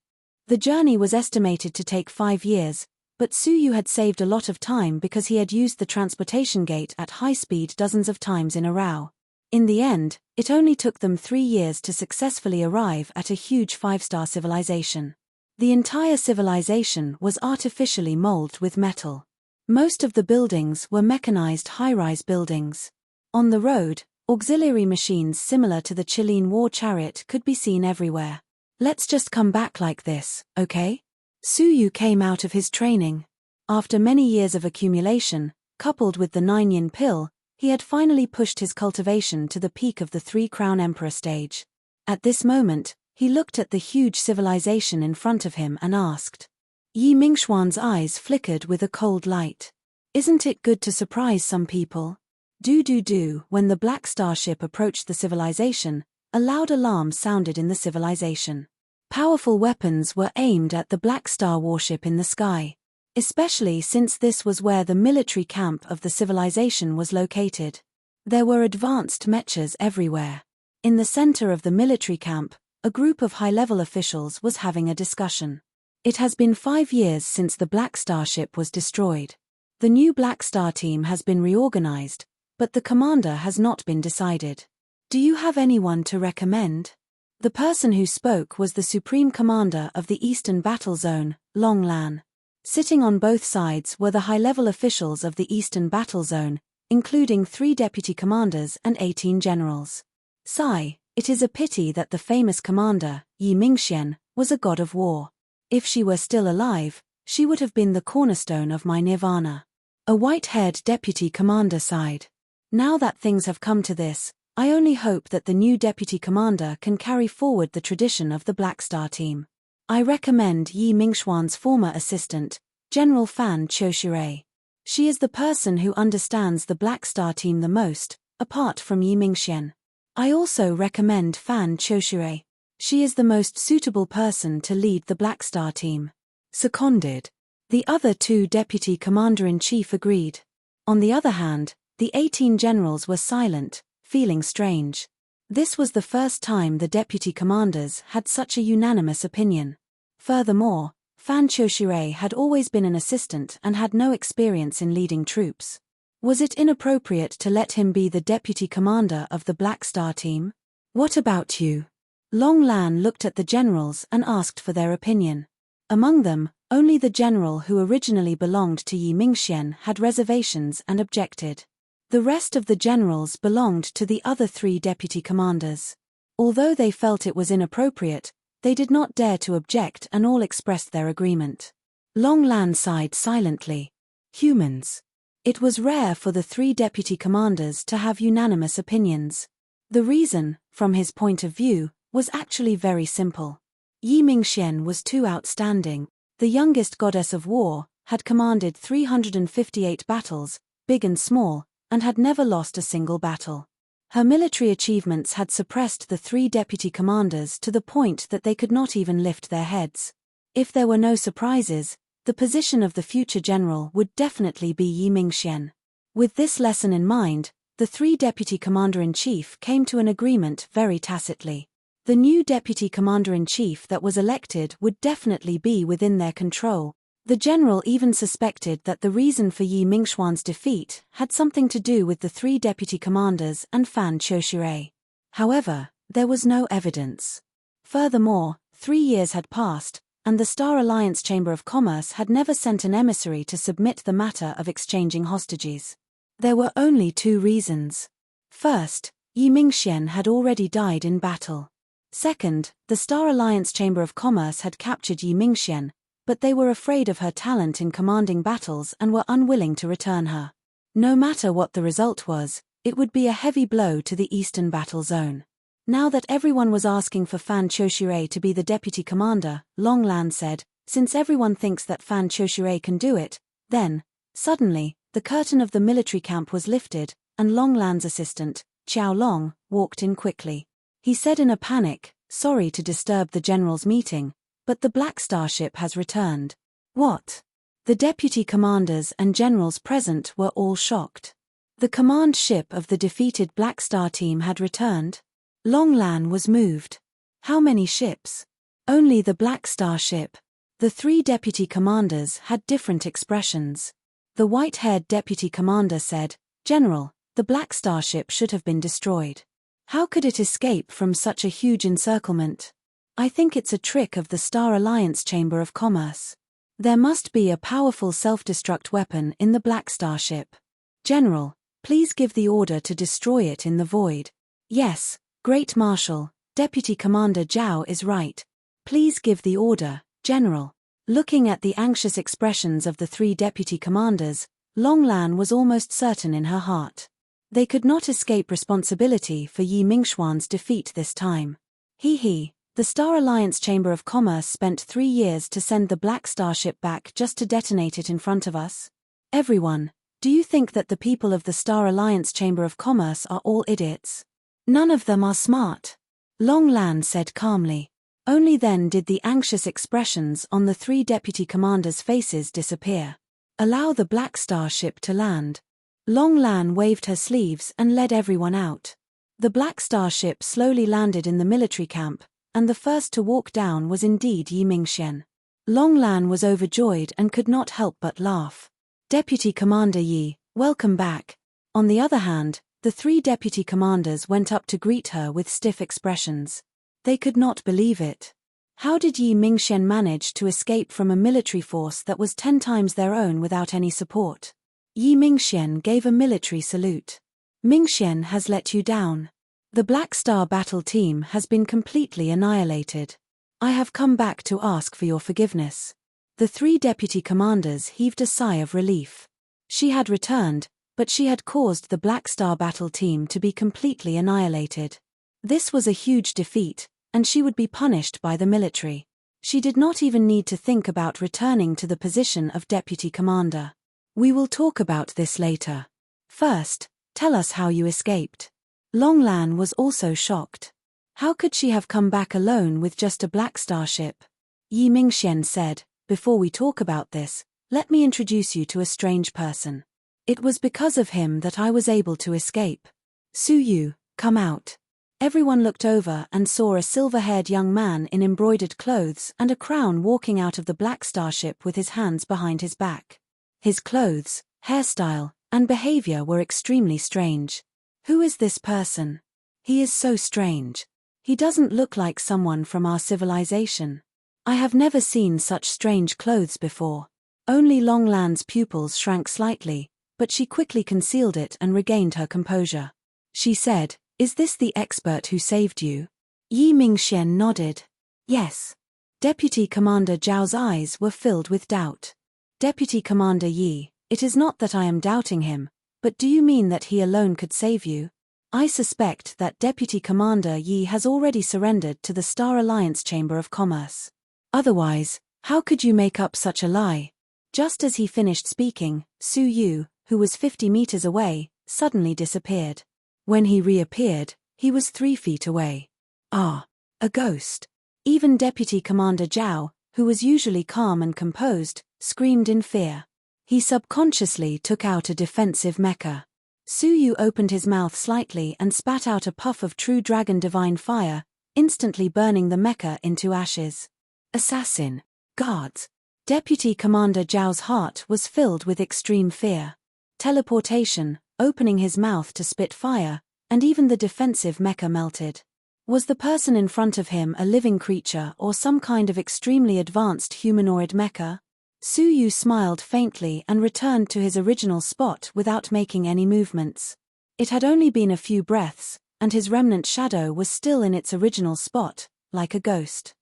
The journey was estimated to take 5 years, but Su Yu had saved a lot of time because he had used the transportation gate at high speed dozens of times in a row. In the end, it only took them 3 years to successfully arrive at a huge 5-star civilization. The entire civilization was artificially molded with metal. Most of the buildings were mechanized high-rise buildings. On the road, auxiliary machines similar to the Chilean war chariot could be seen everywhere. Let's just come back like this, okay? Su Yu came out of his training. After many years of accumulation, coupled with the 9-yin pill, he had finally pushed his cultivation to the peak of the 3-crown emperor stage. At this moment, he looked at the huge civilization in front of him and asked. Yi Mingxuan's eyes flickered with a cold light. Isn't it good to surprise some people? Do. When the Black Star ship approached the civilization, a loud alarm sounded in the civilization. Powerful weapons were aimed at the Black Star warship in the sky. Especially since this was where the military camp of the civilization was located. There were advanced mechas everywhere. In the center of the military camp, a group of high-level officials was having a discussion. It has been 5 years since the Black Star ship was destroyed. The new Black Star team has been reorganized, but the commander has not been decided. Do you have anyone to recommend? The person who spoke was the Supreme Commander of the Eastern Battle Zone, Long Lan. Sitting on both sides were the high-level officials of the Eastern Battle Zone, including 3 deputy commanders and 18 generals. Sigh, It is a pity that the famous commander, Yi Mingxian, was a god of war. If she were still alive, she would have been the cornerstone of my nirvana. A white-haired deputy commander sighed. Now that things have come to this, I only hope that the new deputy commander can carry forward the tradition of the Black Star team. I recommend Yi Mingxuan's former assistant, General Fan Qiushirei. She is the person who understands the Black Star team the most, apart from Yi Mingxian. I also recommend Fan Qiushirei. She is the most suitable person to lead the Black Star team. Seconded. The other two deputy commander-in-chief agreed. On the other hand, the 18 generals were silent, feeling strange. This was the first time the deputy commanders had such a unanimous opinion. Furthermore, Fan Qiushirei had always been an assistant and had no experience in leading troops. Was it inappropriate to let him be the deputy commander of the Black Star team? What about you? Long Lan looked at the generals and asked for their opinion. Among them, only the general who originally belonged to Yi Mingxian had reservations and objected. The rest of the generals belonged to the other three deputy commanders. Although they felt it was inappropriate, they did not dare to object and all expressed their agreement. Long Lan sighed silently. Humans. It was rare for the three deputy commanders to have unanimous opinions. The reason, from his point of view, was actually very simple. Yi Mingxian was too outstanding. The youngest goddess of war, had commanded 358 battles, big and small, and had never lost a single battle. Her military achievements had suppressed the three deputy commanders to the point that they could not even lift their heads. If there were no surprises, the position of the future general would definitely be Yi Mingxian. With this lesson in mind, the three deputy commander-in-chief came to an agreement very tacitly. The new deputy commander-in-chief that was elected would definitely be within their control. The general even suspected that the reason for Yi Mingxuan's defeat had something to do with the three deputy commanders and Fan Qiushirei. However, there was no evidence. Furthermore, 3 years had passed, and the Star Alliance Chamber of Commerce had never sent an emissary to submit the matter of exchanging hostages. There were only 2 reasons. First, Yi Mingxian had already died in battle. Second, the Star Alliance Chamber of Commerce had captured Yi Mingxian, but they were afraid of her talent in commanding battles and were unwilling to return her. No matter what the result was, it would be a heavy blow to the Eastern Battle Zone. Now that everyone was asking for Fan Qiushirei to be the deputy commander, Long Lan said, since everyone thinks that Fan Qiushirei can do it, then, suddenly, the curtain of the military camp was lifted, and Long Lan's assistant, Qiao Long, walked in quickly. He said in a panic, "Sorry to disturb the general's meeting, but the Black Star ship has returned." What? The deputy commanders and generals present were all shocked. The command ship of the defeated Black Star team had returned? Long Lan was moved. How many ships? Only the Black Star ship. The 3 deputy commanders had different expressions. The white-haired deputy commander said, "General, the Black Star ship should have been destroyed. How could it escape from such a huge encirclement? I think it's a trick of the Star Alliance Chamber of Commerce. There must be a powerful self-destruct weapon in the Black Star ship. General, please give the order to destroy it in the void." "Yes, Great Marshal, Deputy Commander Zhao is right. Please give the order, General." Looking at the anxious expressions of the 3 deputy commanders, Long Lan was almost certain in her heart. They could not escape responsibility for Yi Mingxuan's defeat this time. The Star Alliance Chamber of Commerce spent 3 years to send the Black Star ship back just to detonate it in front of us. Everyone, do you think that the people of the Star Alliance Chamber of Commerce are all idiots? None of them are smart. Long Lan said calmly. Only then did the anxious expressions on the 3 deputy commanders' faces disappear. Allow the Black Star ship to land. Long Lan waved her sleeves and led everyone out. The Black Star ship slowly landed in the military camp, and the first to walk down was indeed Yi Mingxian. Long Lan was overjoyed and could not help but laugh. "Deputy Commander Yi, welcome back." On the other hand, the 3 deputy commanders went up to greet her with stiff expressions. They could not believe it. How did Yi Mingxian manage to escape from a military force that was 10 times their own without any support? Yi Mingxian gave a military salute. "Mingxian has let you down. The Black Star battle team has been completely annihilated. I have come back to ask for your forgiveness. The 3 deputy commanders heaved a sigh of relief. She had returned, but she had caused the Black Star battle team to be completely annihilated. This was a huge defeat, and she would be punished by the military. She did not even need to think about returning to the position of deputy commander. We will talk about this later. First, tell us how you escaped. Longlan was also shocked. How could she have come back alone with just a Black Star ship? Yi Mingxian said, before we talk about this, let me introduce you to a strange person. It was because of him that I was able to escape. Su Yu, come out. Everyone looked over and saw a silver-haired young man in embroidered clothes and a crown walking out of the Black Star ship with his hands behind his back. His clothes, hairstyle, and behavior were extremely strange. Who is this person? He is so strange. He doesn't look like someone from our civilization. I have never seen such strange clothes before. Only Longlan's pupils shrank slightly, but she quickly concealed it and regained her composure. She said, "Is this the expert who saved you?" Yi Mingxian nodded. Yes. Deputy Commander Zhao's eyes were filled with doubt. Deputy Commander Yi, it is not that I am doubting him, but do you mean that he alone could save you? I suspect that Deputy Commander Yi has already surrendered to the Star Alliance Chamber of Commerce. Otherwise, how could you make up such a lie? Just as he finished speaking, Su Yu, who was 50 meters away, suddenly disappeared. When he reappeared, he was 3 feet away. Ah, a ghost. Even Deputy Commander Zhao, who was usually calm and composed, screamed in fear. He subconsciously took out a defensive mecha. Su Yu opened his mouth slightly and spat out a puff of true dragon divine fire, instantly burning the mecha into ashes. Assassin. Guards. Deputy Commander Zhao's heart was filled with extreme fear. Teleportation, opening his mouth to spit fire, and even the defensive mecha melted. Was the person in front of him a living creature or some kind of extremely advanced humanoid mecha? Su Yu smiled faintly and returned to his original spot without making any movements. It had only been a few breaths, and his remnant shadow was still in its original spot, like a ghost.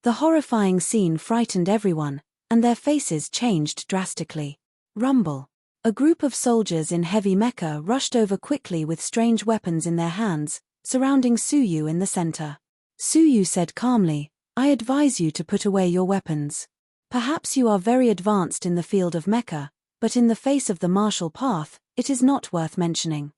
The horrifying scene frightened everyone, and their faces changed drastically. Rumble. A group of soldiers in heavy mecha rushed over quickly with strange weapons in their hands, surrounding Su Yu in the center. Su Yu said calmly, "I advise you to put away your weapons. Perhaps you are very advanced in the field of mecha, but in the face of the martial path, it is not worth mentioning."